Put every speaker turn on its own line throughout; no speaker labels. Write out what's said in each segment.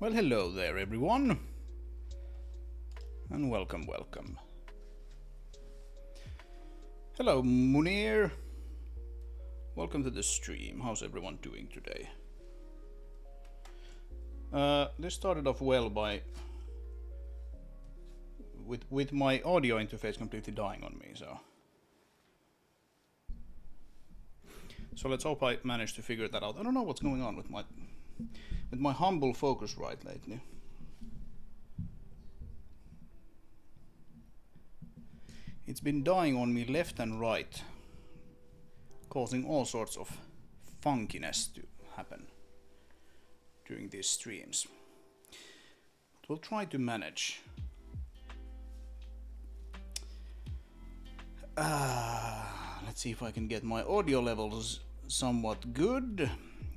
Well, hello there, everyone, and welcome, welcome. Hello, Munir. Welcome to the stream. How's everyone doing today? This started off well by with my audio interface completely dying on me, so let's hope I manage to figure that out. I don't know what's going on with my humble Focusrite lately. It's been dying on me left and right, causing all sorts of funkiness to happen during these streams. But we'll try to manage. Let's see if I can get my audio levels somewhat good.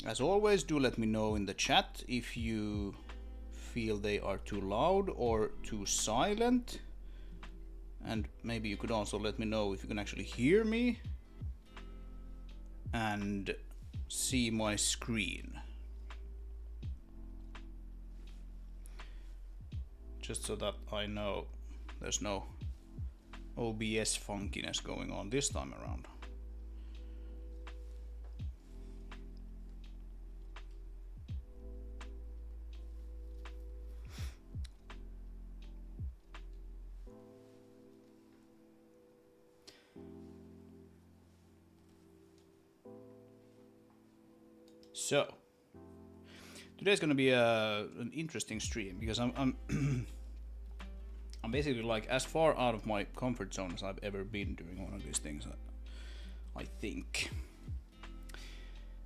As always, do let me know in the chat if you feel they are too loud or too silent. And maybe you could also let me know if you can actually hear me and see my screen. Just so that I know there's no OBS funkiness going on this time around. So, today's gonna be an interesting stream because I'm I'm basically like as far out of my comfort zone as I've ever been doing one of these things, I think.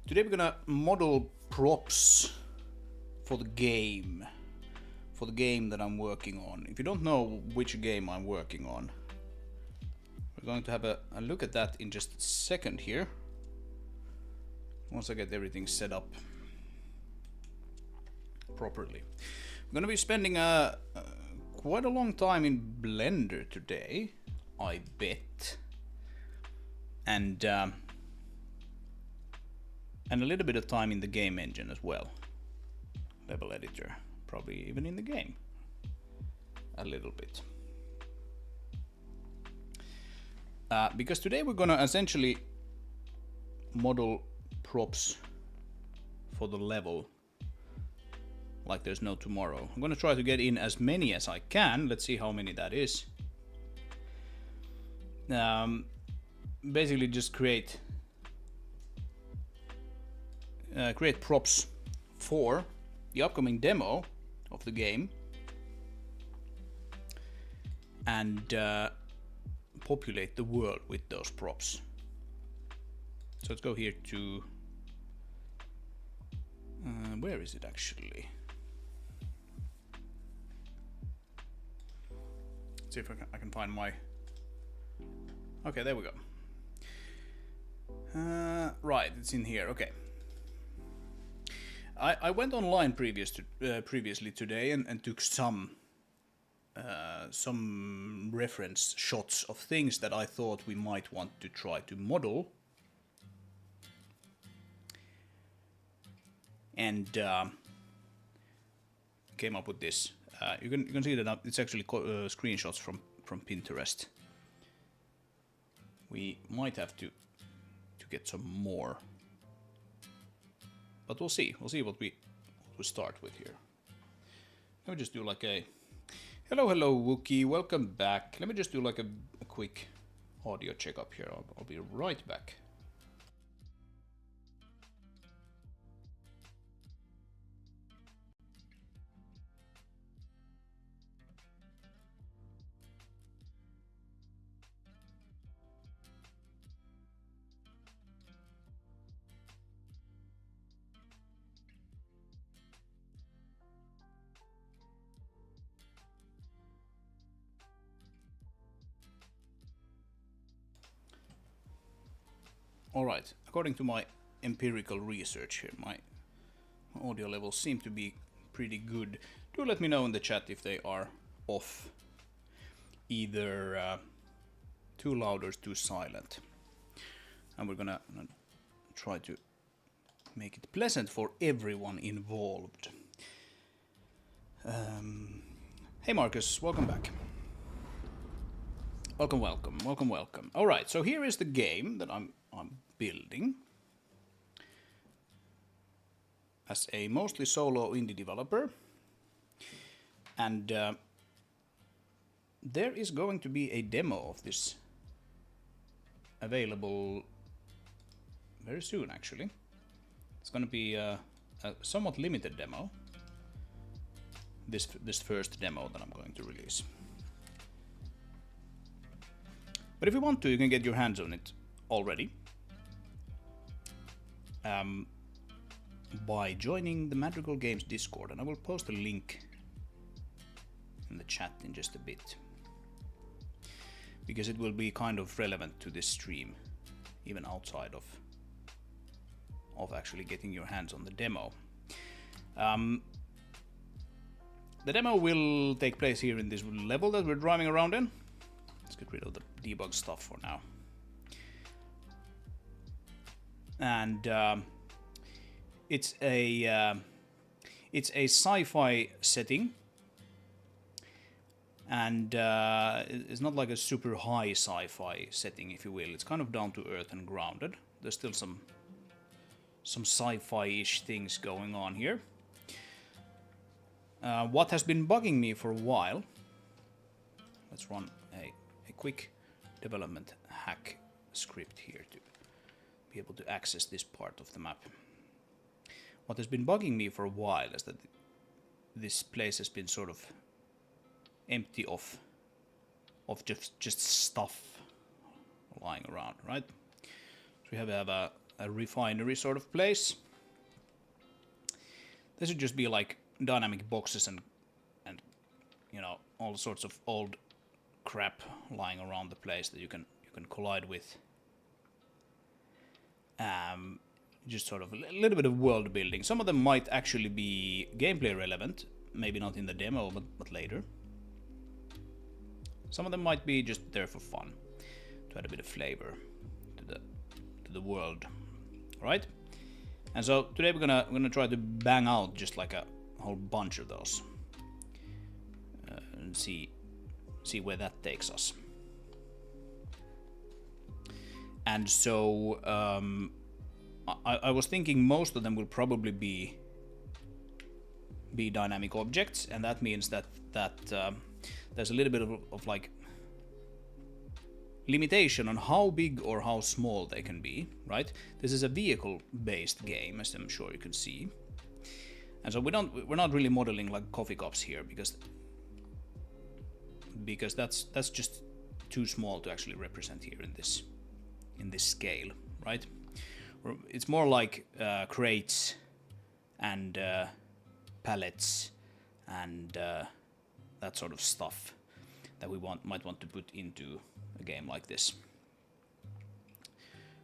Today we're gonna model props for the game that I'm working on. If you don't know which game I'm working on, we're going to have a look at that in just a second here. Once I get everything set up properly. I'm gonna be spending quite a long time in Blender today, I bet, and a little bit of time in the game engine as well. Level editor, probably even in the game, a little bit. Because today we're gonna essentially model props for the level like there's no tomorrow. I'm gonna try to get in as many as I can. Let's see how many that is. Basically just create props for the upcoming demo of the game and populate the world with those props. So let's go here to where is it actually? Let's see if I can find my. Okay, there we go. Right, it's in here. Okay. I went online previously today and took some reference shots of things that I thought we might want to try to model. And came up with this. You can see that it's actually screenshots from Pinterest. We might have to get some more, but we'll see. We'll see what we start with here. Let me just do like a hello Wookie, welcome back. Let me just do like a quick audio checkup here. I'll be right back. Alright, according to my empirical research here, my audio levels seem to be pretty good. Do let me know in the chat if they are off, either too loud or too silent. And we're gonna try to make it pleasant for everyone involved. Hey Marcus, welcome back. Welcome. All right, so here is the game that I'm building as a mostly solo indie developer, and there is going to be a demo of this available very soon. Actually, it's going to be a somewhat limited demo. This first demo that I'm going to release. But if you want to, you can get your hands on it already by joining the Madrigal Games Discord, and I will post a link in the chat in just a bit, because it will be kind of relevant to this stream, even outside of actually getting your hands on the demo. The demo will take place here in this level that we're driving around in. Let's get rid of the debug stuff for now. And it's a sci-fi setting, and it's not like a super high sci-fi setting, if you will. It's kind of down to earth and grounded. There's still some sci-fi-ish things going on here. What has been bugging me for a while, let's run a quick development hack script here to be able to access this part of the map. What has been bugging me for a while is that this place has been sort of empty of just stuff lying around, right? So we have a refinery sort of place. This would just be like dynamic boxes and you know, all sorts of old crap lying around the place that you can collide with. Just sort of a little bit of world building. Some of them might actually be gameplay relevant, maybe not in the demo, but later. Some of them might be just there for fun, to add a bit of flavor to the world, right? And so today we're gonna try to bang out just like a whole bunch of those and see where that takes us. And so I was thinking most of them will probably be dynamic objects, and that means that there's a little bit of like limitation on how big or how small they can be, right? This is a vehicle-based game, as I'm sure you can see. And so we're not really modeling like coffee cups here, because that's just too small to actually represent here in this scale, right? It's more like crates and pallets and that sort of stuff that we might want to put into a game like this.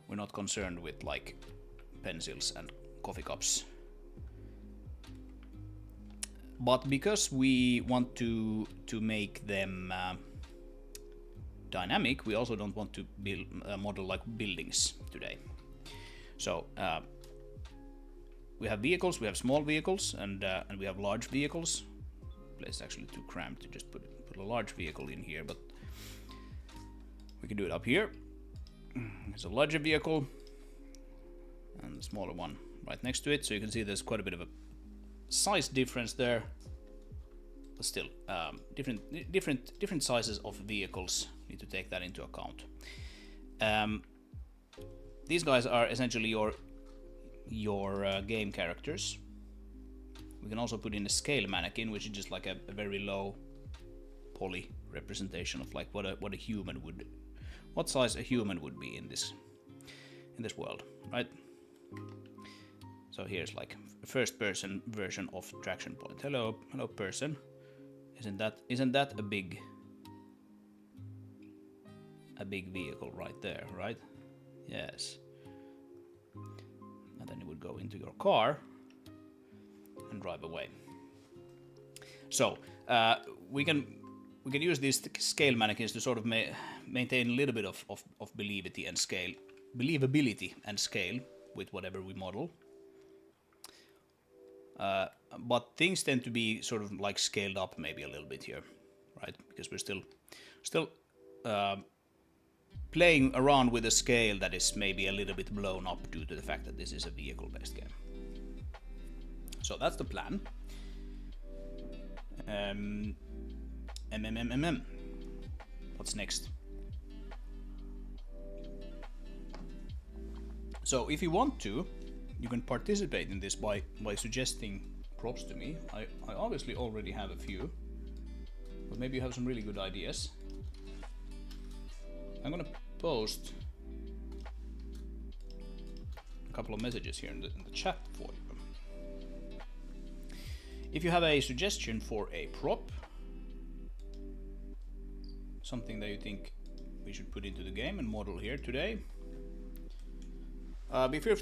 We're not concerned with like pencils and coffee cups. But because we want to make them dynamic, we also don't want to build model like buildings today. So we have vehicles, we have small vehicles, and we have large vehicles. The place is actually too cramped to just put a large vehicle in here, but we can do it up here. There's a larger vehicle and a smaller one right next to it, so you can see there's quite a bit of a size difference there, but still different sizes of vehicles. Need to take that into account. These guys are essentially your game characters. We can also put in a scale mannequin, which is just like a very low poly representation of like what a human would, what size a human would be in this world, right? So here's like a first-person version of Traction Point. Hello person. Isn't that a big vehicle right there, right? Yes. And then you would go into your car and drive away. So we can use these scale mannequins to sort of maintain a little bit of believability and scale with whatever we model. But things tend to be sort of like scaled up maybe a little bit here, right? Because we're still playing around with a scale that is maybe a little bit blown up due to the fact that this is a vehicle-based game. So that's the plan. What's next? So if you want to, you can participate in this by suggesting props to me. I obviously already have a few, but maybe you have some really good ideas. I'm gonna post a couple of messages here in the chat for you. If you have a suggestion for a prop, something that you think we should put into the game and model here today, feel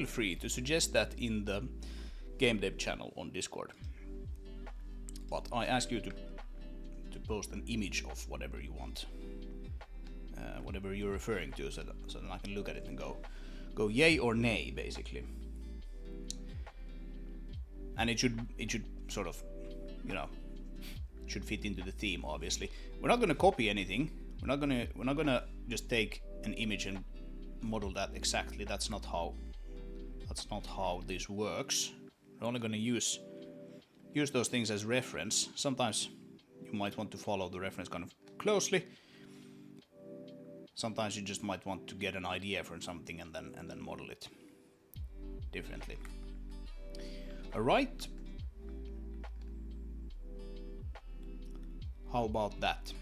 free to suggest that in the game dev channel on Discord. But I ask you to post an image of whatever you want, whatever you're referring to, so that I can look at it and go yay or nay, basically. And it should sort of, you know, should fit into the theme. Obviously, we're not going to copy anything. We're not gonna just take an image and model that exactly. That's not how this works. We're only going to use those things as reference. Sometimes you might want to follow the reference kind of closely. Sometimes you just might want to get an idea for something and then model it differently. All right. How about that?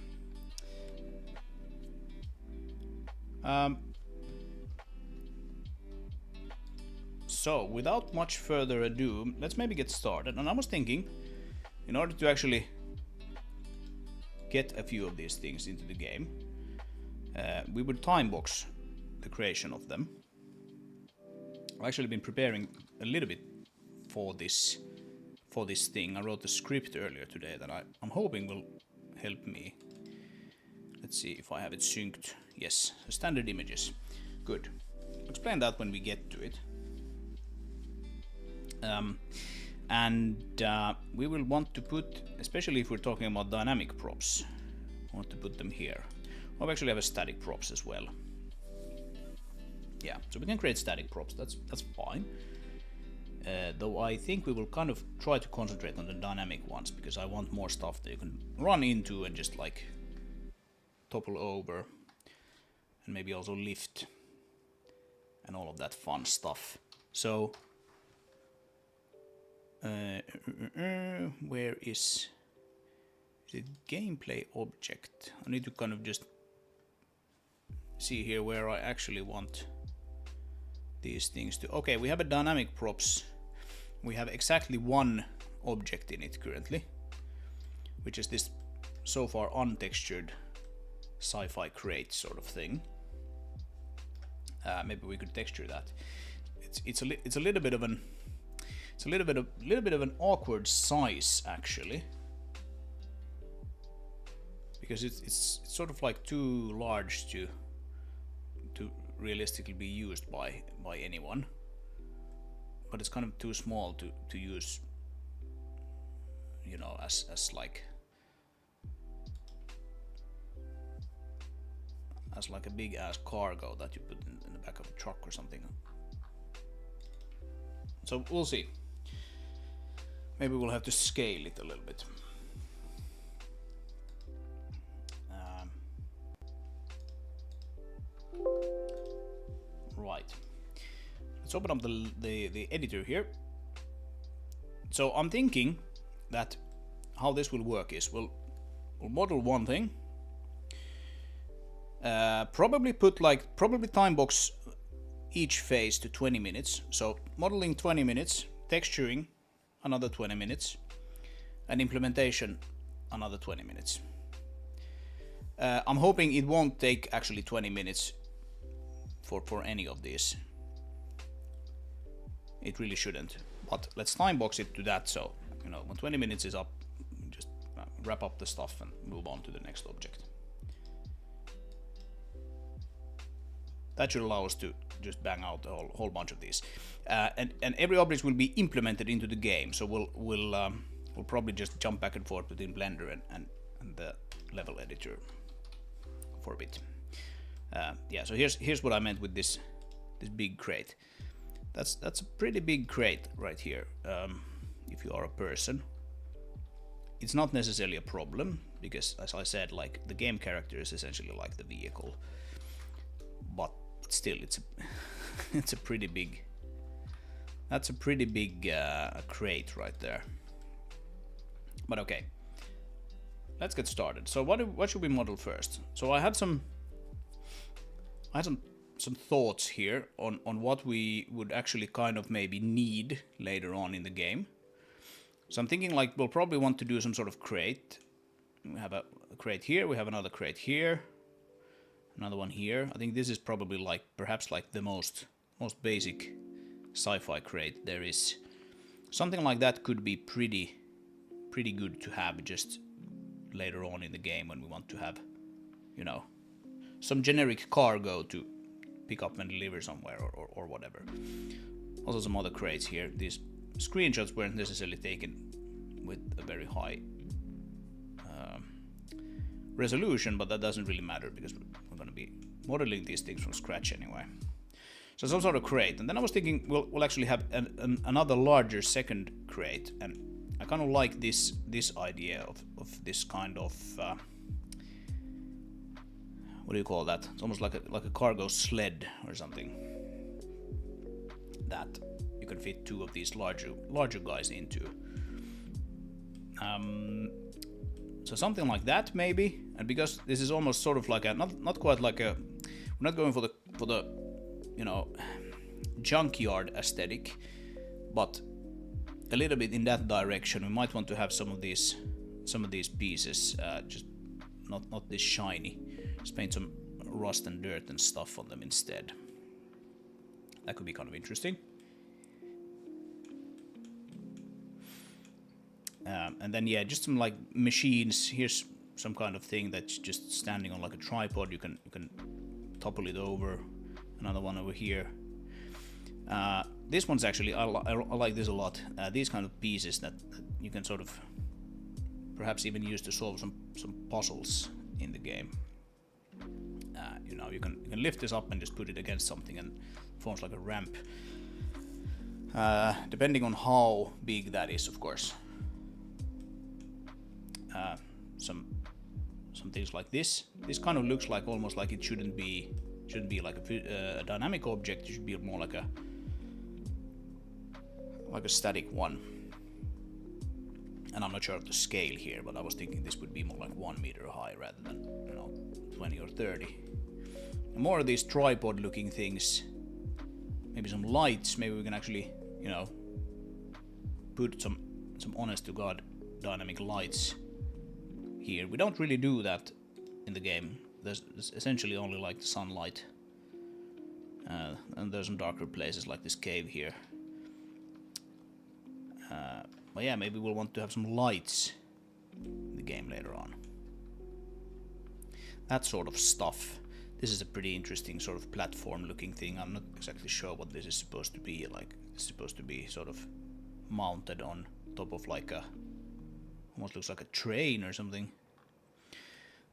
So without much further ado, let's maybe get started. And I was thinking, in order to actually get a few of these things into the game, we would time box the creation of them. I've actually been preparing a little bit for this thing. I wrote the script earlier today that I'm hoping will help me. Let's see if I have it synced. Yes, standard images. Good. I'll explain that when we get to it. We will want to put, especially if we're talking about dynamic props, I want to put them here. I actually have a static props as well. Yeah, so we can create static props. That's fine. Though I think we will kind of try to concentrate on the dynamic ones, because I want more stuff that you can run into and just like topple over, and maybe also lift and all of that fun stuff. So where is the gameplay object? I need to kind of just see here where I actually want these things to. Okay, we have a dynamic props. We have exactly one object in it currently, which is this so far untextured sci-fi crate sort of thing. Maybe we could texture that. It's a little bit of an awkward size actually, because it's sort of like too large to realistically be used by anyone, but it's kind of too small to use, you know, as like a big ass cargo that you put in the back of a truck or something. So we'll see. Maybe we'll have to scale it a little bit. Right. Let's open up the editor here. So I'm thinking that how this will work is we'll model one thing. Probably time box each phase to 20 minutes. So modeling 20 minutes, texturing another 20 minutes, and implementation another 20 minutes. I'm hoping it won't take actually 20 minutes for any of these. It really shouldn't. But let's time box it to that, so you know when 20 minutes is up, just wrap up the stuff and move on to the next object. That should allow us to just bang out a whole bunch of these, and every object will be implemented into the game. So we'll probably just jump back and forth between Blender and the level editor for a bit. Yeah, so here's what I meant with this big crate. That's a pretty big crate right here. If you are a person, it's not necessarily a problem because, as I said, like the game character is essentially like the vehicle. But still, it's a pretty big. That's a pretty big crate right there. But okay, let's get started. So what should we model first? So I had some thoughts here on what we would actually kind of maybe need later on in the game. So I'm thinking like we'll probably want to do some sort of crate. We have a crate here, we have another crate here, another one here. I think this is probably like perhaps like the most basic sci-fi crate there is. Something like that could be pretty good to have just later on in the game when we want to have, you know, some generic cargo to pick up and deliver somewhere or whatever. Also some other crates here. These screenshots weren't necessarily taken with a very high resolution, but that doesn't really matter because we're going to be modeling these things from scratch anyway. So some sort of crate, and then I was thinking we'll actually have another larger second crate, and I kind of like this idea of this kind of what do you call that? It's almost like a cargo sled or something that you can fit two of these larger guys into. So something like that maybe, and because this is almost sort of like a not quite like a, we're not going for the you know, junkyard aesthetic, but a little bit in that direction. We might want to have some of these pieces just not this shiny. Just paint some rust and dirt and stuff on them instead. That could be kind of interesting. And then yeah, just some like machines. Here's some kind of thing that's just standing on like a tripod. You can topple it over. Another one over here. This one's actually I like this a lot. These kind of pieces that you can sort of perhaps even use to solve some puzzles in the game. You know, you can lift this up and just put it against something and it forms like a ramp. Depending on how big that is, of course. Some things like this. This kind of looks like almost like it shouldn't be like a dynamic object. It should be more like a static one. And I'm not sure of the scale here, but I was thinking this would be more like 1 meter high rather than, you know, 20 or 30. And more of these tripod looking things. Maybe some lights. Maybe we can actually, you know, put some honest to God dynamic lights here. We don't really do that in the game. There's essentially only like the sunlight. And there's some darker places like this cave here. But yeah, maybe we'll want to have some lights in the game later on. That sort of stuff. This is a pretty interesting sort of platform looking thing. I'm not exactly sure what this is supposed to be. Like, it's supposed to be sort of mounted on top of like a, almost looks like a train or something.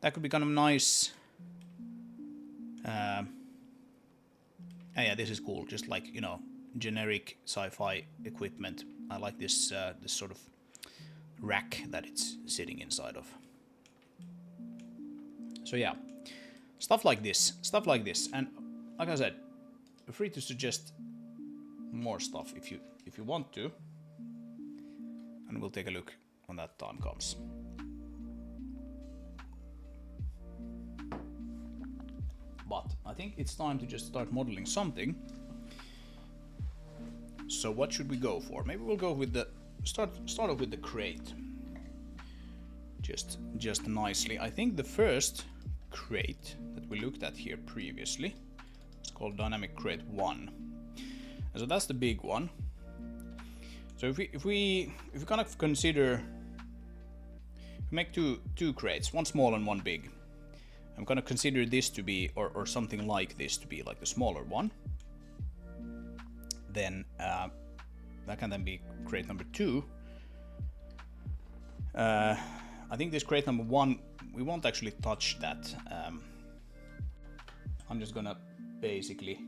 That could be kind of nice. Yeah, this is cool. Just like, you know, generic sci-fi equipment. I like this this sort of rack that it's sitting inside of. So yeah, stuff like this, and like I said, feel free to suggest more stuff if you want to, and we'll take a look when that time comes. But I think it's time to just start modeling something. So what should we go for? Maybe we'll go with the start off with the crate. Just nicely. I think the first crate that we looked at here previously, it's called Dynamic Crate 1. And so that's the big one. So if we kind of consider, we make two crates, one small and one big. I'm gonna consider this to be, or something like this to be like the smaller one. Then that can then be crate number 2. I think this crate number 1, we won't actually touch that. I'm just gonna basically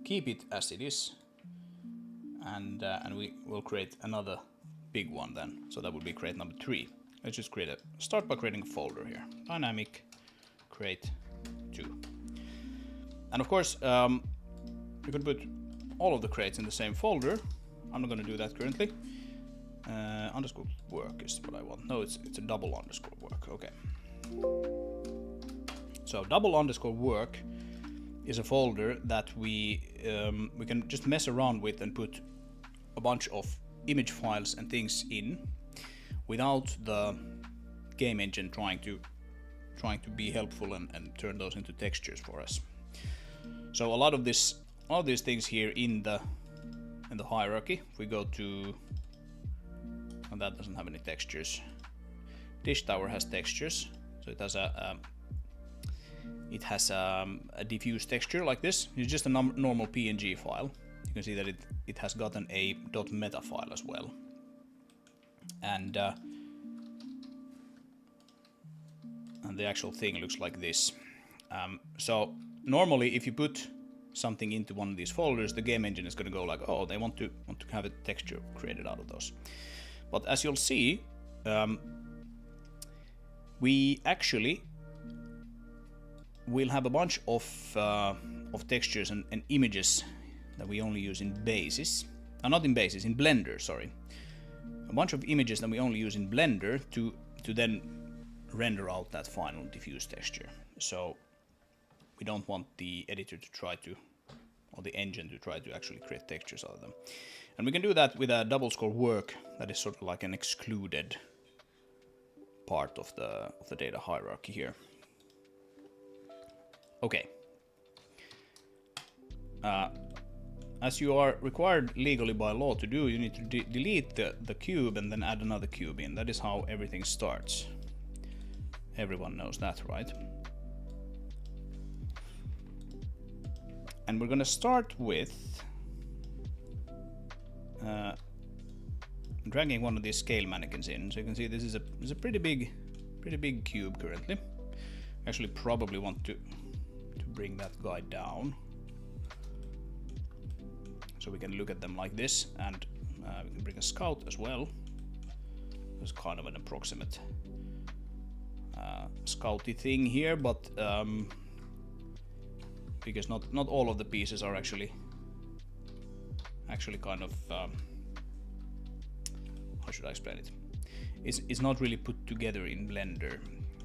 keep it as it is, and we will create another big one then. So that would be crate number 3. Let's just start by creating a folder here. Dynamic crate 2. And of course, you could put all of the crates in the same folder. I'm not going to do that currently. Underscore work is what I want. No, it's a double underscore work. Okay. So double underscore work is a folder that we can just mess around with and put a bunch of image files and things in without the game engine trying to be helpful and turn those into textures for us. So a lot of these things here in the hierarchy, if we go to, and that doesn't have any textures. Dish Tower has textures, so it has a diffuse texture like this. It's just a normal PNG file. You can see that it has gotten a .meta file as well, and the actual thing looks like this. So normally, if you put something into one of these folders, the game engine is going to go like, oh, they want to have a texture created out of those. But as you'll see, we actually will have a bunch of textures and images that we only use in Basis. Not in Basis, in Blender, sorry. A bunch of images that we only use in Blender to then render out that final diffuse texture. So we don't want the editor to try to, or the engine to try to actually create textures out of them. And we can do that with a double score work that is sort of like an excluded part of the data hierarchy here. Okay. As you are required legally by law to do, you need to delete the cube and then add another cube in. That is how everything starts. Everyone knows that, right? And we're gonna start with dragging one of these scale mannequins in. So you can see this is a pretty big cube currently. Actually, probably want to bring that guy down, so we can look at them like this, and we can bring a scout as well. There's kind of an approximate scouty thing here, but because not all of the pieces are actually kind of how should I explain it? It's not really put together in Blender.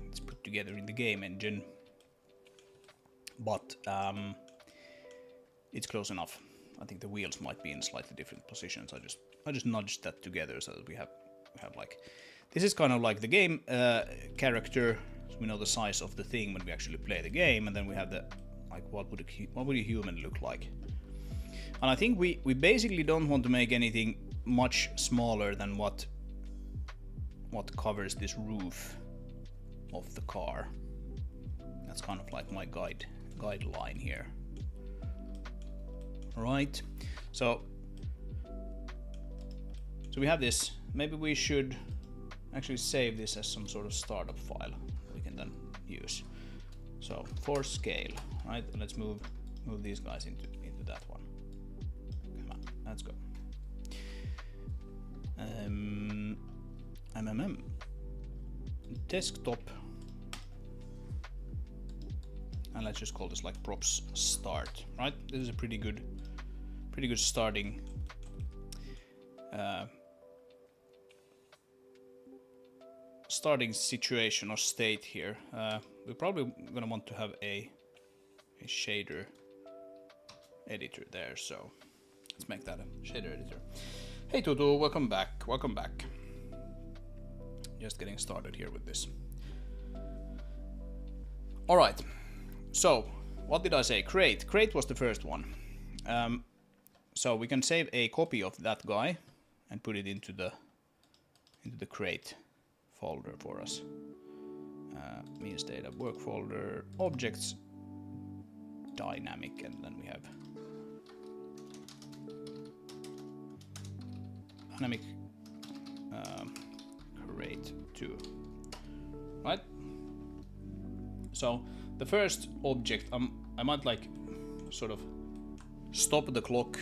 It's put together in the game engine, but it's close enough. I think the wheels might be in slightly different positions. I just nudged that together so that we have like, this is kind of like the game character. So we know the size of the thing when we actually play the game, and then we have the, like, what would a human look like? And I think we basically don't want to make anything much smaller than what covers this roof of the car. That's kind of like my guideline here. Right, so we have this. Maybe we should actually save this as some sort of startup file we can then use. So for scale, right? Let's move these guys into that one. Come on, let's go. Desktop, and let's just call this like props start, right? This is a pretty good starting situation or state here. We're probably gonna want to have a shader editor there, so let's make that a shader editor. Hey Tutu, welcome back. Just getting started here with this. All right. So what did I say? Crate was the first one. So we can save a copy of that guy and put it into the crate folder for us. means data work folder, objects, dynamic, and then we have dynamic create 2, right? So the first object, I might like sort of stop the clock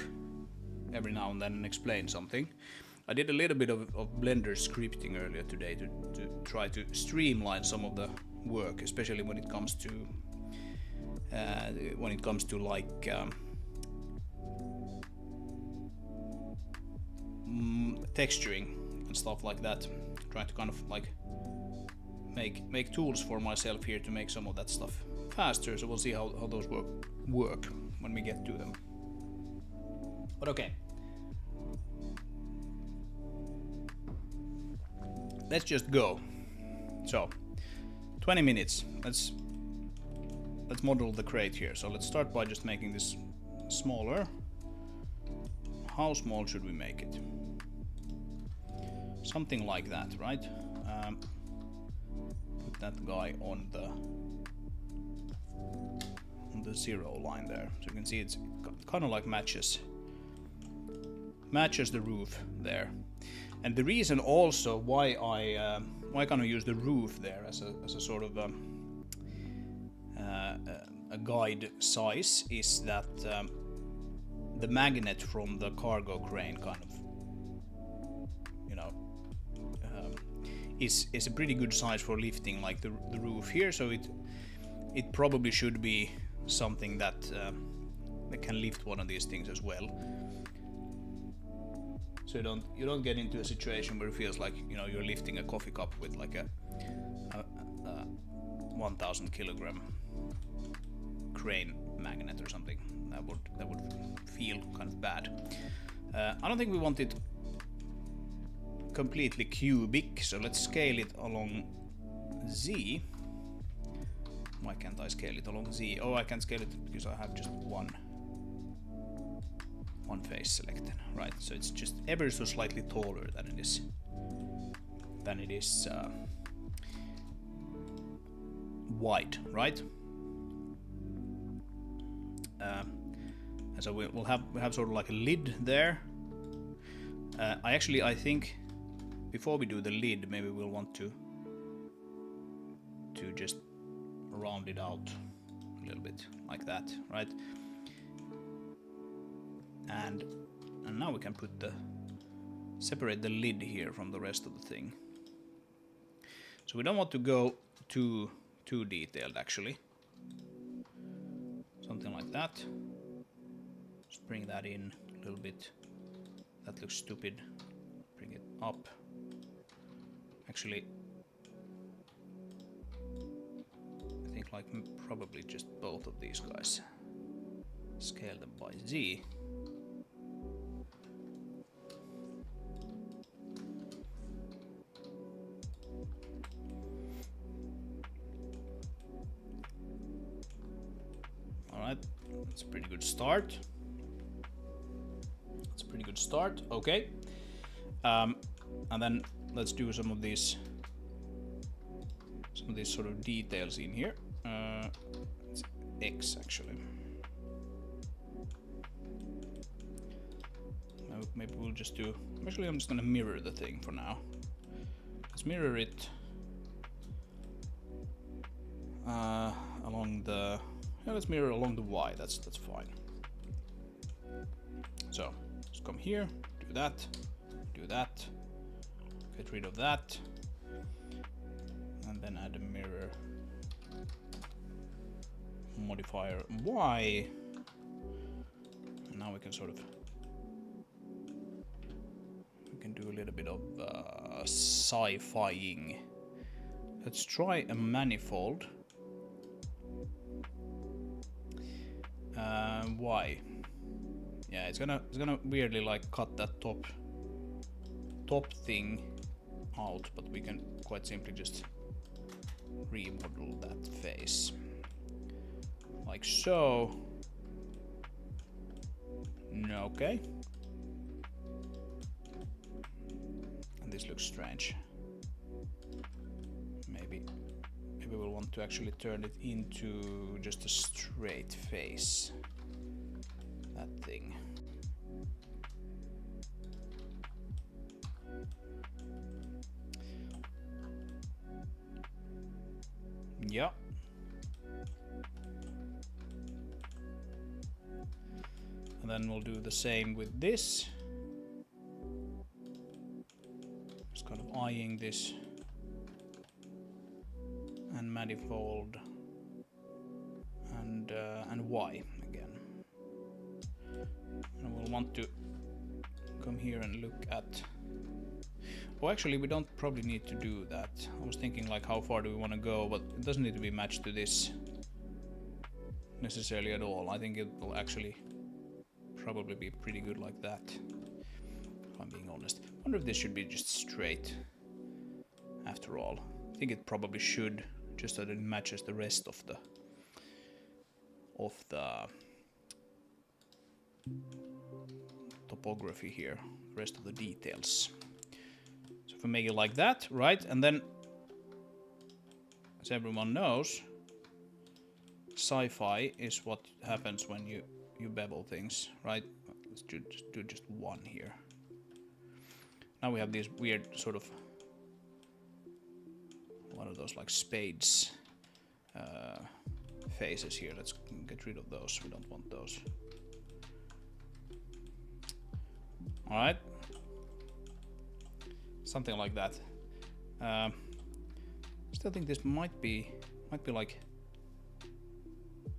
every now and then and explain something. I did a little bit of Blender scripting earlier today to try to streamline some of the work, especially when it comes to like texturing and stuff like that. Trying to kind of like make tools for myself here to make some of that stuff faster. So we'll see how those work when we get to them. But okay. Let's just go. So 20 minutes. Let's model the crate here. So let's start by just making this smaller. How small should we make it? Something like that, right? Put that guy on the 0 line there. So you can see it's kind of like matches the roof there. And the reason also why I kind of use the roof there as a sort of a guide size is that the magnet from the cargo crane kind of, you know, is a pretty good size for lifting like the roof here. So it probably should be something that can lift one of these things as well. So you don't get into a situation where it feels like, you know, you're lifting a coffee cup with like a 1,000 kilogram crane magnet or something. That would feel kind of bad. I don't think we want it completely cubic, so let's scale it along Z. Why can't I scale it along Z? Oh, I can scale it because I have just one face selected, right? So it's just ever so slightly taller than it is wide, right? And so we'll have sort of like a lid there. I think before we do the lid, maybe we'll want to just round it out a little bit like that, right? And now we can separate the lid here from the rest of the thing. So we don't want to go too detailed actually. Something like that. Just bring that in a little bit. That looks stupid. Bring it up. Actually, I think like probably just both of these guys. Scale them by Z. That's a pretty good start. Okay. And then let's do some of these sort of details in here. It's X actually. Maybe we'll just do. Actually, I'm just gonna mirror the thing for now. Let's mirror it along the. Yeah, let's mirror along the Y. That's fine. So just come here, do that, get rid of that, and then add a mirror modifier Y. And now we can do a little bit of sci-fiing. Let's try a manifold. Y. Yeah, it's gonna weirdly like cut that top thing out, but we can quite simply just remodel that face like so. Okay. And this looks strange. Maybe we will want to actually turn it into just a straight face. That thing. Yeah. And then we'll do the same with this. Just kind of eyeing this. And manifold. And Y again. And we'll want to come here and look at... Oh, actually, we don't probably need to do that. I was thinking like how far do we want to go, but it doesn't need to be matched to this necessarily at all. I think it will actually probably be pretty good like that, if I'm being honest. I wonder if this should be just straight after all. I think it probably should, just so that it matches the rest of the topography here, the rest of the details. So if we make it like that, right, and then as everyone knows, sci-fi is what happens when you bevel things, right? Let's do just one here. Now we have these weird sort of, one of those like spades faces here. Let's get rid of those. We don't want those. All right, something like that. Still think this might be like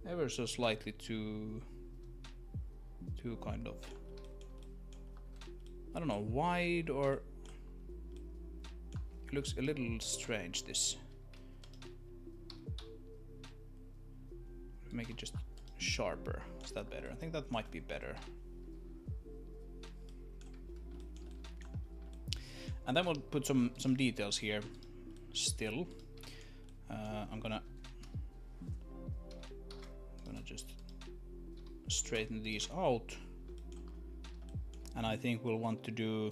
ever so slightly too kind of, I don't know, wide, or it looks a little strange. This, make it just sharper. Is that better? I think that might be better. And then we'll put some details here still. I'm gonna just straighten these out, and I think we'll want to do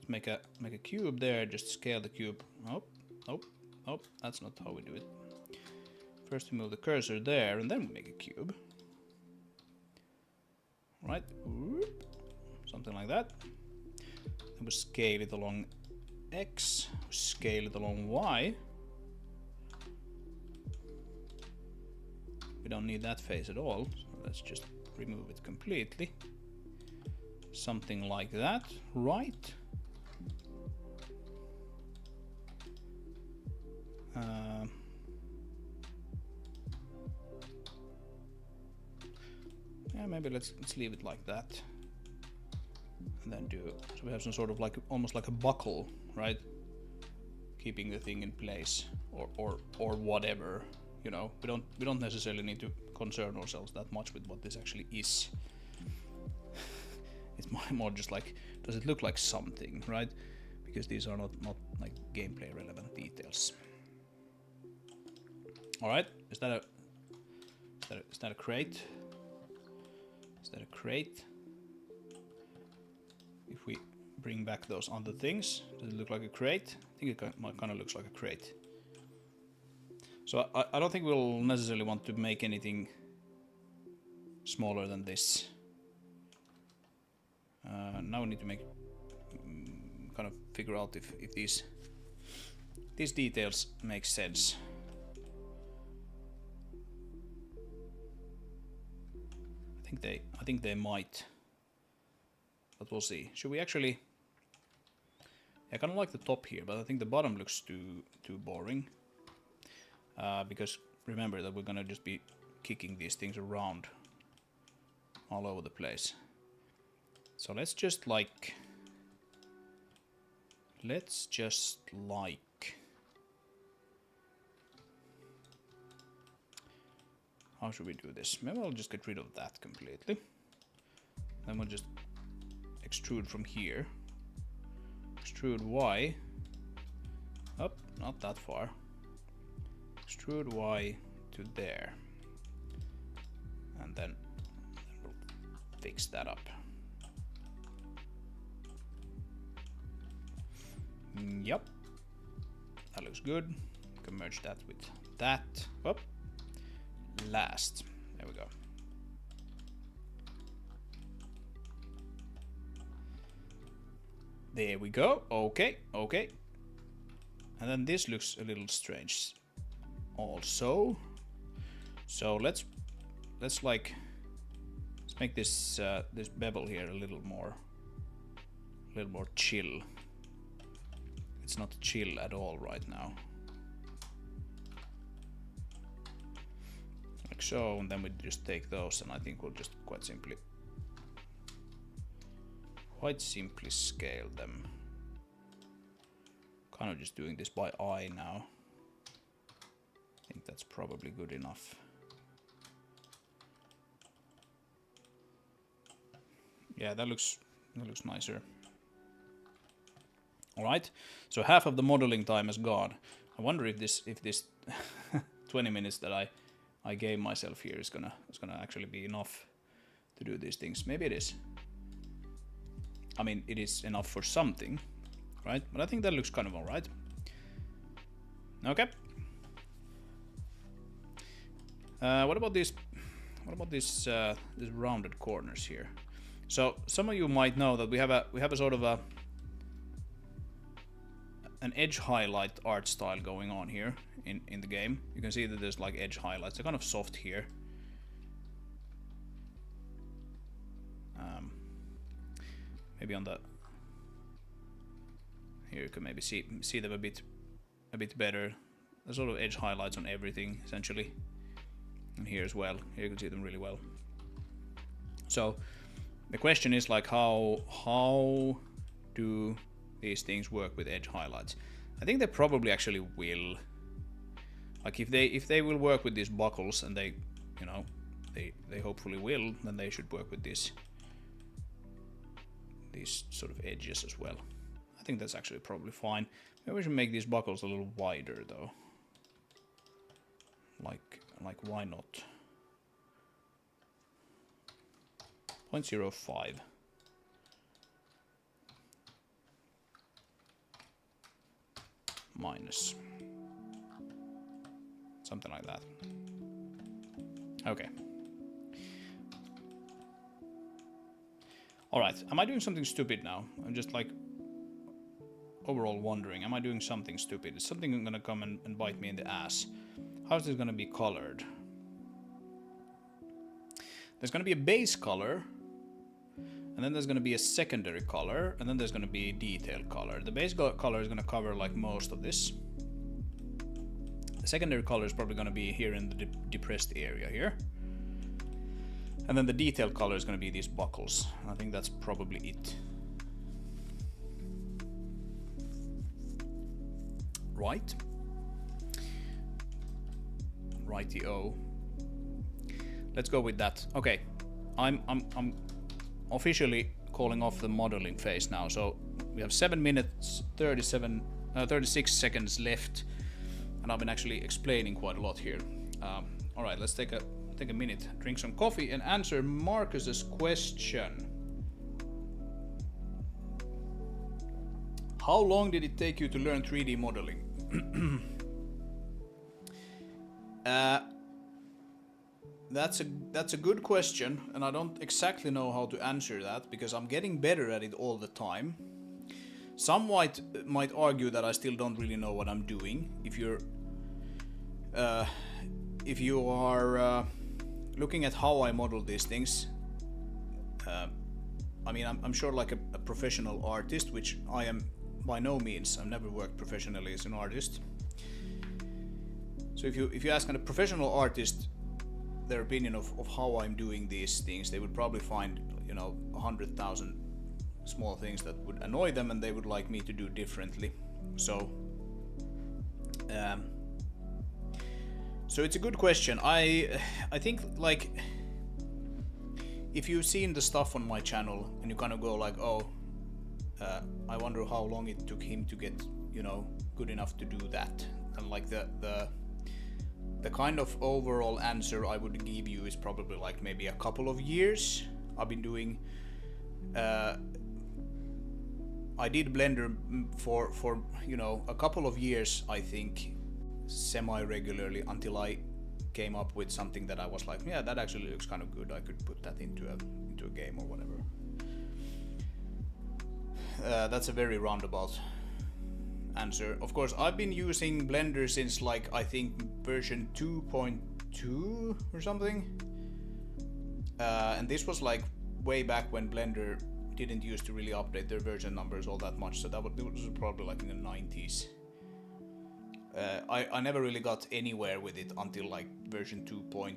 make a cube there. Just scale the cube. Oh, that's not how we do it. First we move the cursor there, and then we make a cube. Right, something like that. Then we scale it along X, scale it along Y. We don't need that face at all, so let's just remove it completely. Something like that, right? Yeah, maybe let's leave it like that. And then do, so we have some sort of like, almost like a buckle, right? Keeping the thing in place, or whatever, you know. We don't necessarily need to concern ourselves that much with what this actually is. It's more just like, does it look like something, right? Because these are not like gameplay relevant details. All right, is that a crate? Is that a crate? If we bring back those other things, does it look like a crate? I think it kind of looks like a crate. So I don't think we'll necessarily want to make anything smaller than this. Now we need to make kind of figure out if these details make sense. I think they might, but we'll see. Should we actually? I kind of like the top here, but I think the bottom looks too boring. Because remember that we're gonna just be kicking these things around all over the place. So let's just like, how should we do this? Maybe I'll just get rid of that completely. Then we'll just extrude from here. Extrude Y. Up, not that far. Extrude Y to there. And then we'll fix that up. Yep. That looks good. You can merge that with that up last. There we go. There we go. Okay, okay. And then this looks a little strange also. So let's make this this bevel here a little more chill. It's not chill at all right now. Like so, and then we just take those, and I think we'll just quite simply scale them. Kind of just doing this by eye now. I think that's probably good enough. Yeah, that looks nicer. All right, so half of the modeling time is gone. I wonder if this 20 minutes that I gave myself here is gonna actually be enough to do these things. Maybe it is. I mean, it is enough for something, right? But I think that looks kind of all right. Okay. What about these rounded corners here? So some of you might know that we have a sort of an edge highlight art style going on here in the game. You can see that there's like edge highlights. They're kind of soft here. Maybe on the here you can maybe see them a bit better. There's sort of edge highlights on everything essentially, and here as well. Here you can see them really well. So the question is like how do these things work with edge highlights? I think they probably actually will. Like if they will work with these buckles, and they, you know, they hopefully will, then they should work with these sort of edges as well. I think that's actually probably fine. Maybe we should make these buckles a little wider though. Like why not? 0.05. Minus. Something like that. Okay. Alright, am I doing something stupid now? I'm just like overall wondering, am I doing something stupid? Is something gonna come and bite me in the ass? How's this gonna be colored? There's gonna be a base color, and then there's gonna be a secondary color, and then there's gonna be a detail color. The base color is gonna cover like most of this. The secondary color is probably gonna be here in the depressed area here. And then the detail color is gonna be these buckles. I think that's probably it. Right? Righty-o. Let's go with that. Okay, I'm officially calling off the modeling phase now. So we have 7 minutes 36 seconds left, and I've been actually explaining quite a lot here. All right, let's take a minute, drink some coffee, and answer Marcus's question. How long did it take you to learn 3D modeling? That's a good question, and I don't exactly know how to answer that because I'm getting better at it all the time. Some might argue that I still don't really know what I'm doing. If you are looking at how I model these things, I mean, I'm sure like a professional artist, which I am by no means. I've never worked professionally as an artist. So if you ask a professional artist their opinion of how I'm doing these things, they would probably find, you know, 100,000 small things that would annoy them and they would like me to do differently. So so it's a good question. I think like if you've seen the stuff on my channel and you kind of go like, oh, I wonder how long it took him to get, you know, good enough to do that, and like the kind of overall answer I would give you is probably like maybe a couple of years. I've been doing I did Blender for you know, a couple of years, I think, semi-regularly until I came up with something that I was like, yeah, that actually looks kind of good. I could put that into a game or whatever. That's a very roundabout answer. Of course, I've been using Blender since like I think version 2.2 or something. And this was like way back when Blender didn't used to really update their version numbers all that much, so that was probably like in the 90s. I never really got anywhere with it until like version 2.5?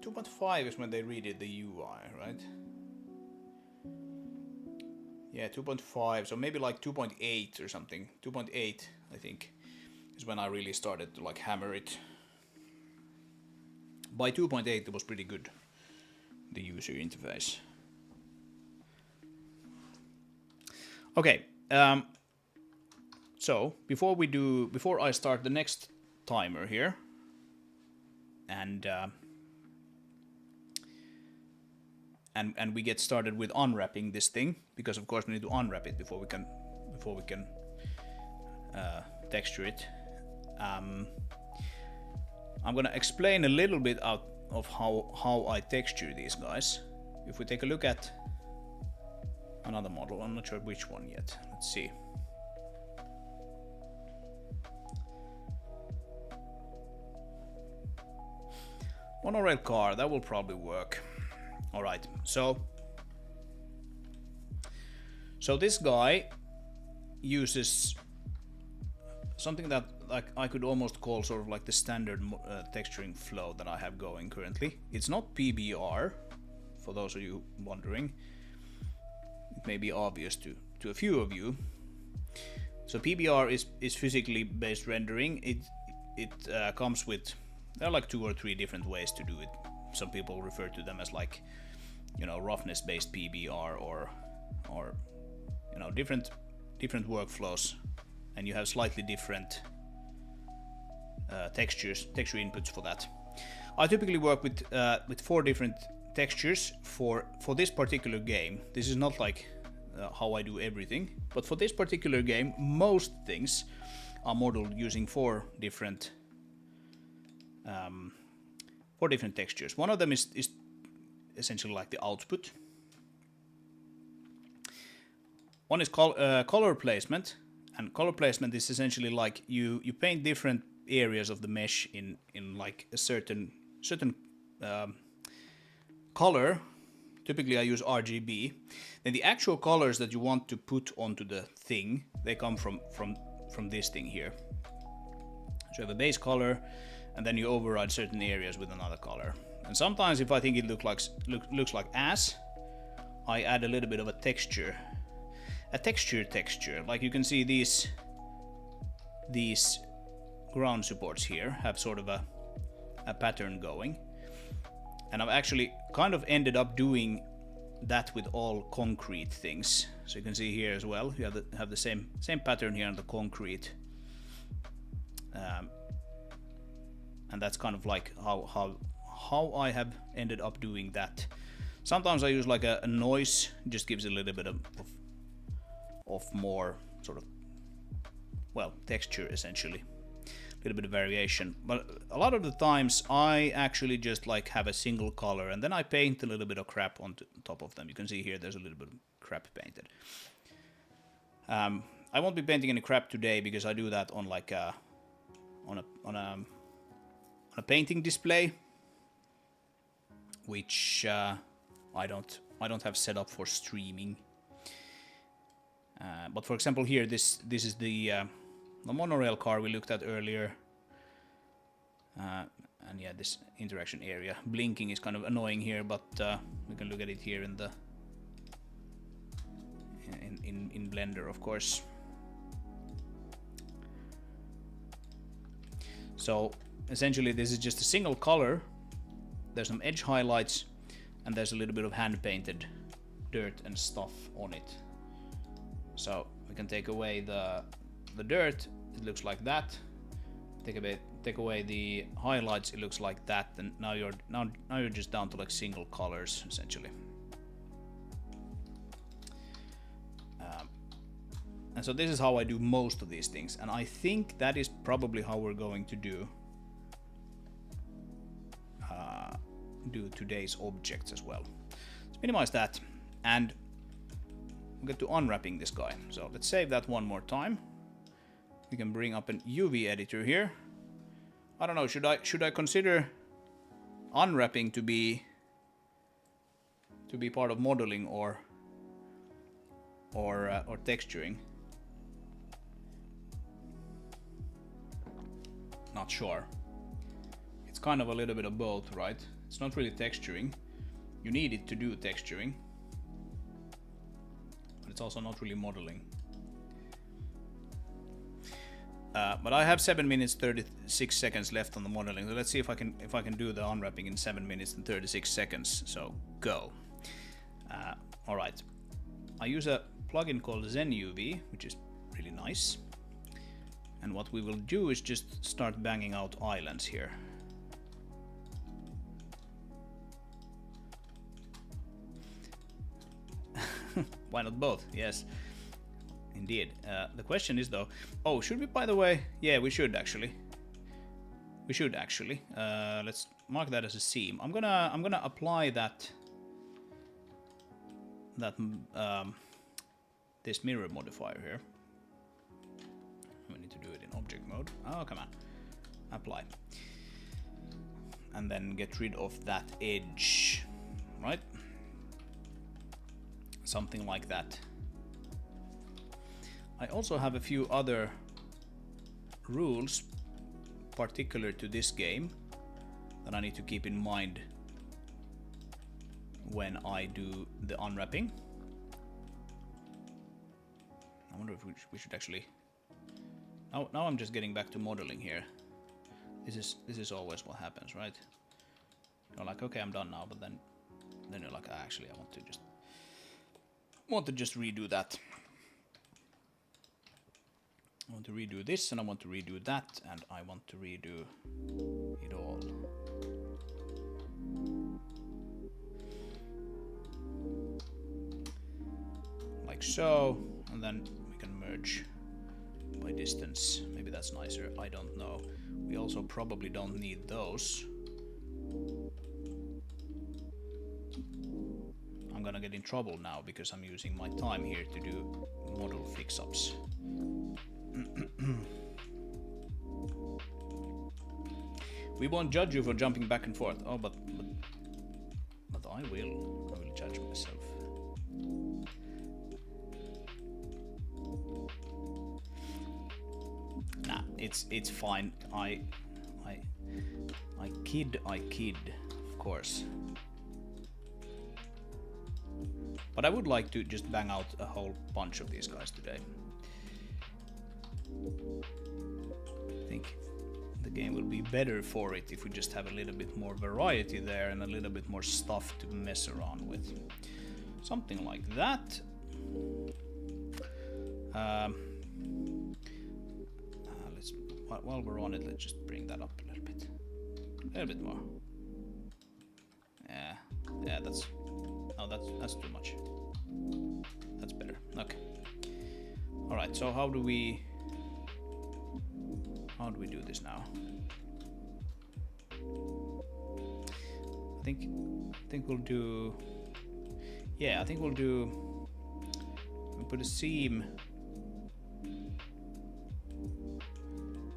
2.5 is when they redid the UI, right? Yeah, 2.5, so maybe like 2.8 or something. 2.8, I think, is when I really started to like hammer it. By 2.8 it was pretty good, the user interface. Okay, so before I start the next timer here, and we get started with unwrapping this thing, because of course we need to unwrap it before we can texture it. I'm gonna explain a little bit out of how I texture these guys. If we take a look at another model, I'm not sure which one yet. Let's see. Monorail car, that will probably work. All right, so this guy uses something that like I could almost call sort of like the standard texturing flow that I have going currently. It's not PBR, for those of you wondering. It may be obvious to a few of you. So PBR is physically based rendering. It comes with, there are like 2 or 3 different ways to do it. Some people refer to them as like, you know, roughness based PBR or you know, different workflows, and you have slightly different texture inputs for that. I typically work with 4 different textures for this particular game. This is not like how I do everything, but for this particular game, most things are modeled using 4 different textures. One of them is essentially like the output. One is color placement, and color placement is essentially like you paint different areas of the mesh in like a certain color. Typically I use RGB. Then the actual colors that you want to put onto the thing, they come from this thing here. So you have a base color, and then you override certain areas with another color. And sometimes if I think it looks like ass, I add a little bit of a texture. Like you can see these ground supports here have sort of a pattern going. And I've actually kind of ended up doing that with all concrete things. So you can see here as well, you have the same pattern here on the concrete. And that's kind of like how I have ended up doing that. Sometimes I use like a noise, just gives a little bit of more sort of, well, texture essentially. A little bit of variation, but a lot of the times I actually just like have a single color and then I paint a little bit of crap on top of them. You can see here there's a little bit of crap painted. I won't be painting any crap today because I do that on like on a painting display, which I don't have set up for streaming. But for example here, this is the monorail car we looked at earlier, and yeah, this interaction area blinking is kind of annoying here, but we can look at it here in the in Blender, of course. So essentially this is just a single color. There's some edge highlights and there's a little bit of hand painted dirt and stuff on it. So we can take away the dirt, it looks like that. Take away the highlights, it looks like that, and now you're just down to like single colors essentially. And so this is how I do most of these things, and I think that is probably how we're going to do today's objects as well. Let's minimize that, and we'll get to unwrapping this guy. So let's save that one more time. We can bring up an UV editor here. I don't know, should I consider unwrapping to be part of modeling or texturing? Not sure. It's kind of a little bit of both, right? It's not really texturing. You need it to do texturing, but it's also not really modeling. But I have 7 minutes 36 seconds left on the modeling, so let's see if I can do the unwrapping in 7 minutes and 36 seconds. So go. All right. I use a plugin called ZenUV, which is really nice. And what we will do is just start banging out islands here. Why not both? Yes, indeed. The question is though, oh, should we, by the way? Yeah, we should actually. We should actually. Let's mark that as a seam. I'm gonna apply that this mirror modifier here. We need to do it in object mode. Oh, come on. Apply. And then get rid of that edge, right? Something like that. I also have a few other rules particular to this game that I need to keep in mind when I do the unwrapping. I wonder if we should actually... Now I'm just getting back to modeling here. This is always what happens, right? You're like, okay, I'm done now, but then you're like, actually, I want to just redo that. I want to redo this, and I want to redo that, and I want to redo it all. Like so, and then we can merge by distance. Maybe that's nicer, I don't know. We also probably don't need those. I'm gonna get in trouble now because I'm using my time here to do model fix-ups. We won't judge you for jumping back and forth. Oh, but I will judge myself. Nah, it's fine. I kid, of course. But I would like to just bang out a whole bunch of these guys today. I think the game will be better for it if we just have a little bit more variety there and a little bit more stuff to mess around with. Something like that. While we're on it, let's just bring that up a little bit more. Yeah, that's too much. That's better. Okay. All right. So how do we do this now? I think we'll do. Yeah, I think we'll do. We'll put a seam.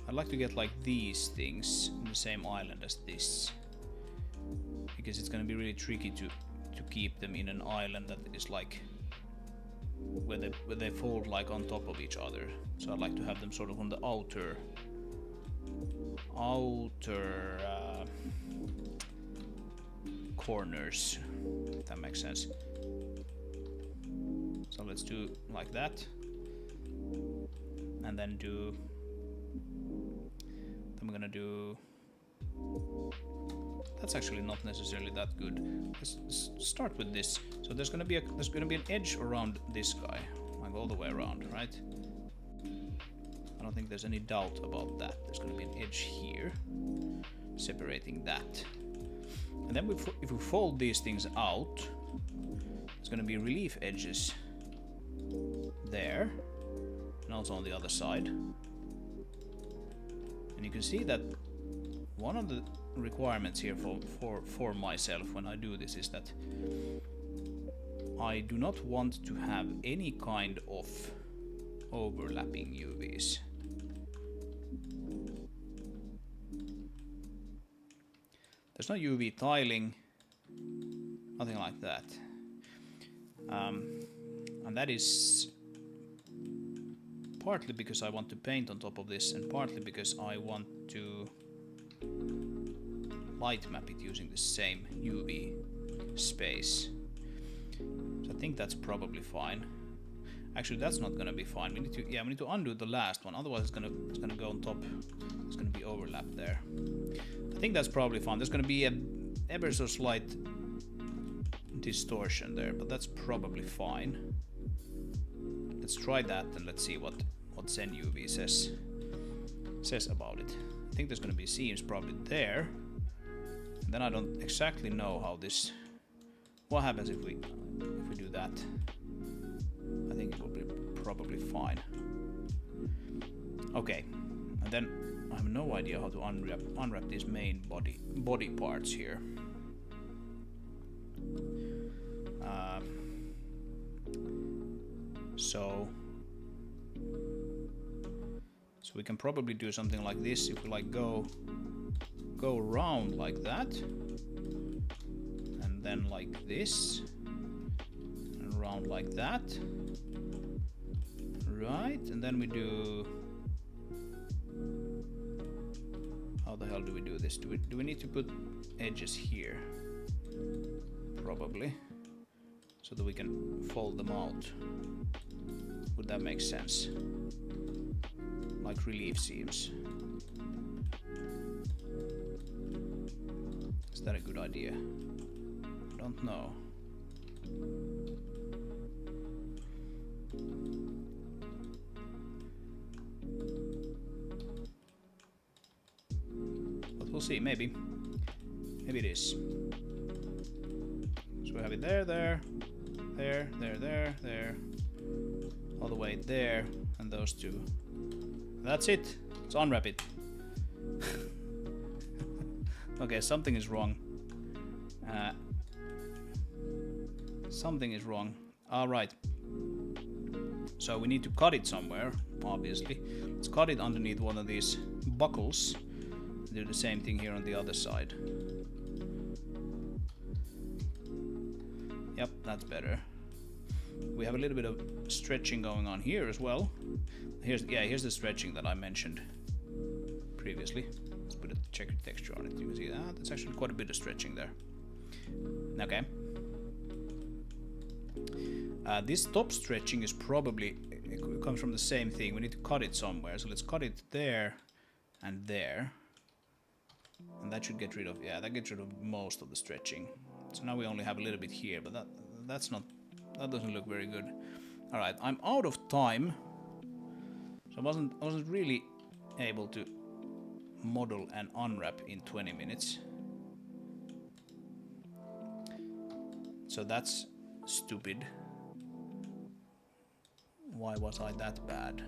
I'd like to get like these things in the same island as this, because it's going to be really tricky to keep them in an island that is like where they fold like on top of each other. So I'd like to have them sort of on the outer corners, if that makes sense. So let's do like that, and then we're gonna do. That's actually not necessarily that good. Let's start with this. So there's gonna be an edge around this guy, like all the way around, right? I don't think there's any doubt about that. There's gonna be an edge here, separating that. And then if we fold these things out, there's gonna be relief edges there, and also on the other side. And you can see that one of the requirements here for myself when I do this is that I do not want to have any kind of overlapping UVs. There's no UV tiling, nothing like that. And that is partly because I want to paint on top of this, and partly because I want to light map it using the same UV space. So I think that's probably fine. Actually, that's not gonna be fine. We need to undo the last one. Otherwise, it's gonna go on top. It's gonna be overlap there. I think that's probably fine. There's gonna be a ever so slight distortion there, but that's probably fine. Let's try that and let's see what Zen UV says about it. I think there's gonna be seams probably there. And then I don't exactly know how this. What happens if we do that? I think it will be probably fine. Okay, and then I have no idea how to unwrap these main body parts here. So we can probably do something like this if we like go around like that, and then like this, and around like that, right? And then we do. How the hell do we do this? Do we need to put edges here? Probably, so that we can fold them out. Would that make sense? Like relief seams. Is that a good idea? Don't know. But we'll see, maybe. Maybe it is. So we have it there, all the way there, and those two. That's it. Let's unwrap it. Okay, something is wrong. Something is wrong. Alright. So we need to cut it somewhere, obviously. Let's cut it underneath one of these buckles. Do the same thing here on the other side. Yep, that's better. We have a little bit of stretching going on here as well. Here's the stretching that I mentioned previously. Let's put a checkered texture on it. You can see that there's actually quite a bit of stretching there. Okay. This top stretching is probably, it comes from the same thing. We need to cut it somewhere, so let's cut it there and there, and that should get rid of, yeah, that gets rid of most of the stretching. So now we only have a little bit here, but that doesn't look very good. All right, I'm out of time, so I wasn't really able to model and unwrap in 20 minutes. So that's stupid. Why was I that bad?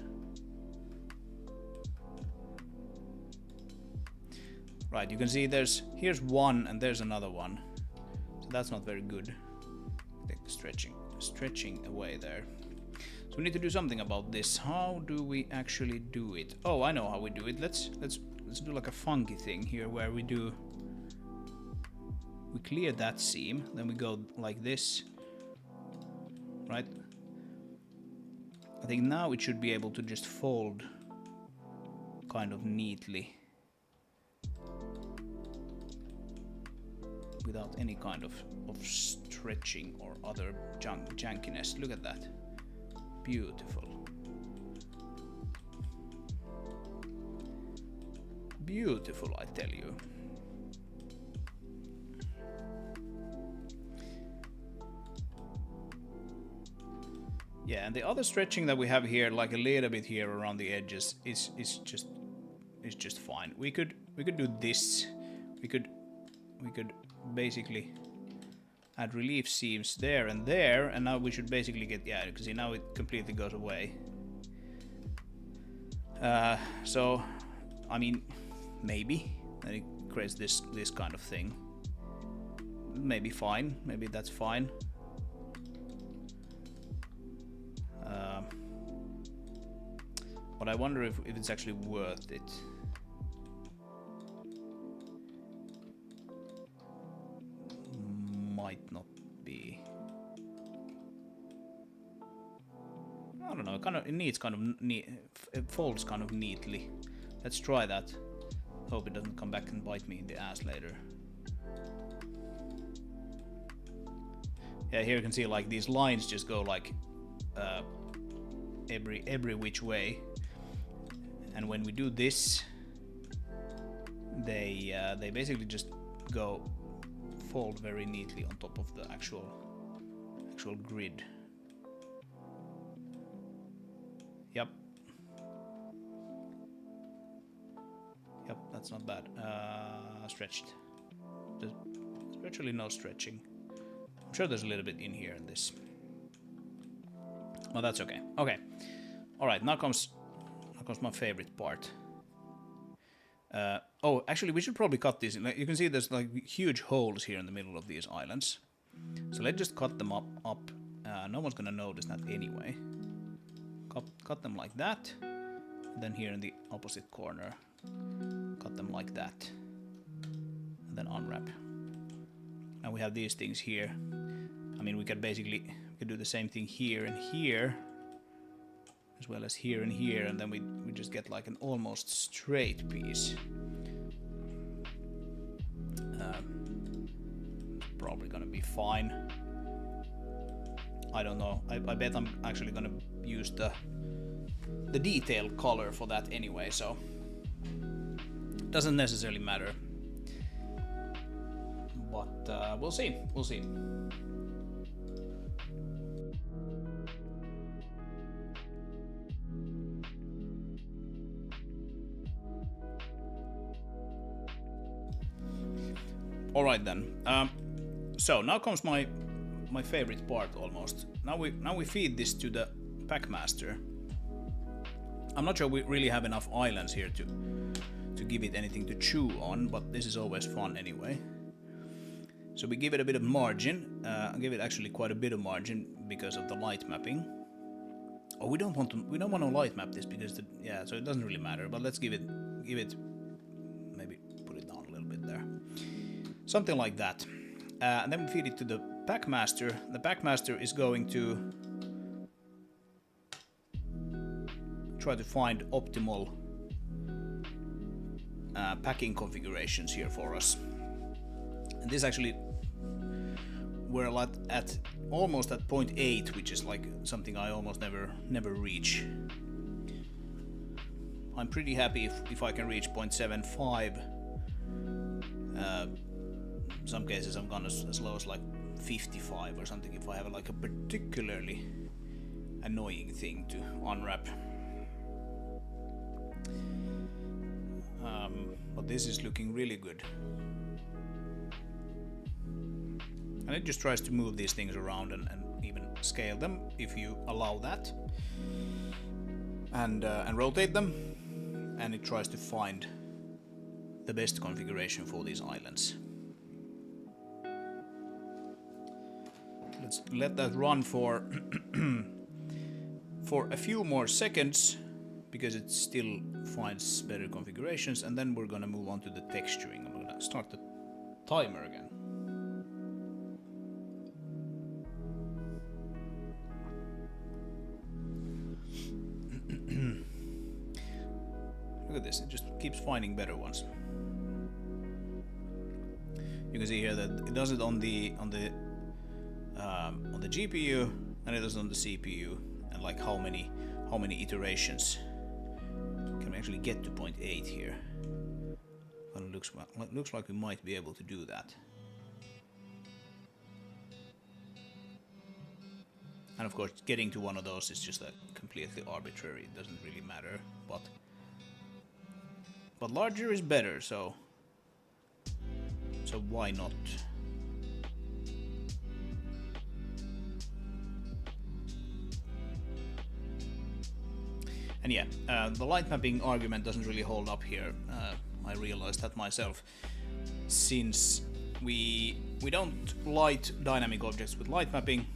Right, you can see here's one and there's another one. So that's not very good. Take stretching away there. So we need to do something about this. How do we actually do it? Oh, I know how we do it. Let's do like a funky thing here where we clear that seam, then we go like this. Right? I think now it should be able to just fold kind of neatly without any kind of stretching or other jankiness. Look at that. Beautiful. Beautiful, I tell you. Yeah, and the other stretching that we have here, like a little bit here around the edges, is just fine. We could do this. We could basically add relief seams there, and now we should basically get, yeah, because see now it completely goes away. So, I mean, maybe and it creates this kind of thing. Maybe fine. Maybe that's fine. But I wonder if it's actually worth it. Might not be. I don't know. It needs kind of it folds kind of neatly. Let's try that. Hope it doesn't come back and bite me in the ass later. Yeah, here you can see like these lines just go like every which way, and when we do this, they basically just go fold very neatly on top of the actual grid. Yep. Yep, that's not bad. Stretched. There's virtually no stretching. I'm sure there's a little bit in here in this. Well, that's okay. Okay. Alright, now comes my favorite part. Oh, actually, we should probably cut these. You can see there's like huge holes here in the middle of these islands. So let's just cut them up. No one's gonna notice that anyway. Cut them like that. Then here in the opposite corner, cut them like that. And then unwrap. And we have these things here. I mean, we could do the same thing here and here, as well as here and here, and then we just get like an almost straight piece. Probably gonna be fine. I don't know. I bet I'm actually gonna use the detail color for that anyway, so doesn't necessarily matter. But we'll see. We'll see. All right then. So now comes my favorite part almost. Now we feed this to the Packmaster. I'm not sure we really have enough islands here to give it anything to chew on, but this is always fun anyway. So we give it a bit of margin. I give it actually quite a bit of margin because of the light mapping. Oh, we don't want to light map this because so it doesn't really matter. But let's give it maybe put it down a little bit there, something like that. And then we feed it to the Packmaster. The Packmaster is going to try to find optimal packing configurations here for us. And this actually, we're at almost at 0.8, which is like something I almost never reach. I'm pretty happy if I can reach 0.75. Some cases I'm gone as low as like 55 or something if I have like a particularly annoying thing to unwrap. But this is looking really good. And it just tries to move these things around and even scale them if you allow that. And rotate them. And it tries to find the best configuration for these islands. Let's let that run for a few more seconds, because it still finds better configurations, and then we're gonna move on to the texturing. I'm gonna start the timer again. Look at this, it just keeps finding better ones. You can see here that it does it on the GPU, and it does it on the CPU, and like how many iterations can we actually get to 0.8 here. Well, it looks like we might be able to do that. And of course, getting to one of those is just completely arbitrary. It doesn't really matter, but larger is better, so why not? And And yeah, the light mapping argument doesn't really hold up here. I realized that myself, since we don't light dynamic objects with light mapping,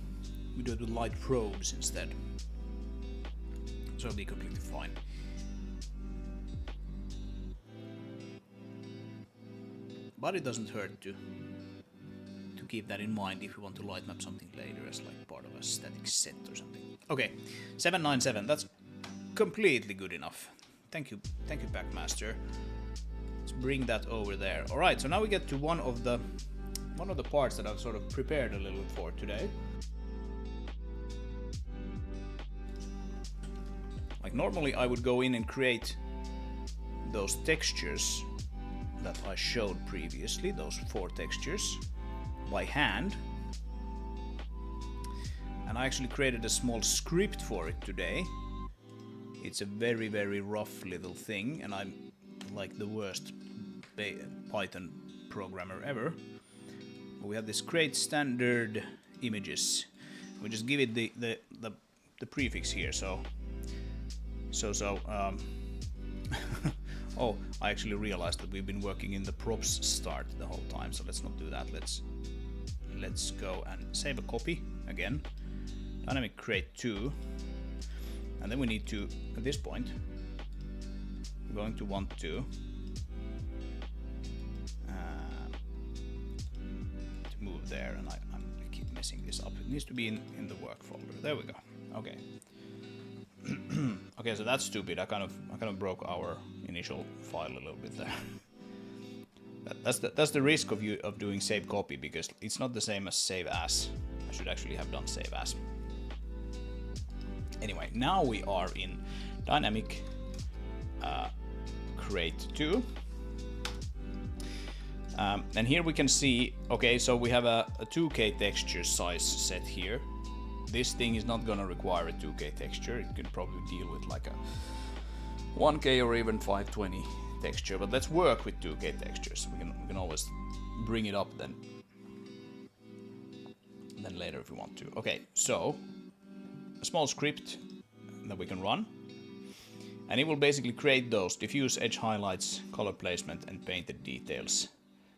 we do it with light probes instead. So it'll be completely fine. But it doesn't hurt to keep that in mind if you want to light map something later as like part of a static set or something. Okay, 797, that's completely good enough. Thank you, Packmaster. Let's bring that over there. Alright, so now we get to one of the parts that I've sort of prepared a little bit for today. Like normally I would go in and create those textures that I showed previously, those 4 textures, by hand. And I actually created a small script for it today. It's a very, very rough little thing, and I'm like the worst Python programmer ever. But we have this create standard images. We just give it the prefix here, so oh, I actually realized that we've been working in the props start the whole time, so let's not do that. Let's go and save a copy again. Dynamic create 2. And then we need to, at this point, we're going to want to move there, and I keep messing this up. It needs to be in the work folder. There we go. Okay. Okay, so that's stupid. I kind of broke our initial file a little bit there. That's the risk of doing save copy, because it's not the same as save as. I should actually have done save as. Anyway, now we are in dynamic create 2. And here we can see, okay, so we have a 2K texture size set here. This thing is not gonna require a 2K texture. It can probably deal with like a 1K or even 520 texture, but let's work with 2K textures. We can always bring it up then later if we want to. Okay, so a small script that we can run, and it will basically create those diffuse edge highlights, color placement, and painted details.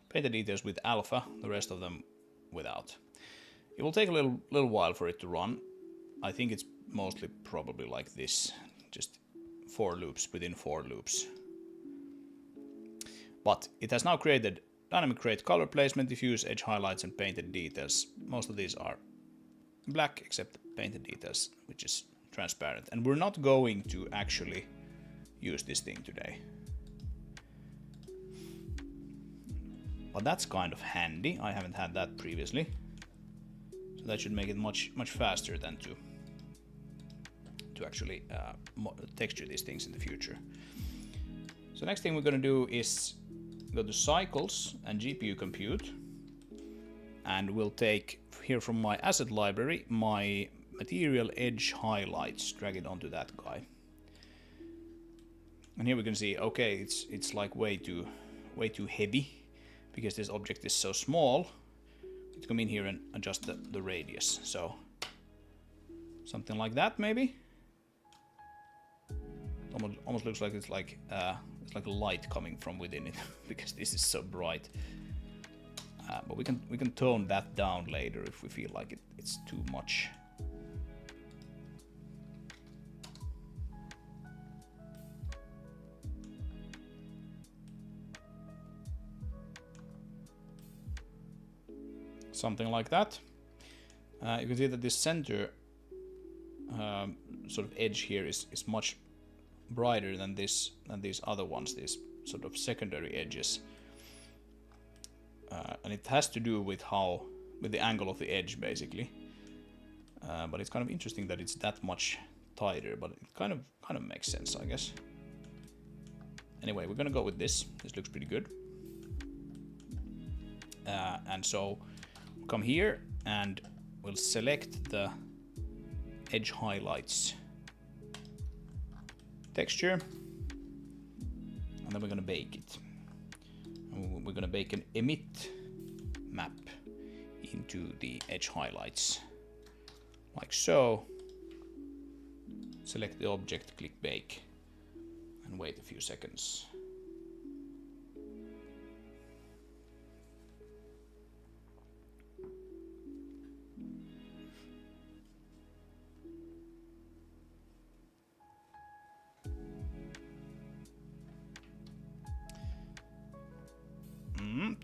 Painted details with alpha, the rest of them without. It will take a little while for it to run. I think it's mostly probably like this, just 4 loops within 4 loops. But it has now created dynamic create color placement, diffuse edge highlights, and painted details. Most of these are black except painted details, which is transparent. And we're not going to actually use this thing today. But that's kind of handy. I haven't had that previously. So that should make it much faster than to actually texture these things in the future. So next thing we're going to do is go to cycles and GPU compute, and we'll take here from my asset library my material edge highlights, drag it onto that guy. And here we can see, okay, it's like way too heavy because this object is so small. Let's come in here and adjust the radius. So something like that maybe. Almost looks like it's like a light coming from within it because this is so bright. But we can tone that down later if we feel like it's too much. Something like that. You can see that this center sort of edge here is much brighter than these other ones, these sort of secondary edges. And it has to do with the angle of the edge basically. But it's kind of interesting that it's that much tighter, but it kind of makes sense, I guess. Anyway, we're gonna go with this. This looks pretty good. And so we'll come here and we'll select the edge highlights texture, and then we're gonna bake it. And we're gonna bake an emit map into the edge highlights, like so. Select the object, click bake. and wait a few seconds.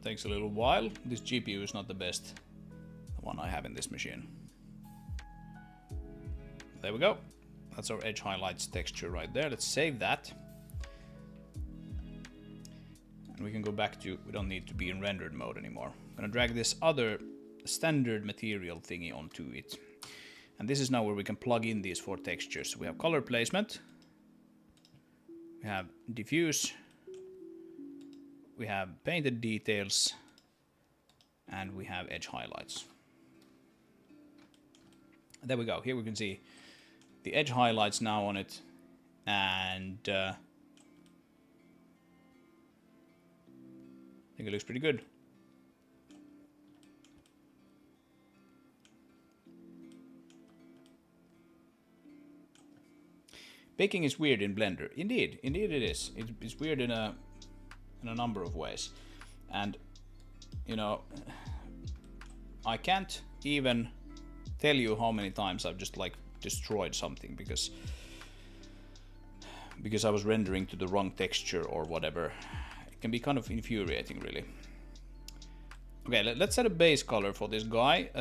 Takes a little while. This GPU is not the best, the one I have in this machine. There we go. That's our edge highlights texture right there. Let's save that. And we can go back to, we don't need to be in rendered mode anymore. I'm gonna drag this other standard material thingy onto it. And this is now where we can plug in these 4 textures. So we have color placement, we have diffuse, we have painted details, and we have edge highlights. There we go. Here we can see the edge highlights now on it, and I think it looks pretty good. Baking is weird in Blender. Indeed it is. It's weird in a number of ways, and you know, I can't even tell you how many times I've just like destroyed something because I was rendering to the wrong texture or whatever. It can be kind of infuriating, really. Okay, let's set a base color for this guy.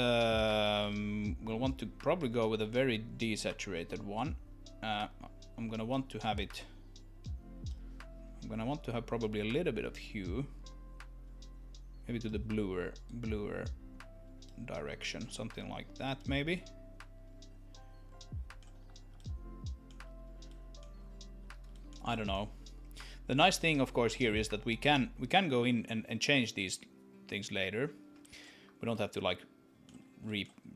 We'll want to probably go with a very desaturated one. I'm gonna want to have it. I'm gonna want to have probably a little bit of hue, maybe to the bluer direction, something like that, maybe. I don't know. The nice thing, of course, here is that we can go in and change these things later. We don't have to like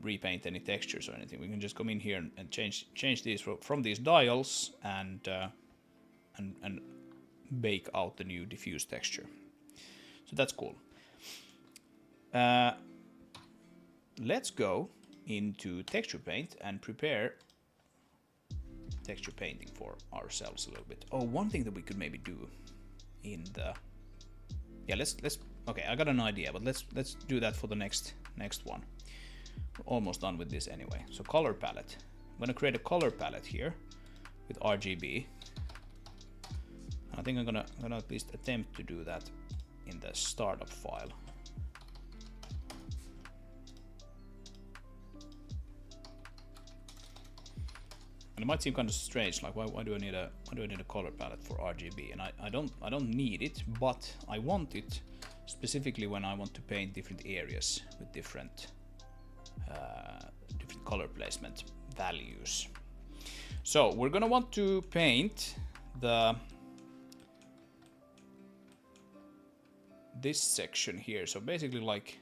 repaint any textures or anything. We can just come in here and change these from these dials and bake out the new diffuse texture. So that's cool. Let's go into texture paint and prepare texture painting for ourselves a little bit. Oh, one thing that we could maybe do in the, yeah, let's okay, I got an idea, but let's do that for the next one. We're almost done with this anyway. So color palette. I'm gonna create a color palette here with RGB. I think I'm gonna at least attempt to do that in the startup file. And it might seem kind of strange, like why do I need a color palette for RGB? And I don't need it, but I want it specifically when I want to paint different areas with different color placement values. So we're gonna want to paint this section here. So basically like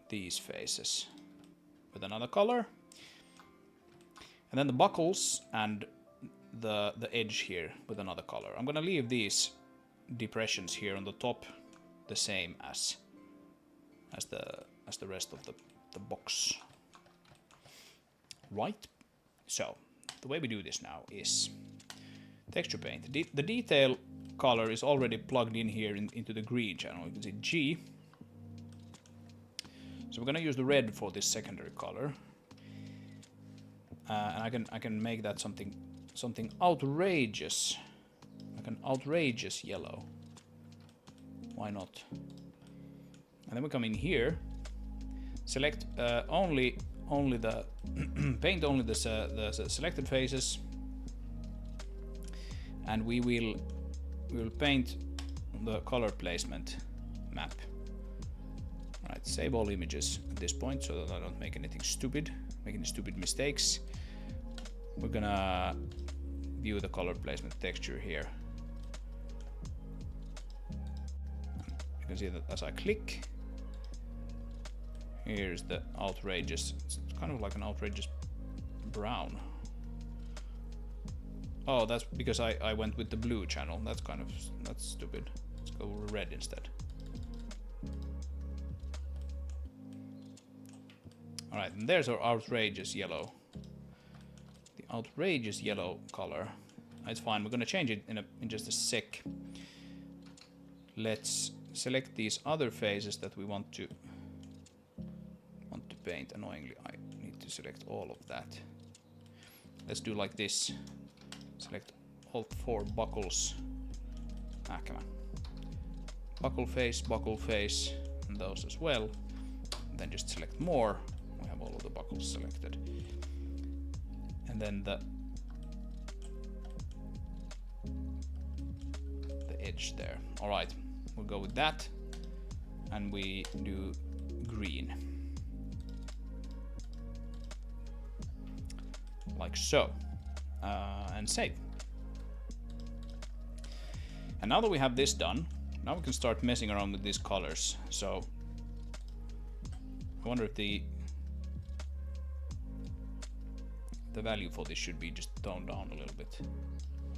these faces with another color. And then the buckles and the edge here with another color. I'm gonna leave these depressions here on the top the same as the rest of the box. Right? So the way we do this now is texture paint. The detail color is already plugged in here into the green channel. You can see G. So we're gonna use the red for this secondary color. And I can make that something outrageous, like an outrageous yellow. Why not? And then we come in here, select only the paint only the selected faces, and we will paint the color placement map. All right, save all images at this point so that I don't make anything stupid. Make any stupid mistakes. We're gonna view the color placement texture here. You can see that as I click, here's the outrageous, it's kind of like an outrageous brown. Oh, that's because I went with the blue channel. That's stupid. Let's go red instead. Alright, and there's our outrageous yellow. The outrageous yellow color. It's fine. We're gonna change it in just a sec. Let's select these other faces that we want to paint. Annoyingly, I need to select all of that. Let's do like this. Select all 4 buckles. Come on. Buckle face, and those as well. And then just select more. We have all of the buckles selected. And then the edge there. Alright, we'll go with that. And we do green. Like so. And save. And now that we have this done, now we can start messing around with these colors. So I wonder if the value for this should be just toned down a little bit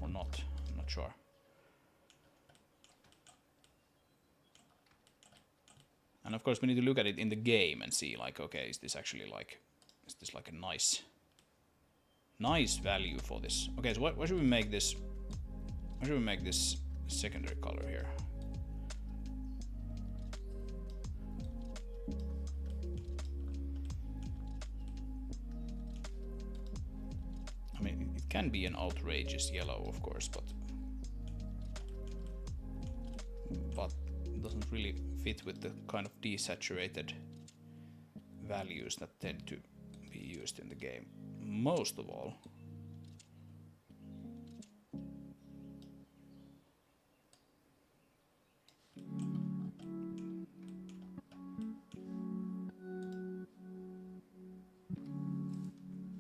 or not. I'm not sure. And of course we need to look at it in the game and see like, okay, is this actually like, is this like a nice value for this? Okay, so what should we make this? What should we make this secondary color here? I mean, it can be an outrageous yellow, of course, but it doesn't really fit with the kind of desaturated values that tend to be used in the game. Most of all.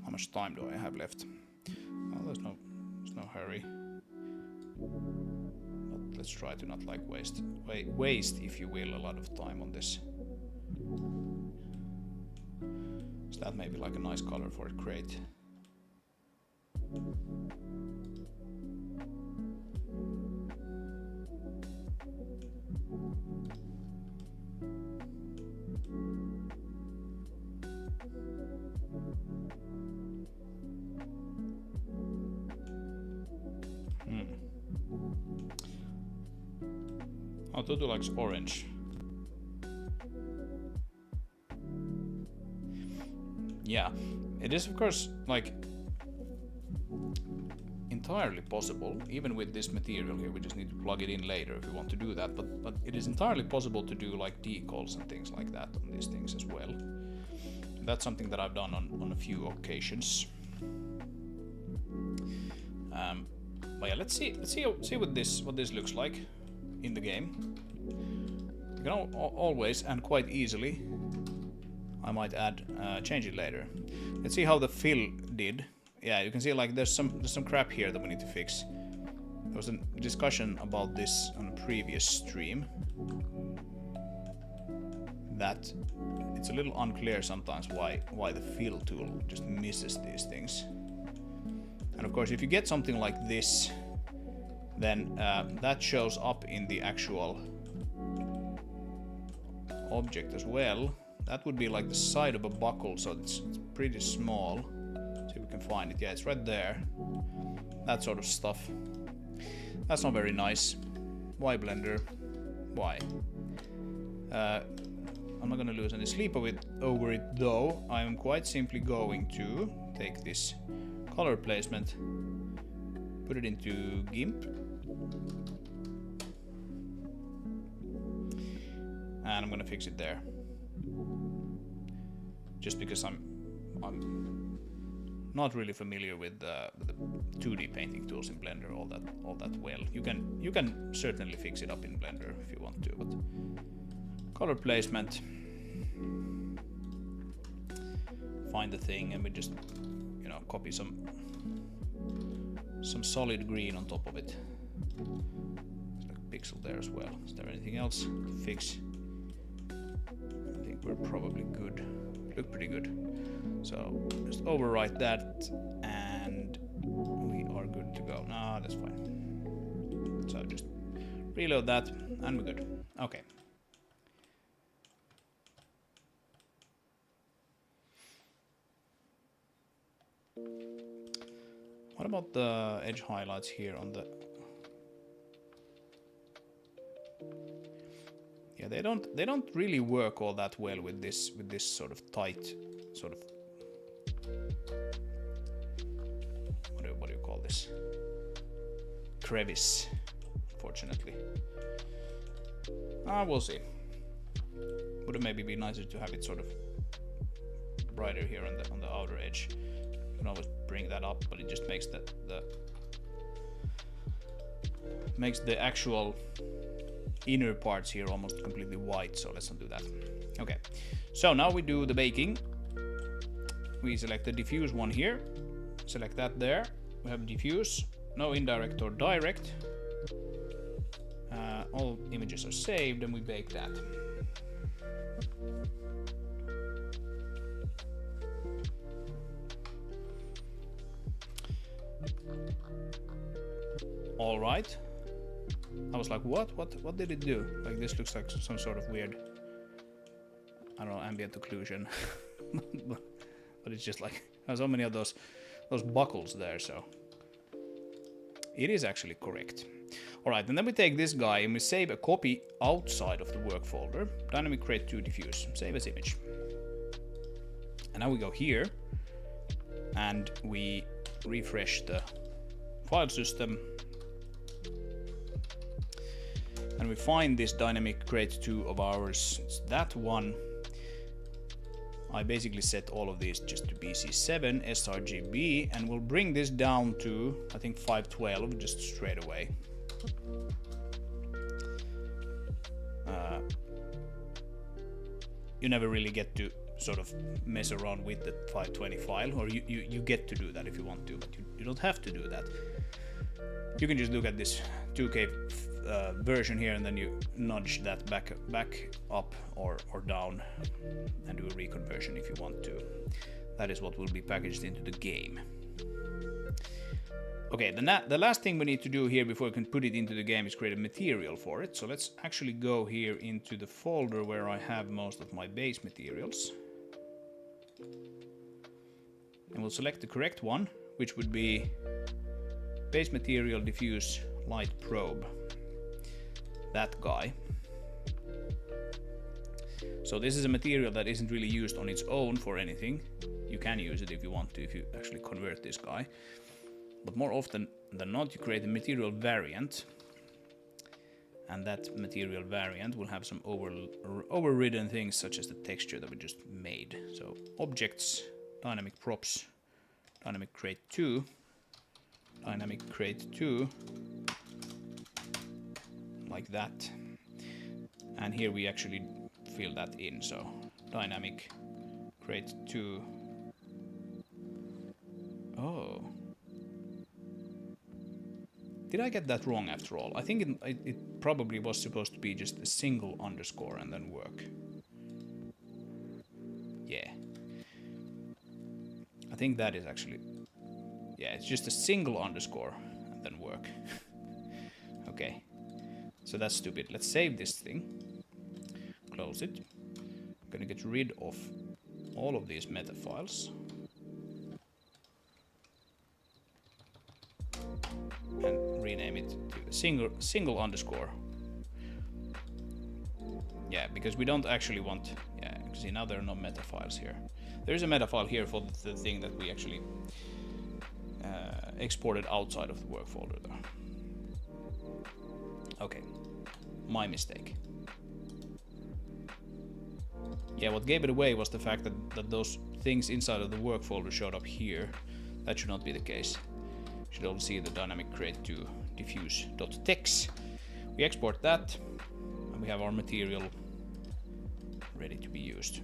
How much time do I have left? Well, there's no hurry. But let's try to not like waste, if you will, a lot of time on this. So that may be like a nice color for a crate. Oh, Tutu likes orange. Yeah, it is of course like entirely possible, even with this material here. We just need to plug it in later if we want to do that, but it is entirely possible to do like decals and things like that on these things as well. That's something that I've done on a few occasions. But yeah, let's see what this looks like in the game. You can always and quite easily, I might add, change it later. Let's see how the fill did. Yeah, you can see like there's some crap here that we need to fix. There was a discussion about this on a previous stream. That it's a little unclear sometimes why the fill tool just misses these things. And of course, if you get something like this, then that shows up in the actual object as well. That would be like the side of a buckle, so it's pretty small. See if we can find it. Yeah, it's right there. That sort of stuff. That's not very nice. Why, Blender? Why? I'm not gonna lose any sleep over it though. I am quite simply going to take this color placement, put it into GIMP, and I'm gonna fix it there. Just because I'm not really familiar with the 2D painting tools in Blender all that well. You can certainly fix it up in Blender if you want to, but color placement. Find the thing, and we just copy some solid green on top of it. There's like a pixel there as well. Is there anything else to fix? I think we're probably good. Look pretty good. So just overwrite that and we are good to go. No, that's fine. So just reload that and we're good. Okay. What about the edge highlights here on the... Yeah, they don't really work all that well with this sort of tight sort of... What do you call this? Crevice, fortunately. We'll see. Would it maybe be nicer to have it sort of brighter here on the outer edge? You can always bring that up, but it just makes the actual inner parts here almost completely white, so let's not do that. Okay, so now we do the baking. We select the diffuse one here, select that there. We have diffuse, no indirect or direct. All images are saved, and we bake that. All right. I was like, what did it do? Like, this looks like some sort of weird, I don't know, ambient occlusion. but it's just like, there's so many of those buckles there, so it is actually correct. All right, and then we take this guy and we save a copy outside of the work folder. Dynamic Create 2 Diffuse, save as image. And now we go here and we refresh the file system. And we find this Dynamic Create 2 of ours. It's that one. I basically set all of these just to BC7 sRGB, and we'll bring this down to, I think, 512 just straight away. You never really get to sort of mess around with the 520 file, or you get to do that if you want to, but you don't have to do that. You can just look at this 2K version here, and then you nudge that back up or down and do a reconversion if you want to. That is what will be packaged into the game. Okay, the last thing we need to do here before we can put it into the game is create a material for it. So let's actually go here into the folder where I have most of my base materials. And we'll select the correct one, which would be base material diffuse light probe. That guy. So this is a material that isn't really used on its own for anything. You can use it if you want to, if you actually convert this guy. But more often than not, you create a material variant. And that material variant will have some overridden things, such as the texture that we just made. So objects, dynamic props, dynamic create 2, dynamic create 2, like that. And here we actually fill that in. So dynamic create 2. Oh. Did I get that wrong after all? I think it probably was supposed to be just a single underscore and then work. Yeah. I think that is actually... Yeah, it's just a single underscore and then work. Okay. So that's stupid. Let's save this thing. Close it. I'm gonna get rid of all of these meta files. And rename it to a single underscore. Yeah, because we don't actually want... Yeah, you see now there are no meta files here. There is a meta file here for the thing that we actually exported outside of the work folder though. Okay, my mistake. Yeah, what gave it away was the fact that those things inside of the work folder showed up here. That should not be the case. You should only see the dynamic create 2 diffuse.tex. We export that, and we have our material ready to be used.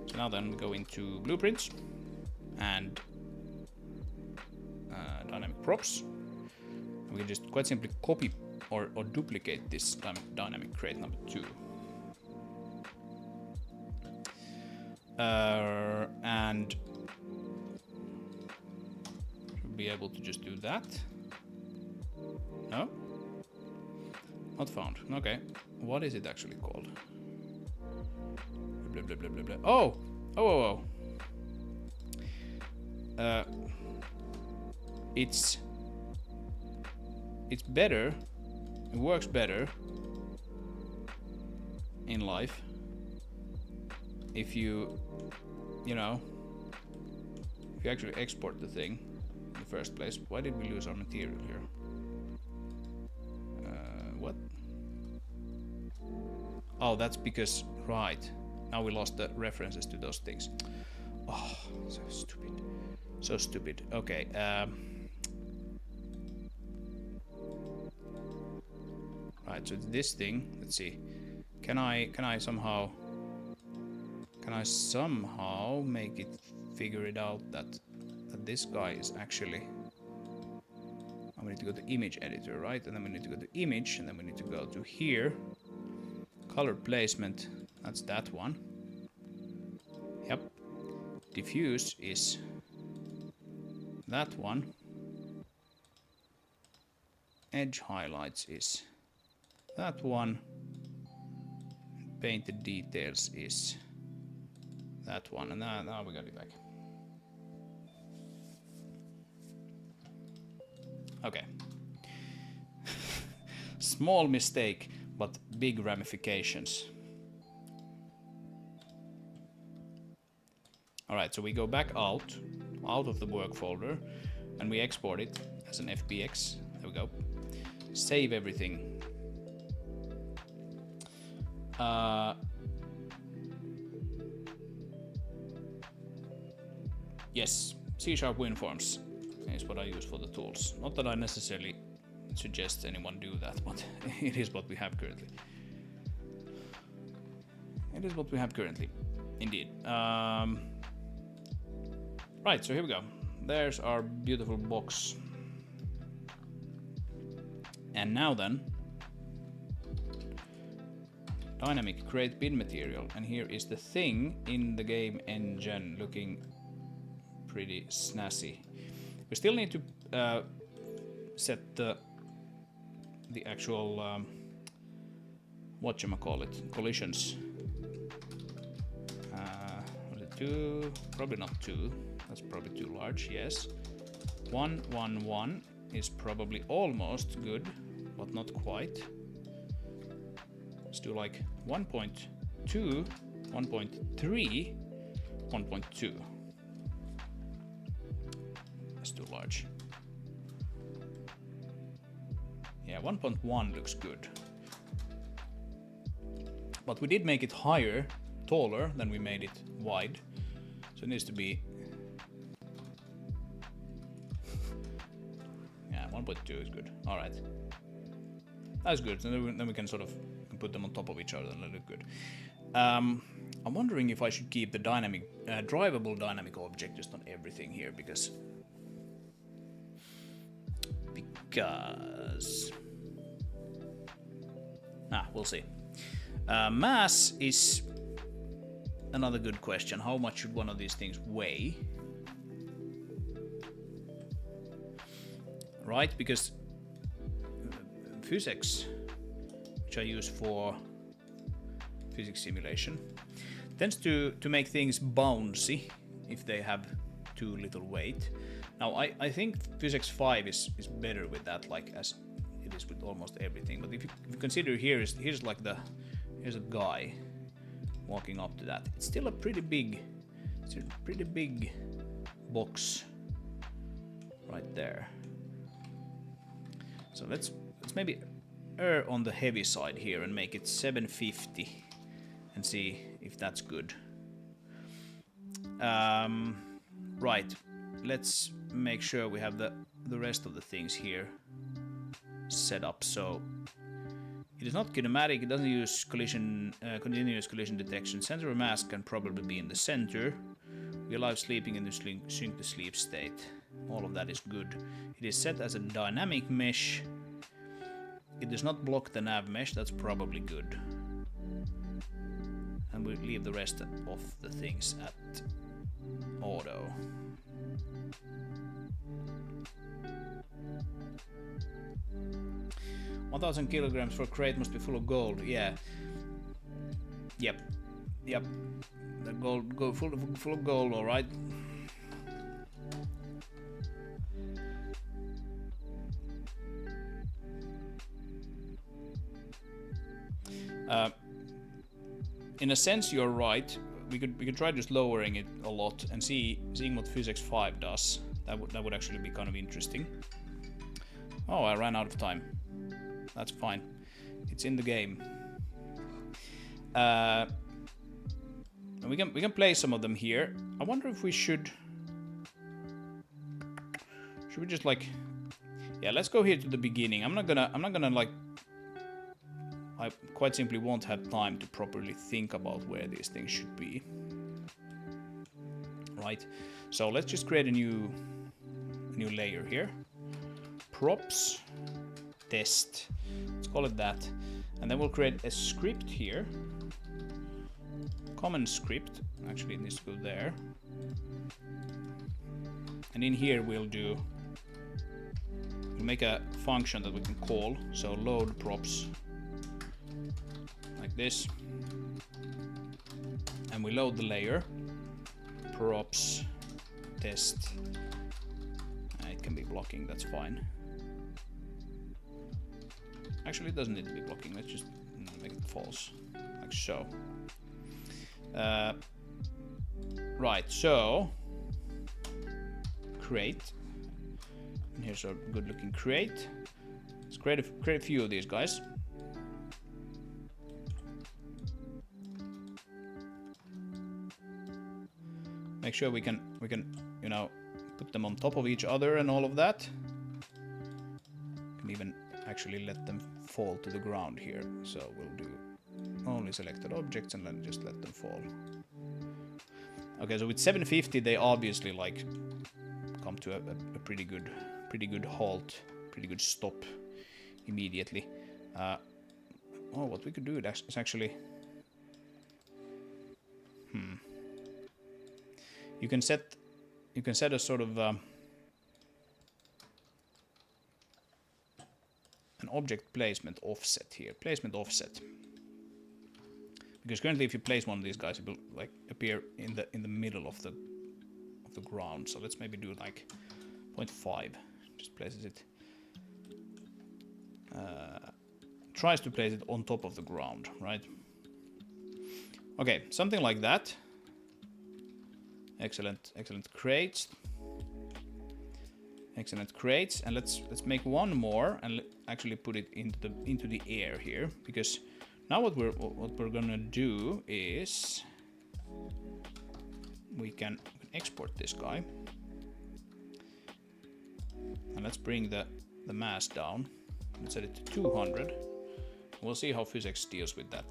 So now then we go into blueprints and dynamic props. We can just quite simply copy or duplicate this dynamic create number 2. And should be able to just do that. No? Not found. Okay. What is it actually called? Blah, blah, blah, blah, blah. Oh! it's better, it works better in life if you know, if you actually export the thing in the first place. Why did we lose our material here? What? Oh, that's because, right, now we lost the references to those things. Oh, so stupid. So stupid. Okay. Right, so this thing, let's see. Can I somehow make it figure it out that this guy is actually, we need to go to image editor, right? And then we need to go to image, and then we need to go to here. Color placement, that's that one. Yep. Diffuse is that one. Edge highlights is that one. Painted details is that one. And now we got it back. Okay. Small mistake, but big ramifications. Alright, so we go back out of the work folder, and we export it as an FBX. There we go. Save everything. Yes, C# WinForms is what I use for the tools. Not that I necessarily suggest anyone do that, but it is what we have currently. It is what we have currently, indeed. Right, so here we go. There's our beautiful box. And now then, dynamic create bin material, and here is the thing in the game engine looking pretty snazzy. We still need to set the actual whatchamacallit, collisions. Was it 2? Probably not 2. That's probably too large. Yes. 1, 1, 1 is probably almost good, but not quite. Let's do like 1.2, 1.3, 1.2. That's too large. Yeah, 1.1 looks good. But we did make it higher, taller than we made it wide. So it needs to be... yeah, 1.2 is good. Alright. That's good. So then we can sort of put them on top of each other and they look good. I'm wondering if I should keep the dynamic, drivable dynamic object just on everything here, because we'll see. Mass is another good question. How much should one of these things weigh? Right, because physics, which I use for physics simulation, tends to make things bouncy if they have too little weight. Now I think Physics 5 is better with that, like as it is with almost everything. But if you consider here's a guy walking up to that, it's still a pretty big box right there. So let's maybe err on the heavy side here and make it 750 and see if that's good. Right, let's make sure we have the rest of the things here set up. So it is not kinematic, it doesn't use collision, continuous collision detection. Center of mass can probably be in the center. We allow sleeping in the sync to sleep state. All of that is good. It is set as a dynamic mesh. It does not block the nav mesh, that's probably good. And we leave the rest of the things at auto. $1,000 kilograms for crate must be full of gold. Yeah. Yep. The gold full of gold, all right. in a sense, you're right. We could try just lowering it a lot and seeing what PhysX 5 does. That would actually be kind of interesting. Oh, I ran out of time. That's fine. It's in the game. We can play some of them here. I wonder if we should we just like, yeah, let's go here to the beginning. I'm not gonna like, I quite simply won't have time to properly think about where these things should be. Right. So let's just create a new layer here. Props test. Let's call it that. And then we'll create a script here. Common script. Actually, it needs to go there. And in here we'll make a function that we can call. So load props like this. And we load the layer. Props test. It can be blocking, that's fine. Actually, it doesn't need to be blocking. Let's just make it false, like so. Right, so create. And here's a good-looking create. Let's create a few of these guys. Make sure we can you know, put them on top of each other and all of that. Can even actually let them fall to the ground here. So we'll do only selected objects and then just let them fall. Okay, so with 750 they obviously like come to a pretty good halt, pretty good stop immediately. Oh, what we could do is actually, you can set a sort of an object placement offset here. Placement offset. Because currently if you place one of these guys, it will like appear in the middle of the ground. So let's maybe do like 0.5. Just places it. Tries to place it on top of the ground, right? Okay, something like that. Excellent crates. Excellent crates, and let's make one more and actually put it into the air here, because now what we're gonna do is we can export this guy, and let's bring the mass down. Let's set it to 200. We'll see how PhysX deals with that.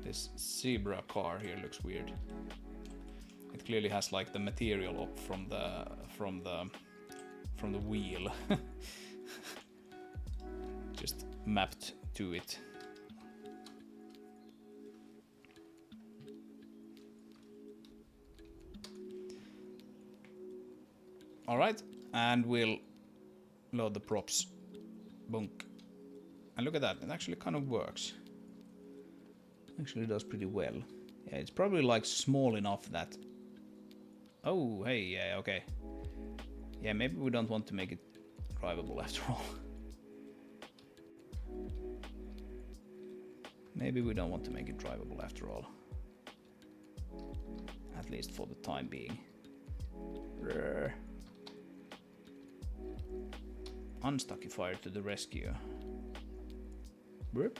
This zebra car here looks weird. It clearly has like the material up from the wheel just mapped to it. All right, and we'll load the props. Bunk. And look at that, it actually kind of works. Actually does pretty well. Yeah, it's probably like small enough that... Oh, hey, yeah, okay. Yeah, maybe we don't want to make it drivable after all. Maybe we don't want to make it drivable after all. At least for the time being. Rrr. Unstuckifier to the rescue. Burp.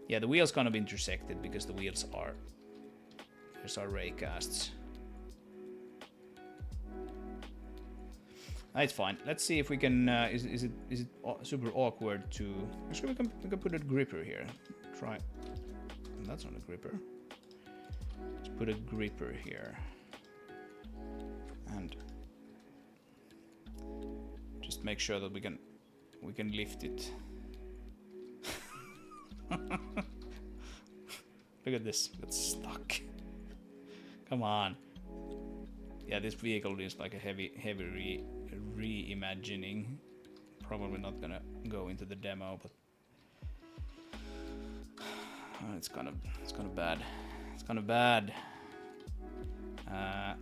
Yeah, the wheels kind of intersected because the wheels are... There's our ray casts. It's fine. Let's see if we can... Is it super awkward to... Actually, we can put a gripper here. Try... That's not a gripper. Let's put a gripper here. And... Just make sure that we can lift it. Look at this, it's stuck. Come on. Yeah, this vehicle is like a heavy reimagining. Probably not gonna go into the demo, but it's kind of bad. It's kind of bad.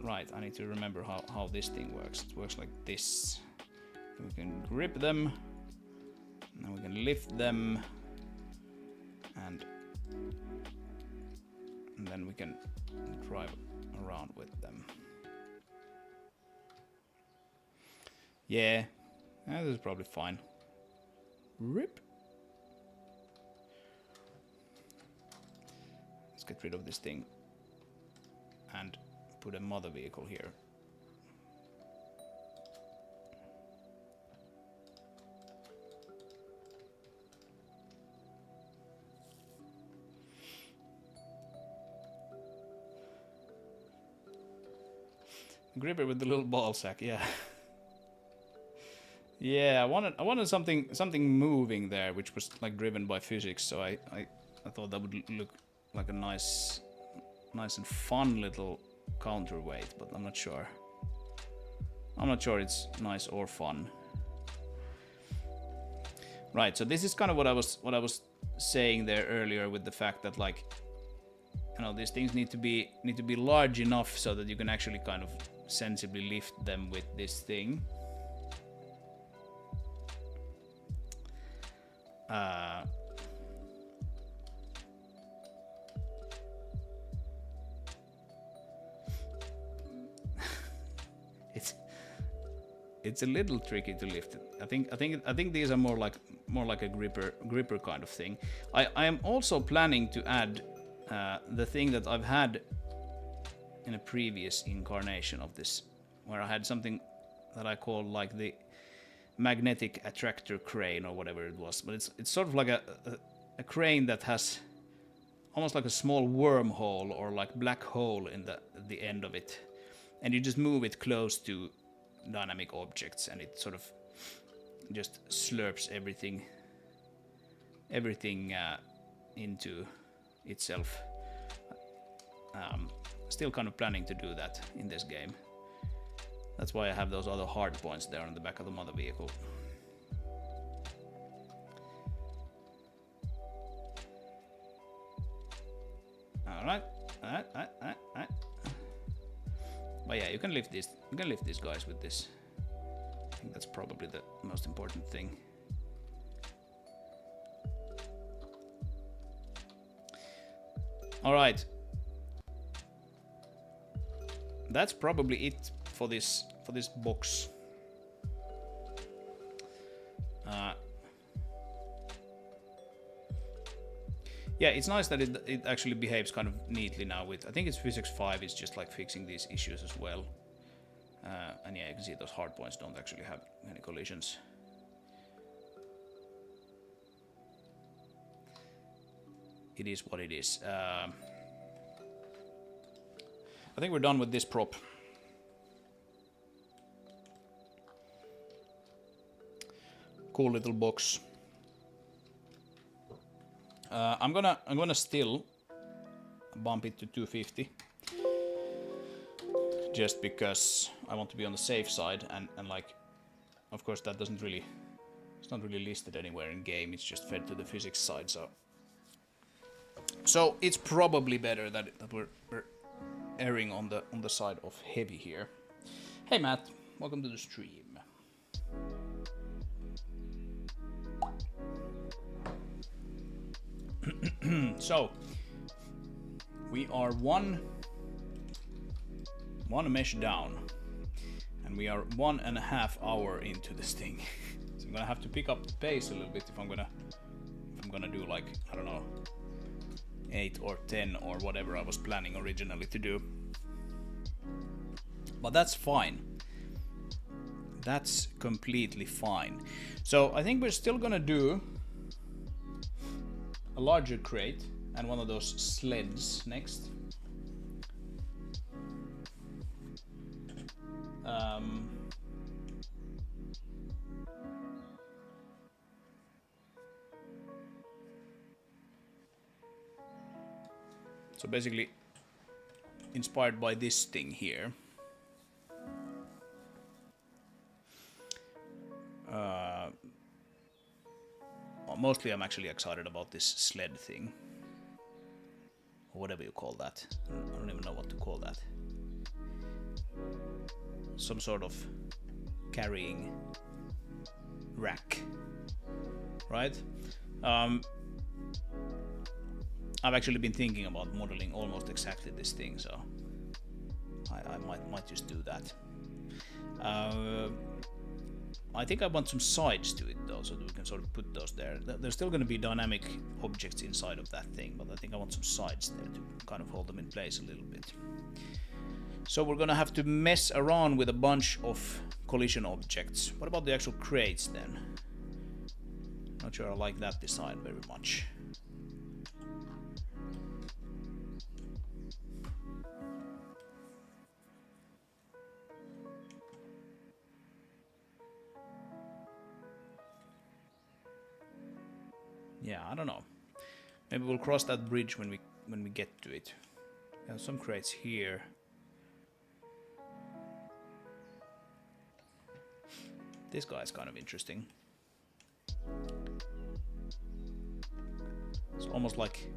Right, I need to remember how this thing works. It works like this. We can grip them, and we can lift them, and then we can drive around with them. Yeah, this is probably fine. Rip. Let's get rid of this thing and put a mother vehicle here. Gripper with the little ball sack, yeah. Yeah, I wanted something moving there, which was like driven by physics. So I thought that would look like a nice and fun little counterweight, but I'm not sure. I'm not sure it's nice or fun. Right, so this is kind of what I was saying there earlier with the fact that, like, you know, these things need to be large enough so that you can actually kind of sensibly lift them with this thing. It's a little tricky to lift it. I think these are more like a gripper kind of thing. I am also planning to add the thing that I've had in a previous incarnation of this, where I had something that I call like the magnetic attractor crane or whatever it was, but it's sort of like a crane that has almost like a small wormhole or like black hole in the end of it, and you just move it close to dynamic objects and it sort of just slurps everything into itself. Still kind of planning to do that in this game. That's why I have those other hard points there on the back of the mother vehicle. Alright. But yeah, you can lift these guys with this. I think that's probably the most important thing. Alright. That's probably it for this box. Yeah, it's nice that it actually behaves kind of neatly now with, I think it's Physics 5 is just like fixing these issues as well. And yeah, you can see those hard points don't actually have any collisions. It is what it is. I think we're done with this prop. Cool little box. I'm gonna still bump it to 250, just because I want to be on the safe side, and like, of course that it's not really listed anywhere in game. It's just fed to the physics side, so it's probably better that we're erring on the side of heavy here. Hey Matt, welcome to the stream. So we are one mesh down, and we are 1.5 hours into this thing. So I'm gonna have to pick up the pace a little bit if I'm gonna do, like, I don't know, 8 or 10 or whatever I was planning originally to do. But that's fine. That's completely fine. So I think we're still gonna do a larger crate and one of those sleds next. So basically inspired by this thing here. Mostly I'm actually excited about this sled thing, or whatever you call that. I don't even know what to call that. some sort of carrying rack, right? I've actually been thinking about modeling almost exactly this thing, so I might just do that. I think I want some sides to it though, so that we can sort of put those there. There's still going to be dynamic objects inside of that thing, but I think I want some sides there to kind of hold them in place a little bit. So we're going to have to mess around with a bunch of collision objects. What about the actual crates then? Not sure I like that design very much. Yeah, I don't know. Maybe we'll cross that bridge when we get to it. We have some crates here. This guy is kind of interesting. It's almost like,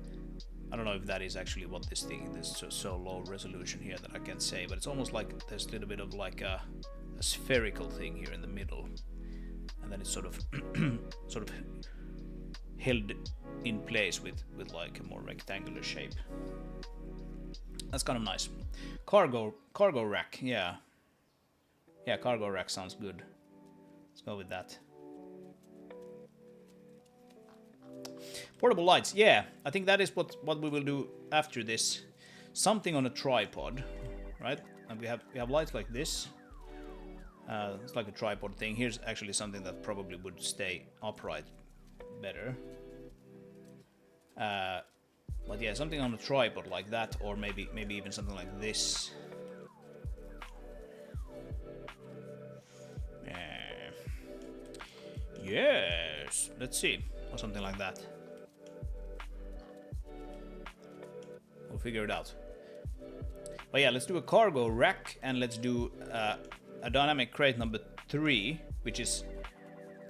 I don't know if that is actually what this thing is, so low resolution here that I can't say, but it's almost like there's a little bit of like a spherical thing here in the middle, and then it's sort of held in place with like a more rectangular shape. That's kind of nice. Cargo rack, yeah, cargo rack sounds good. Let's go with that. Portable lights, yeah, I think that is what we will do after this. Something on a tripod, right? And we have lights like this. It's like a tripod thing. Here's actually something that probably would stay upright better. But yeah, something on a tripod like that, or maybe even something like this. Yes, let's see, or something like that. We'll figure it out. But yeah, let's do a cargo rack, and let's do a dynamic crate number 3, which is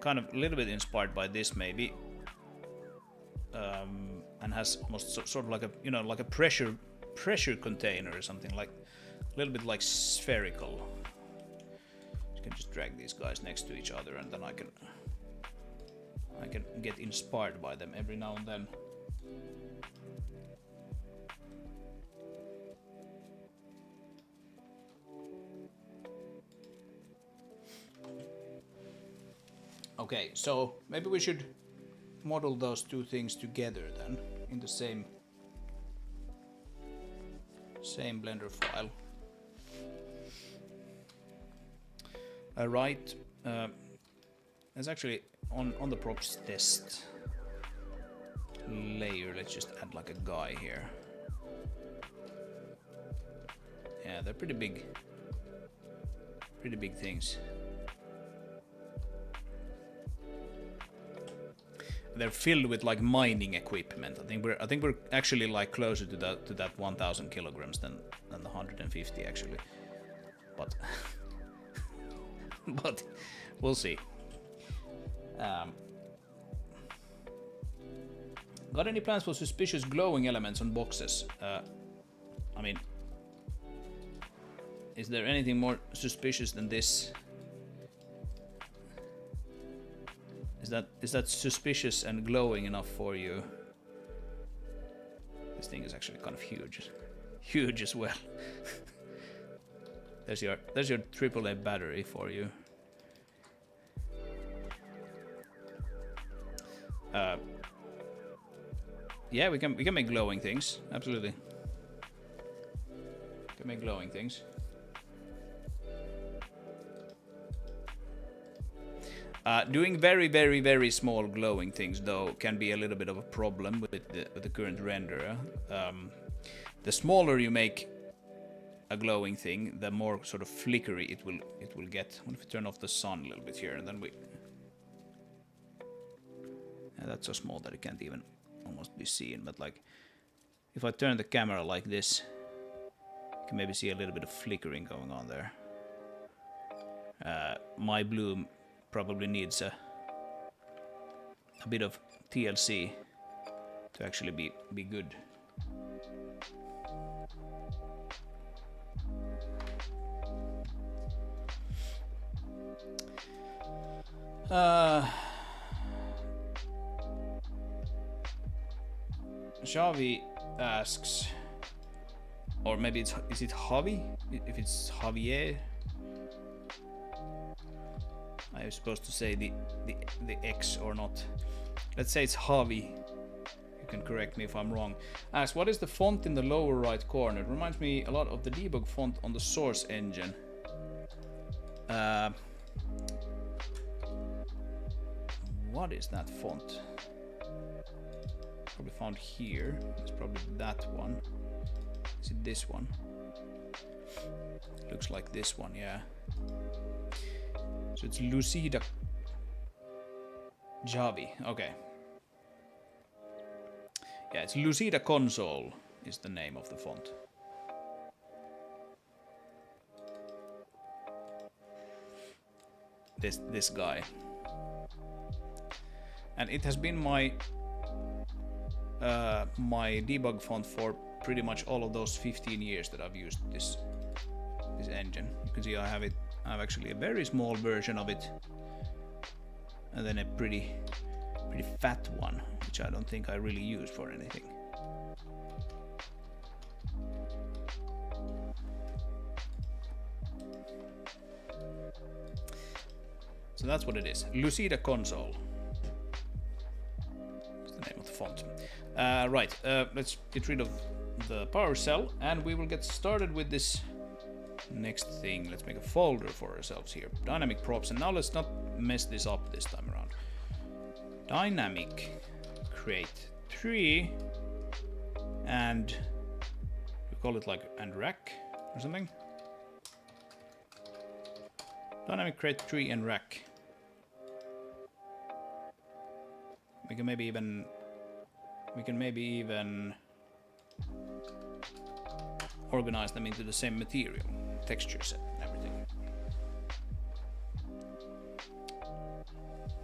kind of a little bit inspired by this maybe, and has almost sort of like a, you know, like a pressure container or something, like a little bit like spherical. You can just drag these guys next to each other, and then I can get inspired by them every now and then. Okay, so maybe we should model those two things together then in the same Blender file. Right, there's actually on the props test layer, let's just add like a guy here. Yeah, they're pretty big things. They're filled with like mining equipment. I think we're actually like closer to that 1,000 kilograms than the 150 actually, but but we'll see. Got any plans for suspicious glowing elements on boxes? I mean, is there anything more suspicious than this? Is that suspicious and glowing enough for you? This thing is actually kind of huge as well. there's your AAA battery for you. Yeah, we can make glowing things. Absolutely, we can make glowing things. Doing very small glowing things though can be a little bit of a problem with the current renderer. The smaller you make a glowing thing, the more sort of flickery it will get. What if we turn off the sun a little bit here, and then we... Yeah, that's so small that it can't even almost be seen, but like if I turn the camera like this, you can maybe see a little bit of flickering going on there. My bloom probably needs a bit of TLC to actually be good. Xavi asks, or maybe is it Javi? If it's Javier, I am supposed to say the X or not. Let's say it's Javi. You can correct me if I'm wrong. Asks, what is the font in the lower right corner? It reminds me a lot of the debug font on the Source engine. What is that font? Probably found here. It's probably that one. Is it this one? Looks like this one, yeah. So it's Lucida Javi. Okay. Yeah, it's Lucida Console is the name of the font. This guy. And it has been my my debug font for pretty much all of those 15 years that I've used this engine. You can see I have actually a very small version of it, and then a pretty fat one, which I don't think I really use for anything. So that's what it is. Lucida Console is the name of the font. Right, let's get rid of the power cell, and we will get started with this next thing. Let's make a folder for ourselves here. Dynamic props, and now let's not mess this up this time around. Dynamic create 3 and we call it like and rack or something. Dynamic create 3 and rack. We can maybe even organize them into the same material, texture set and everything.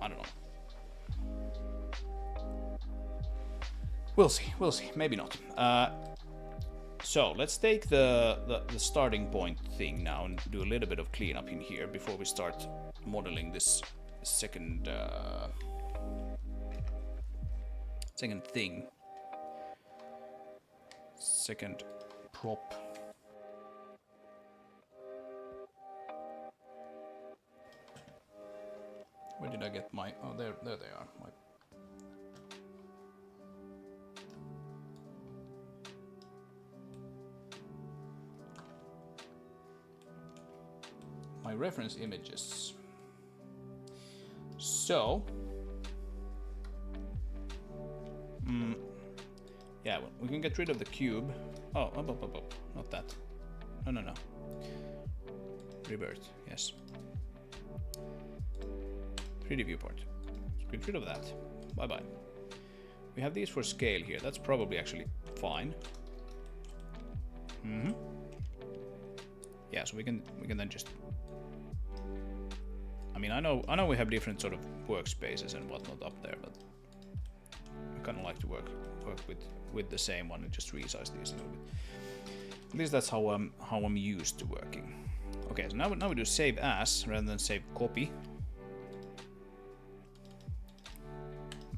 I don't know. We'll see, maybe not. So let's take the starting point thing now and do a little bit of cleanup in here before we start modeling this second thing. Second prop. Where did I get my... Oh, there they are. My reference images. So... yeah, well, we can get rid of the cube. Oh, up. Not that. No. Rebirth, yes. 3D viewport. Let's get rid of that. Bye-bye. We have these for scale here. That's probably actually fine. Yeah, so we can then just... I mean, I know we have different sort of workspaces and whatnot up there, but I kind of like to work with the same one and just resize these a little bit. At least that's how I'm used to working. Okay, so now we do save as rather than save copy.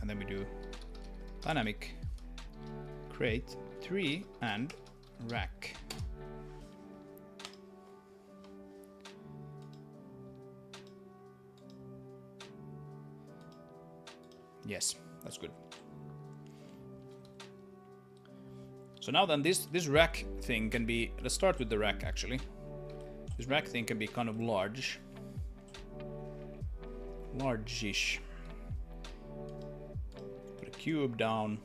And then we do dynamic create 3 and rack. Yes, that's good. So now then this rack thing can be, let's start with the rack actually. This rack thing can be kind of large. Large-ish. Put a cube down.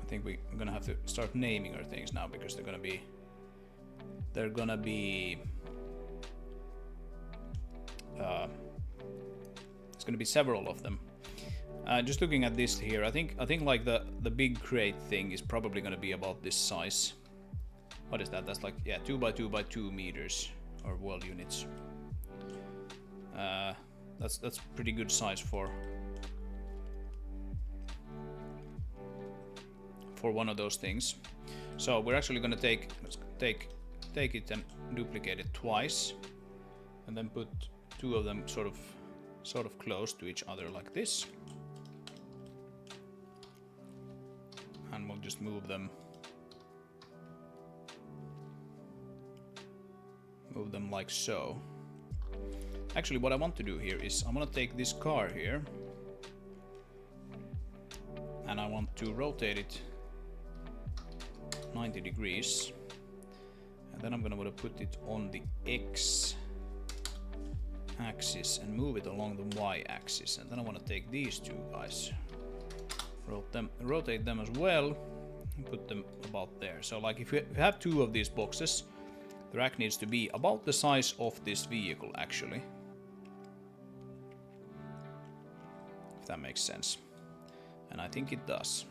I think we're gonna have to start naming our things now because they're gonna be there's gonna be several of them. Just looking at this here, I think like the big crate thing is probably gonna be about this size. What is that? That's like, yeah, 2 by 2 by 2 meters or world units. That's pretty good size for one of those things. So we're actually gonna take it and duplicate it twice, and then put two of them sort of close to each other like this. And we'll just move them like so. Actually, what I want to do here is I want to take this car here and I want to rotate it 90 degrees, and then I'm gonna want to put it on the X axis and move it along the Y axis, and then I want to take these two guys, rotate them as well, and put them about there. So like if you have two of these boxes, the rack needs to be about the size of this vehicle actually, if that makes sense, and I think it does.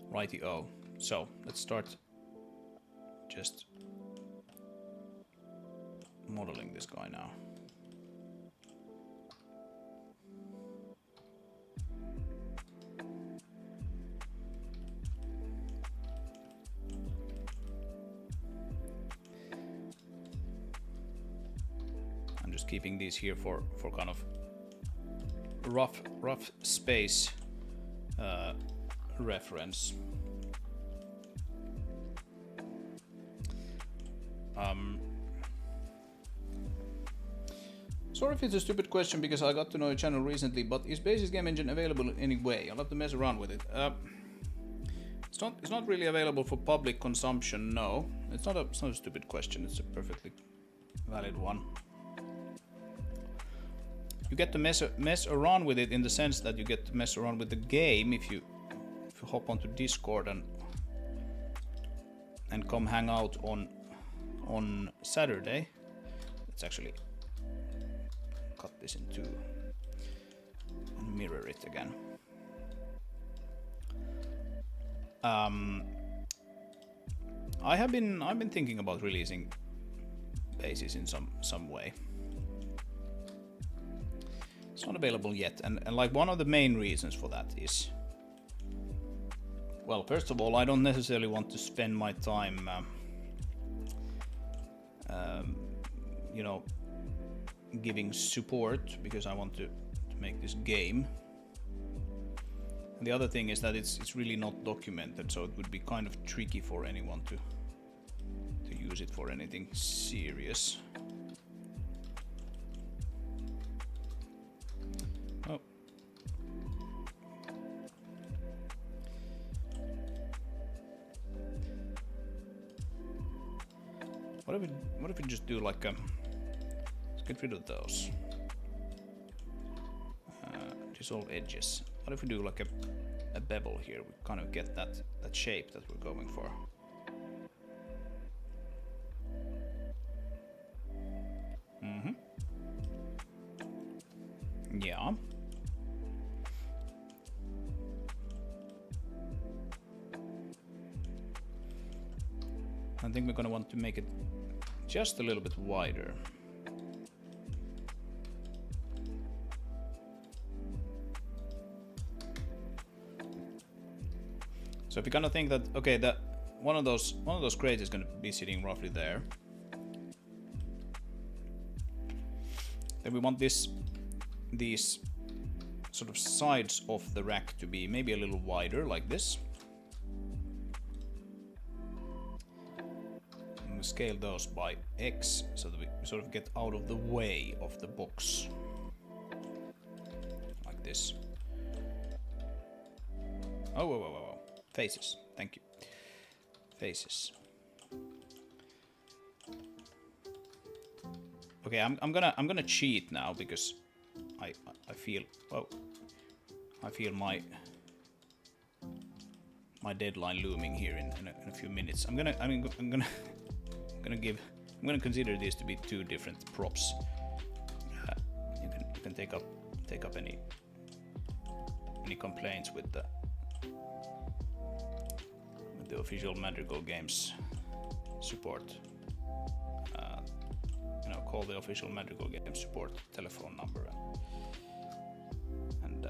Righty-o. So let's start just modeling this guy now. I'm just keeping these here for kind of rough space reference. Sorry if it's a stupid question because I got to know your channel recently, but is Basis Game Engine available in any way? I'll have to mess around with it. It's not really available for public consumption, no. It's not a stupid question, it's a perfectly valid one. You get to mess around with it in the sense that you get to mess around with the game if you hop onto Discord and come hang out on Saturday. Let's actually cut this in two and mirror it again. I've been thinking about releasing Basis in some way. It's not available yet, and like one of the main reasons for that is, well, first of all, I don't necessarily want to spend my time you know, giving support because I want to make this game. And the other thing is that it's really not documented, so it would be kind of tricky for anyone to use it for anything serious. Oh. What if we just do like a, let's get rid of those. Dissolve edges. What if we do like a bevel here? We kind of get that shape that we're going for. Yeah. I think we're gonna want to make it just a little bit wider. So if you kind of think that, okay, that one of those crates is going to be sitting roughly there, then we want these sort of sides of the rack to be maybe a little wider, like this. And we scale those by X so that we sort of get out of the way of the box, like this. Oh, whoa, whoa, whoa. Faces, thank you. Faces. Okay, I'm gonna cheat now because I feel, well, I feel my deadline looming here in a few minutes. I'm gonna consider these to be two different props. You can take up any complaints with the official Madrigal Games support. You know, call the official Madrigal Games support telephone number and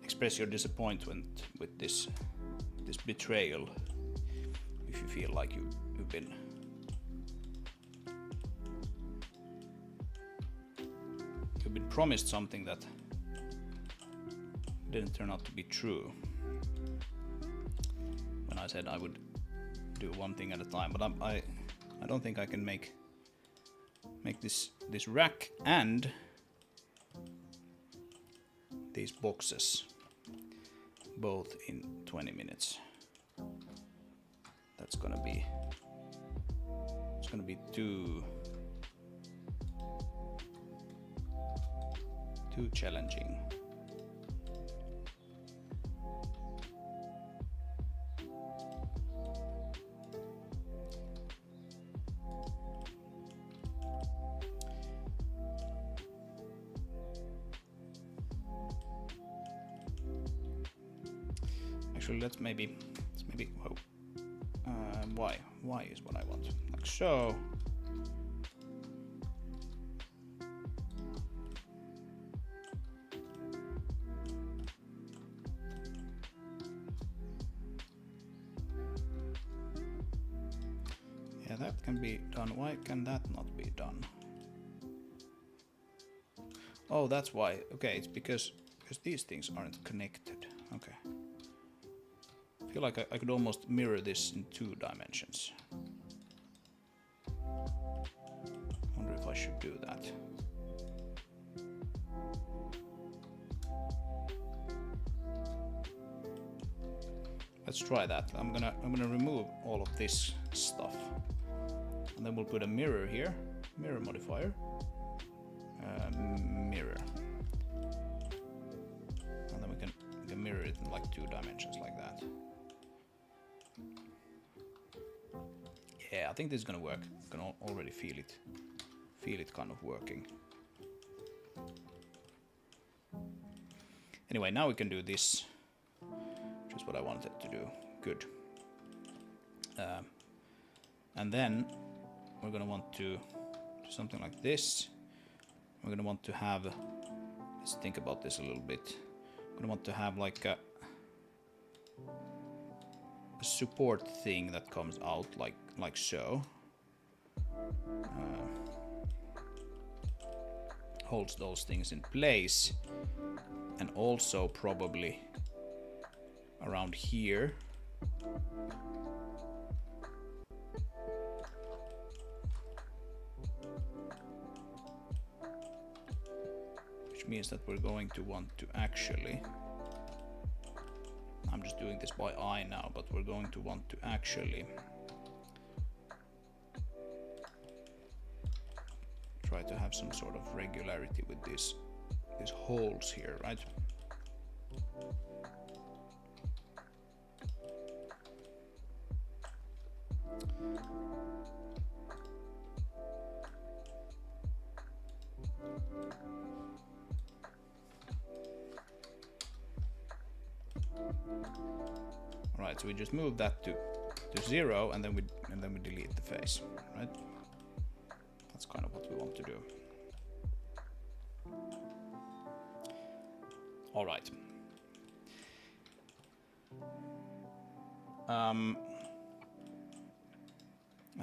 express your disappointment with this this betrayal. If you feel like you've been promised something that didn't turn out to be true. When I said I would do one thing at a time, but I don't think I can make this rack and these boxes both in 20 minutes. That's gonna be too challenging. Actually, let's maybe whoa. Y is what I want, like so. Yeah, that can be done. Why can that not be done? Oh, that's why. Okay, it's because these things aren't connected. Okay. I feel like I could almost mirror this in 2 dimensions. Wonder if I should do that. Let's try that. I'm gonna remove all of this stuff, and then we'll put a mirror here, mirror modifier, mirror, and then we can mirror it in like 2 dimensions like that. Yeah, I think this is gonna work. You can already feel it kind of working. Anyway, now we can do this, which is what I wanted to do. Good. And then we're gonna want to do something like this. We're gonna want to have, let's think about this a little bit. We're gonna want to have like a support thing that comes out like so. Holds those things in place, and also probably around here. Which means that we're going to want to actually, I'm just doing this by eye now, but we're going to want to actually try to have some sort of regularity with these holes here, right? Alright, so we just move that to 0, and then we delete the face, right? That's kind of what we want to do. All right. And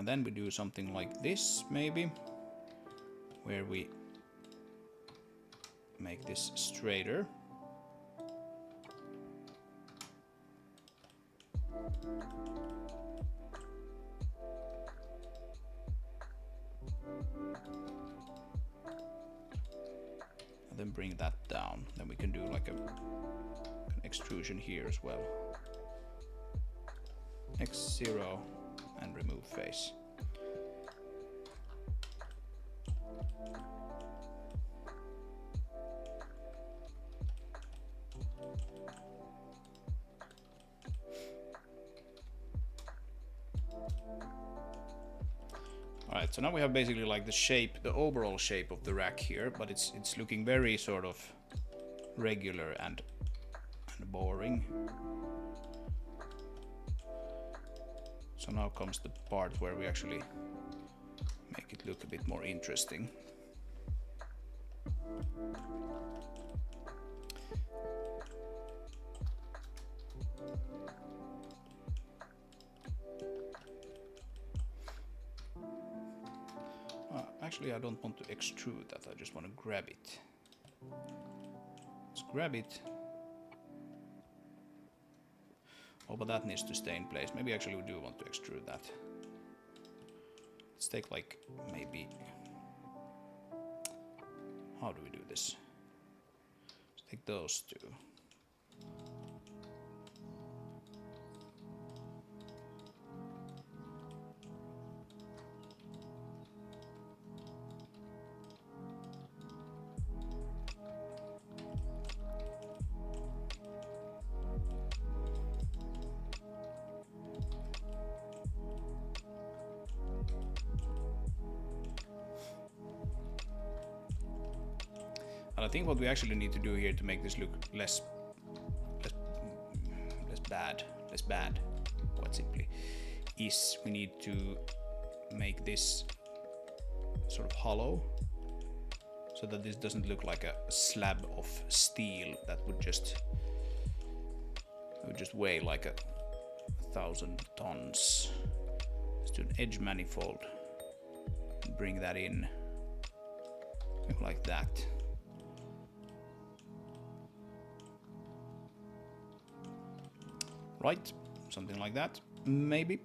then we do something like this, maybe, where we make this straighter. And then bring that down. Then we can do like an extrusion here as well. X0 and remove face. Alright, so now we have basically like the shape, the overall shape of the rack here, but it's looking very sort of regular and boring. So now comes the part where we actually make it look a bit more interesting. actually I don't want to extrude that, I just want to grab it. Let's grab it. Oh, but that needs to stay in place. Maybe actually we do want to extrude that. Let's take like maybe... How do we do this? Let's take those two. And I think what we actually need to do here to make this look less bad, quite simply, is we need to make this sort of hollow, so that this doesn't look like a slab of steel that would just weigh like 1,000 tons. Let's do an edge manifold and bring that in like that. Right, something like that. Maybe.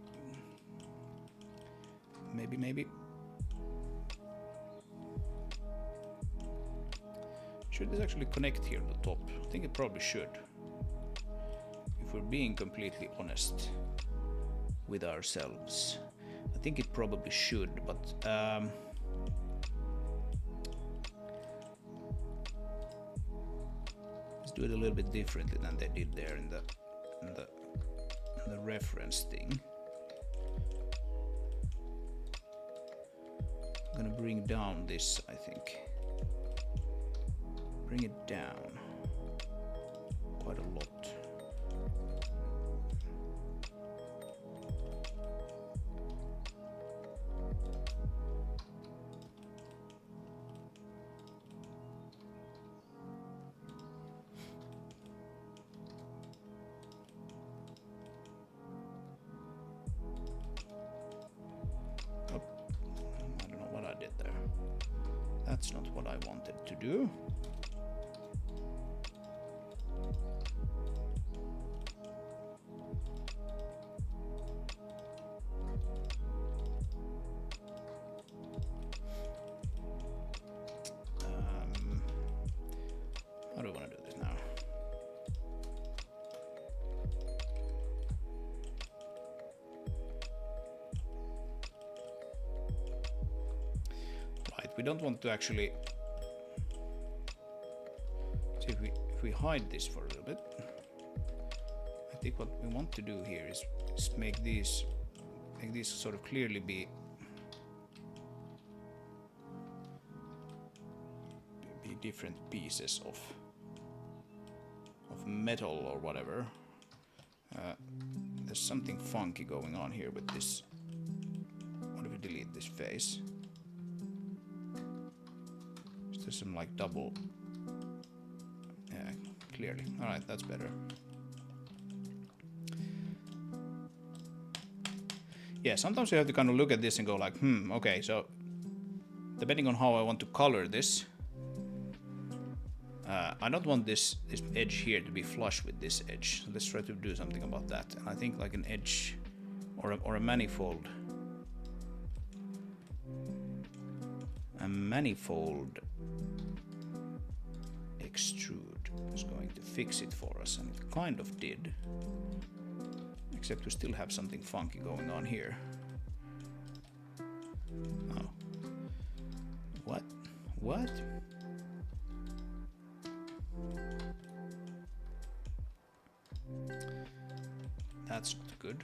Should this actually connect here at the top? I think it probably should. If we're being completely honest with ourselves. I think it probably should, but let's do it a little bit differently than they did there in the reference thing. I'm gonna bring down this, I think. Bring it down quite a lot. That's not what I wanted to do. How do I want to do this now? We don't want to actually see if we hide this for a little bit. I think what we want to do here is make these sort of clearly be different pieces of metal or whatever. There's something funky going on here with this. What if we delete this face? There's some like double. Yeah, clearly. Alright, that's better. Yeah, sometimes you have to kind of look at this and go like, okay, so depending on how I want to color this, I don't want this edge here to be flush with this edge. So let's try to do something about that. And I think like an edge or a manifold. A manifold extrude is going to fix it for us, and it kind of did, except we still have something funky going on here. Oh, what? That's not good.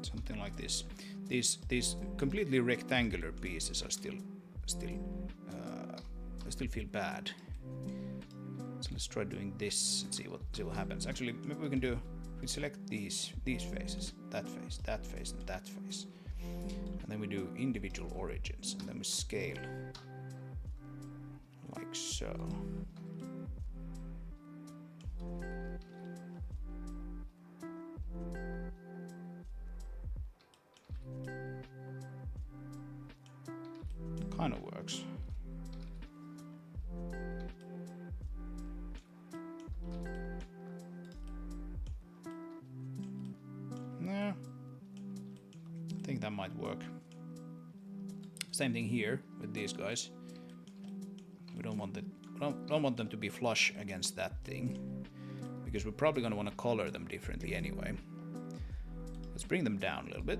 Something like this. These completely rectangular pieces are still I still feel bad. So let's try doing this and see what happens. Actually, maybe we can do. We select these faces, that face, that face, and that face, and then we do individual origins, and then we scale like so. Kind of works. Yeah, I think that might work. Same thing here with these guys. We don't want don't want them to be flush against that thing, because we're probably going to want to color them differently anyway. Let's bring them down a little bit.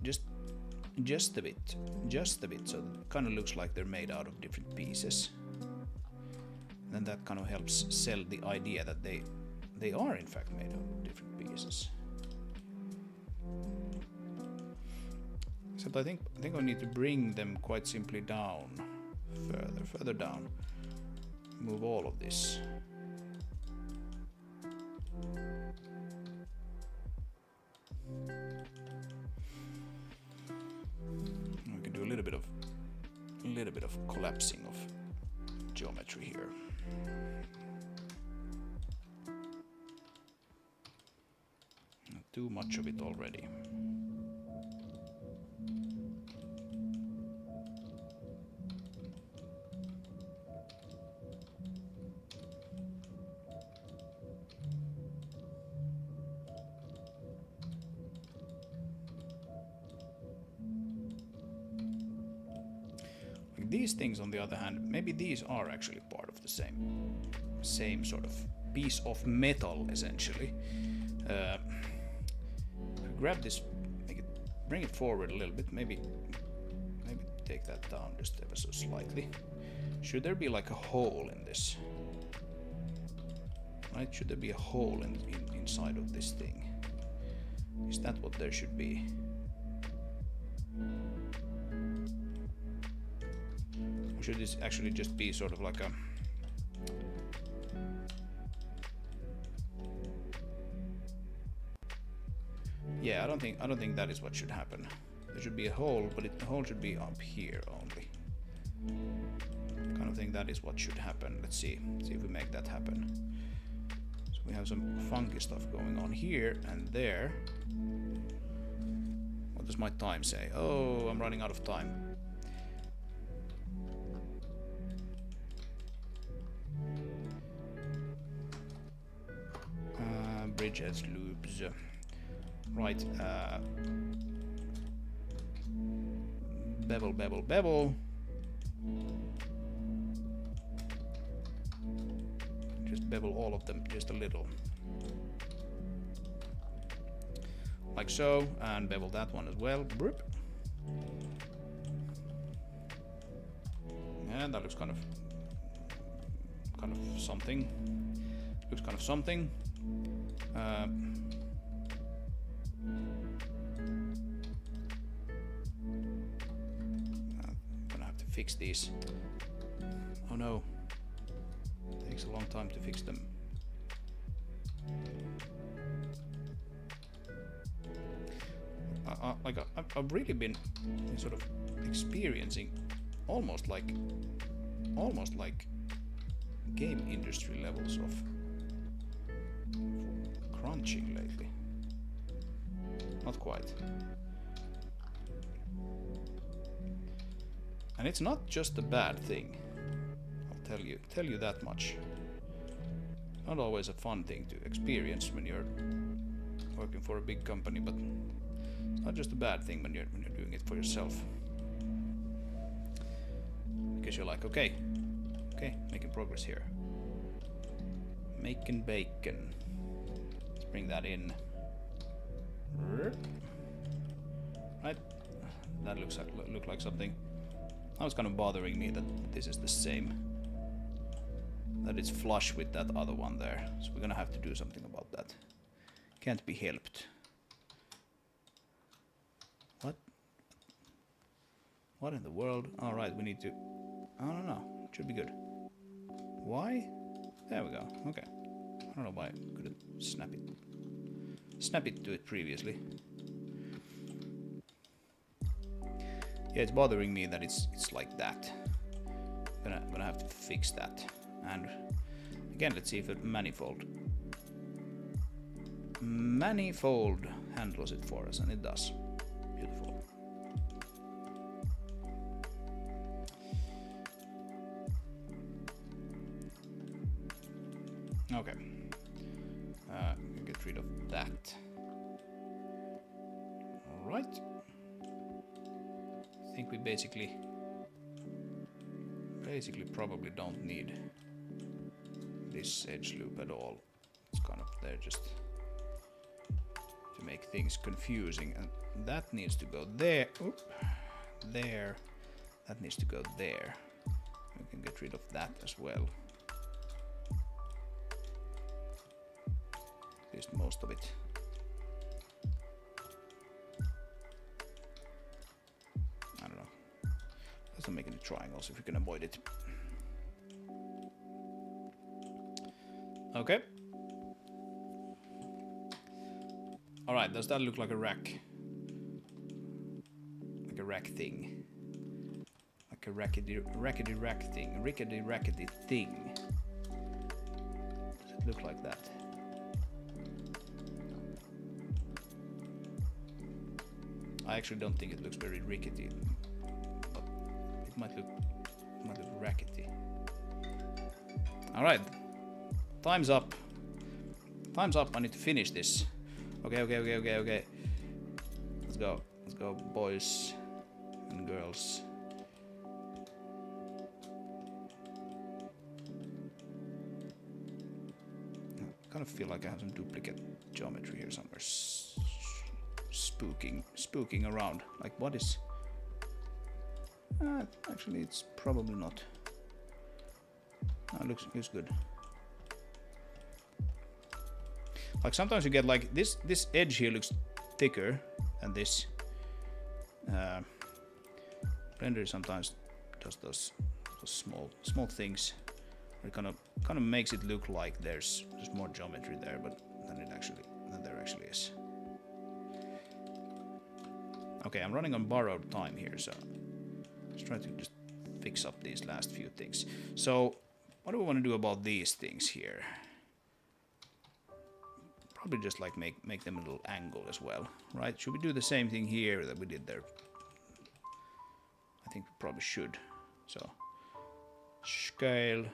Just a bit, so it kind of looks like they're made out of different pieces. And that kind of helps sell the idea that they are in fact made of different pieces. Except I think I need to bring them quite simply down, further down. Move all of this. We can do a little bit of collapsing of geometry here. Not too much of it already. These things, on the other hand, maybe these are actually part of the same sort of piece of metal, essentially. Grab this, bring it forward a little bit. Maybe take that down just ever so slightly. Should there be like a hole in this? Right? Should there be a hole inside of this thing? Is that what there should be? Should this actually just be sort of like a yeah, I don't think that is what should happen. There should be a hole, but the hole should be up here only. I kind of think that is what should happen. Let's see if we make that happen. So we have some funky stuff going on here and there. What does my time say? Oh, I'm running out of time. Bridges, loops, right, bevel. Just bevel all of them just a little. Like so, and bevel that one as well. Broop. And that looks kind of something. Looks kind of something. I'm gonna have to fix these. Oh no, it takes a long time to fix them. I've really been sort of experiencing almost like game industry levels of crunching lately. Not quite. And it's not just a bad thing. I'll tell you that much. Not always a fun thing to experience when you're working for a big company, but it's not just a bad thing when you're doing it for yourself. Because you're like, okay, making progress here. Making bacon. Let's bring that in. Right, that look like something. That was kind of bothering me that this is the same. That it's flush with that other one there. So we're gonna have to do something about that. Can't be helped. What? What in the world? Alright, we need to... I don't know. It should be good. Why? There we go. Okay. I don't know why I couldn't snap it to it previously. Yeah, it's bothering me that it's like that. Gonna have to fix that. And again, let's see if a manifold handles it for us, and it does. Beautiful. Okay. Get rid of that. All right. I think we basically probably don't need this edge loop at all. It's kind of there just to make things confusing, and that needs to go there. Oop, there. That needs to go there. We can get rid of that as well. At least most of it. I don't know. Let's not make any triangles if we can avoid it. Okay. Alright, does that look like a rack? Like a rack thing? Like a rickety rack thing? Rickety rackety thing? Does it look like that? I actually don't think it looks very rickety, but it might look rackety. Alright. Time's up. Time's up. I need to finish this. Okay. Let's go. Let's go, boys and girls. I kind of feel like I have some duplicate geometry here somewhere. Spooking around. Like, what is... actually, it's probably not. Oh, it looks good. Like, sometimes you get like this edge here looks thicker than this. Blender sometimes does those small things. It kind of makes it look like there's more geometry there, but than there actually is. Okay, I'm running on borrowed time here, so let's try to just fix up these last few things. So, what do we want to do about these things here? Probably just like make them a little angle as well, right? Should we do the same thing here that we did there? I think we probably should. So, scale.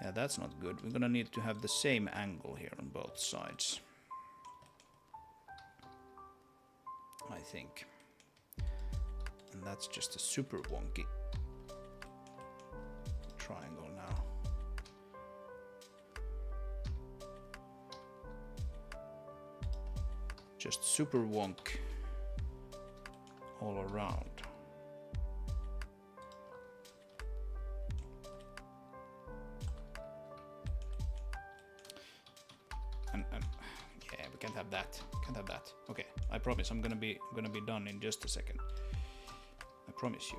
Yeah, that's not good. We're gonna need to have the same angle here on both sides, I think. And that's just a super wonky triangle now. Just super wonk all around. And yeah, we can't have that. Can't have that. Okay, I promise I'm gonna be done in just a second. I promise you.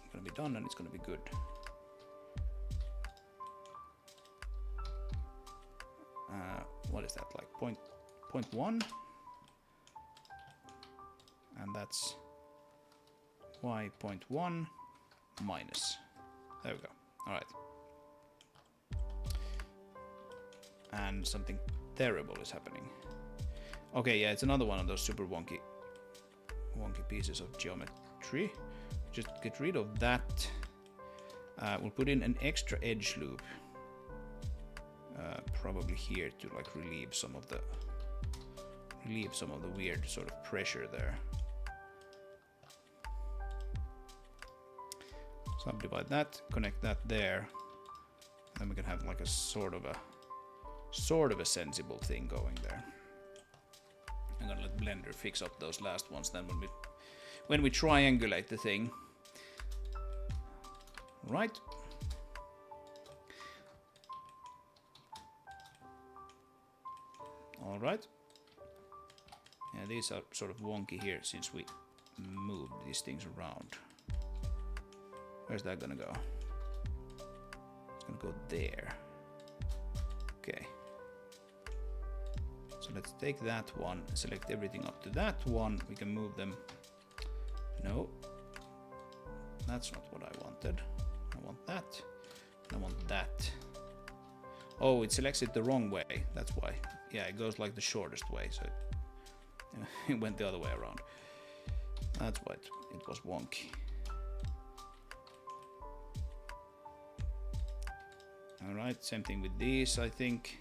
I'm gonna be done and it's gonna be good. What is that, like point 1? And that's y.1 minus. There we go. Alright. And something terrible is happening. Okay, yeah, it's another one of those super wonky pieces of geometry. Just get rid of that. We'll put in an extra edge loop. Probably here to like relieve some of the weird sort of pressure there. Subdivide that, connect that there, and then we can have like a sort of a sensible thing going there. I'm gonna let Blender fix up those last ones then when we triangulate the thing. Right. All right. Yeah, these are sort of wonky here since we moved these things around. Where's that gonna go? It's gonna go there. Okay. So let's take that one, select everything up to that one. We can move them. No, that's not what I wanted. I want that. I want that. Oh, it selects it the wrong way. That's why. Yeah, it goes like the shortest way. So it went the other way around. That's why it was wonky. Alright, same thing with these, I think.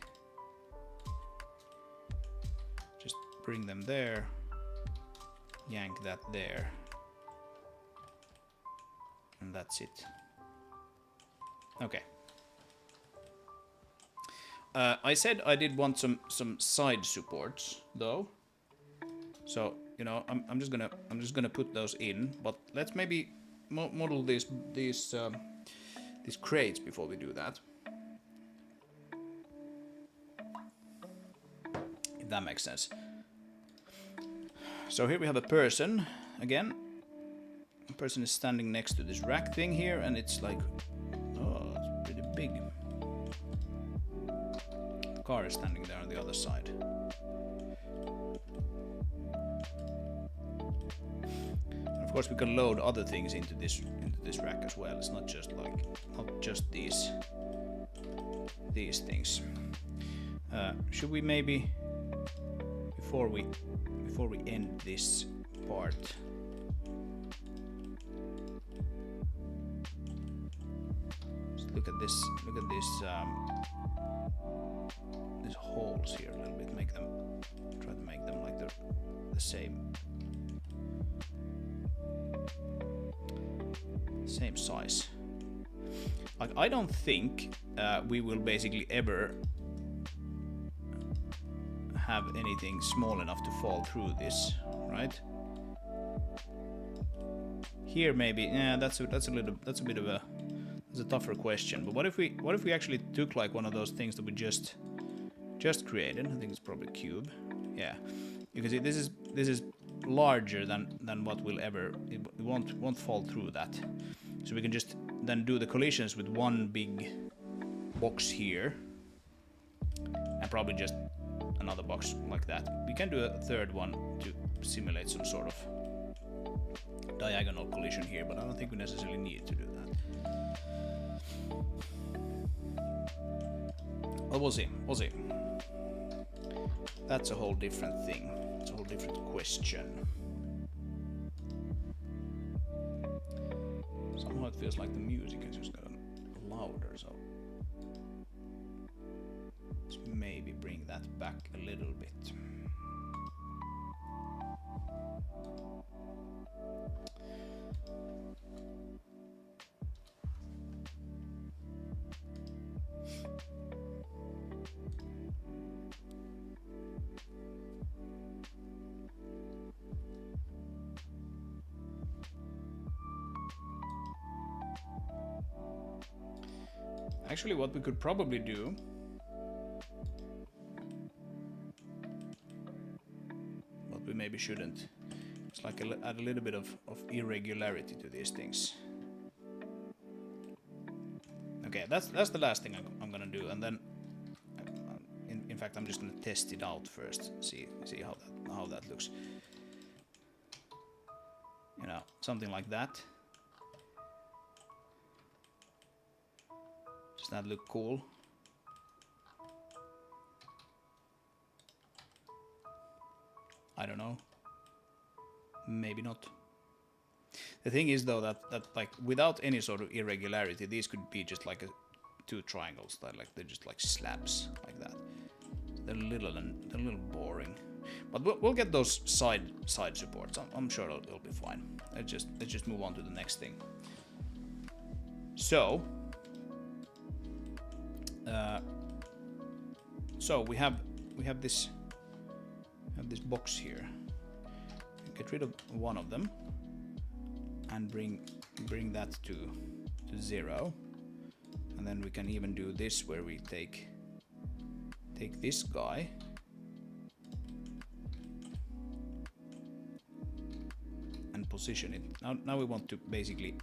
Just bring them there. Yank that there. And that's it. Okay. I said I did want some side supports though. So, you know, I'm just gonna put those in, but let's maybe model these crates before we do that. If that makes sense. So here we have a person again. The person is standing next to this rack thing here, and it's like, oh, it's pretty big. The car is standing there on the other side. And of course, we can load other things into this rack as well. It's not just these things. Should we maybe before we end this part? Look at this. Look at these holes here a little bit. Try to make them like the same size. Like, I don't think we will basically ever have anything small enough to fall through this, right? Here maybe. Yeah, that's a bit of a. It's a tougher question, but what if we actually took like one of those things that we just created? I think it's probably a cube. Yeah, you can see this is larger than what will ever. It won't fall through that. So we can just then do the collisions with one big box here, and probably just another box like that. We can do a third one to simulate some sort of diagonal collision here, but I don't think we necessarily need to do that. Well, we'll see. We'll see. That's a whole different thing. It's a whole different question. Somehow it feels like the music has just gotten louder, so let's maybe bring that back a little bit. Actually, what we could probably do, but we maybe shouldn't, it's like add a little bit of irregularity to these things. Okay, that's the last thing I'm gonna do, and then in fact I'm just gonna test it out first, see how that looks. You know, something like that. Does that look cool? I don't know. Maybe not. The thing is though that like without any sort of irregularity, these could be just like two triangles that they're just like slabs like that. They're a little boring. But we'll get those side supports. I'm sure it'll be fine. Let's just move on to the next thing. So we have this box here. Get rid of one of them and bring that to 0, and then we can even do this where we take this guy and position it. Now we want to basically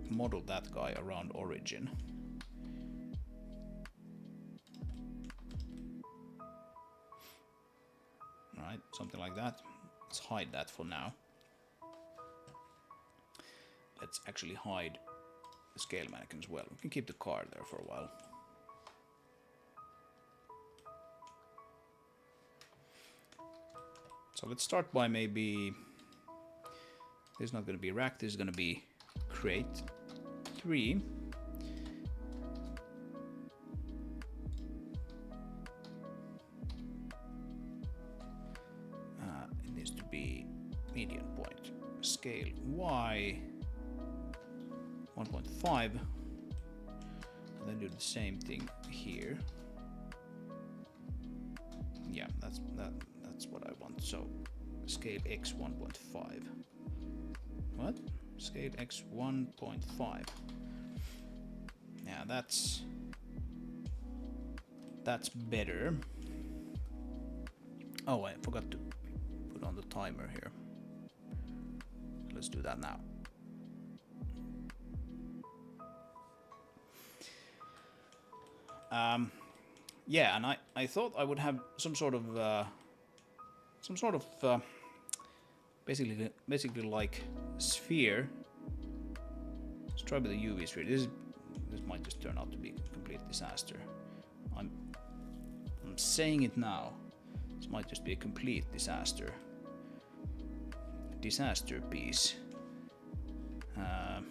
model that guy around origin. Right, something like that. Let's hide that for now. Let's actually hide the scale mannequin as well. We can keep the car there for a while. So let's start by maybe... This is not going to be rack, this is going to be crate 3. It needs to be median point. Scale Y 1.5. And then do the same thing here. Yeah, that's what I want. So scale X 1.5. What? Scale X 1.5. Yeah, that's better. Oh, I forgot to put on the timer here. Let's do that now. Yeah, and I thought I would have some sort of basically like sphere. Let's try with the UV sphere. This might just turn out to be a complete disaster. I'm saying it now. This might just be a complete disaster. Disaster piece. And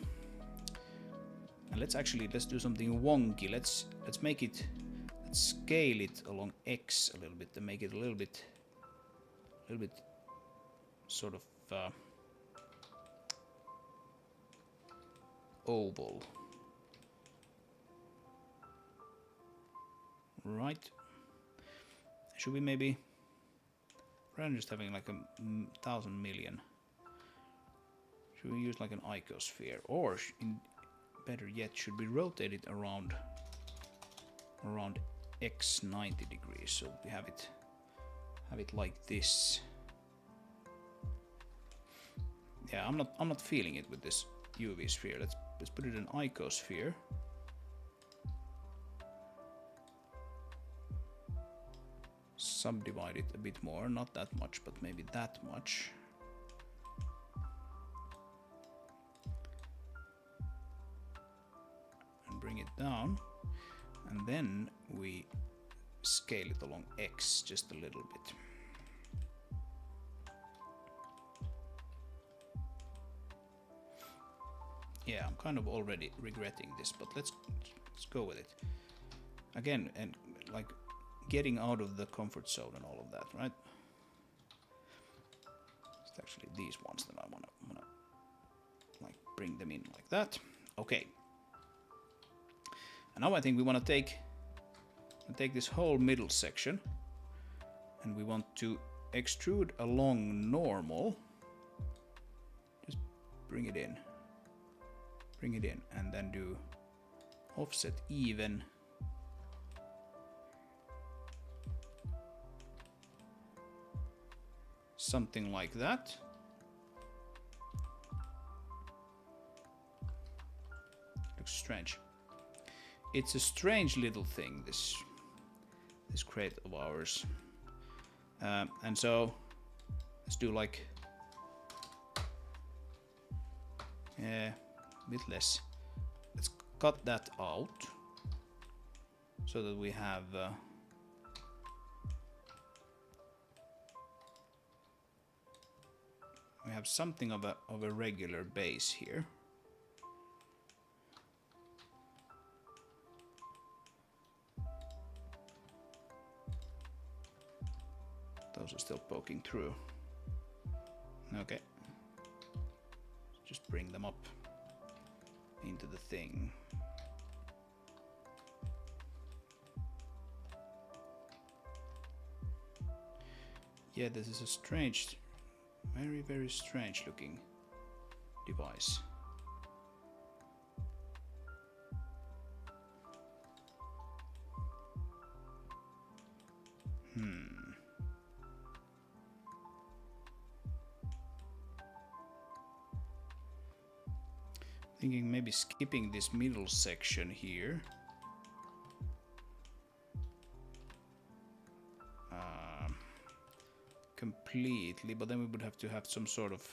let's do something wonky. Let's make it. Let's scale it along X a little bit and make it a little bit sort of oval. Right. Should we maybe, rather than just having like 1,000 million, should we use like an icosphere, or better yet, should we rotate it around X 90 degrees, so we have it like this? Yeah, I'm not feeling it with this UV sphere. Let's put it in icosphere. Subdivide it a bit more, not that much, but maybe that much. And bring it down. And then we scale it along X just a little bit. Yeah, I'm kind of already regretting this, but let's go with it. Again, and like getting out of the comfort zone and all of that, right? It's actually these ones that I wanna like bring them in like that. Okay. And now I think we want to take this whole middle section, and we want to extrude along normal. Just bring it in, and then do offset even. Something like that. Looks strange. It's a strange little thing, this crate of ours. And so let's do like a bit less. Let's cut that out so that we have something of a regular base here. Those are still poking through. Okay. Just bring them up into the thing. Yeah, this is a strange, very, very strange looking device. I Thinking maybe skipping this middle section here. Completely, but then we would have to have some sort of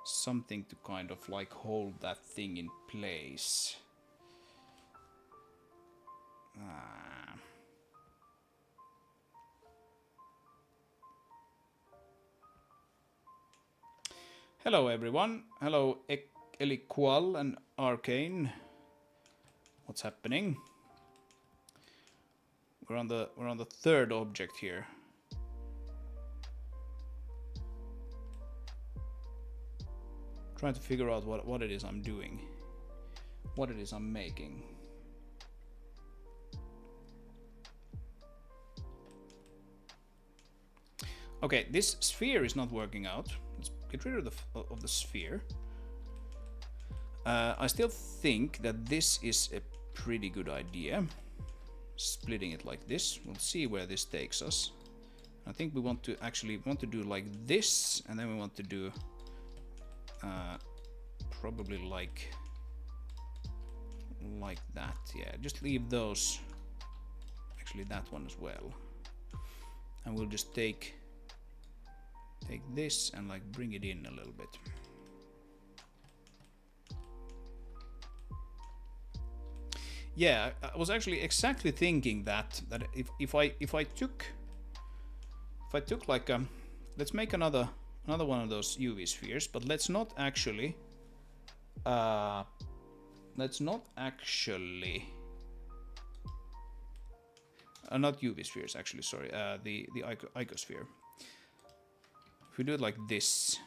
something to kind of like hold that thing in place. Hello everyone. Hello Eliqual and Arcane. What's happening? We're on the third object here. Trying to figure out what it is I'm doing. What it is I'm making. Okay, this sphere is not working out. Let's get rid of the sphere. I still think that this is a pretty good idea. Splitting it like this. We'll see where this takes us. I think we want to do like this, and then we want to do probably like that. Yeah, just leave those. Actually, that one as well. And we'll just take this and like bring it in a little bit. Yeah, I was actually exactly thinking that if I took like let's make another one of those UV spheres, but let's not actually not UV spheres actually, sorry, the icosphere. If we do it like this,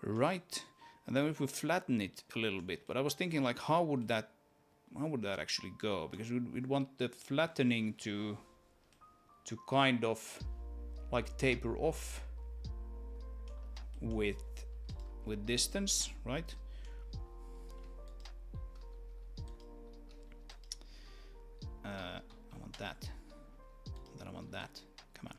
right, and then if we flatten it a little bit, but I was thinking like how would that actually go, because we'd want the flattening to kind of like taper off with distance, right? I want that. Then I want that. Come on.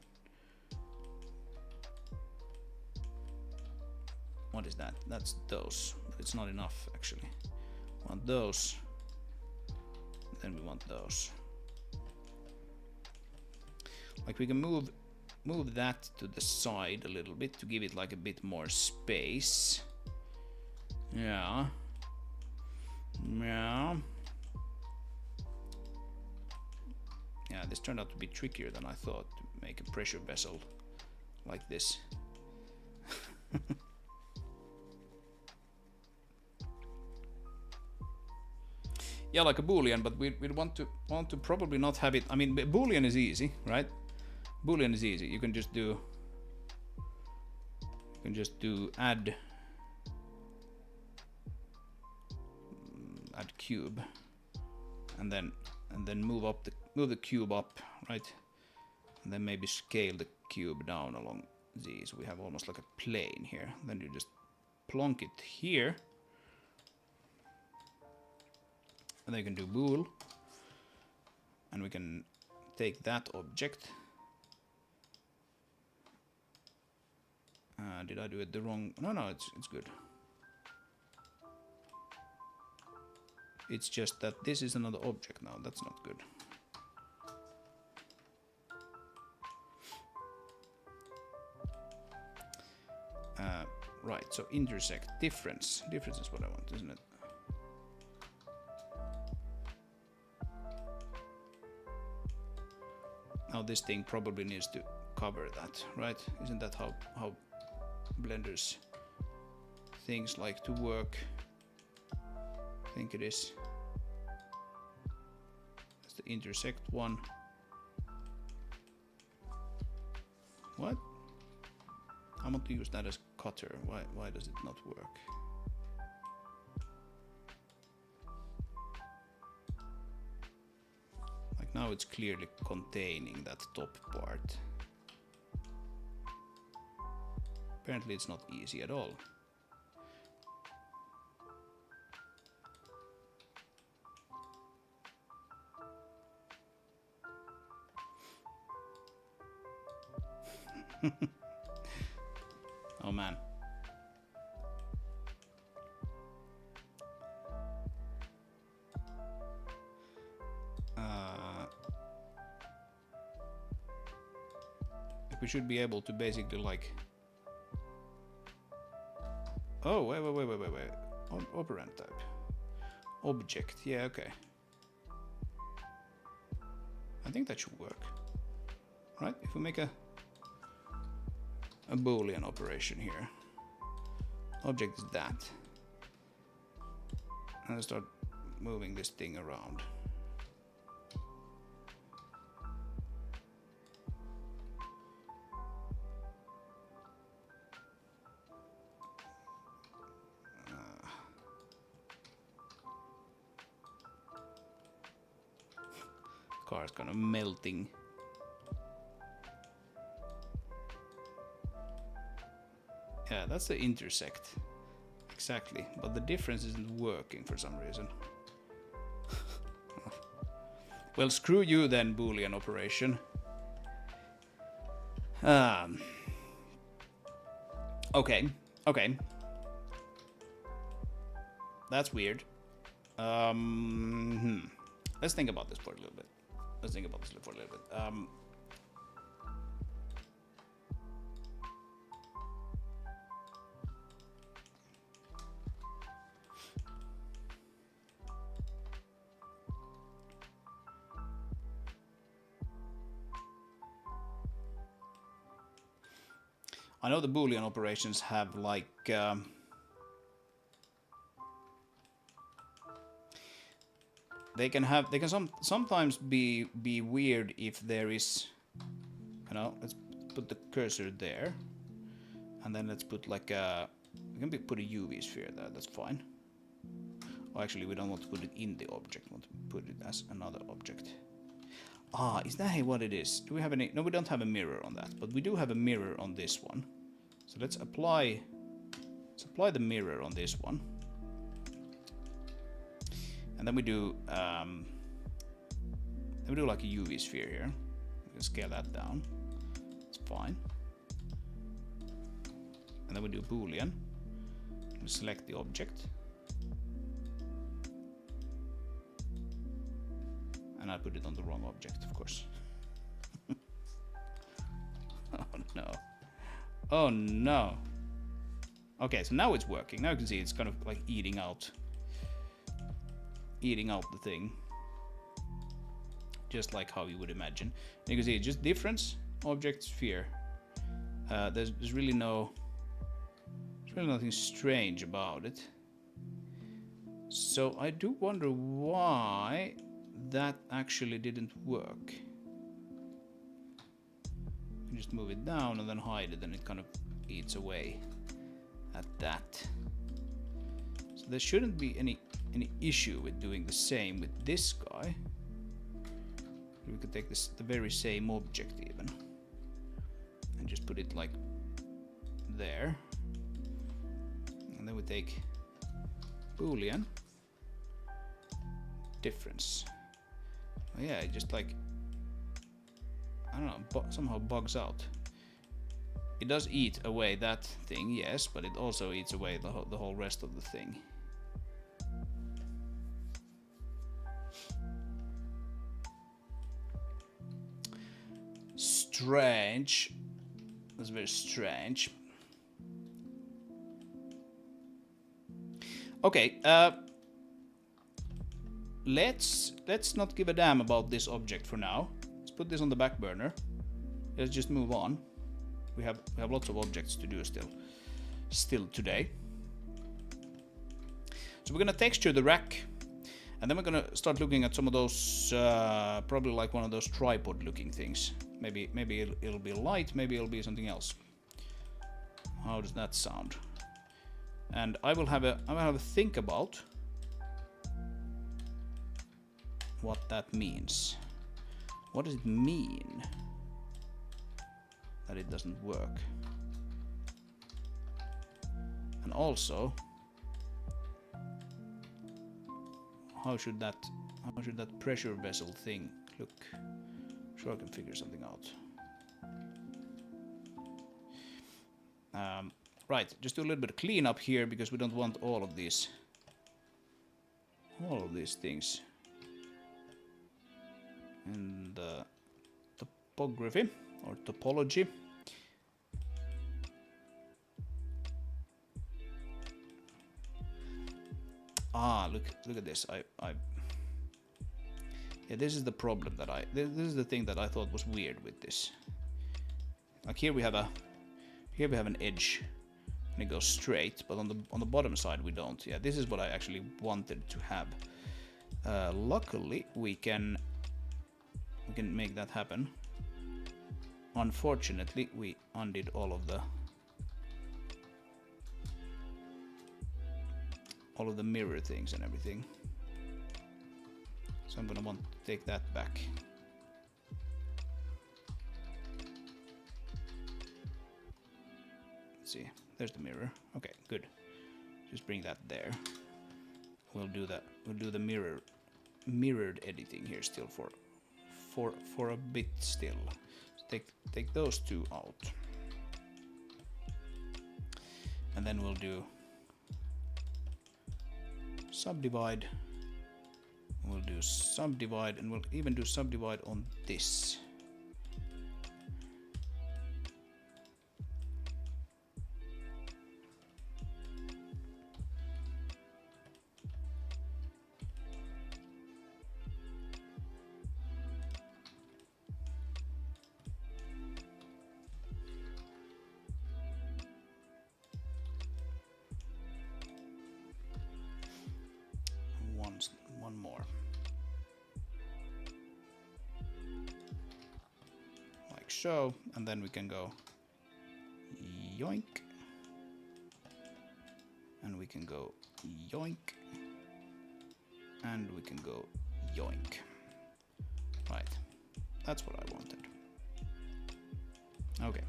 What is that? That's those. But it's not enough actually. I want those. Then we want those. Like we can move that to the side a little bit to give it like a bit more space. Yeah. Yeah. Yeah, this turned out to be trickier than I thought, to make a pressure vessel like this. Yeah, like a boolean, but we'd want to probably not have it. I mean, boolean is easy, right? Boolean is easy. You can just do add cube, and then move the cube up, right? And then maybe scale the cube down along these. We have almost like a plane here. Then you just plonk it here. And then you can do bool. And we can take that object. Did I do it the wrong? No, it's good. It's just that this is another object now. That's not good. Right, so intersect, difference. Difference is what I want, isn't it? Now this thing probably needs to cover that, right? Isn't that how Blender's things like to work? I think it is. That's the intersect one. What? I want to use that as cutter. Why does it not work? Like now it's clearly containing that top part. Apparently it's not easy at all. Oh man. we should be able to basically like... Oh, wait. Operand type. Object, yeah, okay. I think that should work. Right, if we make a Boolean operation here. Object is that. And I start moving this thing around. Car's kind of melting. Yeah, that's the intersect. Exactly, but the difference isn't working for some reason. Well, screw you then, Boolean operation. Okay. That's weird. Let's think about this for a little bit. I know the Boolean operations have like they can sometimes be weird if there is, you know, let's put the cursor there, and then let's put like a, we can put a UV sphere there, that's fine. Oh, actually we don't want to put it in the object, we want to put it as another object. Ah, is that what it is? Do we have any? No, we don't have a mirror on that, but we do have a mirror on this one. So let's apply the mirror on this one. And then we do like a UV sphere here. We can scale that down. It's fine. And then we do Boolean. We select the object. And I put it on the wrong object, of course. Oh no. Oh no. Okay, so now it's working. Now you can see it's kind of like eating out the thing, just like how you would imagine. And you can see just difference, object, sphere. There's really nothing strange about it. So I do wonder why that actually didn't work. You just move it down and then hide it, and it kind of eats away at that. So there shouldn't be any issue with doing the same with this guy. We could take the very same object even and just put it like there, and then we take Boolean difference. Oh yeah, it just like, I don't know, somehow bugs out. It does eat away that thing, yes, but it also eats away the whole rest of the thing. Strange. That's very strange. Okay, let's not give a damn about this object for now. Let's put this on the back burner. Let's just move on. We have lots of objects to do still today. So we're gonna texture the rack, and then we're gonna start looking at some of those probably like one of those tripod looking things. Maybe it'll be light, maybe it'll be something else. How does that sound? And I will have a think about what that means. What does it mean that it doesn't work? And also, how should that pressure vessel thing look? Sure, I can figure something out. Right, just do a little bit of cleanup here because we don't want all of these things. And topography or topology. look at this. Yeah, this is the problem that this is the thing that I thought was weird with this. Like here we have an edge, and it goes straight, but on the bottom side we don't. Yeah, this is what I actually wanted to have. Luckily, we can make that happen. Unfortunately, we undid all of the mirror things and everything. So I'm gonna want to take that back. Let's see. There's the mirror. Okay, good. Just bring that there. We'll do that. We'll do the mirrored editing here still for a bit still. So take those two out, and then we'll do subdivide. We'll do subdivide, and we'll even do subdivide on this. One more. Like so, and then we can go yoink, and we can go yoink, and we can go yoink. Right, that's what I wanted. Okay,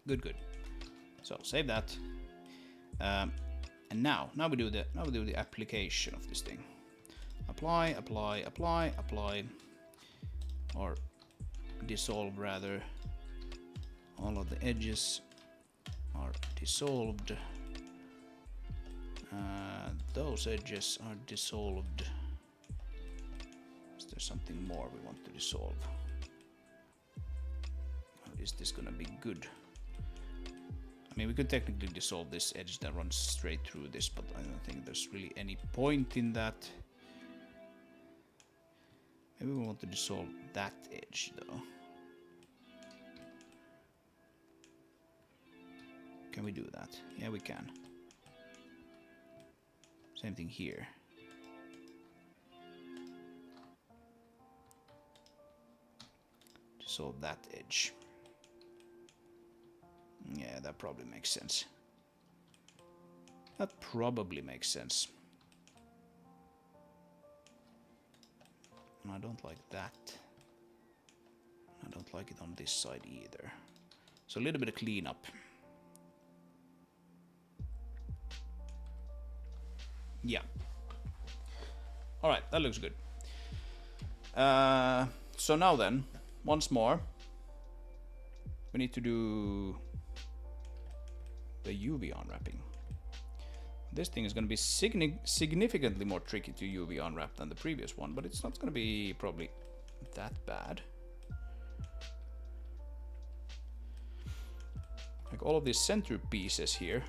good. So save that. And now we do the application of this thing. Apply, or dissolve rather. All of the edges are dissolved. Those edges are dissolved. Is there something more we want to dissolve? Or is this gonna be good? I mean, we could technically dissolve this edge that runs straight through this, but I don't think there's really any point in that. Maybe we want to dissolve that edge, though. Can we do that? Yeah, we can. Same thing here. Dissolve that edge. Yeah, that probably makes sense. That probably makes sense. And I don't like that. I don't like it on this side either. So a little bit of cleanup. Yeah. Alright, that looks good. So now then, once more, we need to do the UV unwrapping. This thing is going to be significantly more tricky to UV unwrap than the previous one, but it's not going to be probably that bad. Like all of these center pieces here,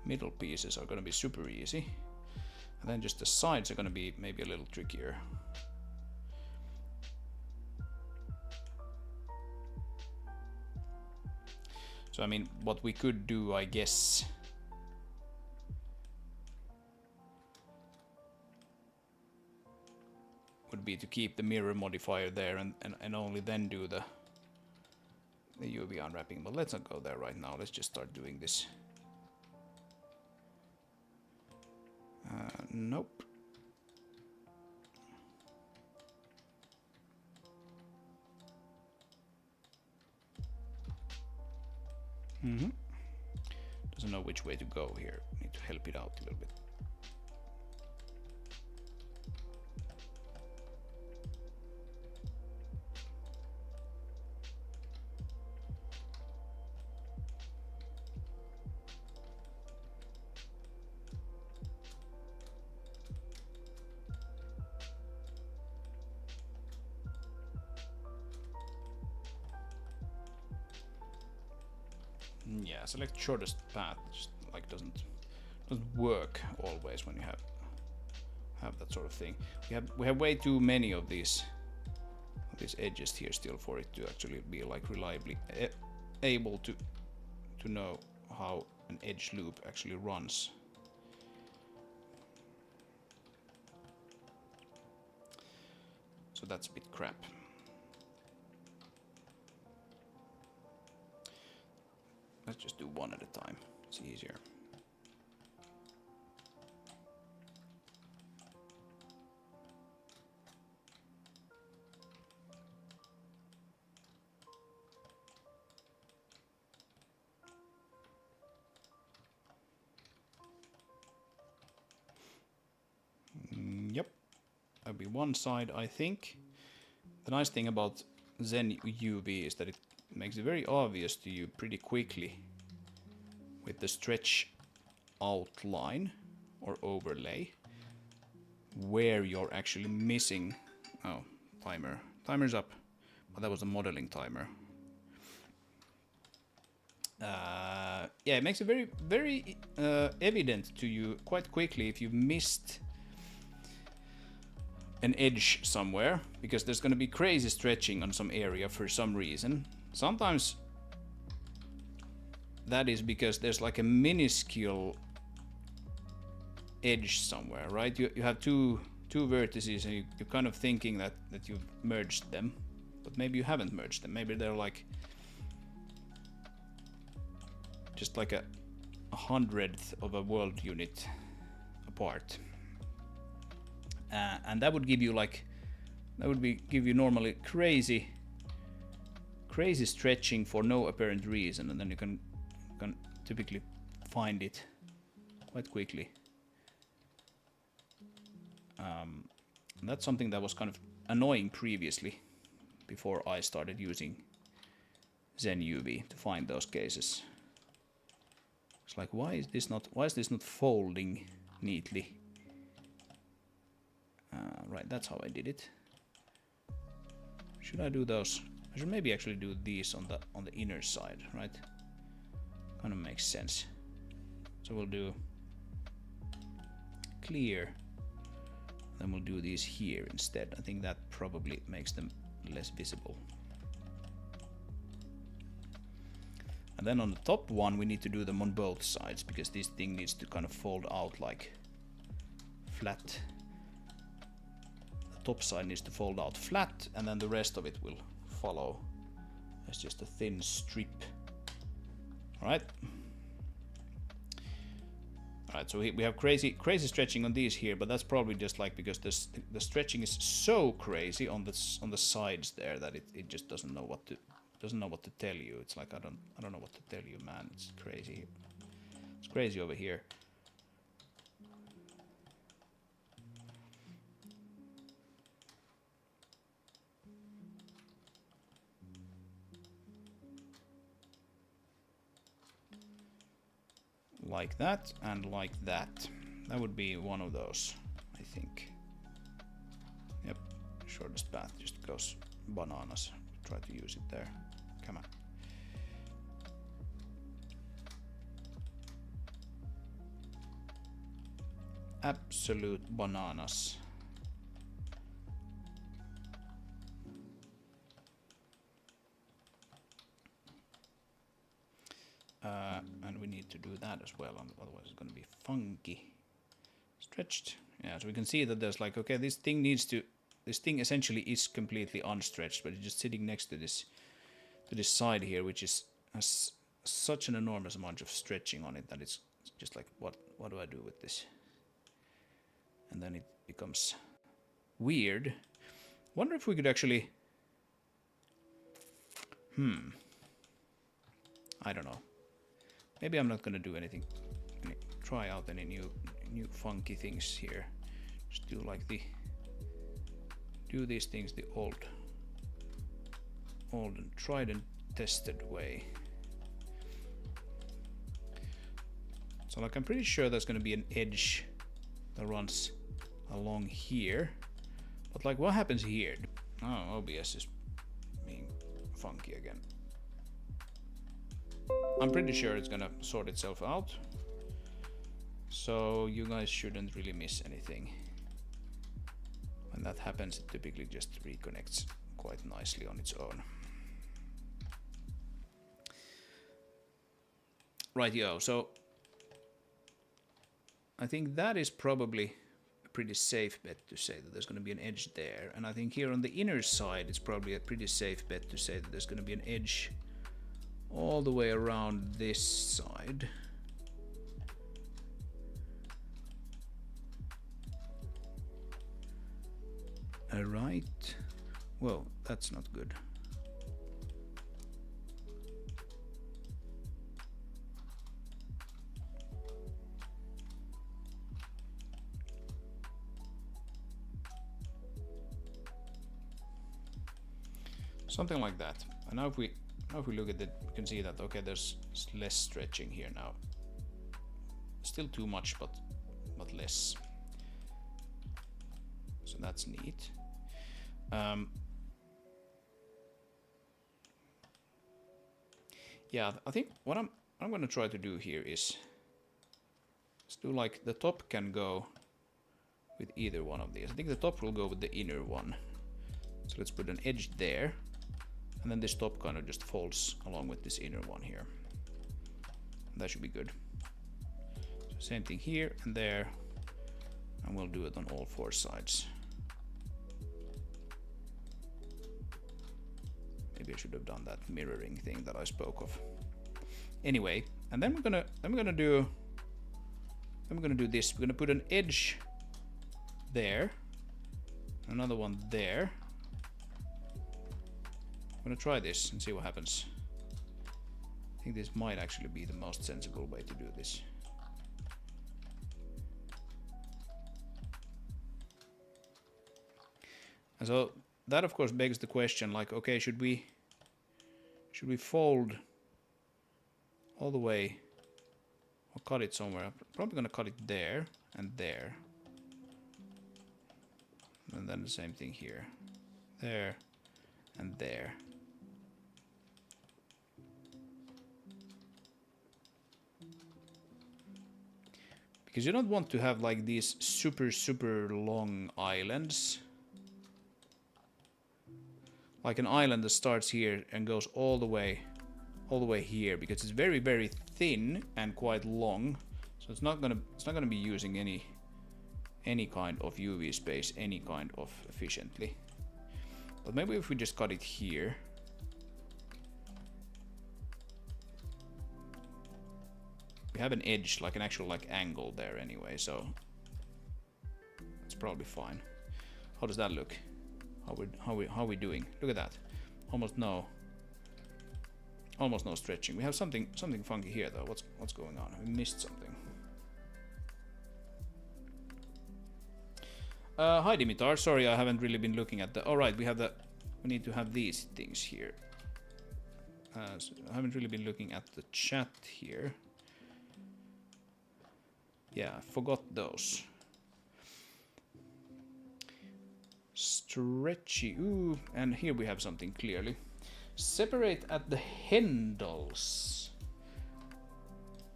middle pieces are going to be super easy, and then just the sides are going to be maybe a little trickier. So I mean, what we could do, I guess, would be to keep the mirror modifier there and only then do the UV unwrapping. But let's not go there right now. Let's just start doing this. Nope. Doesn't know which way to go here. Need to help it out a little bit. Yeah, select shortest path. Just like doesn't doesn't work always when you have that sort of thing. We have way too many of these edges here still for it to actually be like reliably able to know how an edge loop actually runs. So that's a bit crap. Let's just do one at a time. It's easier. Yep, that'll be one side, I think. The nice thing about Zen UV is that it makes it very obvious to you pretty quickly with the stretch outline or overlay where you're actually missing. Oh, timer's up, but that was a modeling timer. Yeah, it makes it very evident to you quite quickly if you've missed an edge somewhere, because there's going to be crazy stretching on some area for some reason. Sometimes that is because there's like a minuscule edge somewhere, right? You have two vertices and you're kind of thinking that you've merged them, but maybe you haven't merged them. Maybe they're like just like a 100th of a world unit apart. And that would give you give you normally crazy stretching for no apparent reason, and then you can typically find it quite quickly. And that's something that was kind of annoying previously, before I started using Zen UV to find those cases. It's like, why is this not folding neatly? Right, that's how I did it. Should I do those? I should maybe actually do these on the inner side, right? Kind of makes sense. So we'll do clear, then we'll do these here instead. I think that probably makes them less visible. And then on the top one, we need to do them on both sides, because this thing needs to kind of fold out like flat. Top side needs to fold out flat, and then the rest of it will follow as just a thin strip. Alright, so we have crazy stretching on these here, but that's probably just like because the stretching is so crazy on the sides there that it just doesn't know what to tell you. It's like I don't know what to tell you, man. It's crazy. It's crazy over here. Like that and like that. That would be one of those, I think. Yep, shortest path just goes bananas. Try to use it there. Come on. Absolute bananas. And we need to do that as well, otherwise it's going to be funky. Stretched. Yeah, so we can see that there's like, okay, this thing essentially is completely unstretched, but it's just sitting next to this side here, which has such an enormous amount of stretching on it that it's just like, what do I do with this? And then it becomes weird. Wonder if we could actually I don't know. Maybe I'm not gonna do anything. Try out any new funky things here. Just do like do these things the old and tried and tested way. So like I'm pretty sure there's gonna be an edge that runs along here. But like what happens here? Oh, OBS is being funky again. I'm pretty sure it's gonna sort itself out. So you guys shouldn't really miss anything. When that happens, it typically just reconnects quite nicely on its own. Right, yo, so I think that is probably a pretty safe bet to say that there's going to be an edge there. And I think here on the inner side, it's probably a pretty safe bet to say that there's going to be an edge all the way around this side. Alright. Well, that's not good. Something like that. And now if we look at it, we can see that okay, there's less stretching here now. Still too much, but less. So that's neat. Yeah, I think what I'm going to try to do here is let's do like the top can go with either one of these. I think the top will go with the inner one. So let's put an edge there. And then this top kind of just folds along with this inner one here. That should be good. So same thing here and there. And we'll do it on all four sides. Maybe I should have done that mirroring thing that I spoke of. Anyway, and then we're gonna do this. We're gonna put an edge there, another one there. I'm gonna try this and see what happens. I think this might actually be the most sensible way to do this. And so that of course begs the question, like, okay, should we fold all the way or cut it somewhere? I'm probably gonna cut it there and there. And then the same thing here. There and there. Because you don't want to have like these super long islands. Like an island that starts here and goes all the way here, because it's very thin and quite long. So it's not gonna be using any kind of UV space any kind of efficiently. But maybe if we just cut it here. We have an edge, like an actual like angle there anyway, so it's probably fine. How does that look? How we doing? Look at that. Almost no stretching. We have something funky here though. What's going on? We missed something. Hi Dimitar, sorry I haven't really been looking at the... Alright, we need to have these things here. So I haven't really been looking at the chat here. Yeah, I forgot those. Stretchy, ooh, and here we have something clearly. Separate at the handles.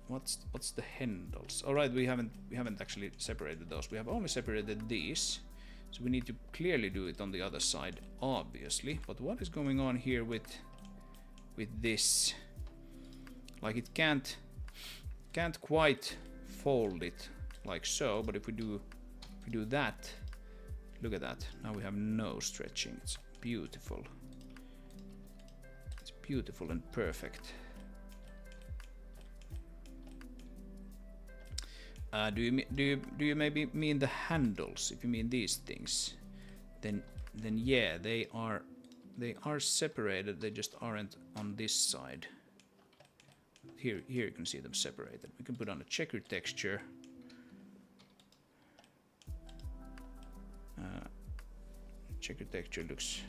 What's the handles? All right, we haven't actually separated those. We have only separated these, so we need to clearly do it on the other side, obviously. But what is going on here with this? Like it can't quite fold it like so. But if we do that, look at that. Now we have no stretching. It's beautiful. It's beautiful and perfect. Do you maybe mean the handles? If you mean these things, then yeah, they are separated. They just aren't on this side. Here you can see them separated. We can put on a checker texture. Checker texture looks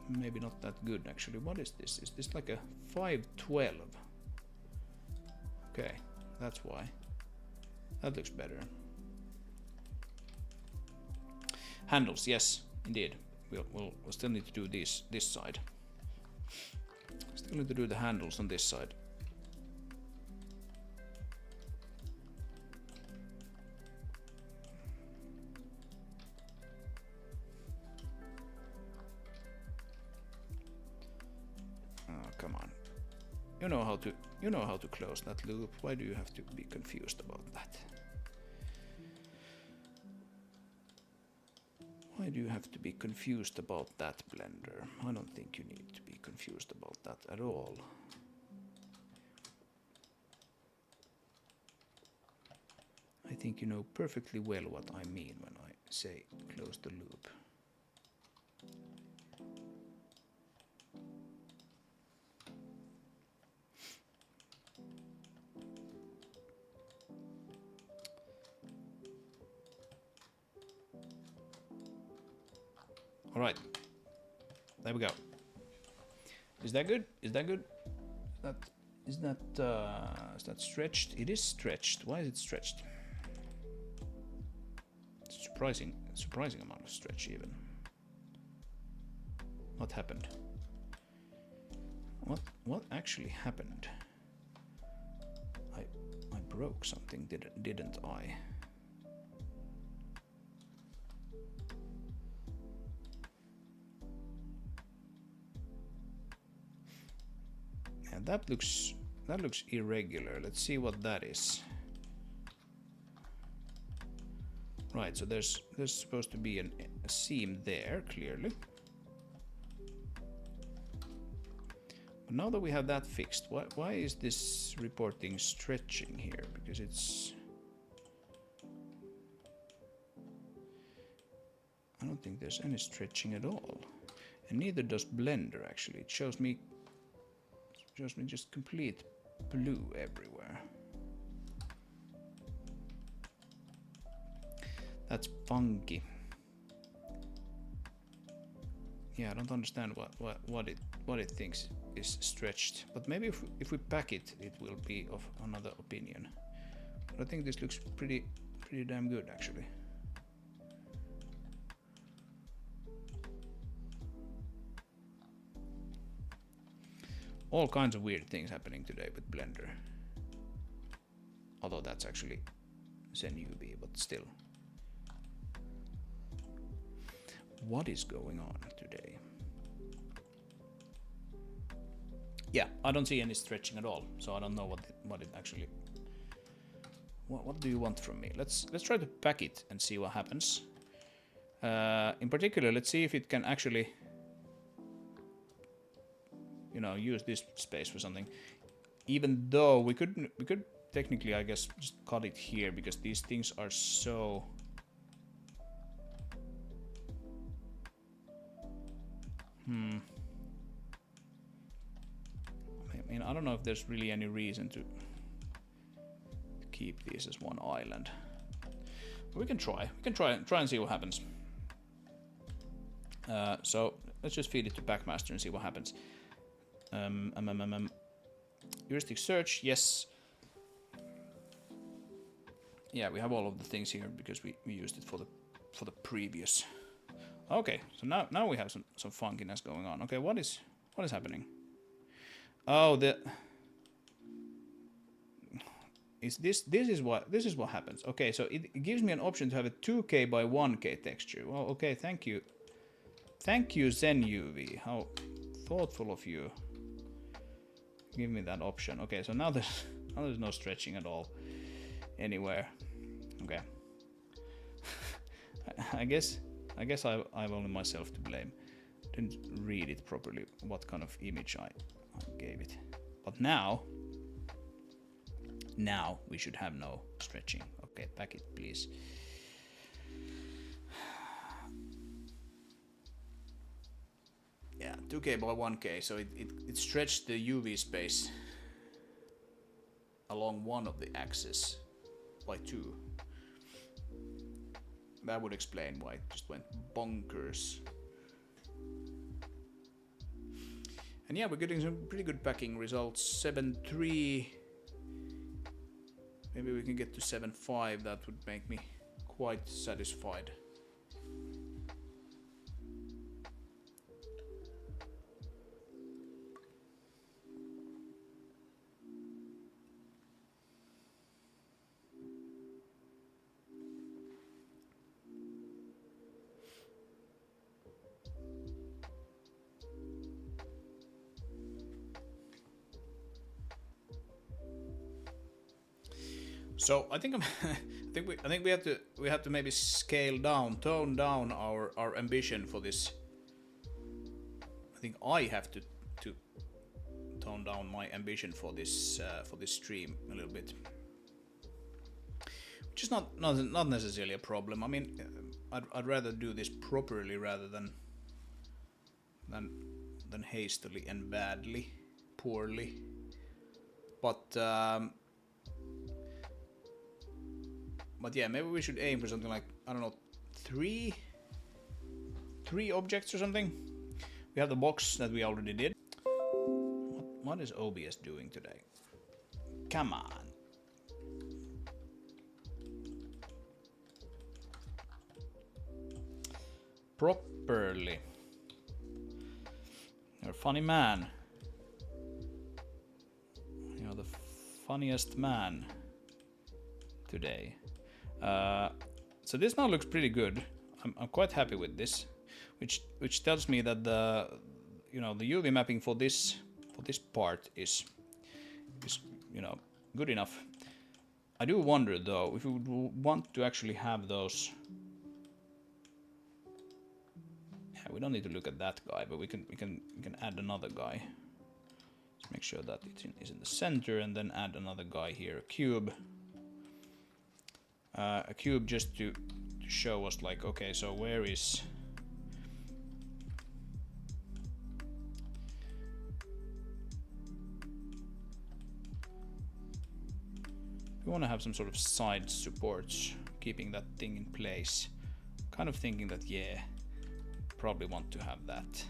maybe not that good actually. What is this? Is this like a 512? Okay. That's why. That looks better. Handles, yes, indeed. We'll still need to do this side. Still need to do the handles on this side. you know how to close that loop. Why do you have to be confused about that? Why do you have to be confused about that, Blender? I don't think you need to be confused about that at all. I think you know perfectly well what I mean when I say close the loop. All right, there we go. Is that good? Is that good? Is that stretched? It is stretched. Why is it stretched? Surprising amount of stretch even. What happened? What actually happened? I broke something, didn't I? And that looks irregular. Let's see what that is. Right, so there's supposed to be a seam there, clearly. But now that we have that fixed, why is this reporting stretching here? Because it's... I don't think there's any stretching at all. And neither does Blender, actually. It shows me just complete blue everywhere. That's funky. Yeah, I don't understand what it thinks is stretched. But maybe if we pack it, it will be of another opinion. But I think this looks pretty damn good, actually. All kinds of weird things happening today with Blender. Although that's actually ZenUV, but still. What is going on today? Yeah, I don't see any stretching at all, so I don't know what it actually... What do you want from me? Let's try to pack it and see what happens. In particular, let's see if it can actually, you know, use this space for something. Even though we could technically, I guess, just cut it here because these things are so... I mean, I don't know if there's really any reason to keep these as one island. But we can try. We can try and see what happens. So let's just feed it to Packmaster and see what happens. Heuristic search, yes. Yeah, we have all of the things here because we used it for the previous. Okay, so now we have some funkiness going on. Okay, what is happening? Oh, this is what happens. Okay, so it gives me an option to have a 2K by 1K texture. Well, okay, thank you, ZenUV. How thoughtful of you. Give me that option. Okay, so now there's no stretching at all anywhere. Okay. I guess I've only myself to blame. Didn't read it properly, what kind of image I gave it. But now we should have no stretching. Okay, pack it, please. Yeah, 2K by 1K, so it stretched the UV space along one of the axes by 2. That would explain why it just went bonkers. And yeah, we're getting some pretty good packing results. 7.3. Maybe we can get to 7.5. That would make me quite satisfied. So I think I think we have to maybe tone down our ambition for this. I think I have to tone down my ambition for this stream a little bit, which is not necessarily a problem. I mean, I'd rather do this properly rather than hastily and poorly. But yeah, maybe we should aim for something like, I don't know, three objects or something. We have the box that we already did. What is OBS doing today? Come on. Properly. You're a funny man. You're the funniest man today. So this now looks pretty good. I'm quite happy with this, which tells me that the UV mapping for this part is good enough. I do wonder though if we would want to actually have those. Yeah, we don't need to look at that guy, but we can add another guy. Let's make sure that it is in the center, and then add another guy here, a cube. A cube just to show us, like, okay, so where is... We want to have some sort of side supports, keeping that thing in place. Kind of thinking that, yeah, probably want to have that.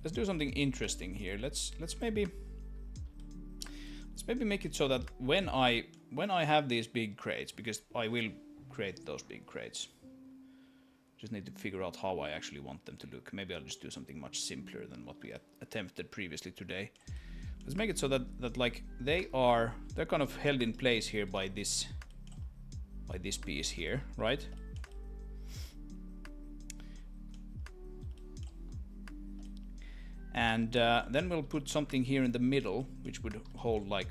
Let's do something interesting here. Let's maybe make it so that when I have these big crates, because I will create those big crates, just need to figure out how I actually want them to look. Maybe I'll just do something much simpler than what we attempted previously today. Let's make it so that like they're kind of held in place here by this piece here, right? And then we'll put something here in the middle, which would hold, like,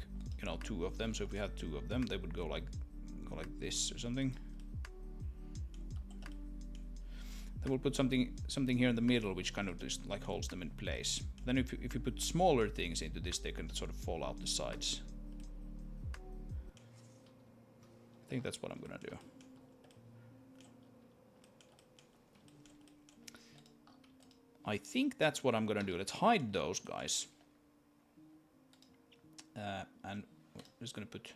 two of them. So if we had two of them, they would go like this or something. Then we'll put something here in the middle, which kind of just like holds them in place. Then if you put smaller things into this, they can sort of fall out the sides. I think that's what I'm gonna do. I think that's what I'm gonna do. Let's hide those guys. And I'm just gonna put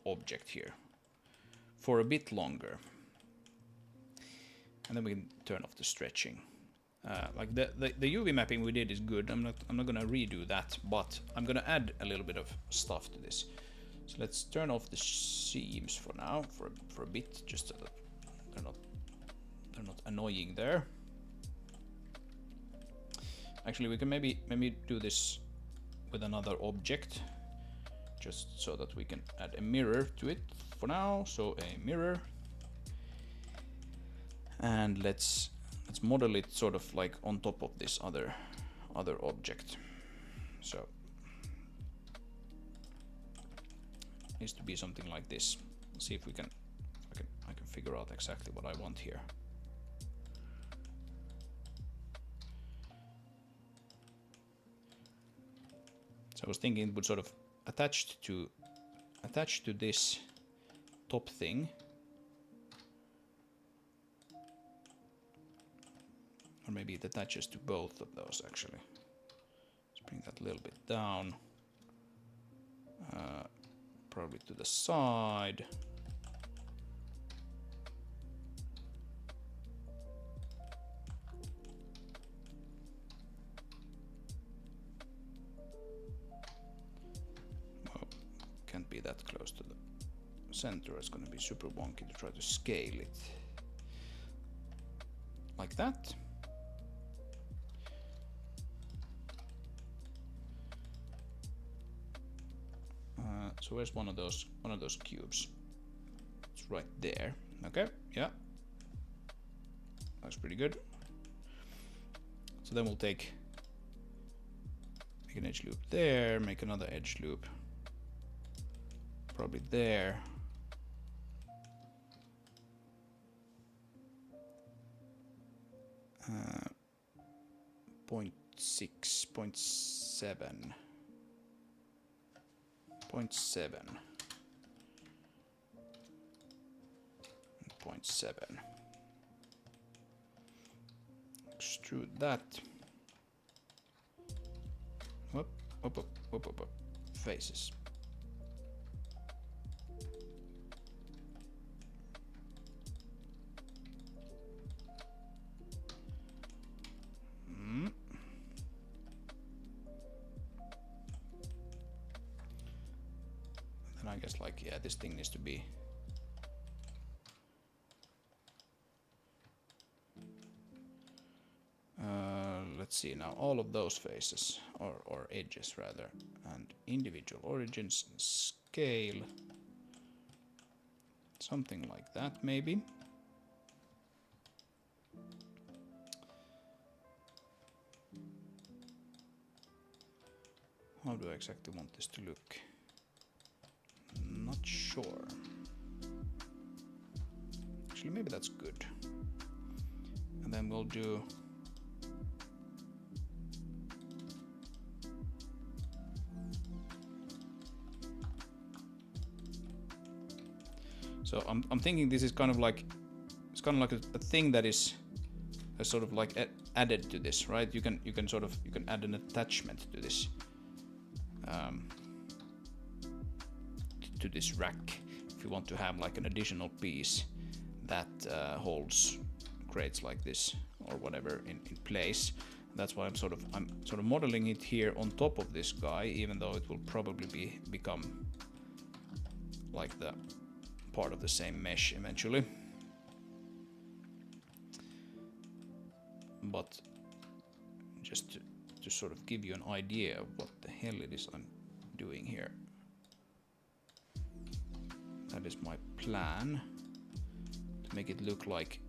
object here for a bit longer. And then we can turn off the stretching. Like the UV mapping we did is good. I'm not gonna redo that, but I'm gonna add a little bit of stuff to this. So let's turn off the seams for now, for a bit, just so that they're not annoying there. Actually, we can maybe do this with another object, just so that we can add a mirror to it for now. So a mirror. And let's model it sort of like on top of this other object. So it needs to be something like this. Let's see if I can figure out exactly what I want here. So I was thinking it would sort of attach to this top thing. Or maybe it attaches to both of those, actually. Let's bring that a little bit down. Probably to the side. Well, can't be that close to the center. It's going to be super wonky to try to scale it. Like that. So where's one of those cubes? It's right there. Okay, yeah. Looks pretty good. So then we'll make an edge loop there, make another edge loop. Probably there. 0.6, 0.7, 0.7, 0.7. Extrude that. Whoop, whoop, whoop, whoop, whoop, whoop. Faces. Then I guess, like, yeah, this thing needs to be let's see now, all of those faces, or edges rather, and individual origins, scale, something like that maybe. How do I exactly want this to look? Not sure. Actually, maybe that's good. And then we'll do so I'm thinking this is kind of like, it's kind of like a thing that is sort of like added to this, right? You can add an attachment to this to this rack if you want to have like an additional piece that holds crates like this or whatever in place. That's why I'm sort of modeling it here on top of this guy, even though it will probably become like the part of the same mesh eventually. But just to sort of give you an idea of what the hell it is I'm doing here. That is my plan, to make it look like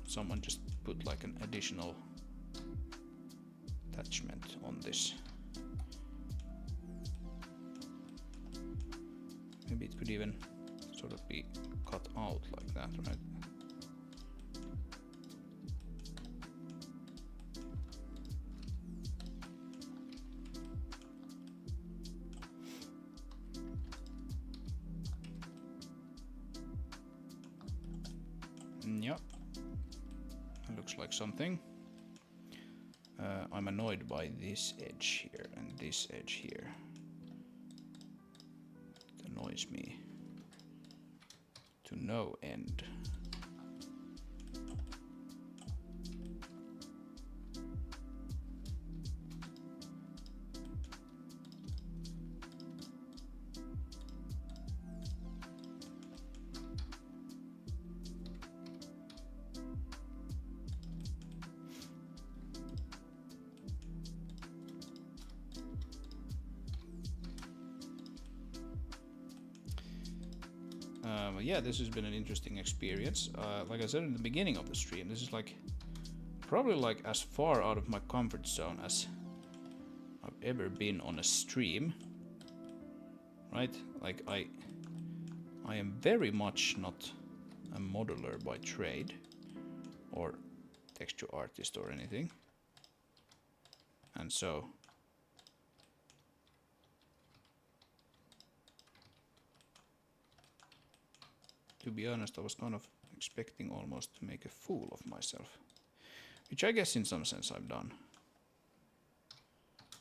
someone just put like an additional attachment on this. Maybe it could even sort of be cut out like that, right? Yep, it looks like something. I'm annoyed by this edge here and this edge here. It annoys me to no end. Yeah, this has been an interesting experience. Like I said in the beginning of the stream, this is like probably like as far out of my comfort zone as I've ever been on a stream. Right? Like I am very much not a modeler by trade or texture artist or anything. And so to be honest, I was kind of expecting almost to make a fool of myself, which I guess in some sense I've done.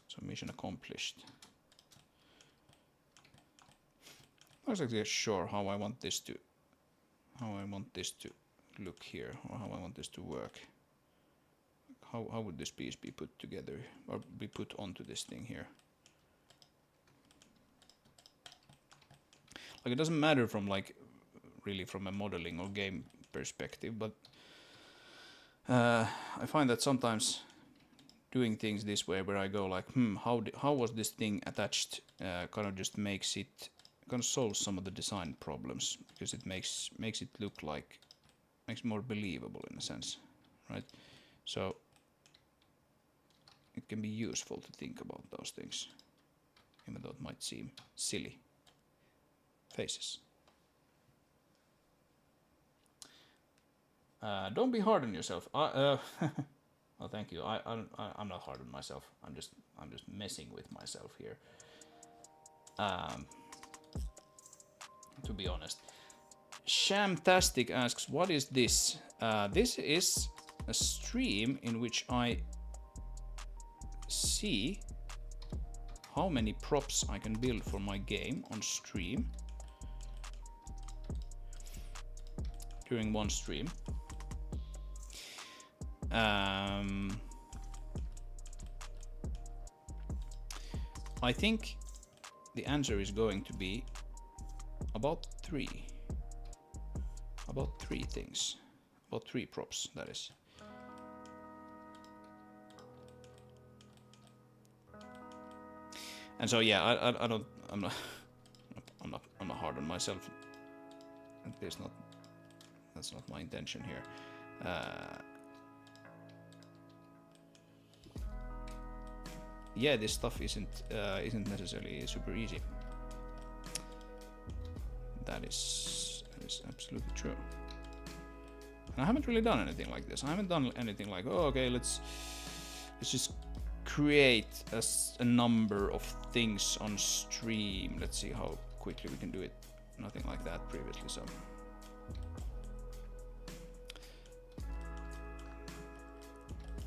So mission accomplished. I'm not exactly sure how I want this to look here, or how I want this to work. How would this piece be put together or be put onto this thing here? Like, it doesn't matter from like really from a modeling or game perspective, but I find that sometimes doing things this way, where I go like, how was this thing attached, kind of just makes it gonna solve some of the design problems because it makes it look like makes more believable in a sense, right? So it can be useful to think about those things, even though it might seem silly. Faces. Don't be hard on yourself. Well, thank you. I'm not hard on myself. I'm just messing with myself here. To be honest. Shamtastic asks, what is this? This is a stream in which I see how many props I can build for my game on stream during one stream. I think the answer is going to be about three things, about 3 props, that is. And so yeah, I'm not hard on myself. At least not. That's not my intention here. Yeah, this stuff isn't necessarily super easy. That is absolutely true. And I haven't really done anything like this. I haven't done anything like, oh, okay, let's just create a number of things on stream. Let's see how quickly we can do it. Nothing like that previously, so.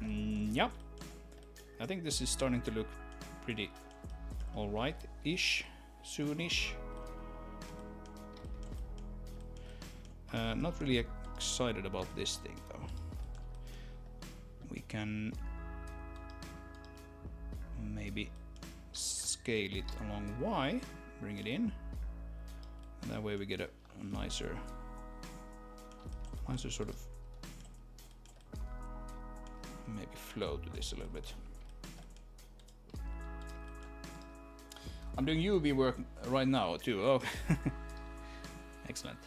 Yeah. I think this is starting to look pretty alright-ish, soonish. Not really excited about this thing though. We can maybe scale it along Y, bring it in, and that way we get a nicer sort of maybe flow to this a little bit. I'm doing UV work right now too. Oh, excellent.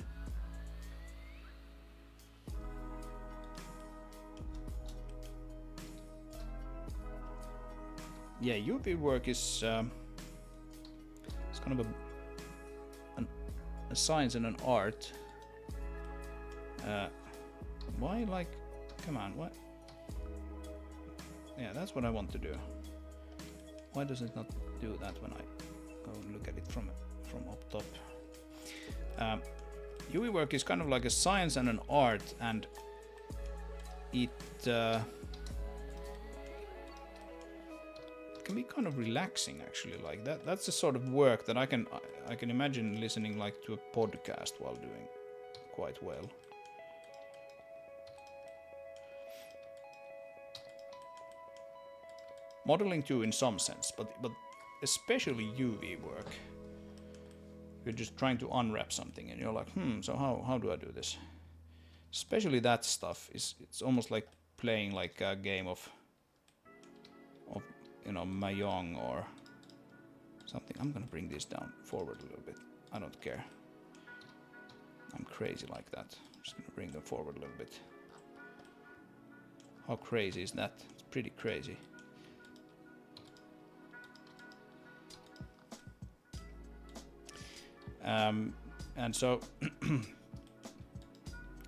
Yeah, UV work is it's kind of a science and an art. Why, like, come on, what? Yeah, that's what I want to do. Why does it not do that when I go and look at it from up top? UV work is kind of like a science and an art, and it can be kind of relaxing actually. Like that's the sort of work that I can imagine listening like to a podcast while doing quite well. Modeling too in some sense, but especially UV work. You're just trying to unwrap something and you're like, so how do I do this? Especially that stuff it's almost like playing like a game of you know, Mahjong or something. I'm gonna bring this down forward a little bit. I don't care. I'm crazy like that. I'm just gonna bring them forward a little bit. How crazy is that? It's pretty crazy. And so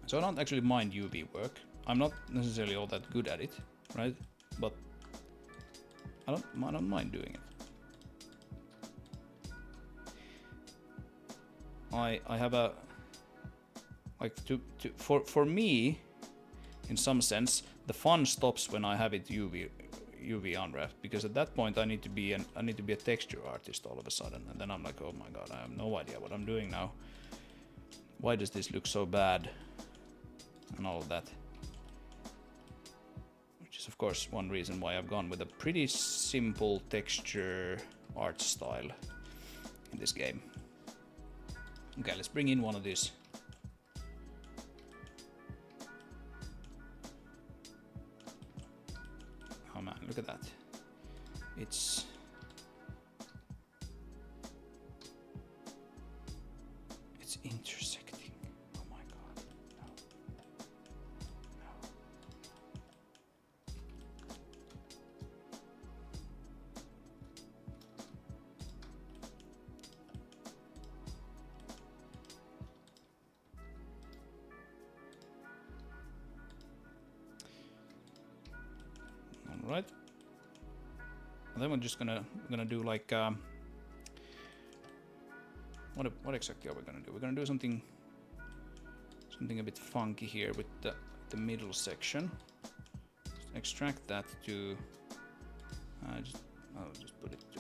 so I don't actually mind UV work. I'm not necessarily all that good at it, right? But I don't mind doing it. I have a like for me, in some sense, the fun stops when I have it UV unwrapped, because at that point I need to be a texture artist all of a sudden, and then I'm like, oh my god, I have no idea what I'm doing now. Why does this look so bad? And all of that. Which is of course one reason why I've gone with a pretty simple texture art style in this game. Okay, let's bring in one of these. Oh man, look at that. It's right? And then we're just gonna do like what exactly are we gonna do? We're gonna do something a bit funky here with the middle section. Just extract that to I'll just put it to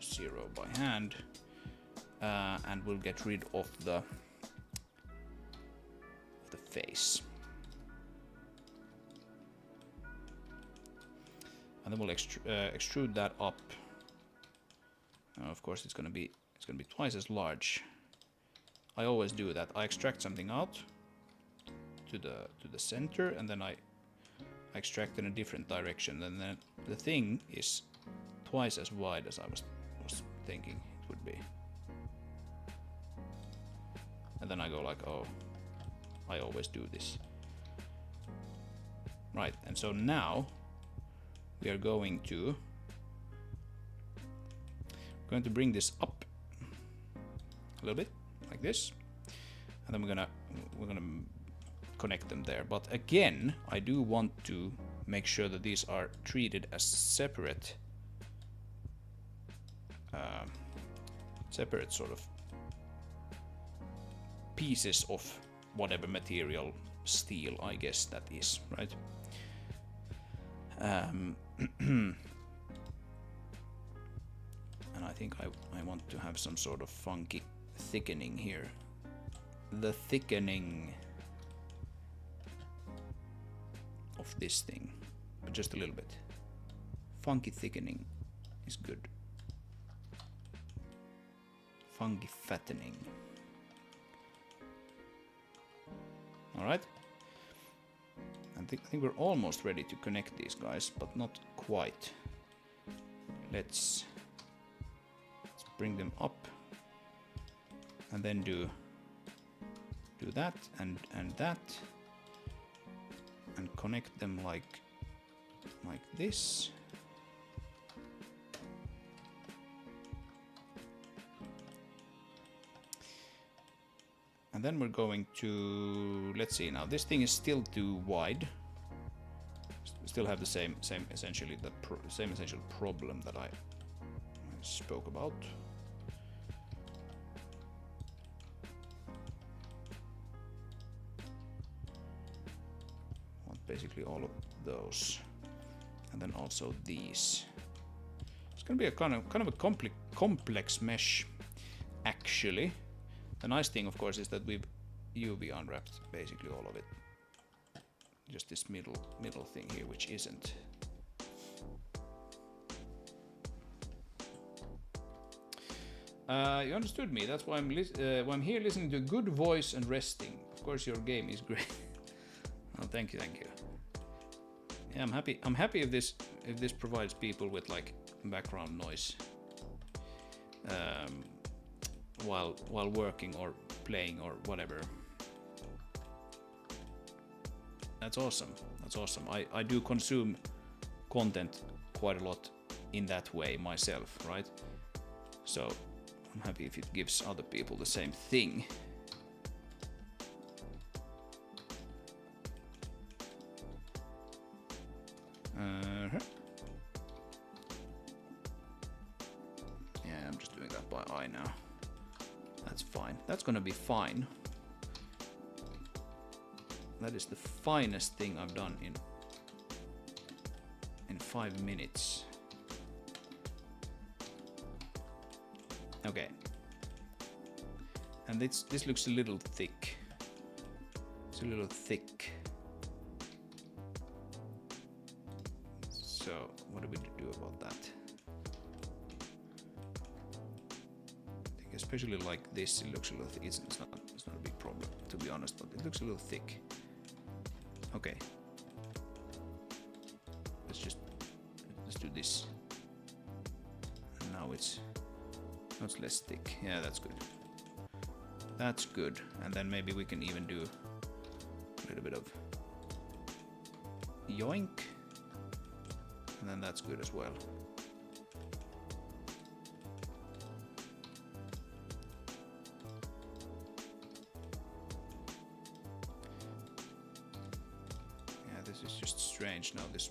0 by hand, and we'll get rid of the face. And then we'll extrude that up. Of course, it's gonna be twice as large. I always do that. I extract something out to the center, and then I extract in a different direction, and then the thing is twice as wide as I was thinking it would be. And then I go like, oh, I always do this. Right, and so now we are going to bring this up a little bit like this, and then we're gonna connect them there. But again, I do want to make sure that these are treated as separate sort of pieces of whatever material, steel, I guess that is, right? And I think I want to have some sort of funky thickening here. The thickening of this thing, but just a little bit. Funky thickening is good. Funky fattening. All right. I think we're almost ready to connect these guys, but not quite. Let's bring them up, and then do that and that, and connect them like this. And then we're going to, let's see, now this thing is still too wide. Still have the same essential problem that I spoke about. Want basically all of those, and then also these. It's going to be a kind of a complex mesh, actually. The nice thing, of course, is that we've UV unwrapped basically all of it. Just this middle thing here, which isn't. You understood me. That's why I'm here listening to a good voice and resting. Of course, your game is great. Oh, thank you. Yeah, I'm happy if this provides people with like background noise while working or playing or whatever. That's awesome. I do consume content quite a lot in that way myself, right? So I'm happy if it gives other people the same thing. Yeah, I'm just doing that by eye now. That's fine. That's gonna be fine. That is the finest thing I've done in 5 minutes. Okay. And this looks a little thick. It's a little thick. So what do we do about that? I think especially like this, it looks a little thick. It's not a big problem, to be honest, but it looks a little thick. Okay. Let's do this. And now it's less thick. Yeah, that's good. That's good. And then maybe we can even do a little bit of yoink. And then that's good as well. Yeah, this is just strange now, this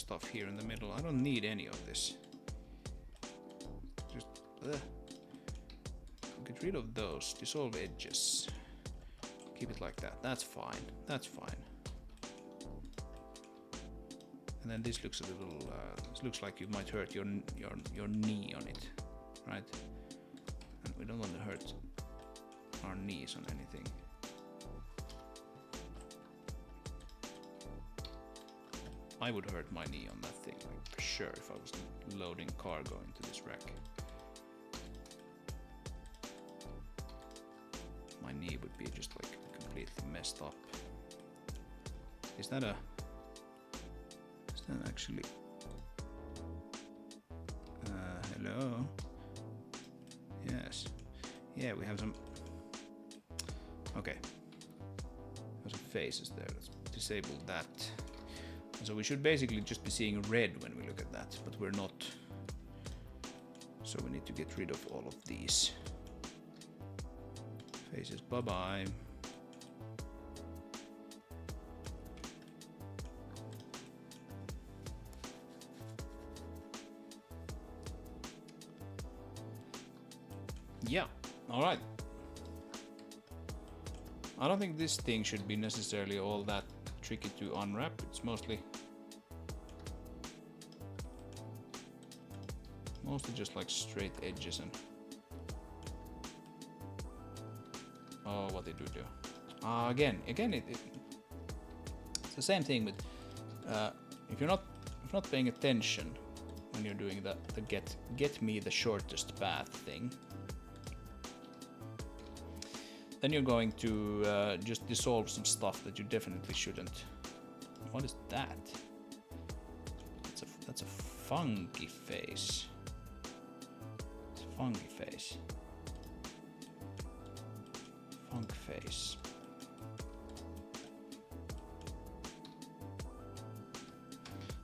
stuff here in the middle. I don't need any of this. Just get rid of those. Dissolve edges. Keep it like that. That's fine. That's fine. And then this looks a little. This looks like you might hurt your knee on it, right? And we don't want to hurt our knees on anything. I would hurt my knee on that thing, like for sure, if I was loading cargo into this rack. My knee would be just like completely messed up. Is that actually... hello? Yes. Yeah, we have some... Okay. There's some faces there. Let's disable that. So we should basically just be seeing red when we look at that, but we're not. So we need to get rid of all of these faces. Bye-bye. Yeah, all right. I don't think this thing should be necessarily all that tricky to unwrap. It's mostly just like straight edges and oh, what they do. Again, it's the same thing with if you're not paying attention when you're doing the get me the shortest path thing, then you're going to just dissolve some stuff that you definitely shouldn't. What is that? That's a funky face. It's a funky face. Funk face.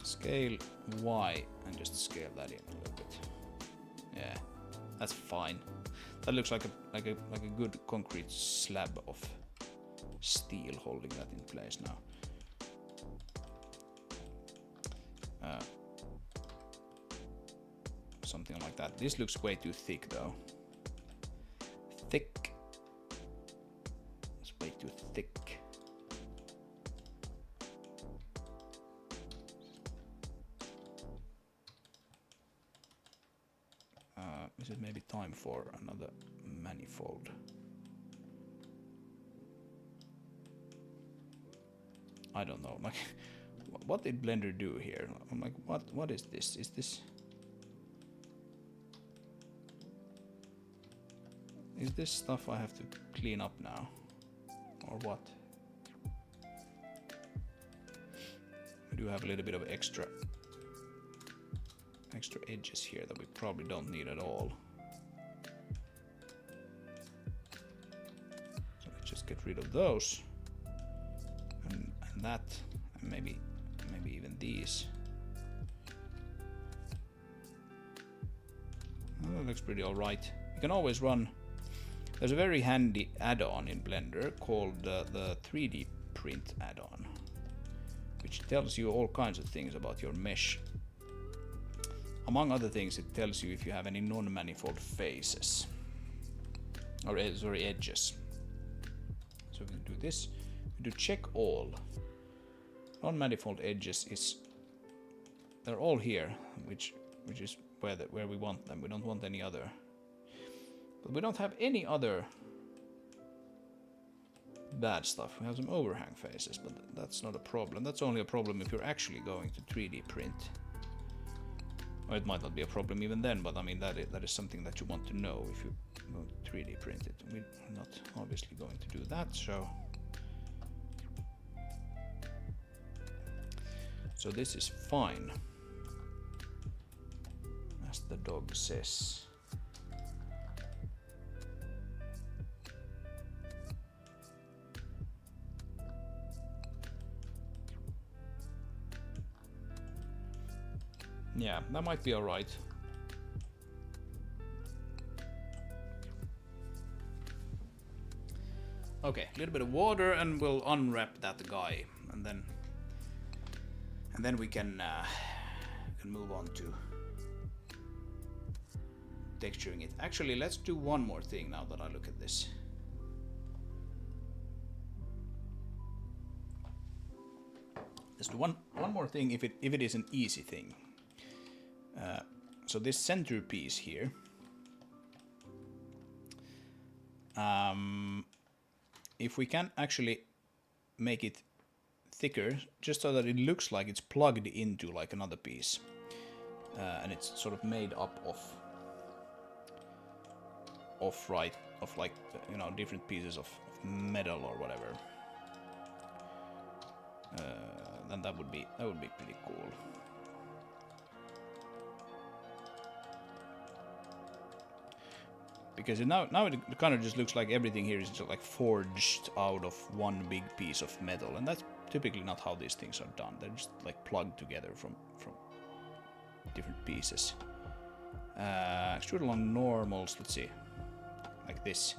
Scale Y and just scale that in a little bit. Yeah, that's fine. That looks like a good concrete slab of steel holding that in place now. Something like that. This looks way too thick though. Thick. It's way too thick. Is it maybe time for another manifold? I don't know. Like, what did Blender do here? I'm like, what is this? Is this stuff I have to clean up now, or what? We do have a little bit of extra edges here that we probably don't need at all. So let's just get rid of those, and that, and maybe even these. Oh, that looks pretty all right. You can always run. There's a very handy add-on in Blender called the 3D Print add-on, which tells you all kinds of things about your mesh. Among other things, it tells you if you have any non-manifold faces, or sorry, edges. So we do this. We do check all. Non-manifold edges they're all here, which is where we want them. We don't want any other. But we don't have any other bad stuff. We have some overhang faces, but that's not a problem. That's only a problem if you're actually going to 3D print. Or it might not be a problem even then, but I mean that is something that you want to know if you want to 3D print it. We're not obviously going to do that, so this is fine, as the dog says. Yeah, that might be alright. Okay, a little bit of water and we'll unwrap that guy, and then we can can move on to texturing it. Actually, let's do one more thing now that I look at this. Let's do one more thing if it is an easy thing. So this centerpiece here, if we can actually make it thicker, just so that it looks like it's plugged into like another piece, and it's sort of made up of like, you know, different pieces of metal or whatever. Then that would be pretty cool. Because now it kind of just looks like everything here is just like forged out of one big piece of metal, and that's typically not how these things are done. They're just like plugged together from different pieces. Extrude along normals. Let's see, like this,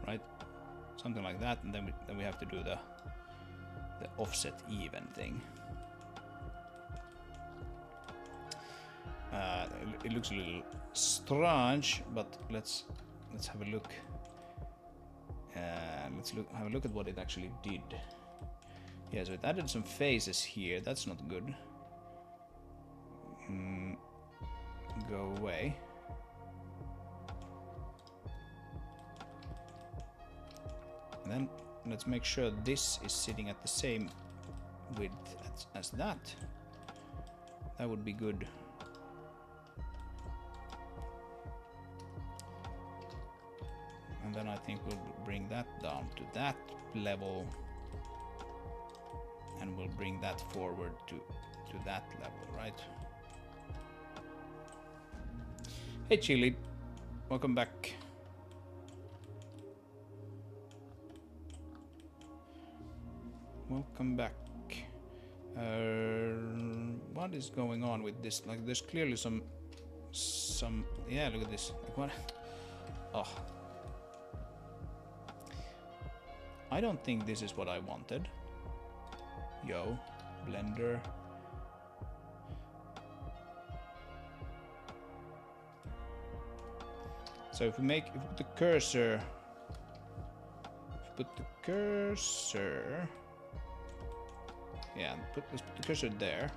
right? Something like that, and then we have to do the offset even thing. It looks a little strange, but let's have a look. Have a look at what it actually did. Yeah, so it added some faces here. That's not good. Go away. And then let's make sure this is sitting at the same width as that. That would be good. And then I think we'll bring that down to that level, and we'll bring that forward to that level, right? Hey Chili, welcome back. Welcome back. What is going on with this? Like, there's clearly some. Yeah, look at this. Like, what? Oh. I don't think this is what I wanted. Yo, Blender. So if we put the cursor, yeah, let's put the cursor there,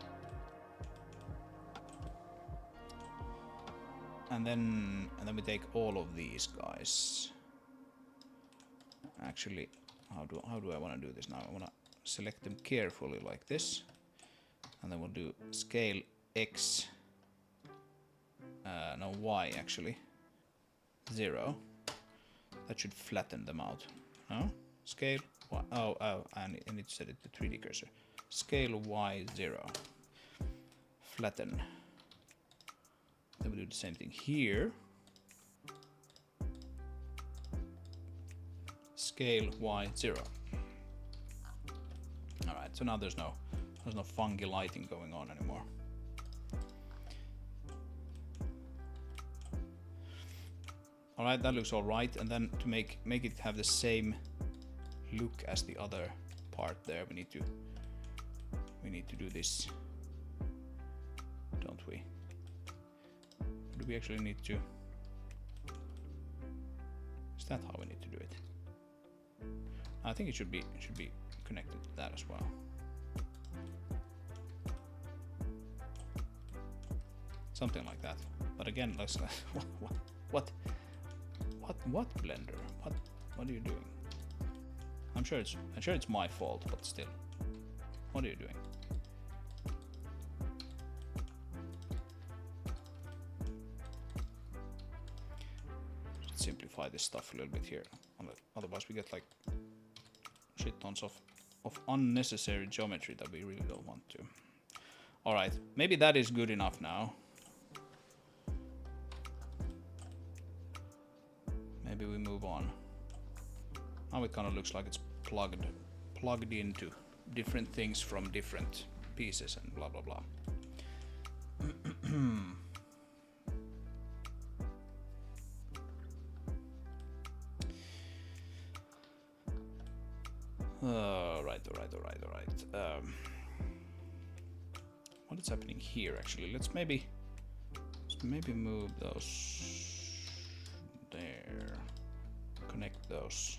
and then we take all of these guys. Actually, how do I want to do this now? I want to select them carefully like this, and then we'll do scale X. No, Y actually. 0. That should flatten them out. No? Scale Y. Oh, I need to set it to 3D cursor. Scale Y 0. Flatten. Then we do the same thing here. Scale Y 0. Alright, so now there's no funky lighting going on anymore. Alright, that looks alright, and then to make it have the same look as the other part there, we need to do this, don't we? Do we actually need to? Is that how we need to do it? I think it should be connected to that as well. Something like that. But again, let's what Blender? What are you doing? I'm sure it's my fault, but still. What are you doing? Let's simplify this stuff a little bit here. Otherwise we get like shit tons of unnecessary geometry that we really don't want to. Alright, maybe that is good enough now. Maybe we move on. Now it kind of looks like it's plugged into different things from different pieces and blah blah blah. Alright. What what is happening here actually. Let's maybe move those there. Connect those.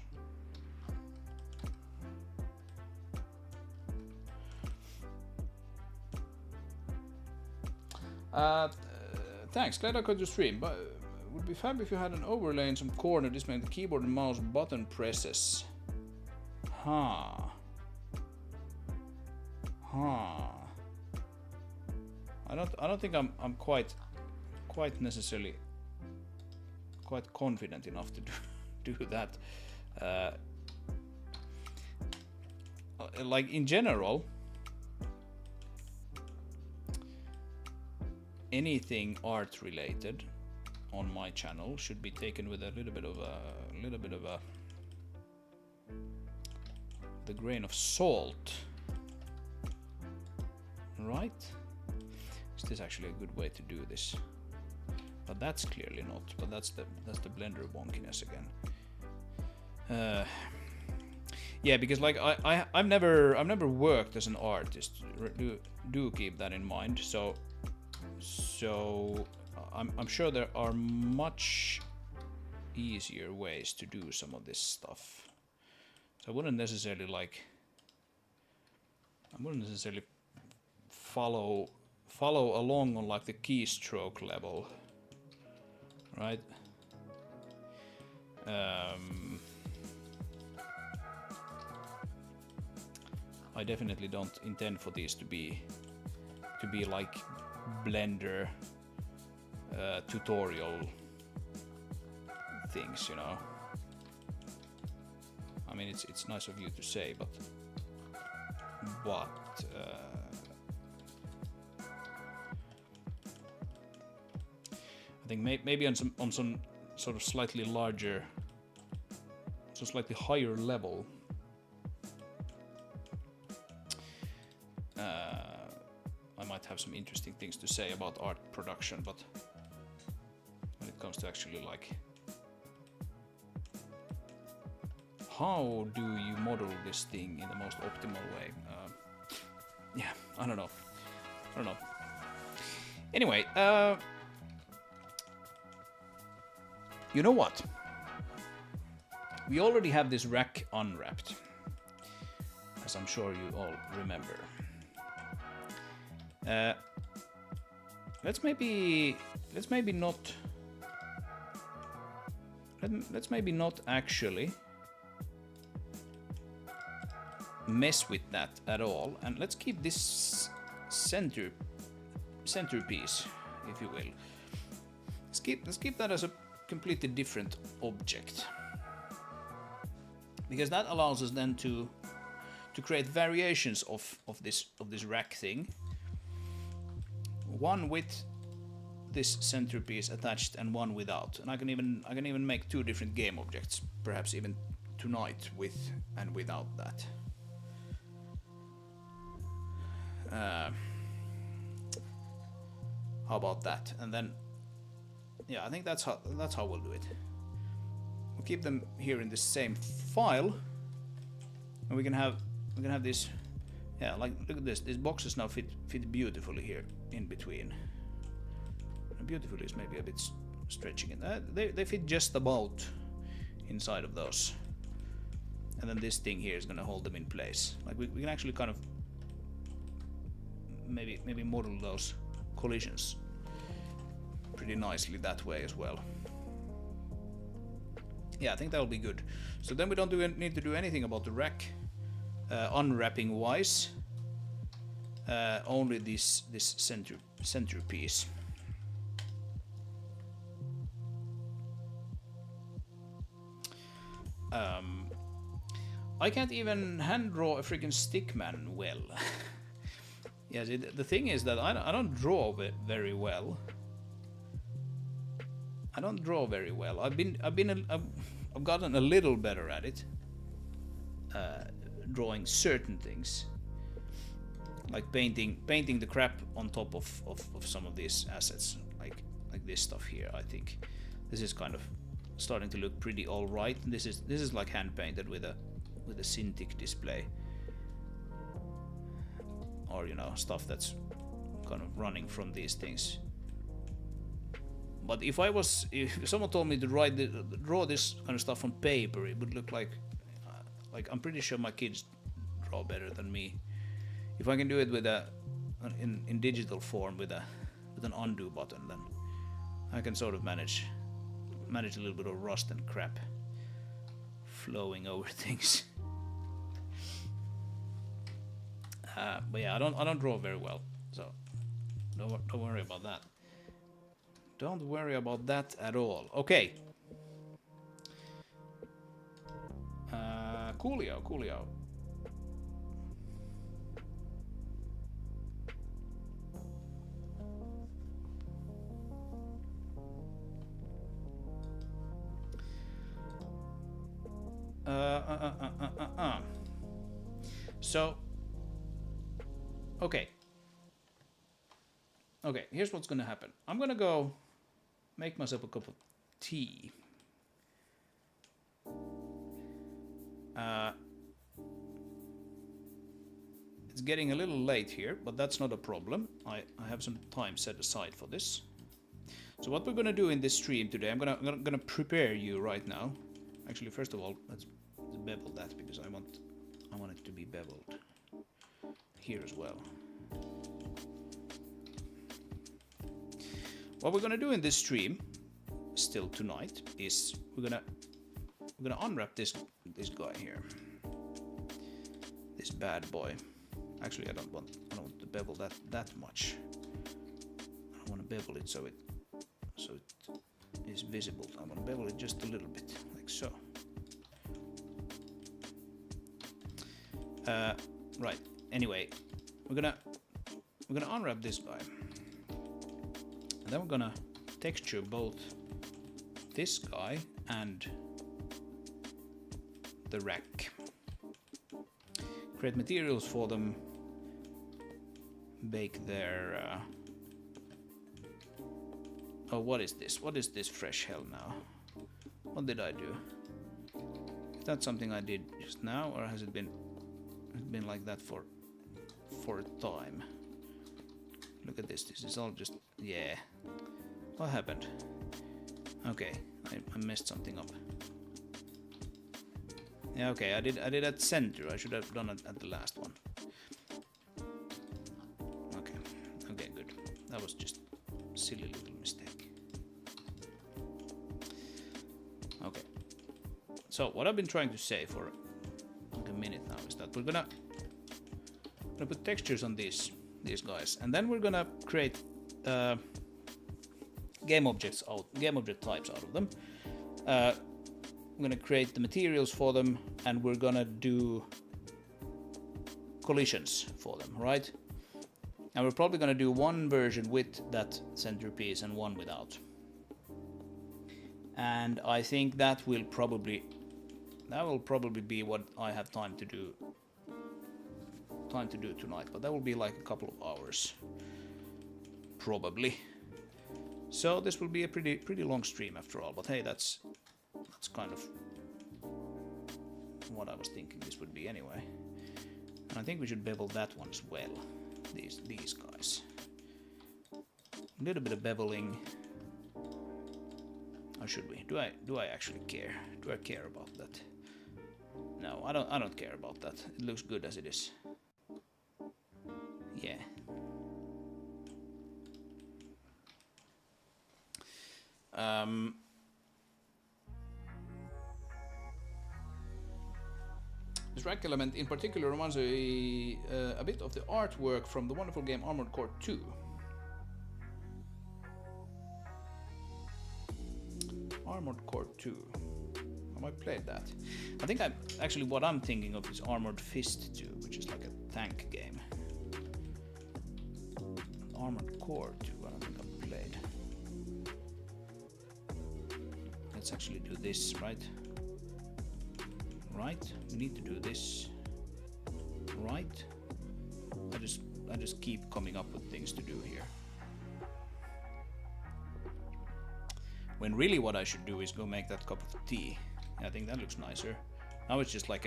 Thanks, glad I got your stream, but it would be fab if you had an overlay in some corner displaying the keyboard and mouse button presses. Huh. I don't think I'm quite necessarily quite confident enough to do that. Like in general, anything art related on my channel should be taken with a little bit of the grain of salt, right? Is this actually a good way to do this? But that's clearly not. But that's the Blender wonkiness again. Yeah, because like I've never worked as an artist. Do keep that in mind. So I'm sure there are much easier ways to do some of this stuff. So I wouldn't necessarily follow along on like the keystroke level, right? I definitely don't intend for these to be like Blender tutorial things, you know. I mean, it's nice of you to say, but I think maybe on some sort of slightly larger, so slightly higher level, I might have some interesting things to say about art production, but when it comes to actually like how do you model this thing in the most optimal way, yeah, I don't know. Anyway, you know what? We already have this rack unwrapped, as I'm sure you all remember. Let's maybe not actually mess with that at all, and let's keep this centerpiece, if you will. Let's keep that as a completely different object, because that allows us then to create variations of this rack thing. One with this centerpiece attached and one without, and I can even make two different game objects, perhaps even tonight, with and without that. How about that? And then, yeah, I think that's how we'll do it. We'll keep them here in the same file, and we can have this. Yeah, like look at this. These boxes now fit beautifully here in between. Beautifully is maybe a bit stretching it. They fit just about inside of those, and then this thing here is going to hold them in place. Like we can actually kind of maybe model those collisions pretty nicely that way as well. Yeah, I think that'll be good. So then we don't need to do anything about the rack unwrapping wise. Only this centerpiece. I can't even hand draw a freaking stickman well. Yeah, the thing is that I don't draw very well. I've gotten a little better at it, drawing certain things, like painting the crap on top of some of these assets, like this stuff here. I think this is kind of starting to look pretty all right. This is like hand painted with a Cintiq display, or you know, stuff that's kind of running from these things. But if someone told me to draw this kind of stuff on paper, it would look like I'm pretty sure my kids draw better than me. If I can do it with in digital form with an undo button, then I can sort of manage a little bit of rust and crap flowing over things. But yeah, I don't draw very well, so don't worry about that. Don't worry about that at all. Okay. Coolio. So, okay, here's what's gonna happen. I'm gonna go make myself a cup of tea. It's getting a little late here, but that's not a problem. I have some time set aside for this. So what we're gonna do in this stream today, I'm gonna prepare you right now. Actually, first of all, let's bevel that because I want it to be beveled here as well. What we're gonna do in this stream, still tonight, is we're gonna unwrap this guy here, this bad boy. Actually, I don't want to bevel that much. I want to bevel it so it is visible. I want to bevel it just a little bit, like so. Right. Anyway, we're gonna unwrap this guy, and then we're gonna texture both this guy and the rack. Create materials for them. Bake their. Oh, what is this? What is this fresh hell now? What did I do? Is that something I did just now, or has it been like that for a time? Look at this. This is all just, yeah. What happened? Okay, I messed something up. Yeah, okay, I did at center. I should have done it at the last one. Okay, good. That was just a silly little mistake. Okay. So what I've been trying to say for like a minute now is that we're gonna put textures on these guys, and then we're gonna create game object types out of them. I'm gonna create the materials for them, and we're gonna do collisions for them, right? And we're probably gonna do one version with that centerpiece and one without. And I think that will probably be what I have time to do tonight, but that will be like a couple of hours probably. So this will be a pretty long stream after all, but hey, that's kind of what I was thinking this would be anyway. And I think we should bevel that one as well. These guys. A little bit of beveling. Or should we? Do I actually care? Do I care about that? No, I don't care about that. It looks good as it is. Yeah. This rack element in particular reminds a bit of the artwork from the wonderful game Armored Core 2. Armored Core 2. Have I played that? I think what I'm thinking of is Armored Fist 2, which is like a tank game. Armored Core 2, I don't think I've played. Let's actually do this, right? Right, we need to do this. Right? I just keep coming up with things to do here. When really what I should do is go make that cup of tea. I think that looks nicer. Now it's just like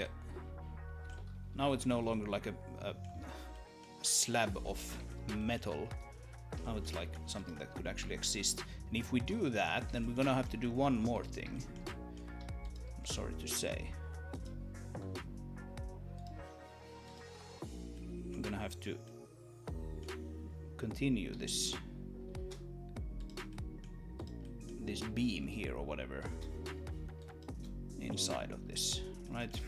now it's no longer like a slab of metal Now it's like something that could actually exist. And if we do that, then we're gonna have to do one more thing. I'm sorry to say. I'm gonna have to continue this beam here or whatever inside of this, right?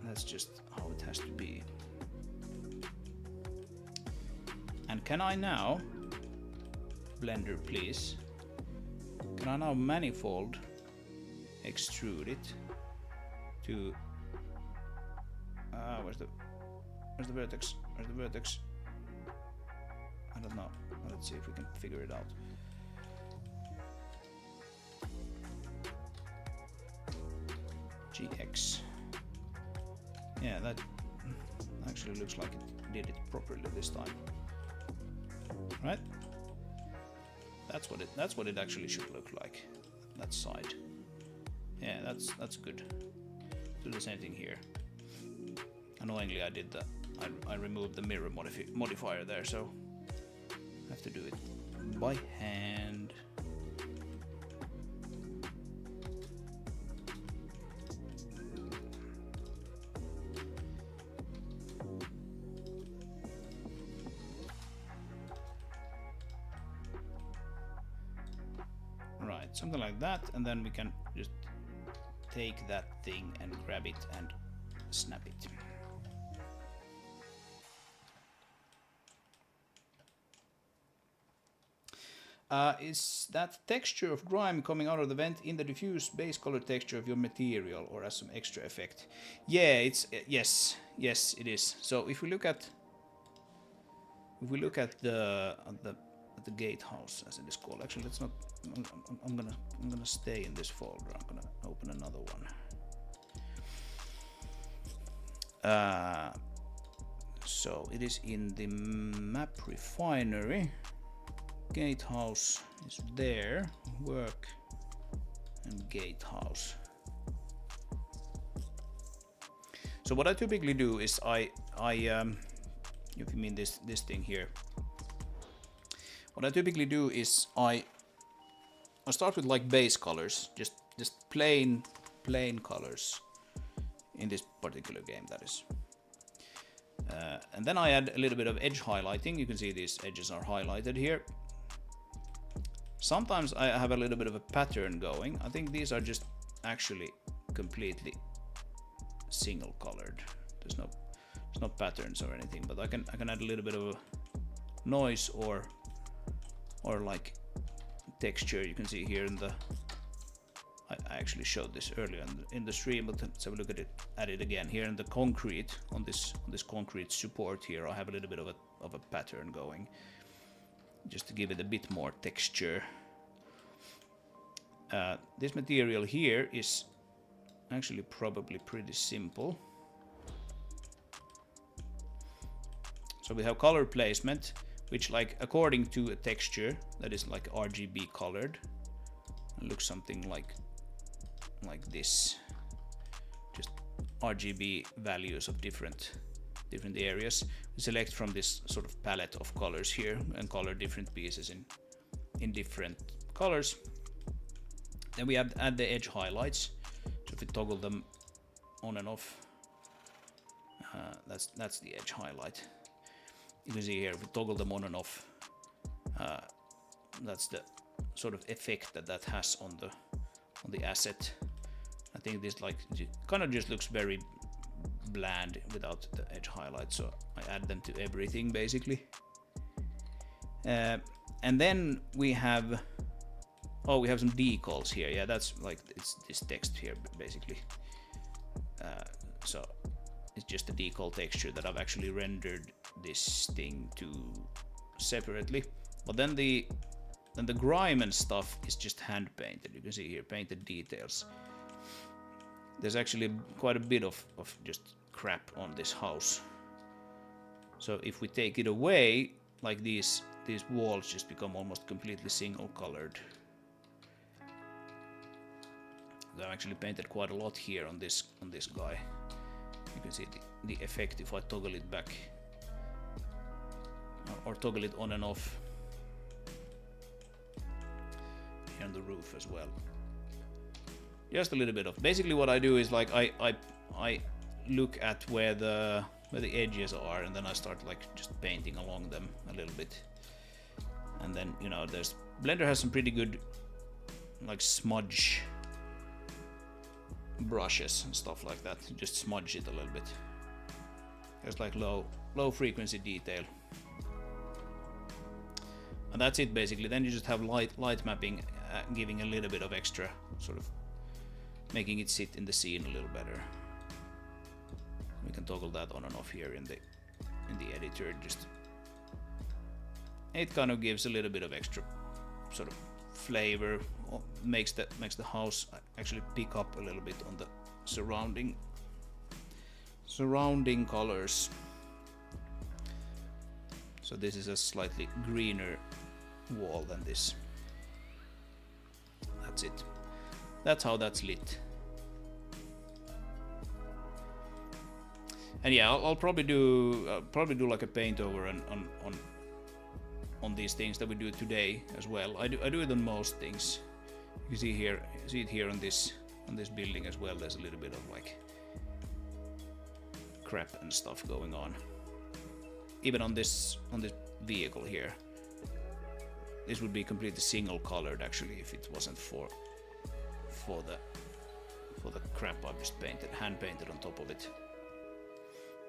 That's just how it has to be. And can I now, Blender please, can I now manifold extrude it to where's the vertex? Where's the vertex? I don't know. Let's see if we can figure it out. GX. Yeah, that actually looks like it did it properly this time. Right? That's what it actually should look like. That side. Yeah, that's good. Do the same thing here. Annoyingly, I did that. I removed the mirror modifier there, so I have to do it by hand. Right, something like that, and then we can just take that thing and grab it and snap it. Is that texture of grime coming out of the vent in the diffuse base color texture of your material or as some extra effect? Yeah, it's yes, it is. So if we look at the gatehouse, as it is called, actually let's not. I'm gonna stay in this folder. I'm gonna open another one. So it is in the map refinery. Gatehouse is there, work and gatehouse. So what I typically do is I if you mean this thing here, what I typically do is I start with like base colors, just plain colors in this particular game, that is. And then I add a little bit of edge highlighting. You can see these edges are highlighted here. Sometimes I have a little bit of a pattern going. I think these are just actually completely single colored. There's no patterns or anything, but I can add a little bit of a noise or like texture. You can see here in the I actually showed this earlier in the stream, but let's have a look at it again. Here in the concrete, on this concrete support here, I have a little bit of a pattern going, just to give it a bit more texture. This material here is actually probably pretty simple. So we have color placement, which like according to a texture that is like RGB colored, looks something like this. Just RGB values of different areas. We select from this sort of palette of colors here and color different pieces in different colors. Then we add the edge highlights. So if we toggle them on and off, that's the edge highlight. You can see here if we toggle them on and off, that's the sort of effect that has on the asset. I think this like kind of just looks very bland without the edge highlights, so I add them to everything basically. And then we have some decals here. Yeah, that's like it's this text here basically. So it's just a decal texture that I've actually rendered this thing to separately. But then the grime and stuff is just hand painted. You can see here painted details. There's actually quite a bit of just crap on this house. So if we take it away, like these walls just become almost completely single colored. I've actually painted quite a lot here on this guy. You can see the effect if I toggle it back. or toggle it on and off here on the roof as well. Just a little bit of. Basically, what I do is like I look at where the edges are, and then I start like just painting along them a little bit. And then, you know, there's Blender has some pretty good like smudge brushes and stuff like that. You just smudge it a little bit. There's like low frequency detail. And that's it basically. Then you just have light mapping, giving a little bit of extra, sort of making it sit in the scene a little better. We can toggle that on and off here in the editor. Just it kind of gives a little bit of extra sort of flavor, makes the house actually pick up a little bit on the surrounding colors. So this is a slightly greener wall than this. That's it. That's how that's lit. And yeah, I'll probably do like a paint over on these things that we do today as well. I do it on most things. You see it here on this building as well. There's a little bit of like crap and stuff going on. Even on this vehicle here. This would be completely single colored actually if it wasn't for the crap I just hand painted on top of it.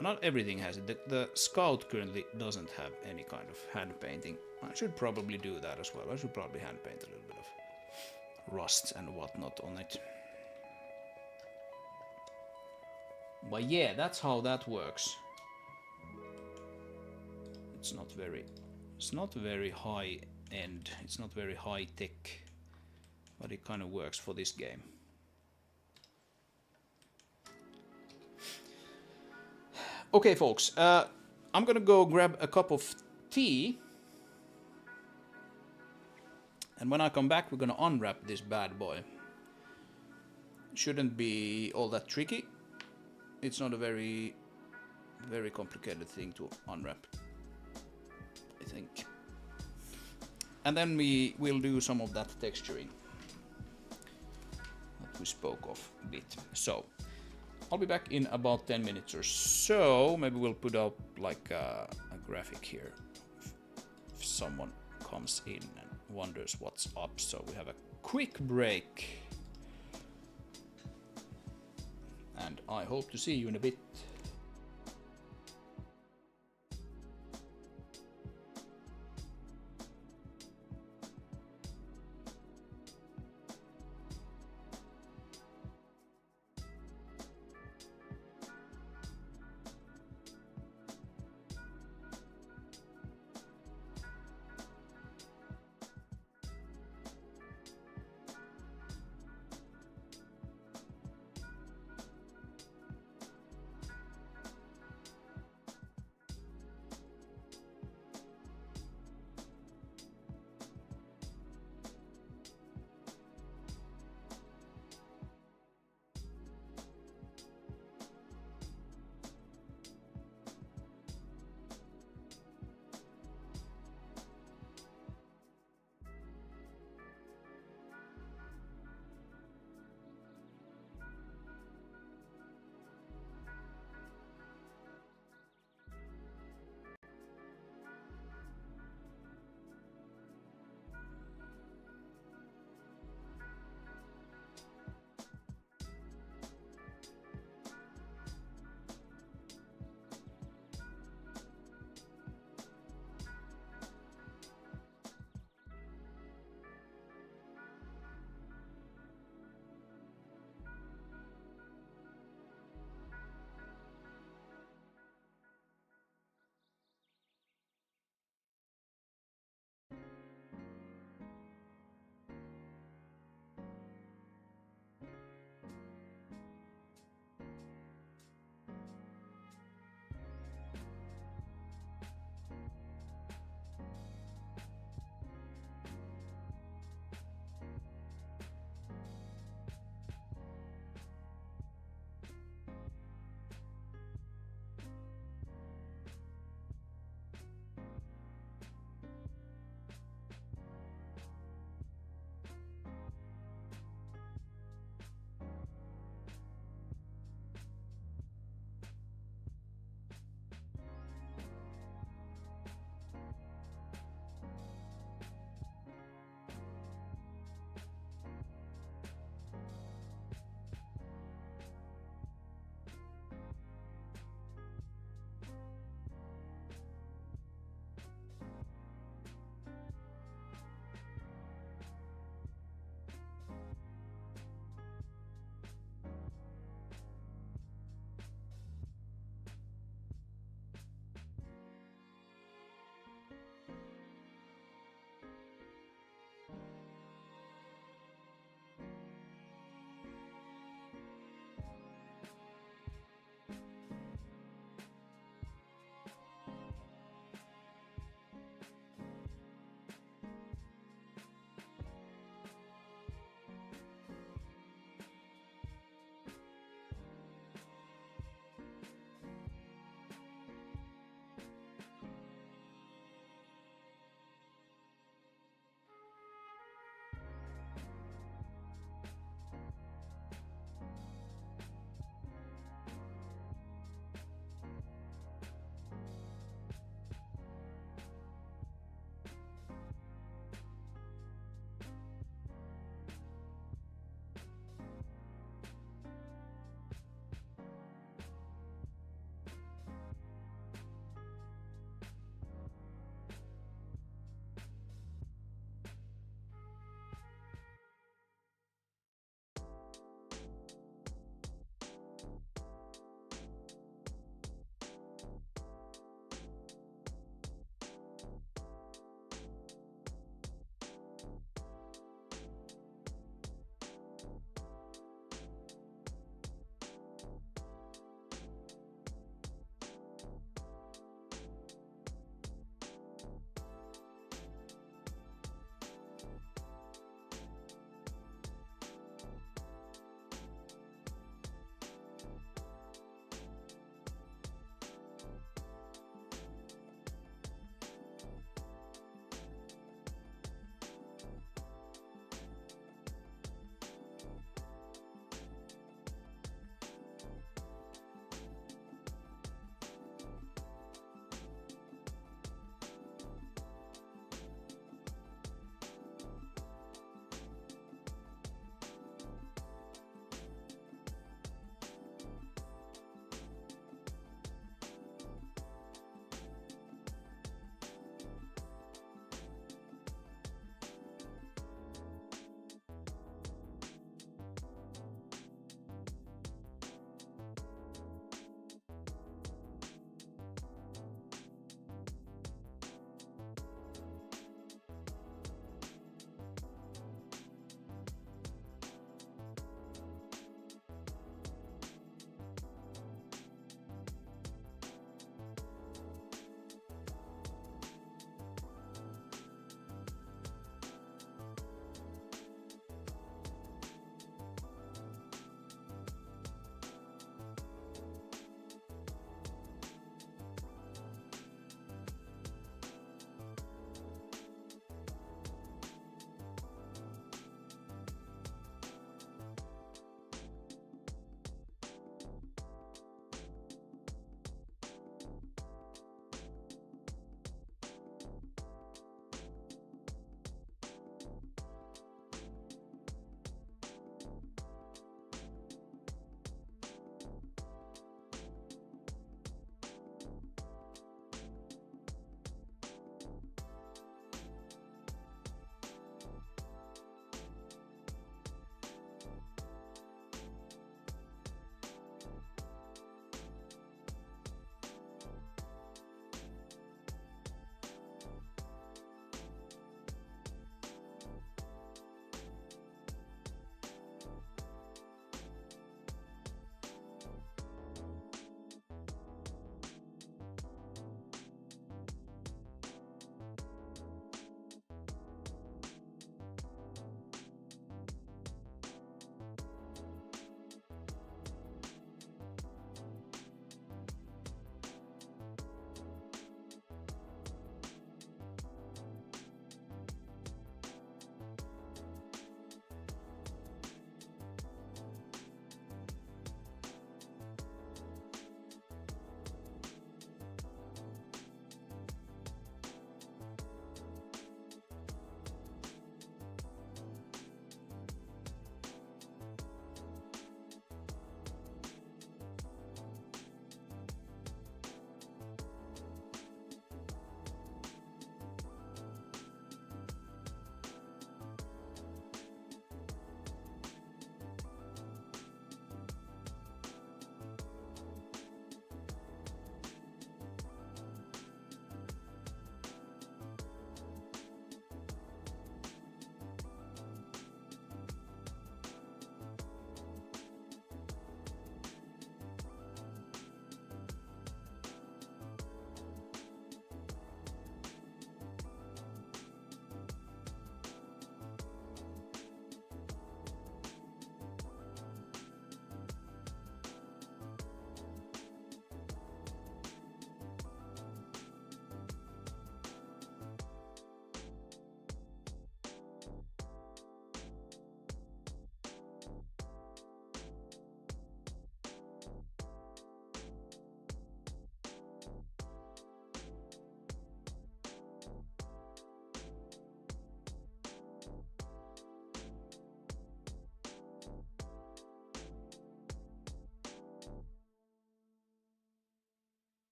Not everything has it. The Scout currently doesn't have any kind of hand painting. I should probably do that as well. I should probably hand paint a little bit of rust and whatnot on it. But yeah, that's how that works. It's not very high end. It's not very high tech, but it kind of works for this game. Okay, folks, I'm gonna go grab a cup of tea, and when I come back, we're gonna unwrap this bad boy. Shouldn't be all that tricky. It's not a very complicated thing to unwrap, I think. And then we will do some of that texturing that we spoke of a bit. So I'll be back in about 10 minutes or so. Maybe we'll put up like a graphic here if someone comes in and wonders what's up. So we have a quick break. And I hope to see you in a bit.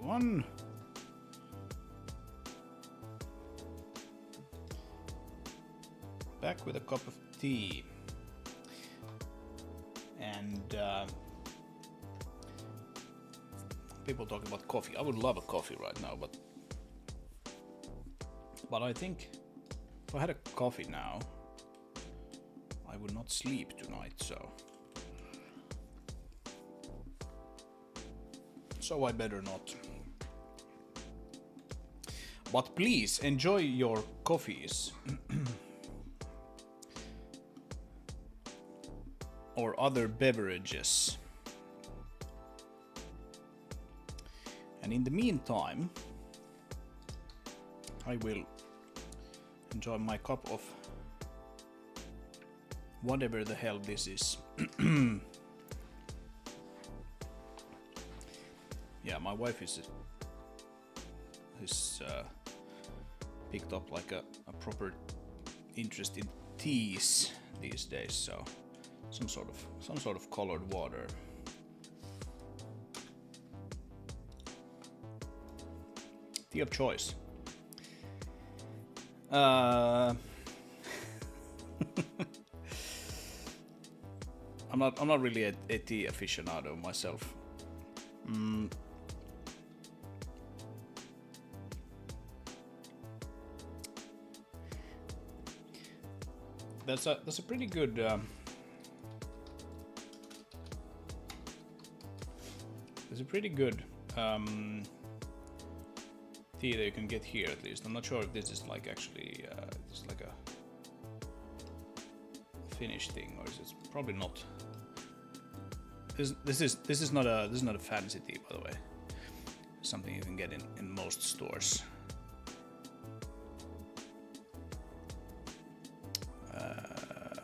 on. Back with a cup of tea. And people talk about coffee. I would love a coffee right now, but I think if I had a coffee now, I would not sleep tonight, so I better not. But please enjoy your coffees or other beverages. And in the meantime, I will enjoy my cup of whatever the hell this is. Yeah, my wife is picked up like a proper interest in teas these days, so some sort of colored water. Tea of choice. I'm not really a tea aficionado myself. That's a pretty good there's a pretty good tea that you can get here, at least. I'm not sure if this is like actually just like a Finnish thing, or is it probably not. This is not a fancy tea, by the way. It's something you can get in most stores.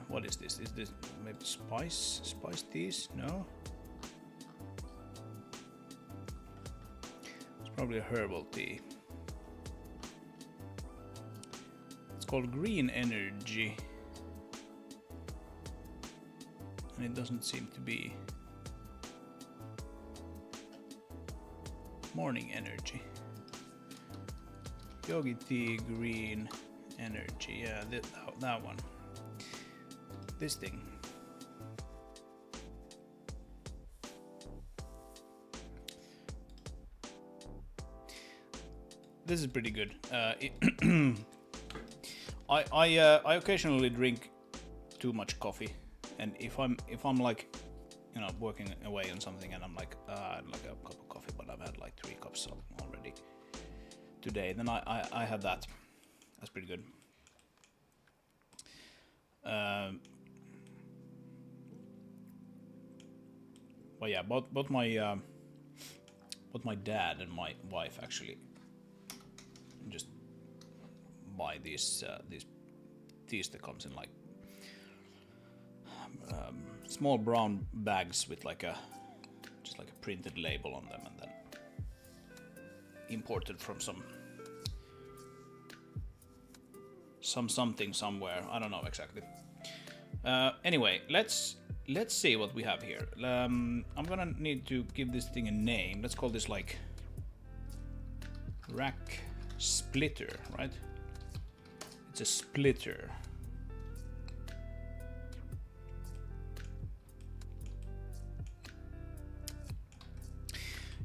What is this? Is this maybe spice teas? No. It's probably a herbal tea. It's called Green Energy, and it doesn't seem to be Morning Energy. Yogi Tea Green Energy, yeah, that one. This thing. This is pretty good. I occasionally drink too much coffee, and if I'm like, you know, working away on something, and I'm like, I'd like a cup of coffee, but I've had like 3 cups already today, then I have that. That's pretty good. But yeah, both my dad and my wife actually just buy these teas that comes in like small brown bags with like just like a printed label on them, and then imported from something somewhere. I don't know exactly. Anyway, let's see what we have here. I'm gonna need to give this thing a name. Let's call this like Rack Splitter, right? It's a splitter.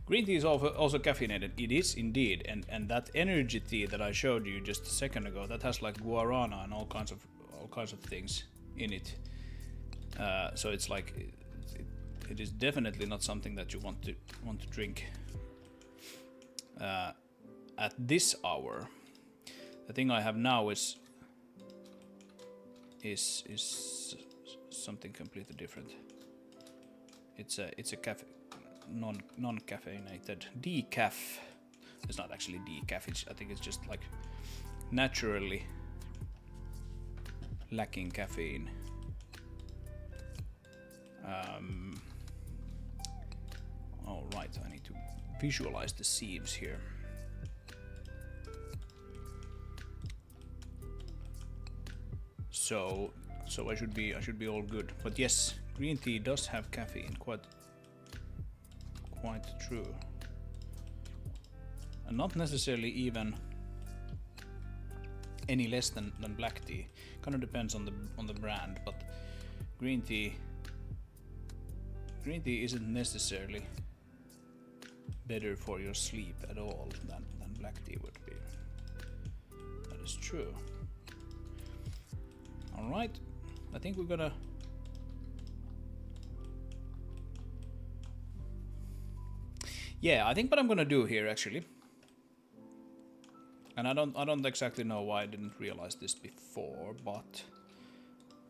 Green tea is also caffeinated. It is indeed, and that energy tea that I showed you just a second ago, that has like guarana and all kinds of things in it. So it's like it is definitely not something that you want to drink at this hour. The thing I have now is something completely different. It's a cafe, non-caffeinated decaf. It's not actually decaf. I think it's just like naturally lacking caffeine. All right, I need to visualize the sieves here. So I should be all good. But yes, green tea does have caffeine. Quite true. and not necessarily even any less than black tea. Kind of depends on the brand, but green tea isn't necessarily better for your sleep at all than black tea would be. That is true. All right, I think we're gonna. Yeah, I think what I'm gonna do here actually, and I don't exactly know why I didn't realize this before, but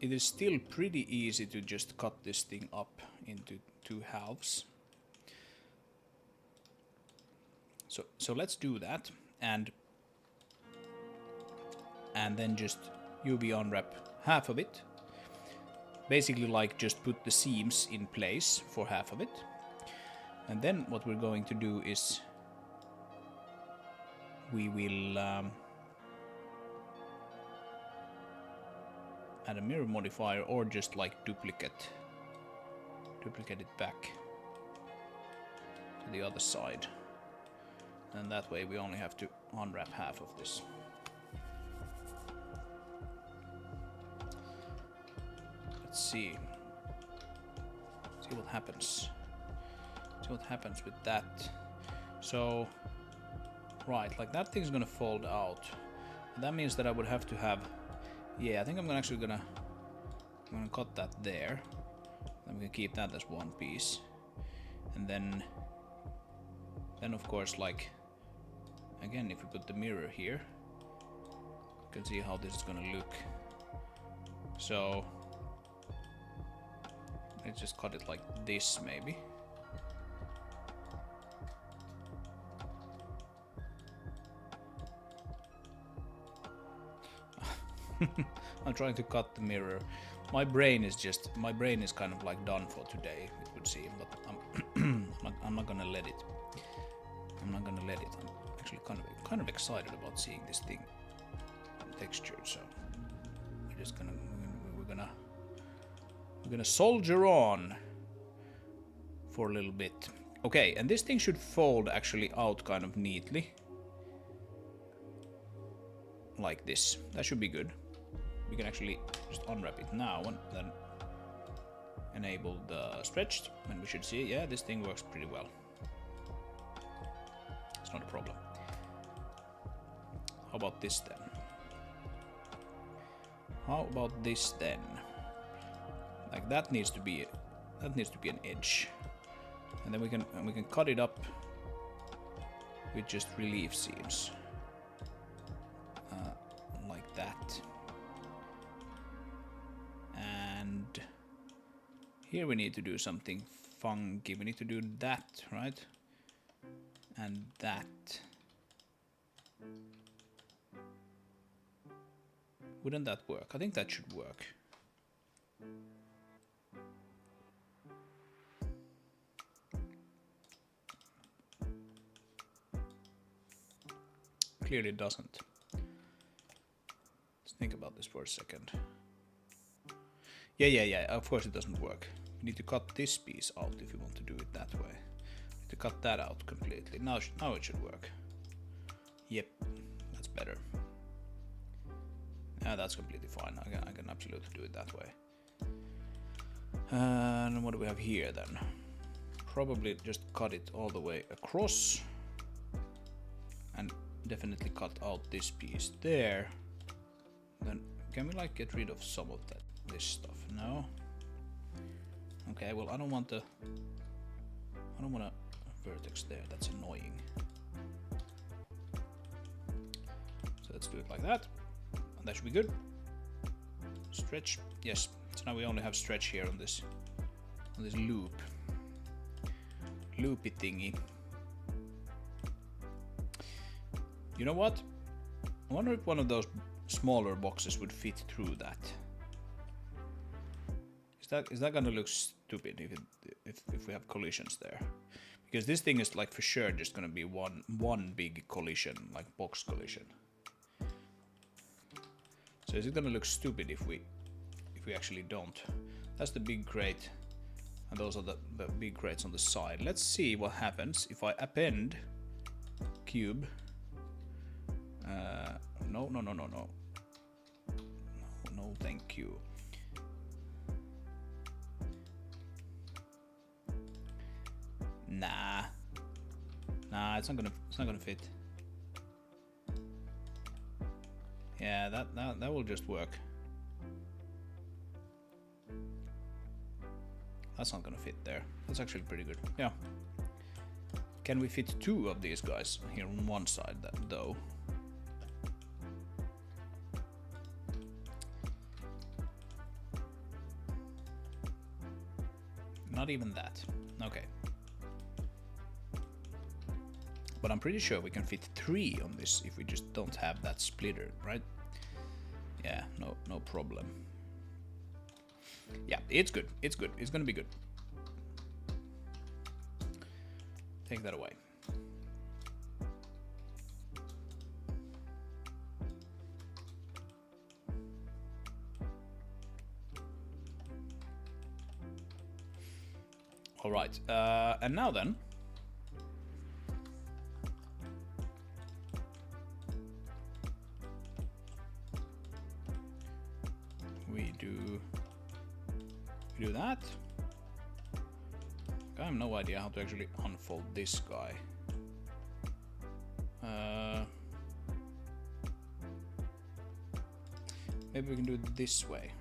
it is still pretty easy to just cut this thing up into 2 halves. So let's do that, and then just UV unwrap half of it. Basically, like, just put the seams in place for half of it. And then what we're going to do is we will add a mirror modifier, or just like duplicate it back to the other side. And that way we only have to unwrap half of this. Let's see what happens. See what happens with that. So, right, like that thing's gonna fold out. That means that I would have to have. Yeah, I think I'm gonna cut that there. I'm gonna keep that as one piece, and then of course, like, again, if we put the mirror here, you can see how this is gonna look. So let's just cut it like this, maybe. I'm trying to cut the mirror. My brain is kind of like done for today, it would seem, but I'm not gonna let it. I'm actually kind of excited about seeing this thing textured, so we're gonna soldier on for a little bit. Okay, and this thing should fold actually out kind of neatly. Like this. That should be good. We can actually just unwrap it now and then enable the stretched, and we should see, yeah, this thing works pretty well. It's not a problem. How about this then? Like that needs to be an edge, and then we can cut it up with just relief seams, like that. And here we need to do something funky. We need to do that, right? And that. Wouldn't that work? I think that should work. Clearly it doesn't. Let's think about this for a second. Yeah, of course it doesn't work. We need to cut this piece out if we want to do it that way. We need to cut that out completely. Now it should work. Yep, that's better. That's completely fine. I can absolutely do it that way. And what do we have here then? Probably just cut it all the way across. And definitely cut out this piece there. Then can we like get rid of some of this stuff? No. Okay, well I don't want a vertex there. That's annoying. So let's do it like that. And that should be good. Stretch. Yes. So now we only have stretch here on this loopy thingy. You know what? I wonder if one of those smaller boxes would fit through that. Is that gonna look stupid if we have collisions there? Because this thing is like for sure just gonna be one big collision, like box collision. So is it gonna look stupid if we actually don't? That's the big crate, and those are the big crates on the side. Let's see what happens if I append cube. No. No, thank you. Nah, it's not gonna fit. Yeah, that will just work. That's not gonna fit there. That's actually pretty good. Yeah. Can we fit 2 of these guys here on one side, though? Not even that. Okay. But I'm pretty sure we can fit 3 on this if we just don't have that splitter, right? Yeah, no problem. Yeah, it's good. It's good. It's gonna be good. Take that away. All right, and now then, we do that. I have no idea how to actually unfold this guy. Maybe we can do it this way.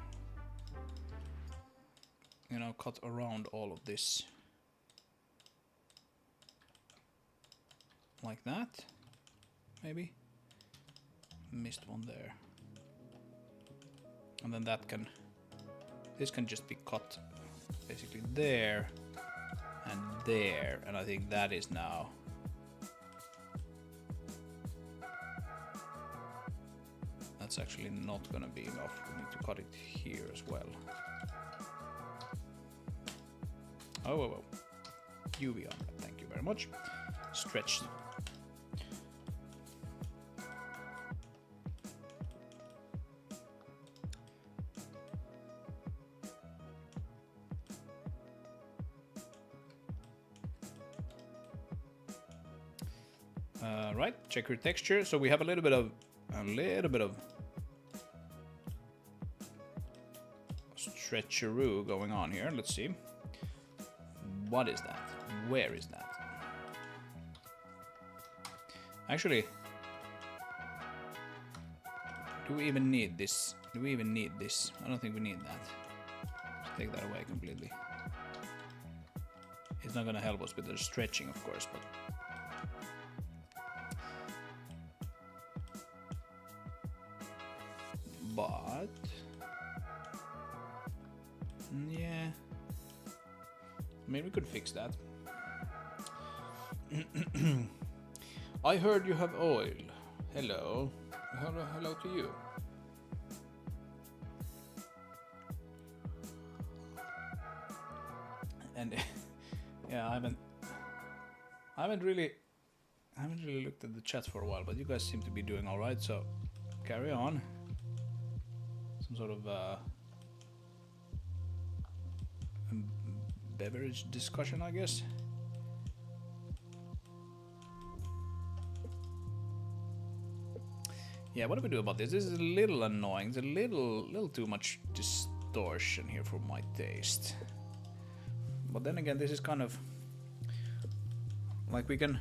You know, cut around all of this. Like that, maybe? Missed one there. And then this can just be cut basically there and there, and I think that is now. That's actually not gonna be enough. We need to cut it here as well. Oh. UV on that, thank you very much. Stretched. Right, check your texture. So we have a little bit of stretcheroo going on here. Let's see. What is that? Where is that? Actually, do we even need this? Do we even need this? I don't think we need that. Let's take that away completely. It's not gonna help us with the stretching, of course, but yeah, maybe we could fix that. I heard you have oil. Hello. Hello to you. And yeah, I haven't really looked at the chat for a while, but you guys seem to be doing all right, so carry on. Some sort of beverage discussion, I guess. Yeah, what do we do about this? This is a little annoying. It's a little too much distortion here for my taste. But then again, this is kind of like we can.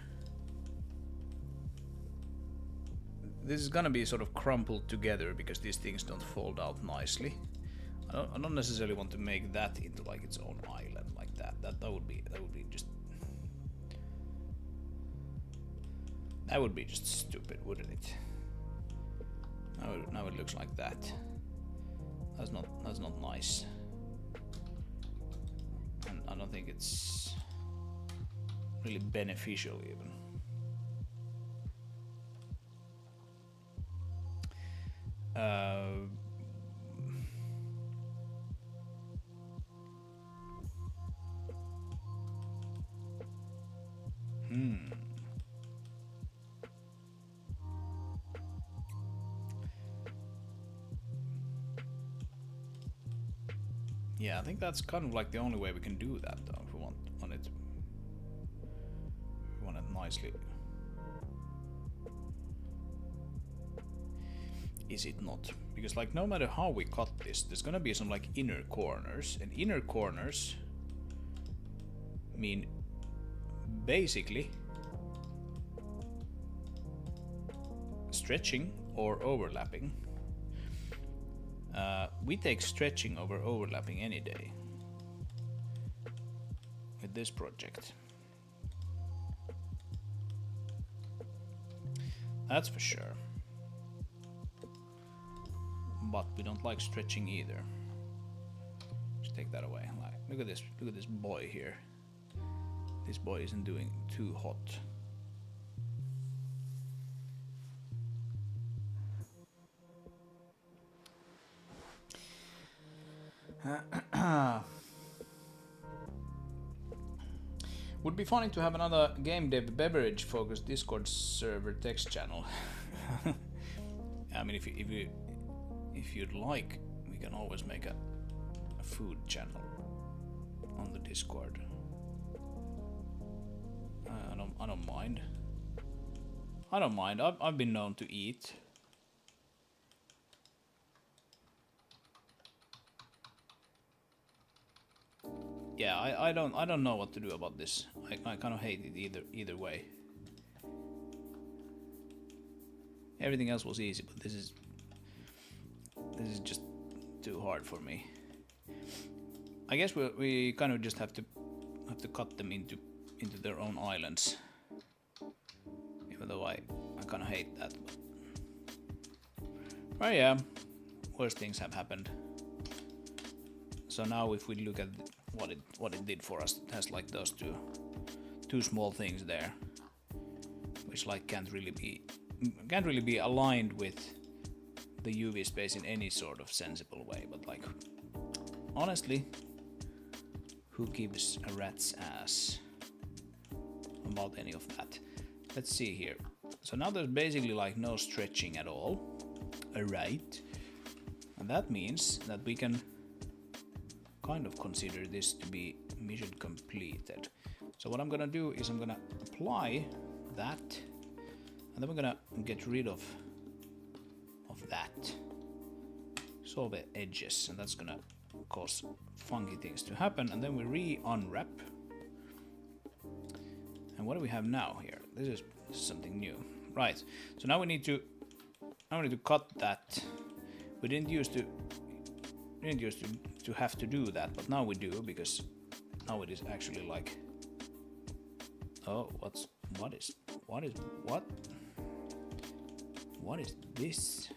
This is gonna be sort of crumpled together because these things don't fold out nicely. I don't necessarily want to make that into like its own island like that. That would be just stupid, wouldn't it? Now it looks like that. That's not nice. And I don't think it's really beneficial even. Yeah, I think that's kind of like the only way we can do that, though. If we want it nicely. is it not? Because like no matter how we cut this, there's gonna be some like inner corners, and inner corners mean basically stretching or overlapping. We take stretching over overlapping any day with this project. That's for sure. But we don't like stretching either. Just take that away. Like, look at this boy here. This boy isn't doing too hot. Would be funny to have another game dev beverage focused Discord server text channel. I mean, if you'd like, we can always make a food channel on the Discord. I don't mind. I don't mind. I've been known to eat. Yeah, I don't know what to do about this. I kind of hate it either way. Everything else was easy, but this is just too hard for me. I guess we kind of just have to cut them into their own islands. Even though I kind of hate that. But yeah, worse things have happened. So now if we look at what it did for us, it has like those two small things there, which like can't really be aligned with the UV space in any sort of sensible way. But like, honestly, who gives a rat's ass about any of that? Let's see here. So now there's basically like no stretching at all. Alright. And that means that we can kind of consider this to be mission completed. So what I'm gonna do is I'm gonna apply that, and then we're gonna get rid of that. Solve the edges, and that's gonna cause funky things to happen, and then we re-unwrap. And what do we have now here? This is something new. Right, so now we need to cut that. We didn't used to have to do that, but now we do, because now it is actually like, oh, what is this?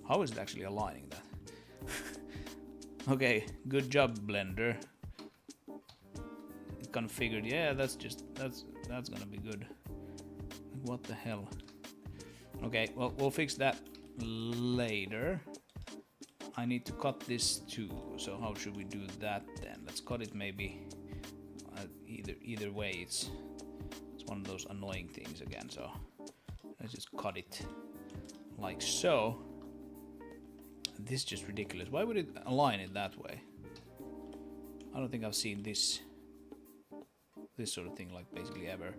How is it actually aligning that? Okay, good job, Blender. It configured. Yeah, that's gonna be good. What the hell? Okay, well, we'll fix that later. I need to cut this too, so how should we do that then? Let's cut it maybe either way. It's one of those annoying things again, so let's just cut it like so. This is just ridiculous. Why would it align it that way? I don't think I've seen this sort of thing like basically ever.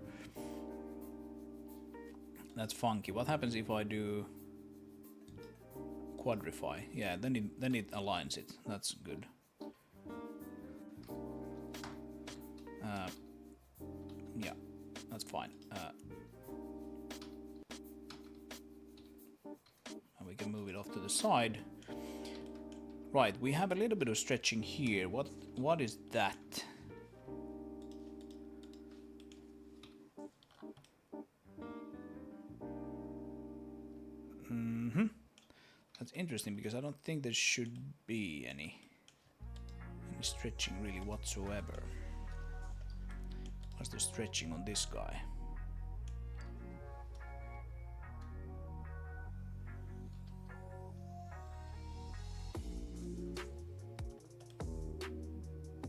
That's funky. What happens if I do quadrify? Yeah, then it aligns it. That's good. Yeah, that's fine. And we can move it off to the side. Right, we have a little bit of stretching here. What is that? That's interesting, because I don't think there should be any stretching really whatsoever. What's the stretching on this guy?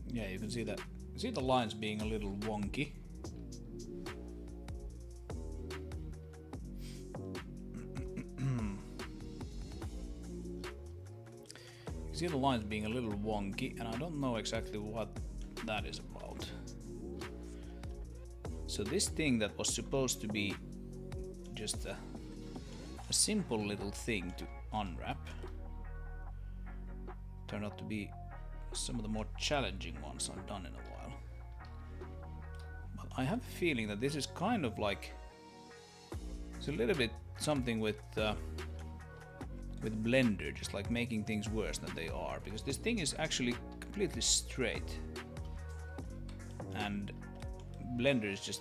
Yeah, you can see that. See the lines being a little wonky. See the lines being a little wonky, and I don't know exactly what that is about. So this thing that was supposed to be just a simple little thing to unwrap turned out to be some of the more challenging ones I've done in a while. But I have a feeling that this is kind of like, it's a little bit something with Blender, just like making things worse than they are, because this thing is actually completely straight and Blender is just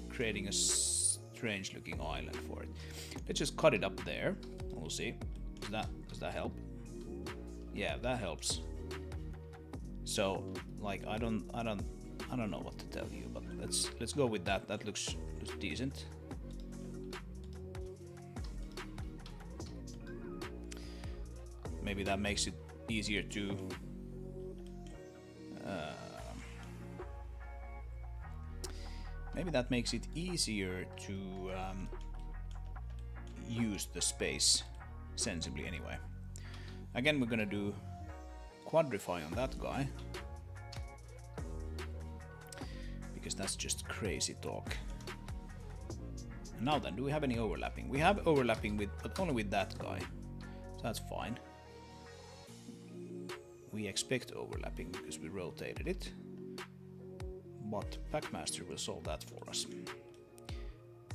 creating a strange looking island for it. Let's just cut it up there. We'll see. Does that help? Yeah, that helps. So, like, I don't know what to tell you, but let's go with that. That looks decent. Maybe that makes it easier to use the space sensibly anyway. Again, we're gonna do quadrify on that guy, because that's just crazy talk. And now then, do we have any overlapping? We have overlapping with, but only with that guy, so that's fine. We expect overlapping because we rotated it, but Packmaster will solve that for us.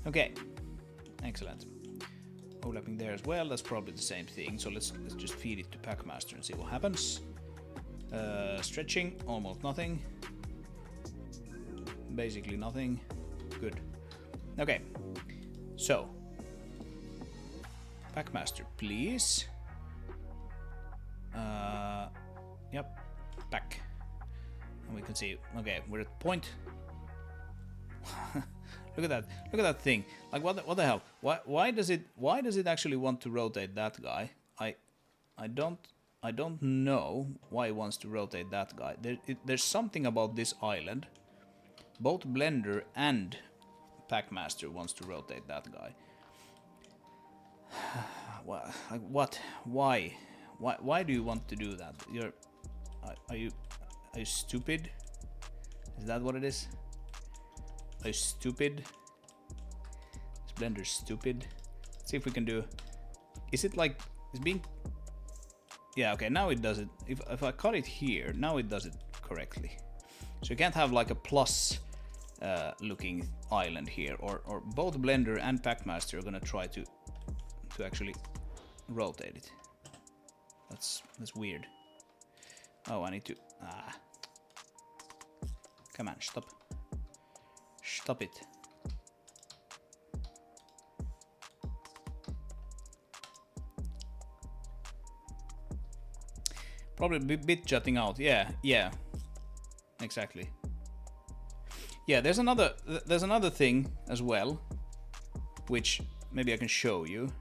Okay, excellent. Overlapping there as well, that's probably the same thing, so let's just feed it to Packmaster and see what happens. Stretching, almost nothing. Basically nothing. Good. Okay, so Packmaster, please. Yep, back. And we can see, okay, we're at point. Look at that thing. Like, what the hell? Why does it actually want to rotate that guy? I don't know why it wants to rotate that guy. There's something about this island. Both Blender and Packmaster wants to rotate that guy. What? Why do you want to do that? Are you stupid? Is that what it is? Are you stupid? Is Blender stupid? Let's see if we can do. Is it like it's being? Yeah. Okay. Now it does it. If I cut it here, now it does it correctly. So you can't have like a plus looking island here, or both Blender and Packmaster are gonna try to actually rotate it. That's weird. Oh, I need to. Come on, stop. Stop it. Probably a bit jutting out. Yeah. Exactly. Yeah, there's another thing as well, which maybe I can show you.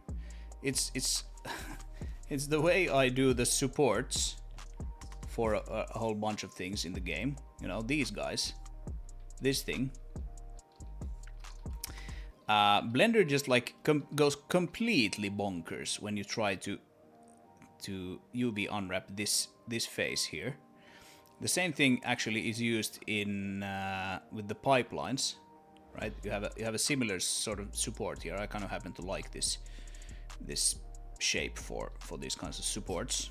It's it's the way I do the supports for a whole bunch of things in the game. You know, these guys, this thing. Blender just like goes completely bonkers when you try to UV unwrap this face here. The same thing actually is used in with the pipelines, right? You have a similar sort of support here. I kind of happen to like this shape for these kinds of supports.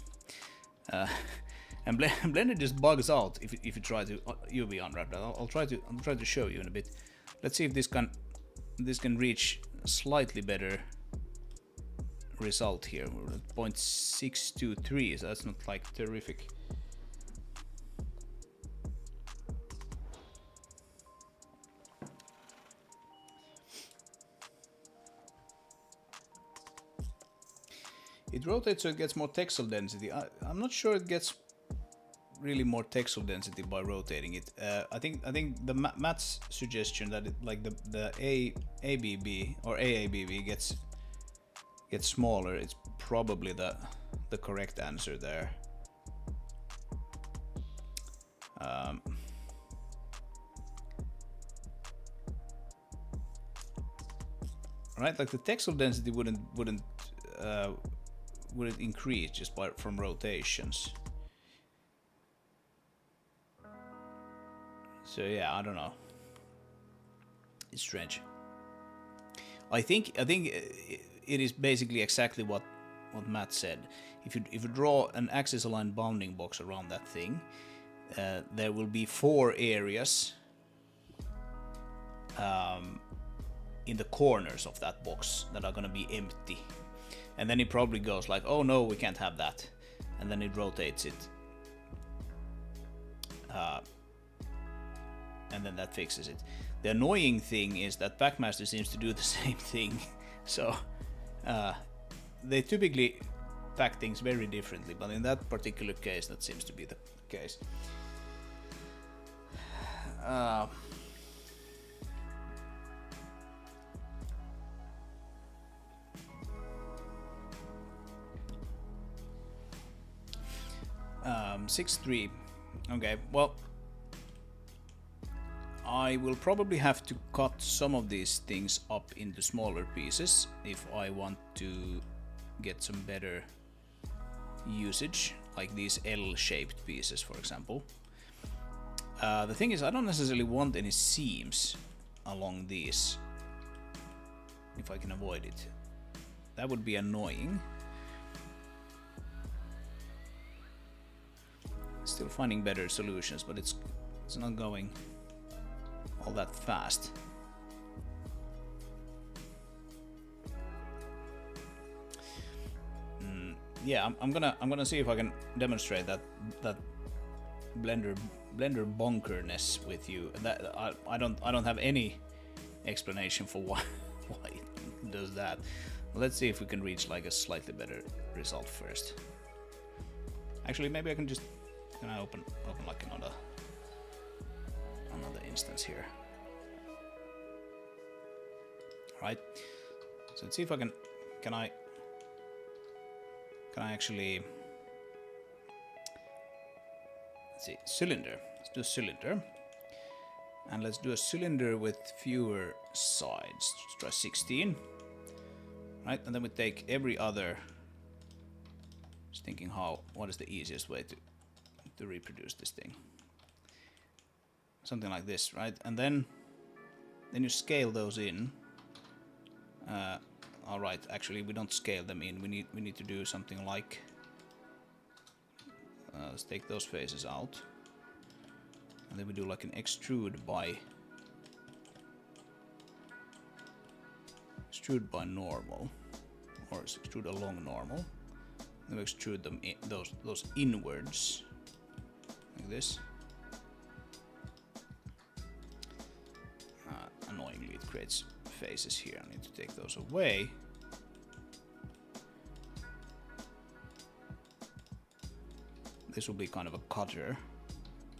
And Blender just bugs out if you try to UV unwrap that. I'll try to show you in a bit. Let's see if this can reach a slightly better result here. We're at 0.623, so that's not like terrific. It rotates so it gets more texel density. I'm not sure it gets really more texel density by rotating it. I think the Matt's suggestion that it, like the ABB or AABB gets smaller. It's probably the correct answer there. Right, like the texel density wouldn't increase just from rotations. So yeah, I don't know. It's strange. I think it is basically exactly what what Matt said. If you draw an axis-aligned bounding box around that thing, there will be 4 areas in the corners of that box that are going to be empty. And then it probably goes like, oh no, we can't have that. And then it rotates it. And then that fixes it. The annoying thing is that Packmaster seems to do the same thing. So they typically pack things very differently, but in that particular case, that seems to be the case. 6-3. Okay, well, I will probably have to cut some of these things up into smaller pieces if I want to get some better usage, like these L-shaped pieces, for example. The thing is, I don't necessarily want any seams along these, if I can avoid it. That would be annoying. Still finding better solutions, but it's not going all that fast. Yeah, I'm gonna see if I can demonstrate that Blender bonkerness with you. That I don't have any explanation for why it does that. Let's see if we can reach like a slightly better result first. Actually, maybe I can just open like another instance here. Right. So let's see if I can I actually, let's see, cylinder. Let's do a cylinder. And let's do a cylinder with fewer sides. Let's try 16. Right, and then we take every other. Just thinking what is the easiest way to reproduce this thing. Something like this, right? And then you scale those in. All right, actually we don't scale them in. We need to do something like let's take those faces out, and then we do like an extrude by normal, or extrude along normal. Then we extrude them those inwards like this. Annoyingly, it creates faces here. I need to take those away. This will be kind of a cutter.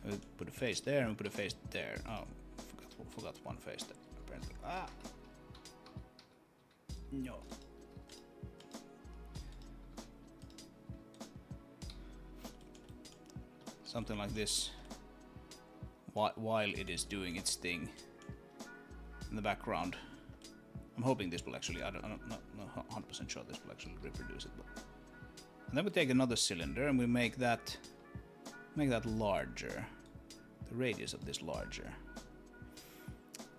We'll put a face there and we'll put a face there. Oh, forgot one face there, apparently. Ah! No. Something like this. While it is doing its thing in the background. I'm hoping this will actually, I'm not 100% sure this will actually reproduce it. But. And then we take another cylinder and we make that larger. The radius of this larger.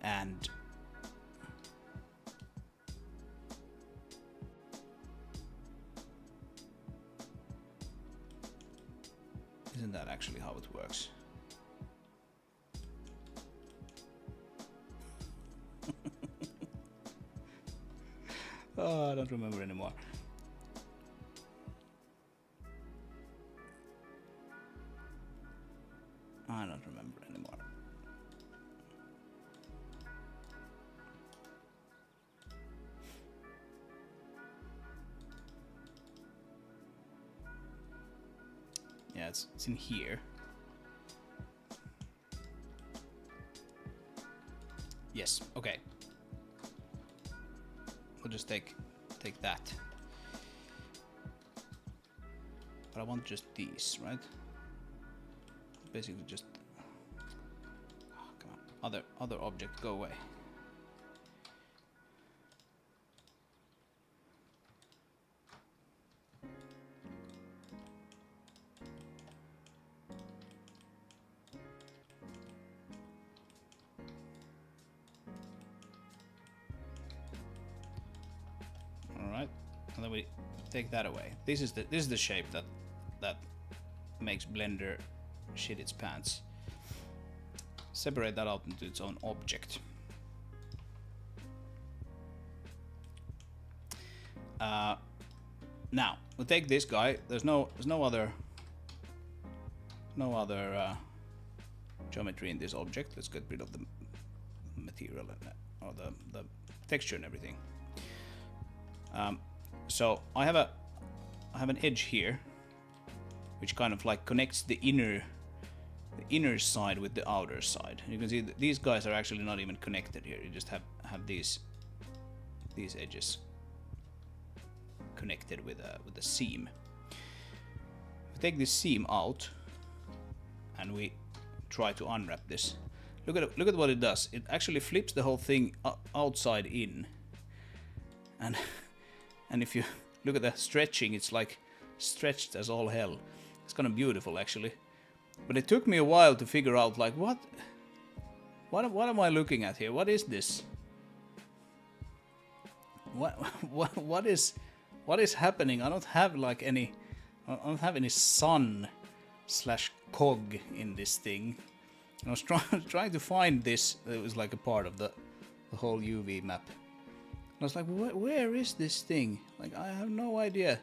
And isn't that actually how it works? Oh, I don't remember anymore. I don't remember anymore. Yeah, it's in here. Yes, okay. We'll just take that. But I want just these, right? Basically just come on. Other object, go away. Alright, and then we take that away. This is the shape that makes Blender shit its pants. Separate that out into its own object. Now we'll take this guy. There's no other geometry in this object. Let's get rid of the material or the texture and everything. So I have an edge here, which kind of like connects the inner side with the outer side. You can see that these guys are actually not even connected here. You just have these edges connected with a seam. We take this seam out and we try to unwrap this. Look at what it does. It actually flips the whole thing outside in, and if you look at the stretching, it's like stretched as all hell. It's kind of beautiful actually, but it took me a while to figure out like what am I looking at here? What is this? What is happening? I don't have like any sun / cog in this thing. I was trying to find this. It was like a part of the whole UV map. I was like, where is this thing? Like, I have no idea.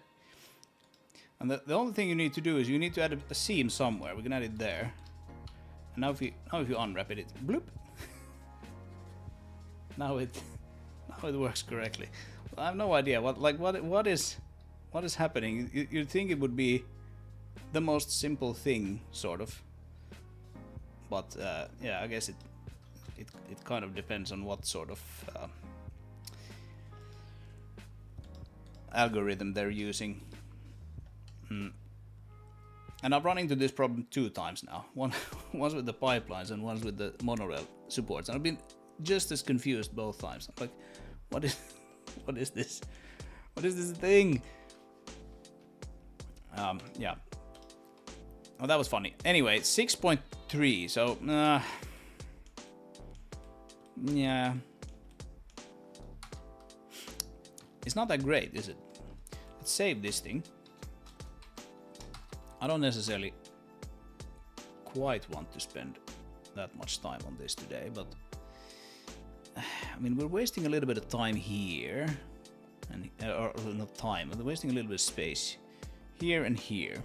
And the only thing you need to do is you need to add a seam somewhere. We can add it there. And now if you unwrap it, bloop. now it works correctly. I have no idea what is happening. You'd think it would be the most simple thing, sort of. But yeah, I guess it kind of depends on what sort of algorithm they're using. And I've run into this problem 2 times now. Once with the pipelines and once with the monorail supports. And I've been just as confused both times. I'm like, what is this? What is this thing? Yeah. Oh, that was funny. Anyway, 6.3. So, yeah. It's not that great, is it? Let's save this thing. I don't necessarily quite want to spend that much time on this today, but I mean, we're wasting a little bit of time here, and or not time, but we're wasting a little bit of space here and here.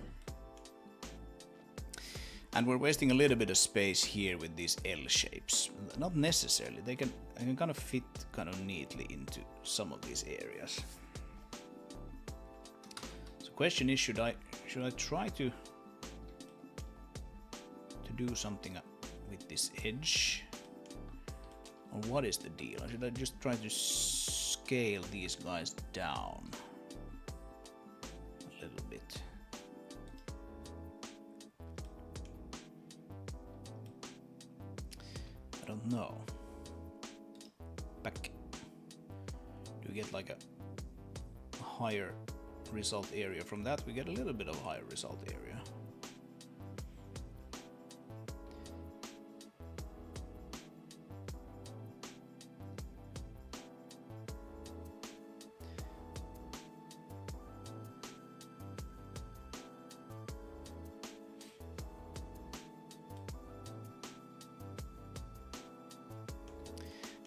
And we're wasting a little bit of space here with these L shapes. Not necessarily. They can kind of fit kind of neatly into some of these areas. So question is, should I try to do something with this edge? Or what is the deal? Or should I just try to scale these guys down a little bit? I don't know. Back. Do we get like a higher result area from that? We get a little bit of higher result area.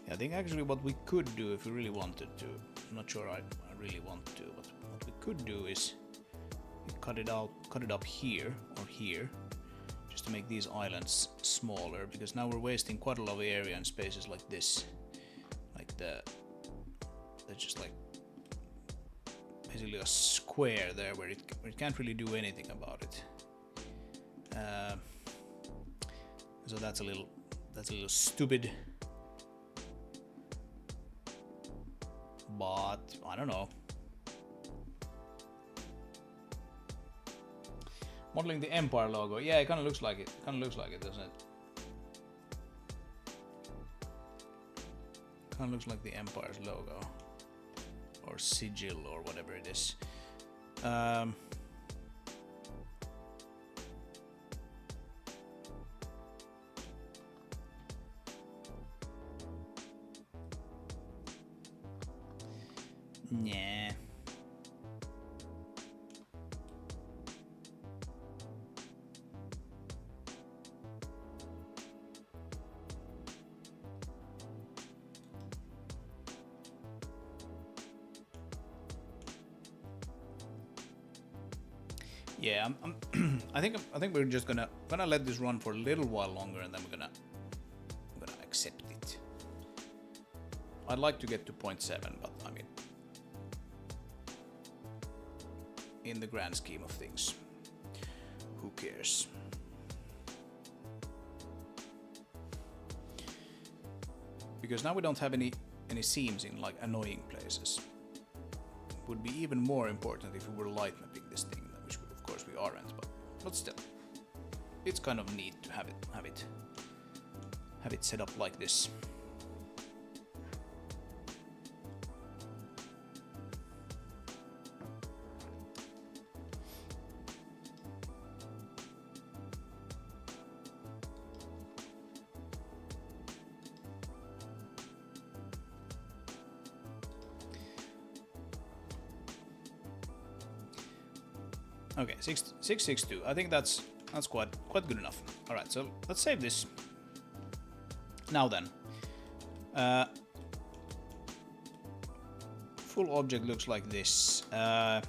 I think actually what we could do if we really wanted to, I'm not sure I really want to, but what we could do is cut it up here or here, just to make these islands smaller, because now we're wasting quite a lot of area in spaces like this, like they're just like basically a square there where it can't really do anything about it. So that's a little stupid. But I don't know. Modeling the Empire logo. Yeah, it kind of looks like it. Doesn't it? Kind of looks like the Empire's logo or sigil or whatever it is. Yeah. Yeah, I think we're just gonna let this run for a little while longer, and then we're gonna accept it. I'd like to get to 0.7, but I mean, in the grand scheme of things, who cares? Because now we don't have any seams in like annoying places. It would be even more important if we were light mapping this thing, which of course we aren't, but still, it's kind of neat to have it set up like this. Okay, 662. I think that's quite good enough. All right, so let's save this. Now then, full object looks like this. I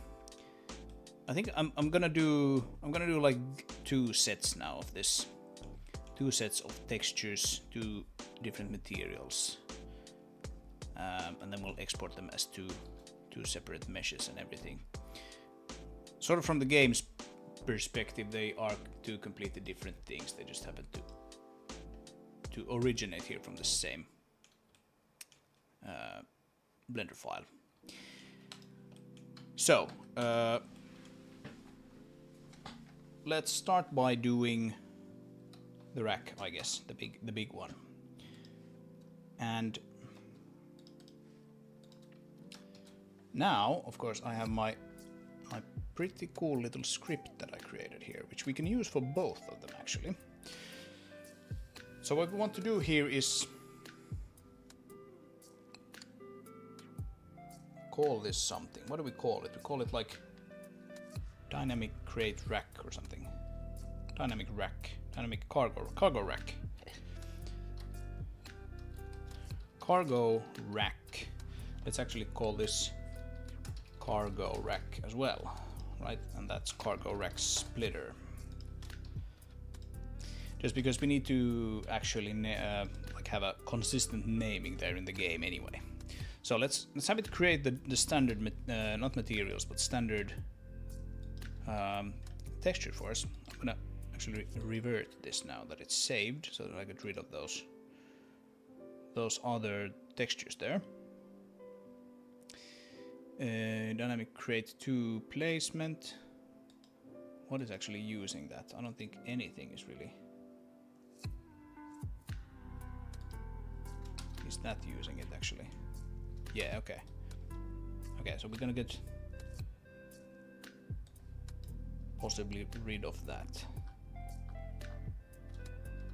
think I'm gonna do like 2 sets now of this. 2 sets of textures, 2 different materials, and then we'll export them as two separate meshes and everything. Sort of from the game's perspective, they are 2 completely different things. They just happen to originate here from the same Blender file. So let's start by doing the rack, I guess, the big one. And now, of course, I have my pretty cool little script that I created here, which we can use for both of them actually. So what we want to do here is call this something. What do we call it? We call it like dynamic crate rack or something. Dynamic rack, dynamic cargo rack. Cargo rack. Let's actually call this cargo rack as well. Right, and that's cargo rack splitter. Just because we need to actually like have a consistent naming there in the game anyway. So let's have it create the standard not materials but standard texture for us. I'm gonna actually revert this now that it's saved, so that I get rid of those other textures there. Dynamic create 2 placement. What is actually using that? I don't think anything is really. Is that using it actually? Yeah, okay. Okay, so we're gonna get possibly rid of that.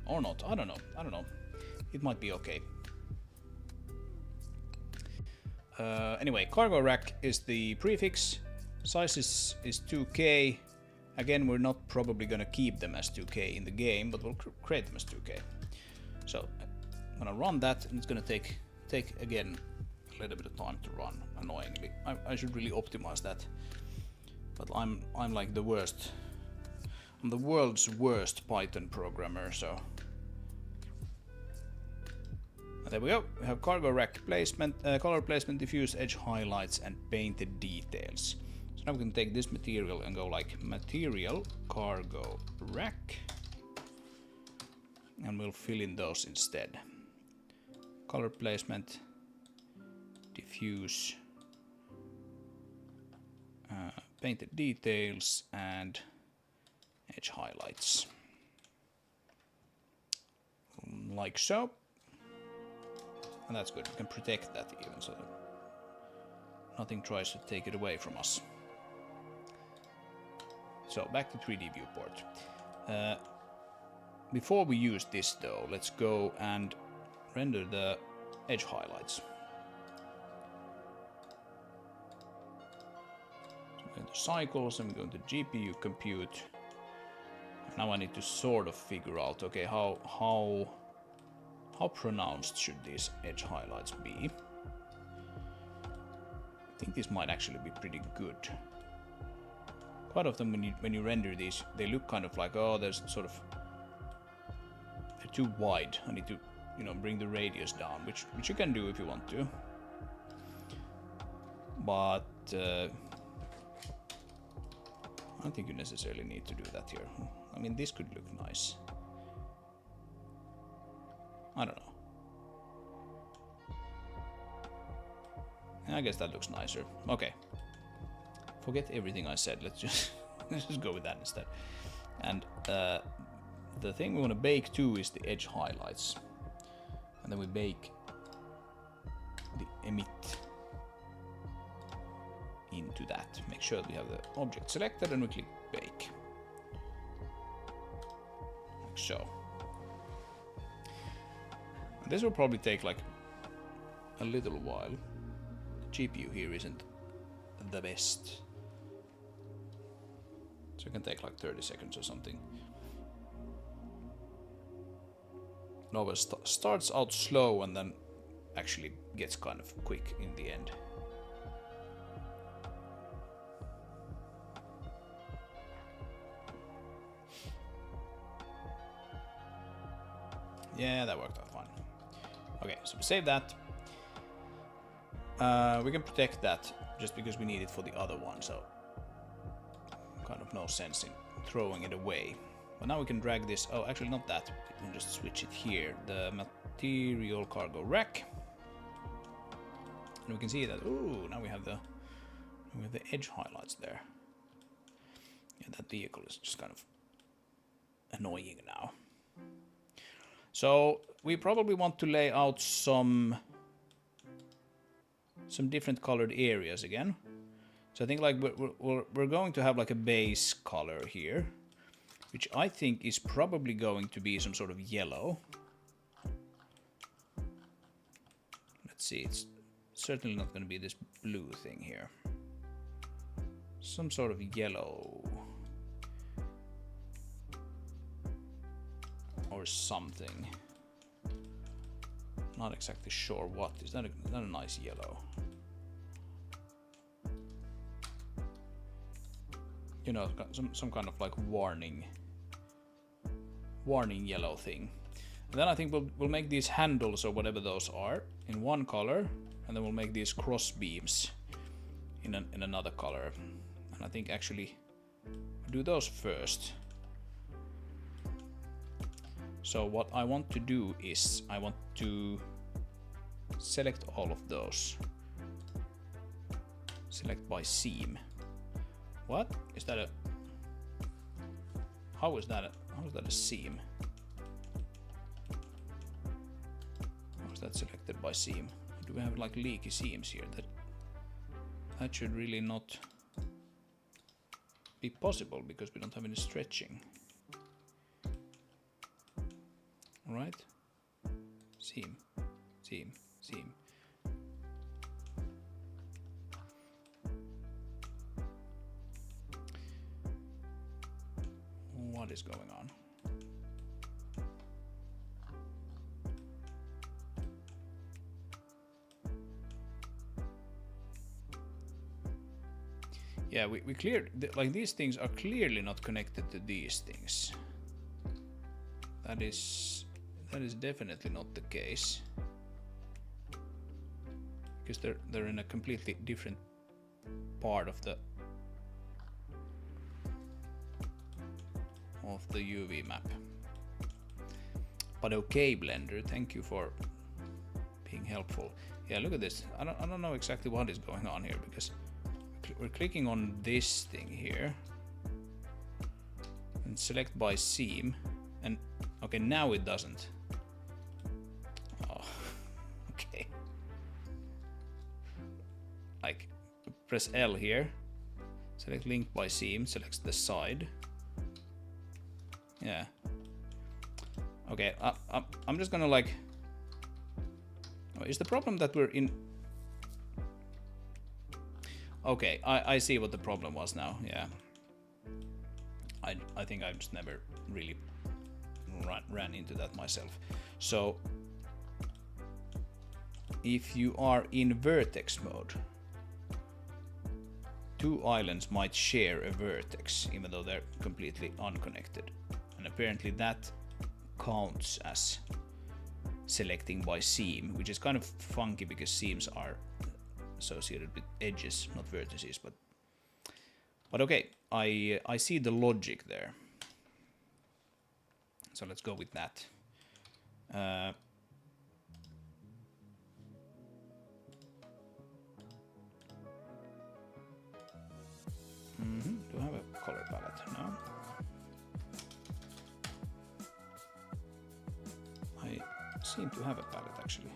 Or not, I don't know. It might be okay. Anyway, cargo rack is the prefix. Size is 2K. Again, we're not probably gonna keep them as 2K in the game, but we'll create them as 2K. So I'm gonna run that, and it's gonna take again a little bit of time to run. Annoyingly, I should really optimize that. But I'm like the worst. I'm the world's worst Python programmer, so. There we go. We have cargo rack placement, color placement, diffuse edge highlights, and painted details. So now we can take this material and go like material cargo rack, and we'll fill in those instead. Color placement, diffuse, painted details, and edge highlights. Like so. And that's good, we can protect that even, so that nothing tries to take it away from us. So back to 3D viewport. Before we use this though, let's go and render the edge highlights. So we're going to cycles and we're going to GPU compute. Now I need to sort of figure out, okay, how pronounced should these edge highlights be? I think this might actually be pretty good. quite often when you render these, they look kind of like, oh, there's sort of, they're too wide. I need to, you know, bring the radius down, which you can do if you want to. But I don't think you necessarily need to do that here. I mean, this could look nice. I don't know. I guess that looks nicer. Okay. Forget everything I said. Let's just go with that instead. And the thing we want to bake too is the edge highlights. And then we bake the emit into that. Make sure that we have the object selected and we click bake. Like so. And this will probably take like a little while. The GPU here isn't the best. So it can take like 30 seconds or something. No, it starts out slow and then actually gets kind of quick in the end. Yeah, that worked out fine. Okay, so we save that. We can protect that just because we need it for the other one, so kind of no sense in throwing it away. But now we can drag this. Oh, actually not that. We can just switch it here. The material cargo rack, and we can see that. Ooh, now we have the edge highlights there. Yeah, that vehicle is just kind of annoying now. So we probably want to lay out some different colored areas again. So I think like we're going to have like a base color here, which I think is probably going to be some sort of yellow. Let's see, it's certainly not going to be this blue thing here. Some sort of yellow or something. Not exactly sure what. Is that a nice yellow? You know, some kind of like warning yellow thing. And then I think we'll make these handles or whatever those are in one color, and then we'll make these cross beams in another color. And I think actually do those first. So what I want to do is I want to select all of those. Select by seam. What? Is that a... How is that a seam? How is that selected by seam? Do we have like leaky seams here? That should really not be possible because we don't have any stretching. Alright? Seam, seam, seam. What is going on? Yeah, we cleared, like these things are clearly not connected to these things. That is definitely not the case. Because they're in a completely different part of the UV map. But okay, Blender, thank you for being helpful. Yeah, look at this. I don't know exactly what is going on here because we're clicking on this thing here and select by seam, and okay, now it doesn't. Oh, okay. Like press L here, select link by seam, selects the side. Yeah. Okay, I'm just gonna like... Is the problem that we're in... Okay, I see what the problem was now, yeah. I think I just never really ran into that myself. So, if you are in vertex mode, two islands might share a vertex, even though they're completely unconnected. And apparently that counts as selecting by seam, which is kind of funky because seams are associated with edges, not vertices. But okay, I see the logic there. So let's go with that. Do I have a color palette? No. I seem to have a palette actually.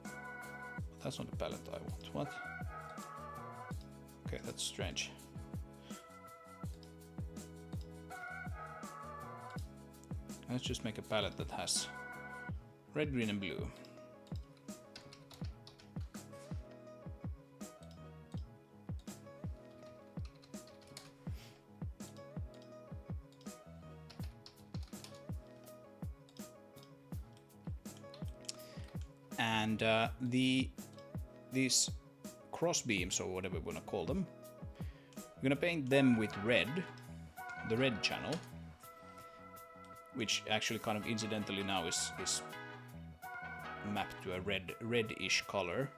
But that's not the palette I want. What? Okay, that's strange. Let's just make a palette that has red, green, and blue. And these cross beams, or whatever we're gonna call them, we're gonna paint them with red, the red channel, which actually kind of incidentally now is mapped to a reddish color,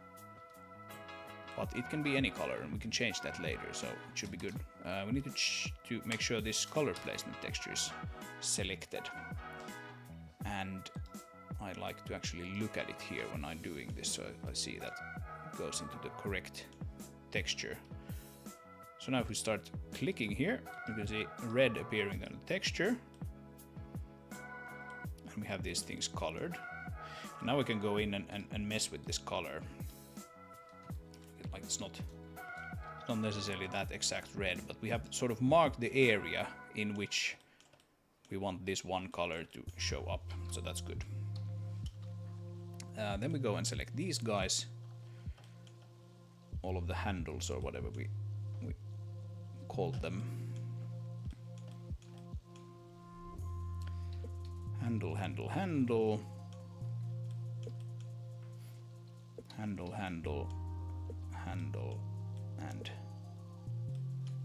but it can be any color, and we can change that later, so it should be good. We need to make sure this color placement texture is selected, and I like to actually look at it here when I'm doing this, so I see that it goes into the correct texture. So now if we start clicking here, you can see red appearing on the texture, and we have these things colored. And now we can go in and mess with this color. Like it's not necessarily that exact red, but we have sort of marked the area in which we want this one color to show up, so that's good. Then we go and select these guys, all of the handles or whatever we called them. Handle, handle, handle. Handle, handle, handle, and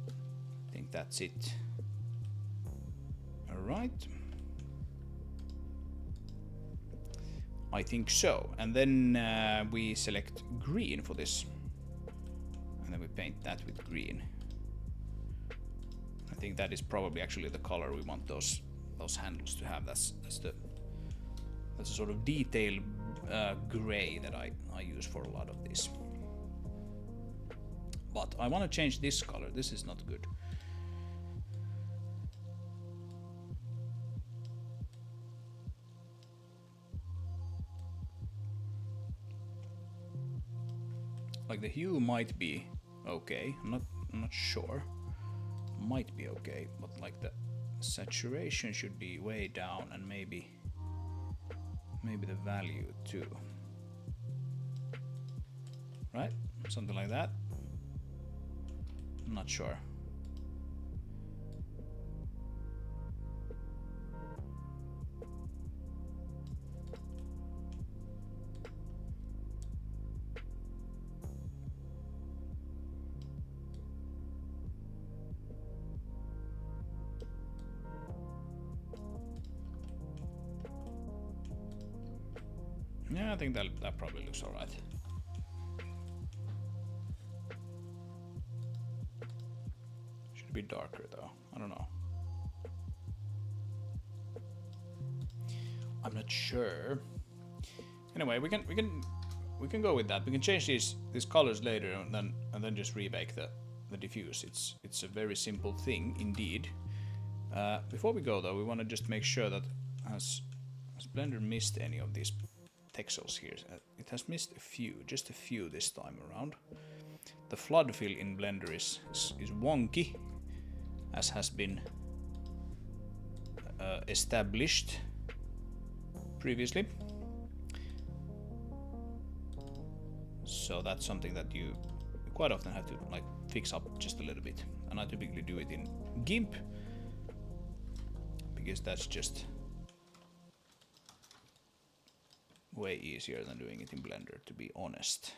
I think that's it. All right. I think so. And then we select green for this. And then we paint that with green. I think that is probably actually the color we want those handles to have. That's a sort of detail gray that I use for a lot of this. But I want to change this color. This is not good. Like the hue might be okay. I'm not sure. Might be okay, but like the saturation should be way down, and maybe the value too. Right? Something like that. I'm not sure. Yeah, I think that probably looks alright. Should be darker though. I don't know. I'm not sure. Anyway, we can go with that. We can change these colors later and then just rebake the diffuse. It's a very simple thing indeed. Before we go though, we want to just make sure that has Blender missed any of these texels here? It has missed a few, just a few this time around. The flood fill in Blender is wonky, as has been established previously. So that's something that you quite often have to like fix up just a little bit, and I typically do it in GIMP because that's just way easier than doing it in Blender, to be honest.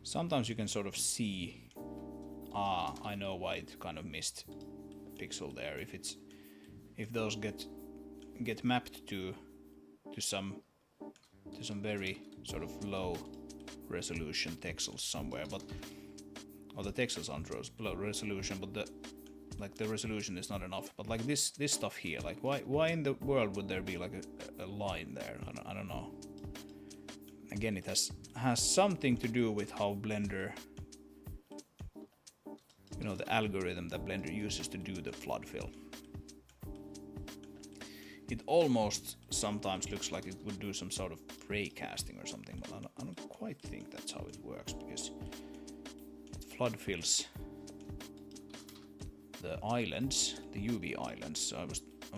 Sometimes you can sort of see, I know why it kind of missed a pixel there. If those get mapped to some very sort of low resolution texels somewhere, but or the texels aren't low resolution, but the resolution is not enough. But like this stuff here, like why in the world would there be like a line there? I don't know. Again, it has something to do with how Blender, you know, the algorithm that Blender uses to do the flood fill. It almost sometimes looks like it would do some sort of raycasting or something, but I don't quite think that's how it works, because it flood fills the islands, the UV islands, so I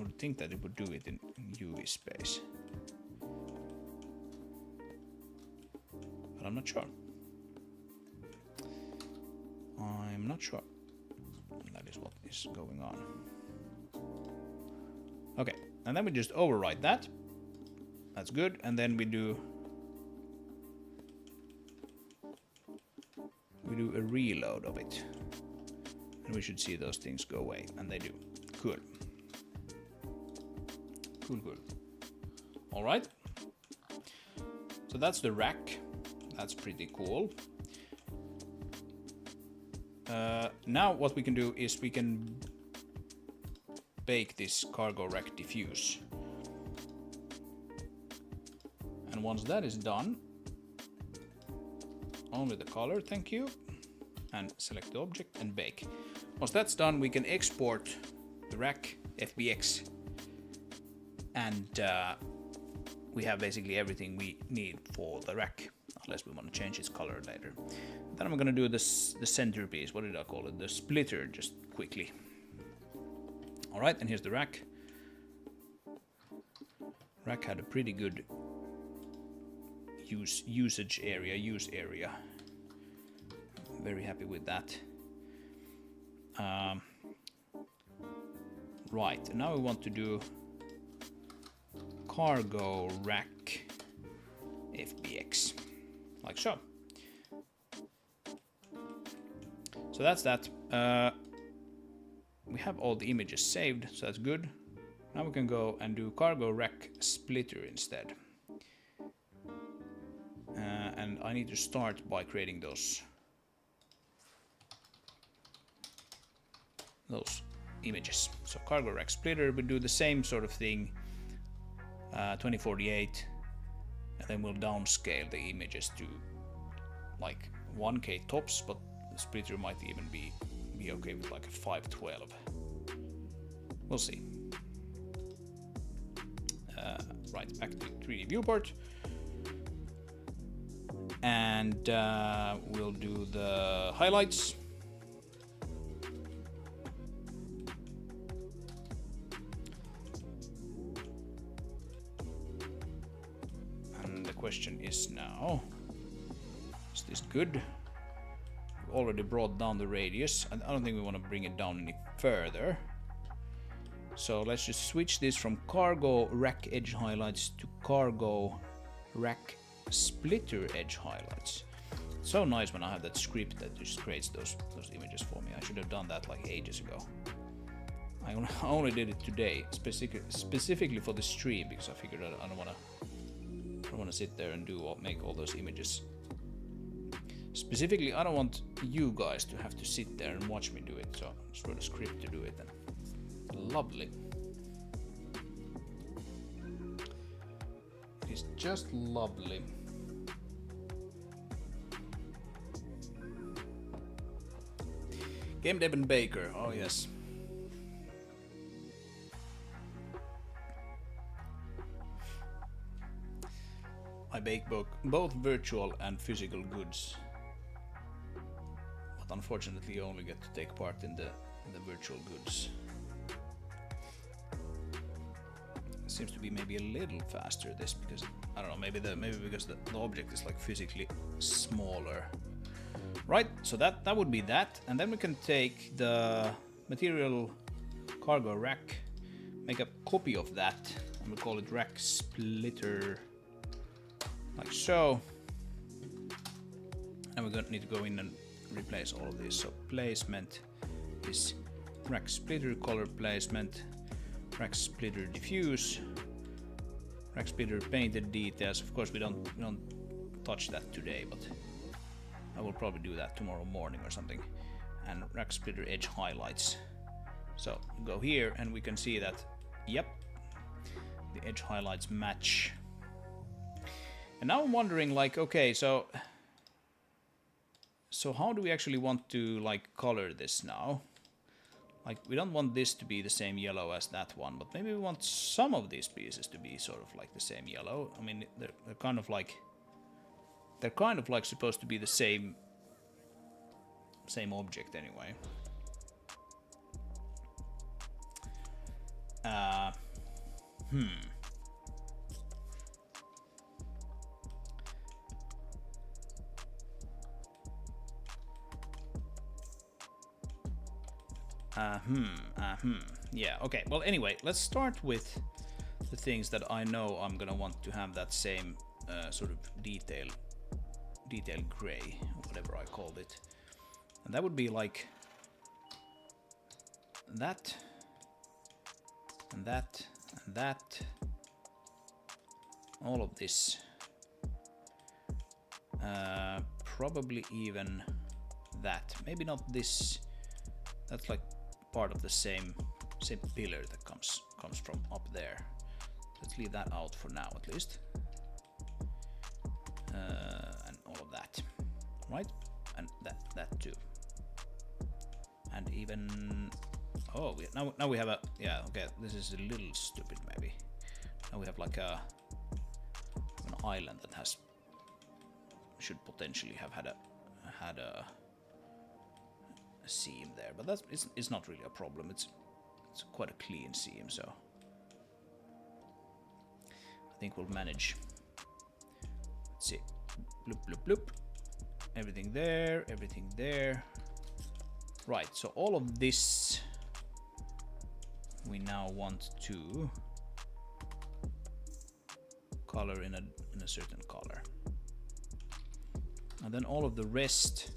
would think that it would do it in UV space. But I'm not sure. I'm not sure. That is what is going on. Okay, and then we just overwrite that. That's good, and then we do a reload of it. And we should see those things go away, and they do. Cool. Cool. All right. So that's the rack. That's pretty cool. Now what we can do is we can bake this cargo rack diffuse. And once that is done, only the color, thank you, and select the object and bake. Once that's done, we can export the rack FBX, and we have basically everything we need for the rack, unless we want to change its color later. Then I'm gonna do the centerpiece. What did I call it? The splitter, just quickly. All right, and here's the rack. Rack had a pretty good use area. Very happy with that. Right, and now we want to do cargo rack FBX, like so. So that's that. We have all the images saved, so that's good. Now we can go and do cargo rack splitter instead. And I need to start by creating those images. So cargo rack splitter, we do the same sort of thing, 2048, and then we'll downscale the images to like 1K tops, but the splitter might even be okay with like a 512. We'll see. Right, back to 3D viewport, and we'll do the highlights. And the question is now, is this good? We've already brought down the radius, and I don't think we want to bring it down any further. So let's just switch this from cargo rack edge highlights to cargo rack splitter edge highlights. It's so nice when I have that script that just creates those images for me. I should have done that like ages ago. I only did it today, specifically for the stream, because I figured I don't want to sit there and make all those images. Specifically, I don't want you guys to have to sit there and watch me do it, so I just wrote a script to do it. And lovely. It is just lovely. Game Dev and Baker, oh yes. I bake both virtual and physical goods, but unfortunately you only get to take part in the virtual goods. It seems to be maybe a little faster this, because I don't know, maybe because the object is like physically smaller. Right, so that would be that, and then we can take the material cargo rack. Make a copy of that, and we call it rack splitter, like so. And we're gonna need to go in and replace all of this. So placement is rack splitter, color placement, rack splitter diffuse, rack splitter painted details. Of course, we don't touch that today, but I will probably do that tomorrow morning or something. And rack splitter edge highlights. So go here and we can see that, yep, the edge highlights match. And now I'm wondering, like, okay, so how do we actually want to like color this now? Like, we don't want this to be the same yellow as that one, but maybe we want some of these pieces to be sort of like the same yellow. I mean, they're kind of like supposed to be the same object anyway. Yeah, okay. Well, anyway, let's start with the things that I know I'm gonna want to have that same sort of detail gray, or whatever I called it. And that would be like that, and that, and that. All of this. Probably even that. Maybe not this. That's like part of the same pillar that comes from up there. Let's leave that out for now, at least. And all of that, right? And that too. And even now we have a, yeah, okay, this is a little stupid maybe. Now we have like an island that should potentially have had a seam there, but it's not really a problem. It's quite a clean seam, so I think we'll manage. Let's see, bloop bloop bloop, everything there. Right, so all of this we now want to color in a certain color, and then all of the rest,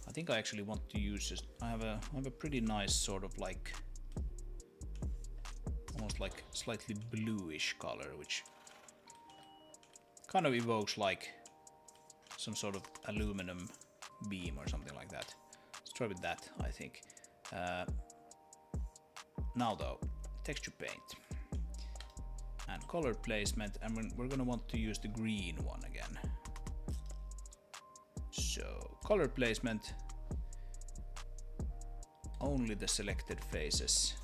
I think I actually want to use this. I have a pretty nice sort of like almost like slightly bluish color, which kind of evokes like some sort of aluminum beam or something like that. Let's try with that, I think. Now though, texture paint and color placement, and we're gonna want to use the green one again. So color placement, only the selected faces.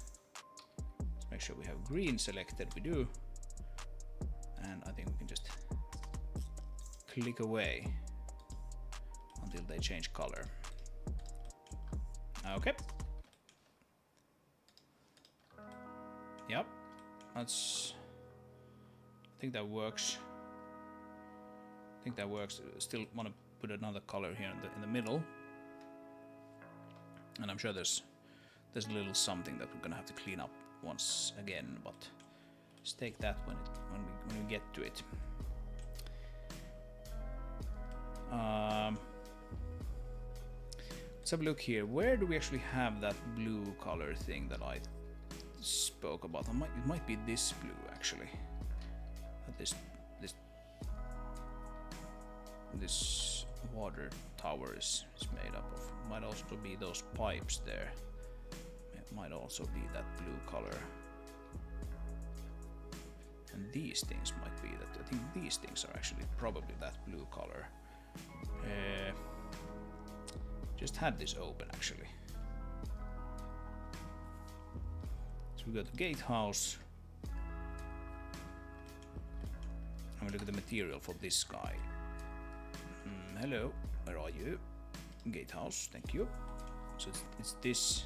Let's make sure we have green selected. We do, and I think we can just click away until they change color. Okay. Yep, that's. I think that works. Still want to put another color here in the middle, and I'm sure there's a little something that we're gonna have to clean up once again, but just take that when we get to it. Let's have a look here. Where do we actually have that blue color thing that I spoke about? It might be this blue actually. This water tower is made up of. Might also be those pipes there. It might also be that blue color. And these things might be that. I think these things are actually probably that blue color. Just had this open actually. So we got the gatehouse. And we look at the material for this guy. Hello, where are you? Gatehouse, thank you. So it's this.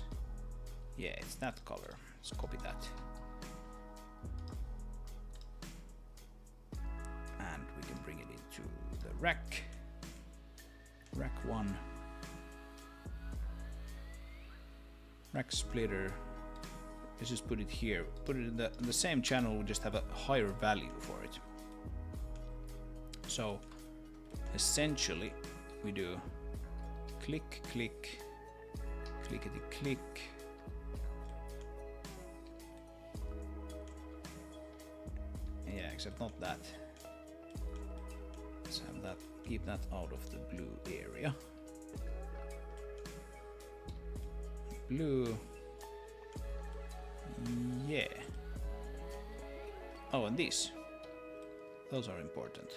Yeah, it's that color. Let's copy that. And we can bring it into the rack. Rack 1. Rack splitter. let's just put it here. Put it in the same channel, we just have a higher value for it. So essentially we do click, click, clickety click. Yeah, except not that. Let's have that, keep that out of the blue area. Blue. Yeah. Oh, and these. Those are important.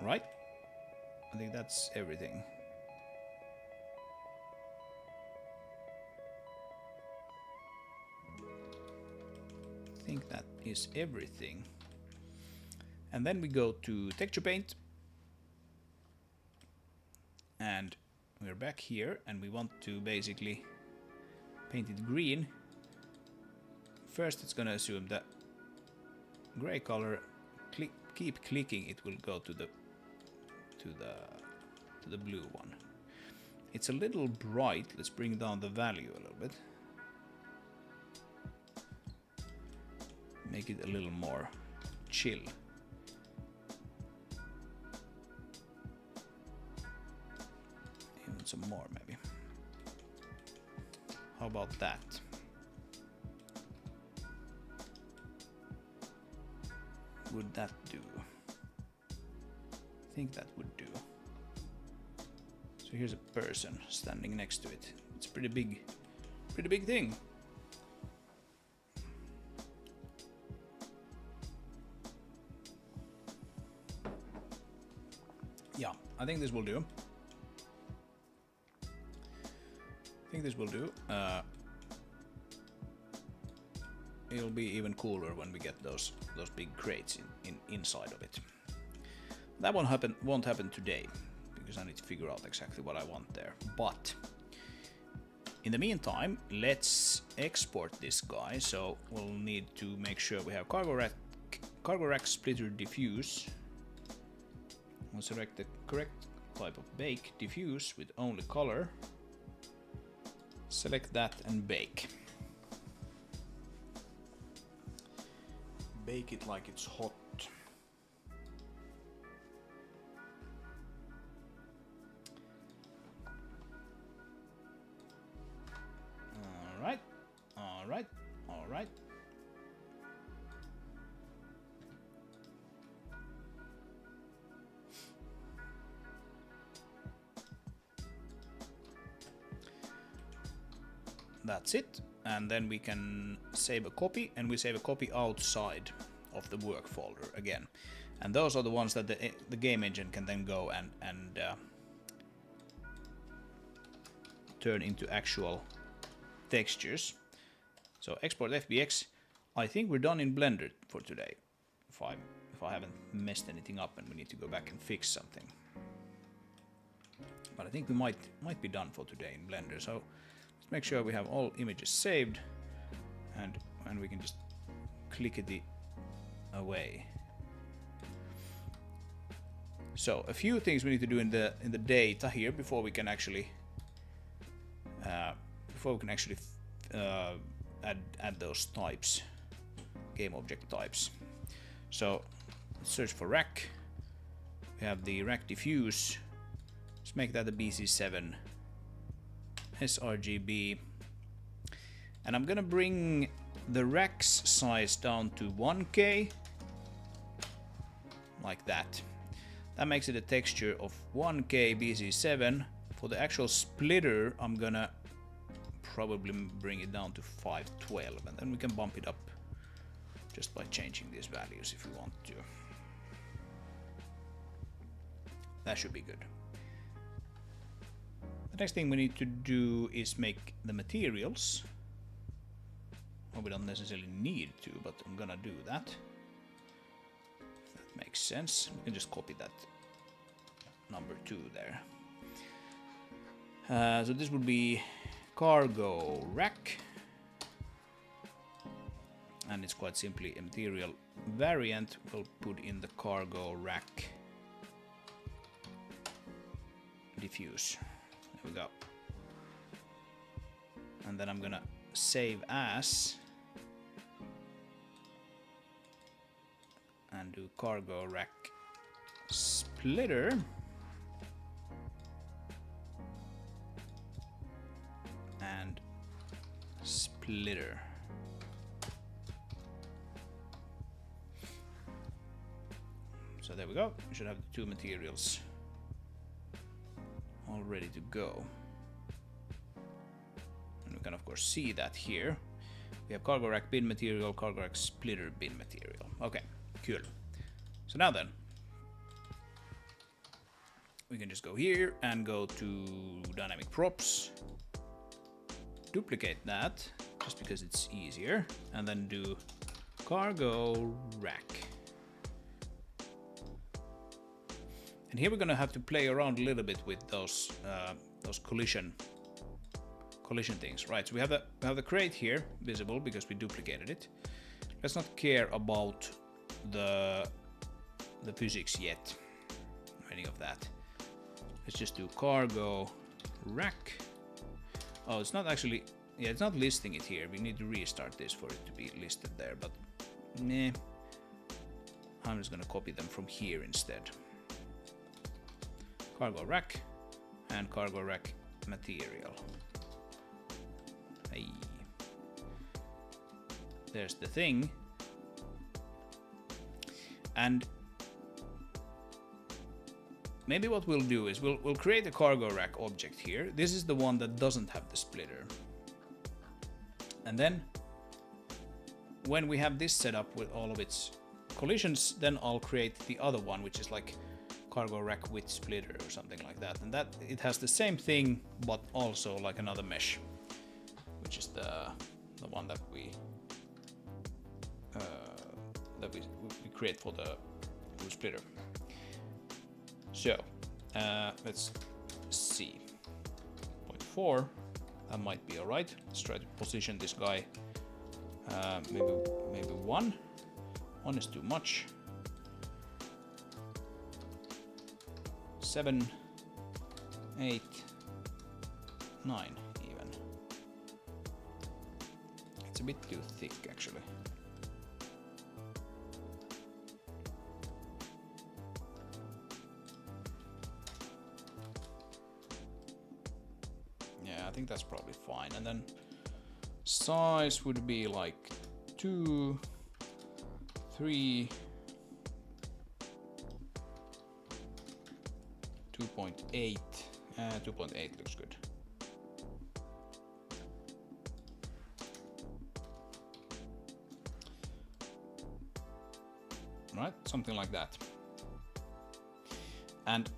Right? I think that's everything. I think that is everything. And then we go to texture paint. And we're back here and we want to basically paint it green. First it's gonna assume that gray color, keep clicking, it will go to the blue one. It's a little bright. Let's bring down the value a little bit. Make it a little more chill. Even some more maybe. How about that? Would that do? I think that would do. So here's a person standing next to it. It's pretty big thing. Yeah, I think this will do. It'll be even cooler when we get those big crates inside of it. That won't happen today because I need to figure out exactly what I want there. But in the meantime, let's export this guy. So we'll need to make sure we have cargo rack splitter diffuse. We'll select the correct type of bake, diffuse with only color. Select that and bake. Bake it like it's hot. All right. That's it, and then we can save a copy, and we save a copy outside of the work folder again. And those are the ones that the game engine can then go and turn into actual textures. So export FBX. I think we're done in Blender for today, if I haven't messed anything up and we need to go back and fix something. But I think we might be done for today in Blender. So let's make sure we have all images saved, and we can just clickety away. So a few things we need to do in the data here before we can actually add those types, game object types. So let's search for rack. We have the rack diffuse. Let's make that a BC7 sRGB, and I'm gonna bring the rack's size down to 1K, like that. That makes it a texture of 1K BC7. For the actual splitter, I'm gonna probably bring it down to 512, and then we can bump it up just by changing these values if we want to. That should be good. The next thing we need to do is make the materials. Well, we don't necessarily need to, but I'm gonna do that. That makes sense. We can just copy that number 2 there. So this would be cargo rack. And it's quite simply a material variant. We'll put in the cargo rack diffuse. There we go. And then I'm gonna save as and do cargo rack splitter and splitter. So there we go. We should have the two materials all ready to go. And we can of course see that here. We have cargo rack bin material, cargo rack splitter bin material. Okay, cool. So now then, we can just go here and go to dynamic props, duplicate that just because it's easier, and then do cargo rack. And here we're gonna have to play around a little bit with those collision things, right? So we have the crate here visible because we duplicated it. Let's not care about the physics yet, or any of that. Let's just do cargo rack. Oh, it's not actually, yeah, it's not listing it here. We need to restart this for it to be listed there, but nah. I'm just gonna copy them from here instead. Cargo rack and cargo rack material. Hey. There's the thing. And maybe what we'll do is we'll create a cargo rack object here. This is the one that doesn't have the splitter. And then when we have this set up with all of its collisions, then I'll create the other one, which is like cargo rack with splitter or something like that. And that it has the same thing, but also like another mesh, which is the one that we create for the splitter. So let's see. 0.4, that might be all right. Let's try to position this guy. Maybe 1. 1 is too much. 7, 8, 9 even. It's a bit too thick actually. Yeah, I think that's probably fine. And then size would be like 2, 3, 2.8. 2.8 looks good. Right, something like that. And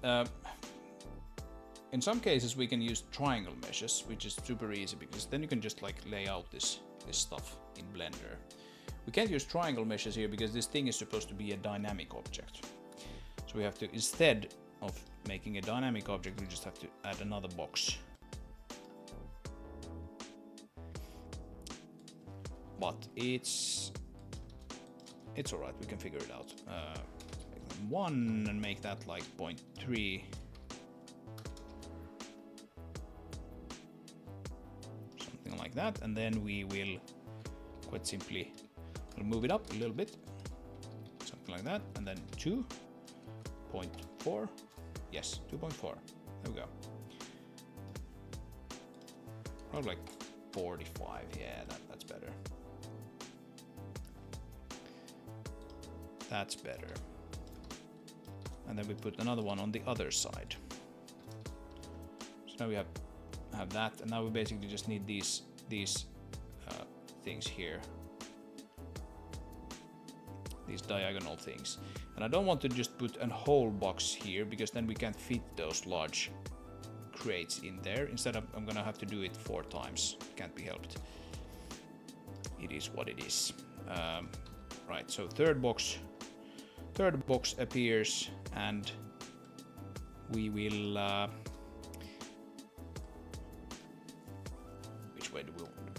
in some cases we can use triangle meshes, which is super easy because then you can just like lay out this stuff in Blender. We can't use triangle meshes here because this thing is supposed to be a dynamic object. So we have to, instead of making a dynamic object, we just have to add another box. But it's alright, we can figure it out. 1 and make that like 0.3. Something like that, and then we will quite simply move it up a little bit. Something like that, and then 2.4. Yes, 2.4. There we go. Probably like 45. Yeah, that's better. That's better. And then we put another one on the other side. So now we have that, and now we basically just need these things here. These diagonal things. And I don't want to just put a whole box here because then we can't fit those large crates in there. Instead, I'm gonna have to do it 4 times. Can't be helped. It is what it is. Right, so third box appears, and we will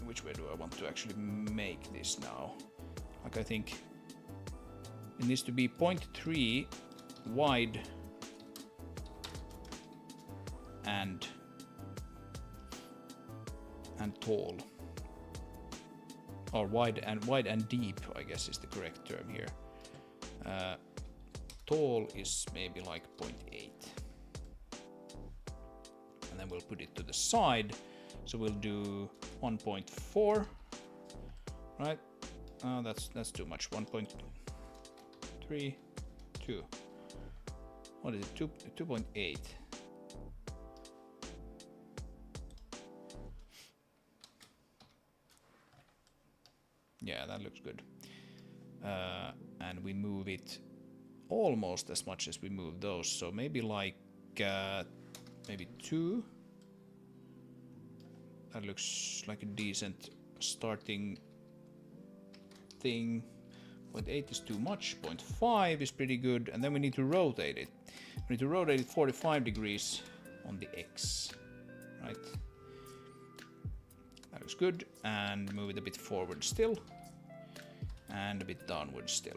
which way do I want to actually make this now? Like, I think it needs to be 0.3 wide and tall, or wide and deep, I guess is the correct term here. Tall is maybe like 0.8, and then we'll put it to the side. So we'll do 1.4, right? That's too much. 1.3, 2. What is it? 2.8. Yeah, that looks good. And we move it almost as much as we move those. So maybe like maybe 2. That looks like a decent starting thing. 0.8 is too much. 0.5 is pretty good, and then we need to rotate it. We need to rotate it 45 degrees on the X, right? That looks good, and move it a bit forward still, and a bit downward still.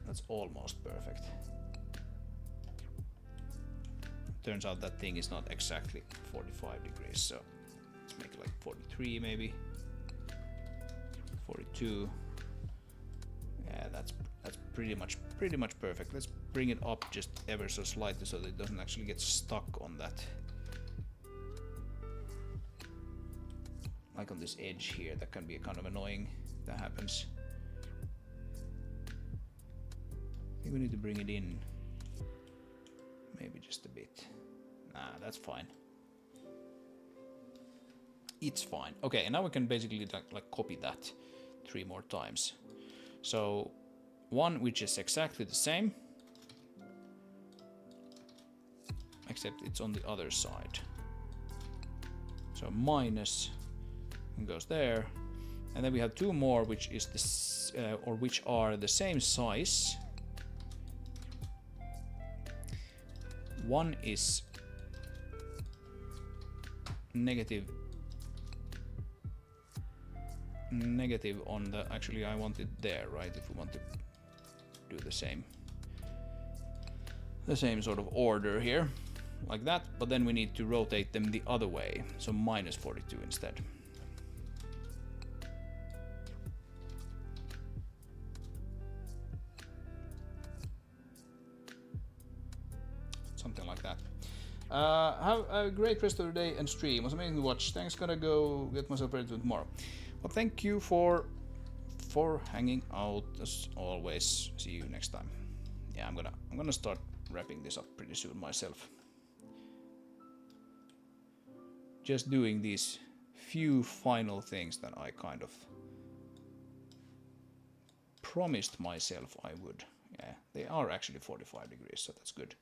That's almost perfect. Turns out that thing is not exactly 45 degrees, so let's make it like 43 maybe. 42. Yeah, that's pretty much perfect. Let's bring it up just ever so slightly so that it doesn't actually get stuck on that. Like on this edge here, that can be kind of annoying if that happens. I think we need to bring it in. Maybe just a bit. Nah, that's fine. It's fine. Okay, and now we can basically like copy that 3 more times. So one which is exactly the same, except it's on the other side. So minus goes there, and then we have 2 more which is this or which are the same size. One is negative on the, actually I want it there, right? If we want to do the same sort of order here, like that, but then we need to rotate them the other way, so minus 42 instead. Something like that. Have a great rest of the day and stream. It was amazing to watch. Thanks, gonna go get myself ready for tomorrow. Well, thank you for hanging out as always. See you next time. Yeah, I'm gonna start wrapping this up pretty soon myself. Just doing these few final things that I kind of promised myself I would. Yeah, they are actually 45 degrees, so that's good.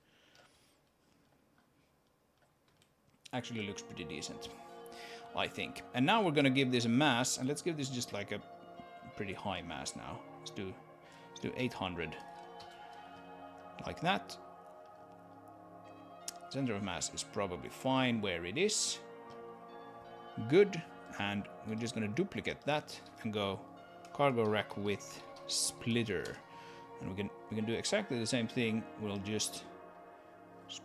Actually looks pretty decent, I think. And now we're gonna give this a mass, and let's give this just like a pretty high mass now. Let's do 800, like that. Center of mass is probably fine where it is. Good, and we're just gonna duplicate that and go cargo rack with splitter, and we can do exactly the same thing. We'll just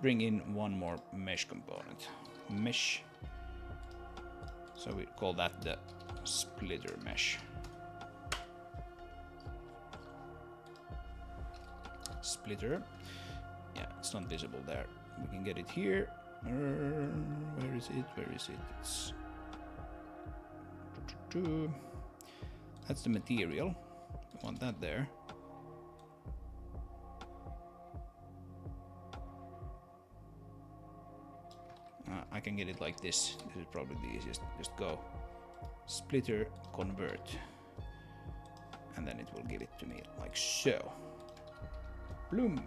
bring in one more mesh component. Mesh. So we call that the splitter mesh. Splitter. Yeah, it's not visible there. We can get it here. Where is it? Where is it? It's that's the material. We want that there. I can get it like this. This is probably the easiest. Just go splitter convert, and then it will give it to me like so. Bloom.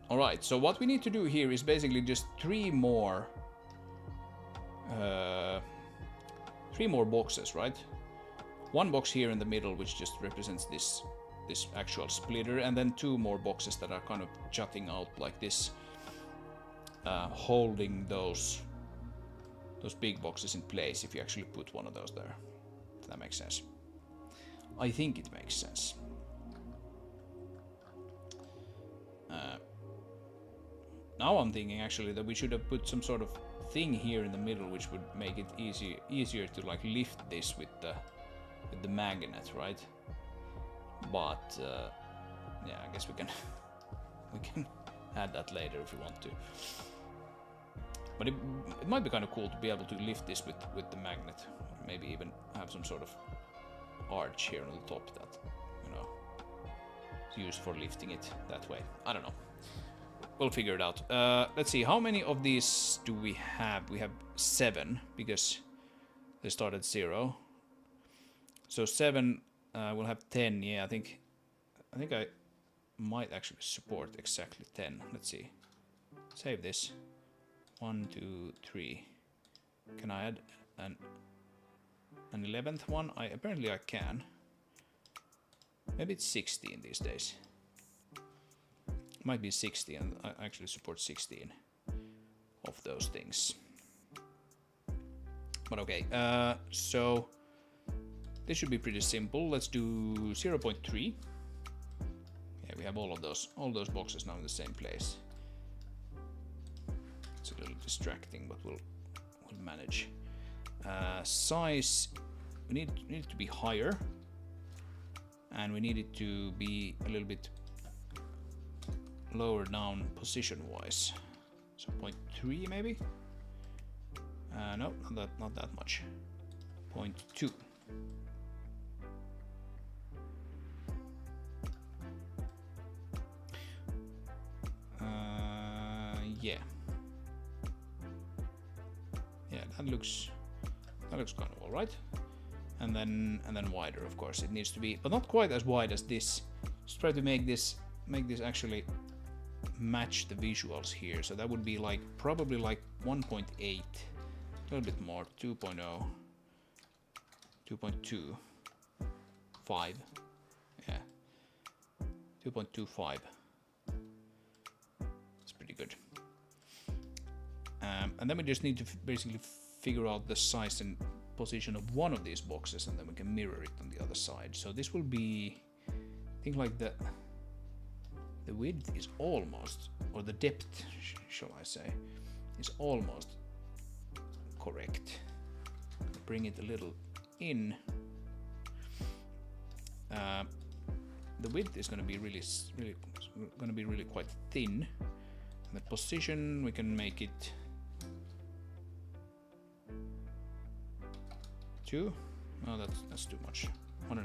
All right. So what we need to do here is basically just three more boxes, right? One box here in the middle, which just represents this actual splitter, and then 2 more boxes that are kind of jutting out like this, holding those big boxes in place if you actually put one of those there. If that makes sense. I think it makes sense. Now I'm thinking actually that we should have put some sort of thing here in the middle, which would make it easier to like lift this with the magnet, right? But yeah, I guess we can add that later if we want to. But it might be kind of cool to be able to lift this with the magnet. Maybe even have some sort of arch here on the top that, you know, is used for lifting it that way. I don't know. We'll figure it out. Let's see, how many of these do we have? We have 7 because they start at 0. So 7, we'll have 10. Yeah, I think I might actually support exactly 10. Let's see. Save this. 1, 2, 3. Can I add an 11th one? Apparently I can. Maybe it's 16 these days. Might be 60, and I actually support 16 of those things. But okay, so this should be pretty simple. Let's do 0.3. Yeah, we have all those boxes now in the same place. It's a little distracting, but we'll manage. Size, we need it to be higher, and we need it to be a little bit lower down position-wise. So 0.3 maybe? No, not that much. 0.2. Yeah. Yeah, that looks kind of all right. And then wider, of course. It needs to be, but not quite as wide as this. Just try to make this actually match the visuals here. So that would be like probably like 1.8, a little bit more, 2.0, 2.2, 5, yeah, 2.25. It's pretty good. And then we just need to basically figure out the size and position of one of these boxes, and then we can mirror it on the other side. So this will be, I think, like the width is almost, or the depth, shall I say, is almost correct. Bring it a little in. The width is going to be really quite thin. And the position, we can make it 2. No, that's too much. 1.5.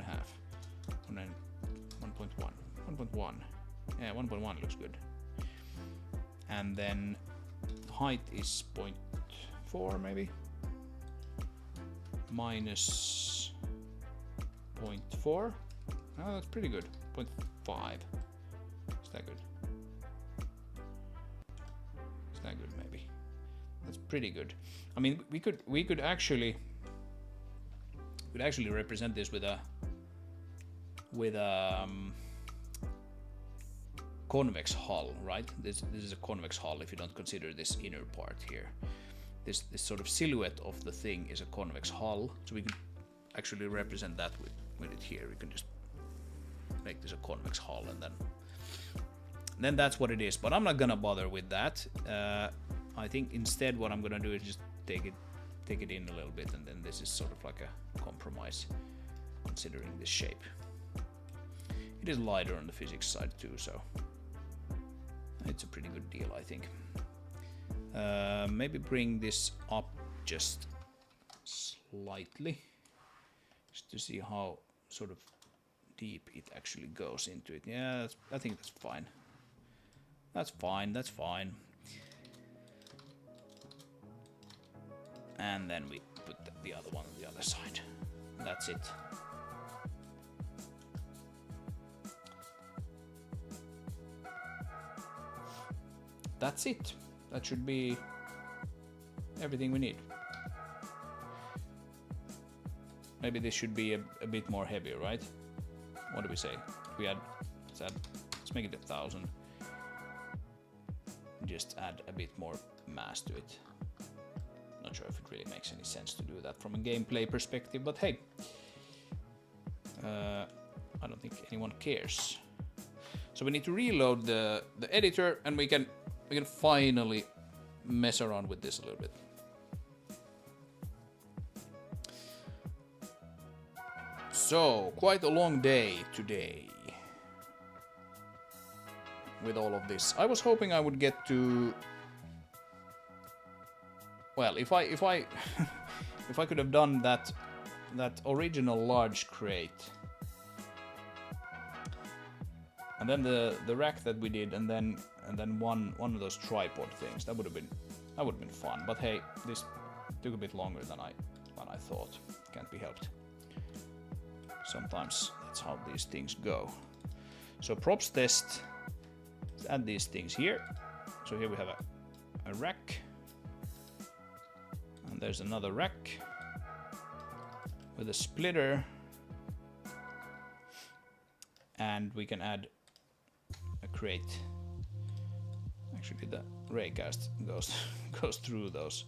1.1. 1.1. Yeah, 1.1 looks good. And then height is 0.4 maybe. Minus 0.4. Oh, that's pretty good. 0.5. Is that good? Is that good maybe? That's pretty good. I mean, we could actually represent this with a convex hull, right? This is a convex hull if you don't consider this inner part here. This sort of silhouette of the thing is a convex hull, so we could actually represent that with it here. We can just make this a convex hull, and then that's what it is. But I'm not gonna bother with that. I think instead what I'm gonna do is just take it in a little bit, and then this is sort of like a compromise considering this shape. It is lighter on the physics side too, so it's a pretty good deal, I think. Maybe bring this up just slightly, just to see how sort of deep it actually goes into it. Yeah, I think that's fine. That's fine. And then we put the other one on the other side. That's it. That's it. That should be everything we need. Maybe this should be a bit more heavier, right? What do we say? Let's make it 1,000. Just add a bit more mass to it. Not sure if it really makes any sense to do that from a gameplay perspective, but hey, I don't think anyone cares. So we need to reload the editor, and we can finally mess around with this a little bit. So, quite a long day today with all of this. I was hoping I would get to... Well, if I if I could have done that original large crate, and then the rack that we did, and then one of those tripod things, that would have been fun. But hey, this took a bit longer than I thought. Can't be helped. Sometimes that's how these things go. So props test. Let's add these things here. So here we have a rack. And there's another rack with a splitter. And we can add a crate. Actually, the raycast goes through those.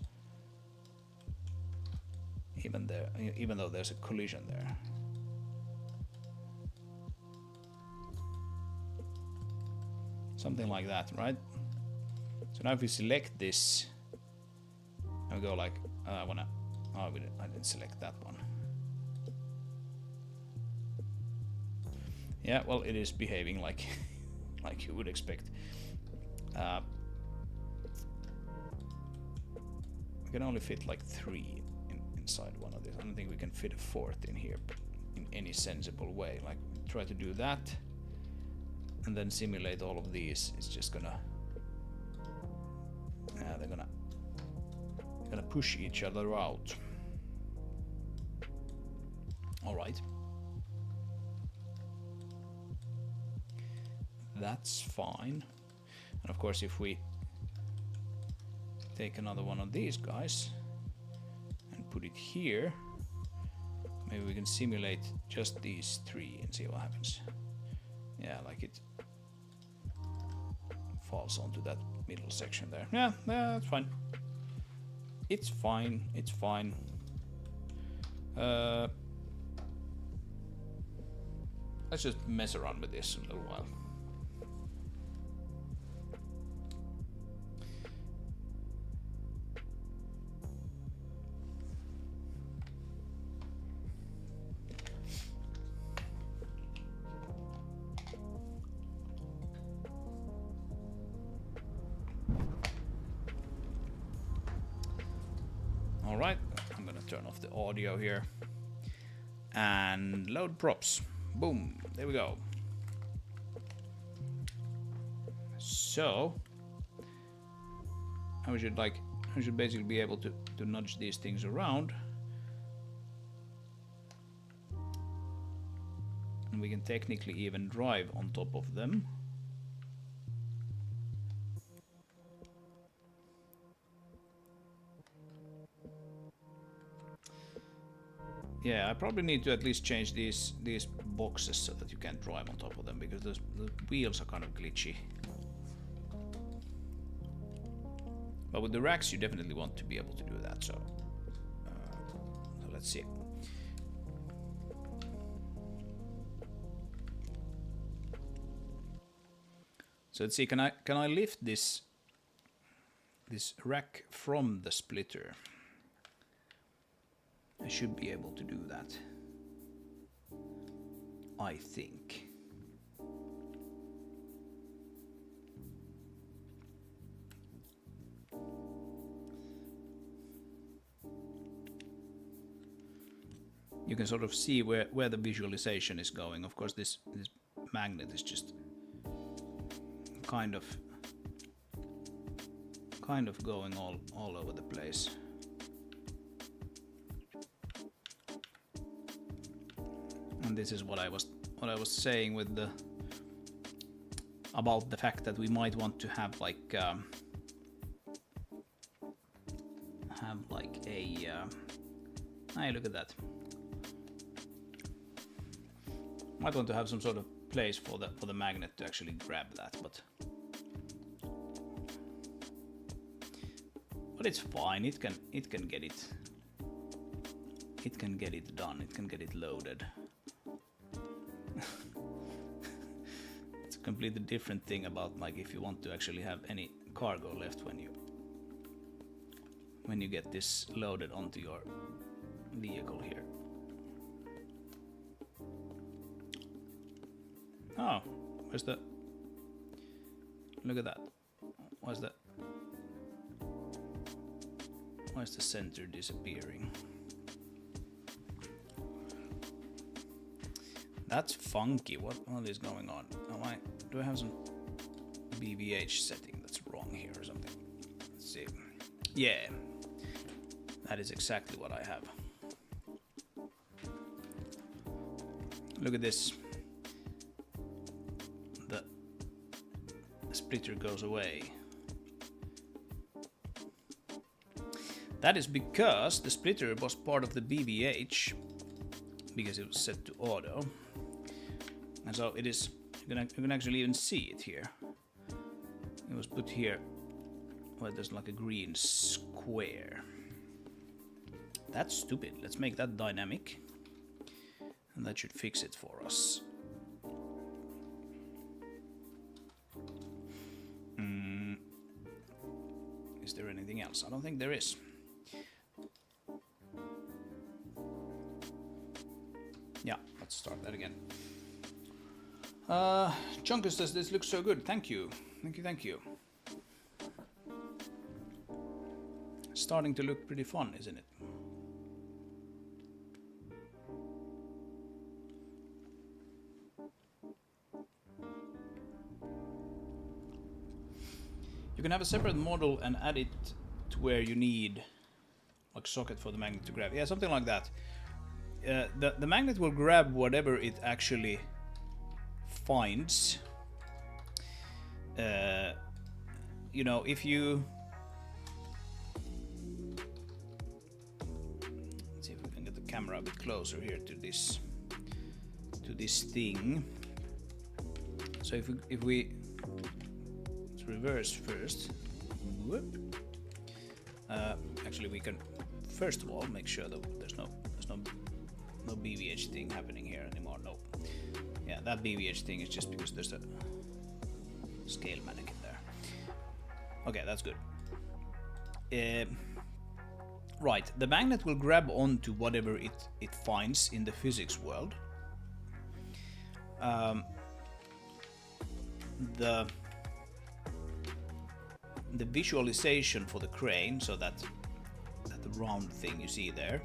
Even though there's a collision there. Something like that, right? So now if we select this, and we go like, I didn't select that one. Yeah, well, it is behaving like like you would expect. We can only fit like 3 inside one of these. I don't think we can fit a 4th in here in any sensible way. Like, try to do that. And then simulate all of these. It's just gonna they're gonna push each other out. All right, that's fine. And of course, if we take another one of these guys and put it here, maybe we can simulate just these 3 and see what happens. Yeah, like it falls onto that middle section there. Yeah, that's fine. It's fine. It's fine. Let's just mess around with this a little while. Alright, I'm gonna turn off the audio here and load props. Boom, there we go. So I should basically be able to nudge these things around, and we can technically even drive on top of them. Yeah, I probably need to at least change these boxes so that you can't drive on top of them, because the wheels are kind of glitchy. But with the racks, you definitely want to be able to do that. So let's see. So let's see. Can I lift this rack from the splitter? I should be able to do that, I think. You can sort of see where the visualization is going. Of course, this magnet is just kind of going all over the place. And this is what I was saying with about the fact that we might want to have like a hey, look at that. Might want to have some sort of place for the magnet to actually grab that, but it's fine. It can get it. It can get it done. It can get it loaded. completely different thing about like if you want to actually have any cargo left when you get this loaded onto your vehicle here. Oh, where's the... Look at that. Why's the center disappearing? That's funky. What is going on? Do I have some BVH setting that's wrong here or something? Let's see. Yeah, that is exactly what I have. Look at this. The splitter goes away. That is because the splitter was part of the BVH, because it was set to auto. And so it is, you can actually even see it here. It was put here where there's like a green square. That's stupid. Let's make that dynamic. And that should fix it for us. Is there anything else? I don't think there is. Yeah, let's start that again. Chunkus says this looks so good. Thank you. Thank you. Starting to look pretty fun, isn't it? You can have a separate model and add it to where you need like socket for the magnet to grab. Yeah, something like that. The magnet will grab whatever it actually finds. You know, if you... Let's see if we can get the camera a bit closer here to this thing. So if we let's reverse first. Whoop. Actually, we can first of all make sure that there's no BVH thing happening here anymore. No. Yeah, that BVH thing is just because there's a scale mannequin there. Okay, that's good. Right, the magnet will grab onto whatever it finds in the physics world. The visualization for the crane, so that the round thing you see there,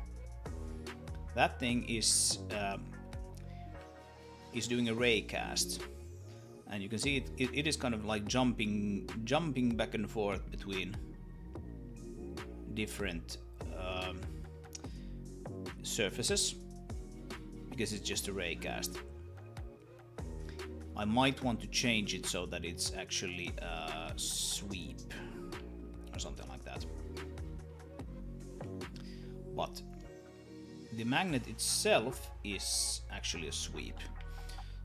that thing is doing a ray cast, and you can see it is kind of like jumping back and forth between different surfaces, because it's just a ray cast. I might want to change it so that it's actually a sweep or something like that. But the magnet itself is actually a sweep.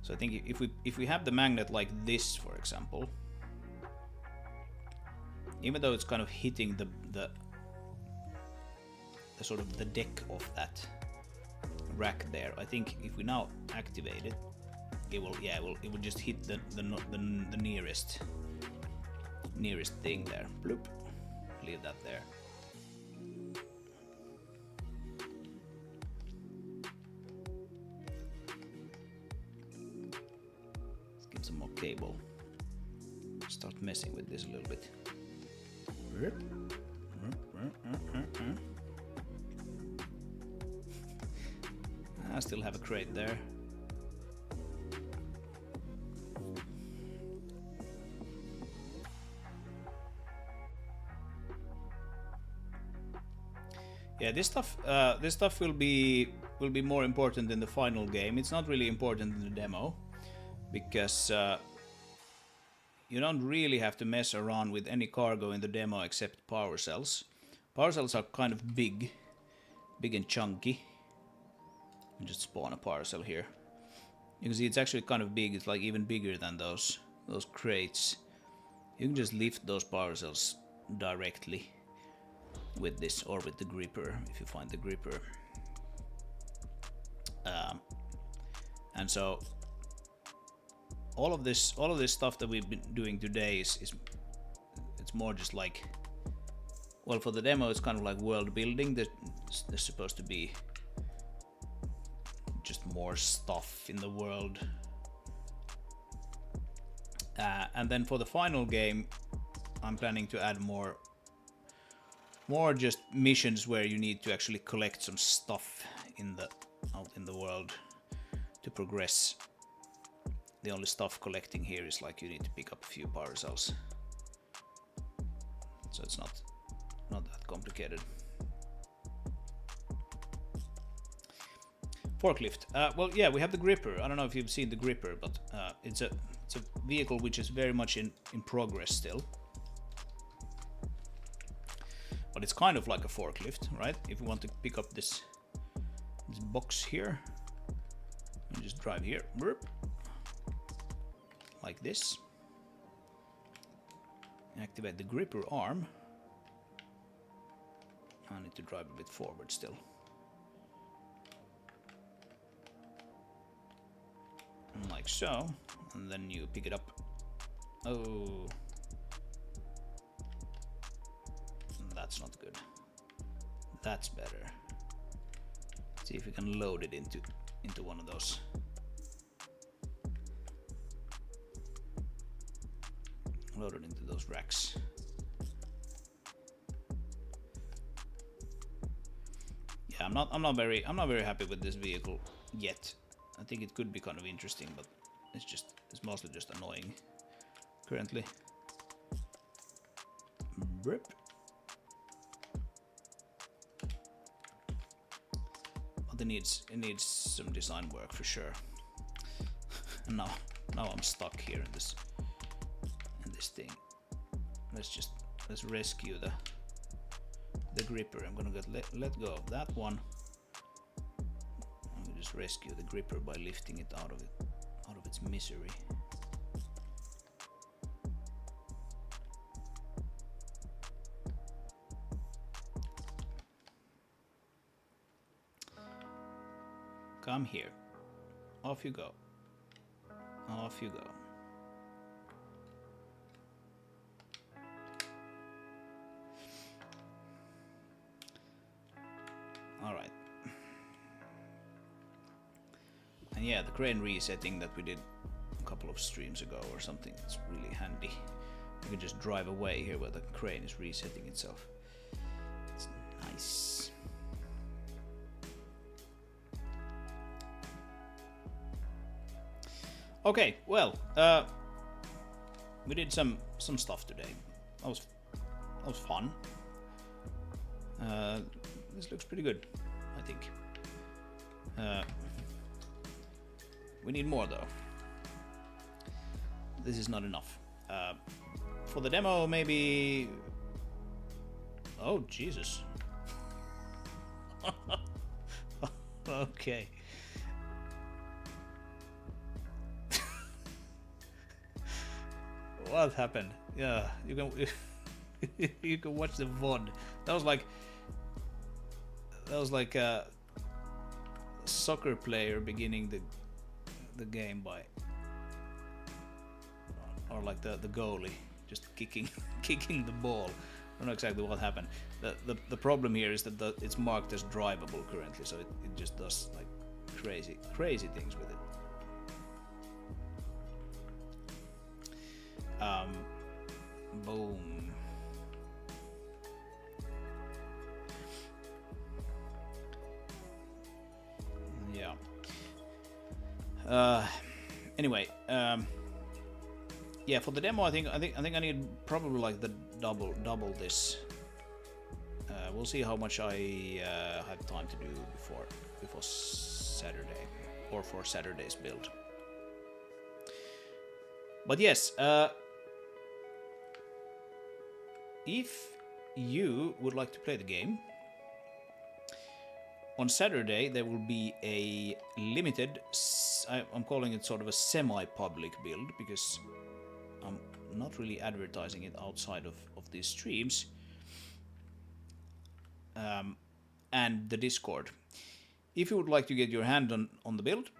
So I think if we have the magnet like this, for example, even though it's kind of hitting the sort of the deck of that rack there, I think if we now activate it, it will just hit the nearest thing there. Bloop. Leave that there. Let's get some more cable. Start messing with this a little bit. I still have a crate there. Yeah, this stuff will be more important in the final game. It's not really important in the demo, because you don't really have to mess around with any cargo in the demo except power cells. Power cells are kind of big and chunky. You just spawn a power cell here. You can see it's actually kind of big. It's like even bigger than those crates. You can just lift those power cells directly with this, or with the gripper if you find the gripper. And so all of this stuff that we've been doing today is it's more just like, well, for the demo it's kind of like world building. There's supposed to be just more stuff in the world, and then for the final game I'm planning to add more just missions where you need to actually collect some stuff out in the world to progress. The only stuff collecting here is like you need to pick up a few power cells, so it's not that complicated. Forklift. Well, yeah, we have the gripper. I don't know if you've seen the gripper, but it's a vehicle which is very much in progress still. But it's kind of like a forklift, right? If you want to pick up this box here, you just drive here, like this. Activate the gripper arm. I need to drive a bit forward still. Like so, and then you pick it up. Oh, that's not good. That's better. See if we can load it into one of those. Load it into those racks. Yeah, I'm not very happy with this vehicle yet. I think it could be kind of interesting, but it's mostly just annoying currently. Brip. But it needs some design work for sure. And now I'm stuck here in this thing. Let's rescue the gripper. I'm gonna let go of that one. Just rescue the gripper by lifting it out of its misery. Come here. Off you go. Off you go. All right. And yeah, the crane resetting that we did a couple of streams ago or something, it's really handy. You can just drive away here where the crane is resetting itself. It's nice. Okay, well, we did some stuff today. That was fun. This looks pretty good, I think. We need more though. This is not enough. For the demo, maybe... Oh, Jesus. Okay. What happened? Yeah, you can you can watch the VOD. That was like a soccer player beginning the game by, or like the goalie just kicking the ball. I don't know exactly what happened. The problem here is that it's marked as drivable currently, so it just does like crazy things with it. Boom. Yeah. Anyway, yeah, for the demo, I think I need probably like the double this. We'll see how much I have time to do before Saturday, or for Saturday's build. But yes, if you would like to play the game, on Saturday there will be a limited, I'm calling it sort of a semi-public build, because I'm not really advertising it outside of these streams, and the Discord. If you would like to get your hand on the build,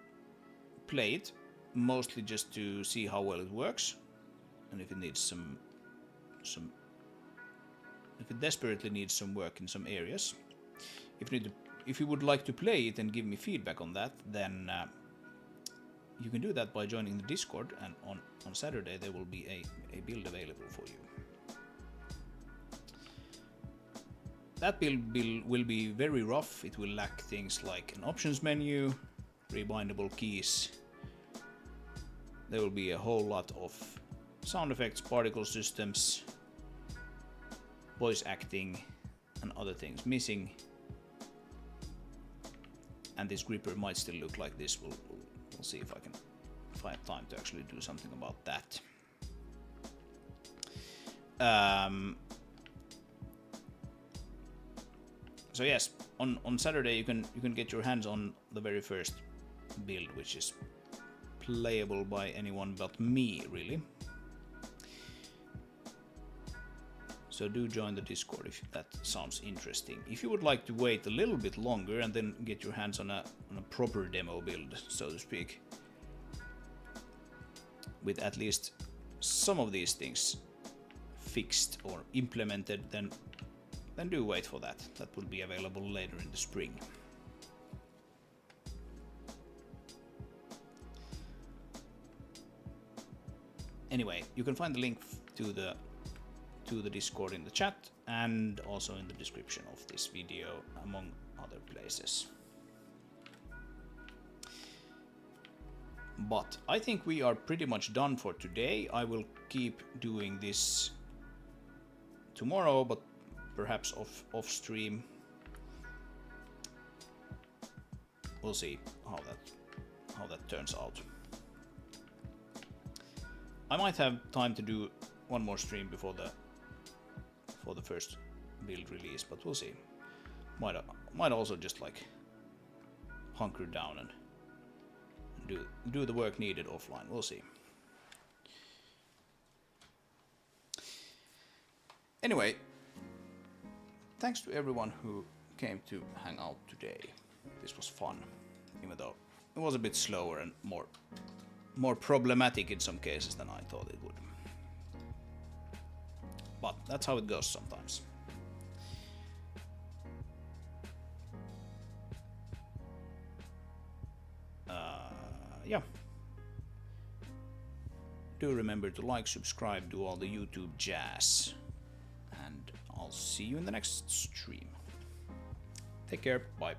play it, mostly just to see how well it works, and if it needs if it desperately needs some work in some areas. If you would like to play it and give me feedback on that, then you can do that by joining the Discord, and on Saturday there will be a build available for you. That build will be very rough. It will lack things like an options menu, rebindable keys. There will be a whole lot of sound effects, particle systems, voice acting, and other things missing. And this gripper might still look like this. We'll see if I can find time to actually do something about that. So yes, on Saturday you can get your hands on the very first build, which is playable by anyone but me, really. So do join the Discord if that sounds interesting. If you would like to wait a little bit longer and then get your hands on a proper demo build, so to speak, with at least some of these things fixed or implemented, then do wait for that. That will be available later in the spring. Anyway, you can find the link to the Discord in the chat and also in the description of this video, among other places. But I think we are pretty much done for today. I will keep doing this tomorrow, but perhaps off stream. We'll see how that turns out. I might have time to do one more stream before the first build release, but we'll see. Might also just like hunker down and do the work needed offline. We'll see. Anyway, thanks to everyone who came to hang out today. This was fun, even though it was a bit slower and more problematic in some cases than I thought it would. But that's how it goes sometimes. Yeah. Do remember to like, subscribe, do all the YouTube jazz. And I'll see you in the next stream. Take care. Bye.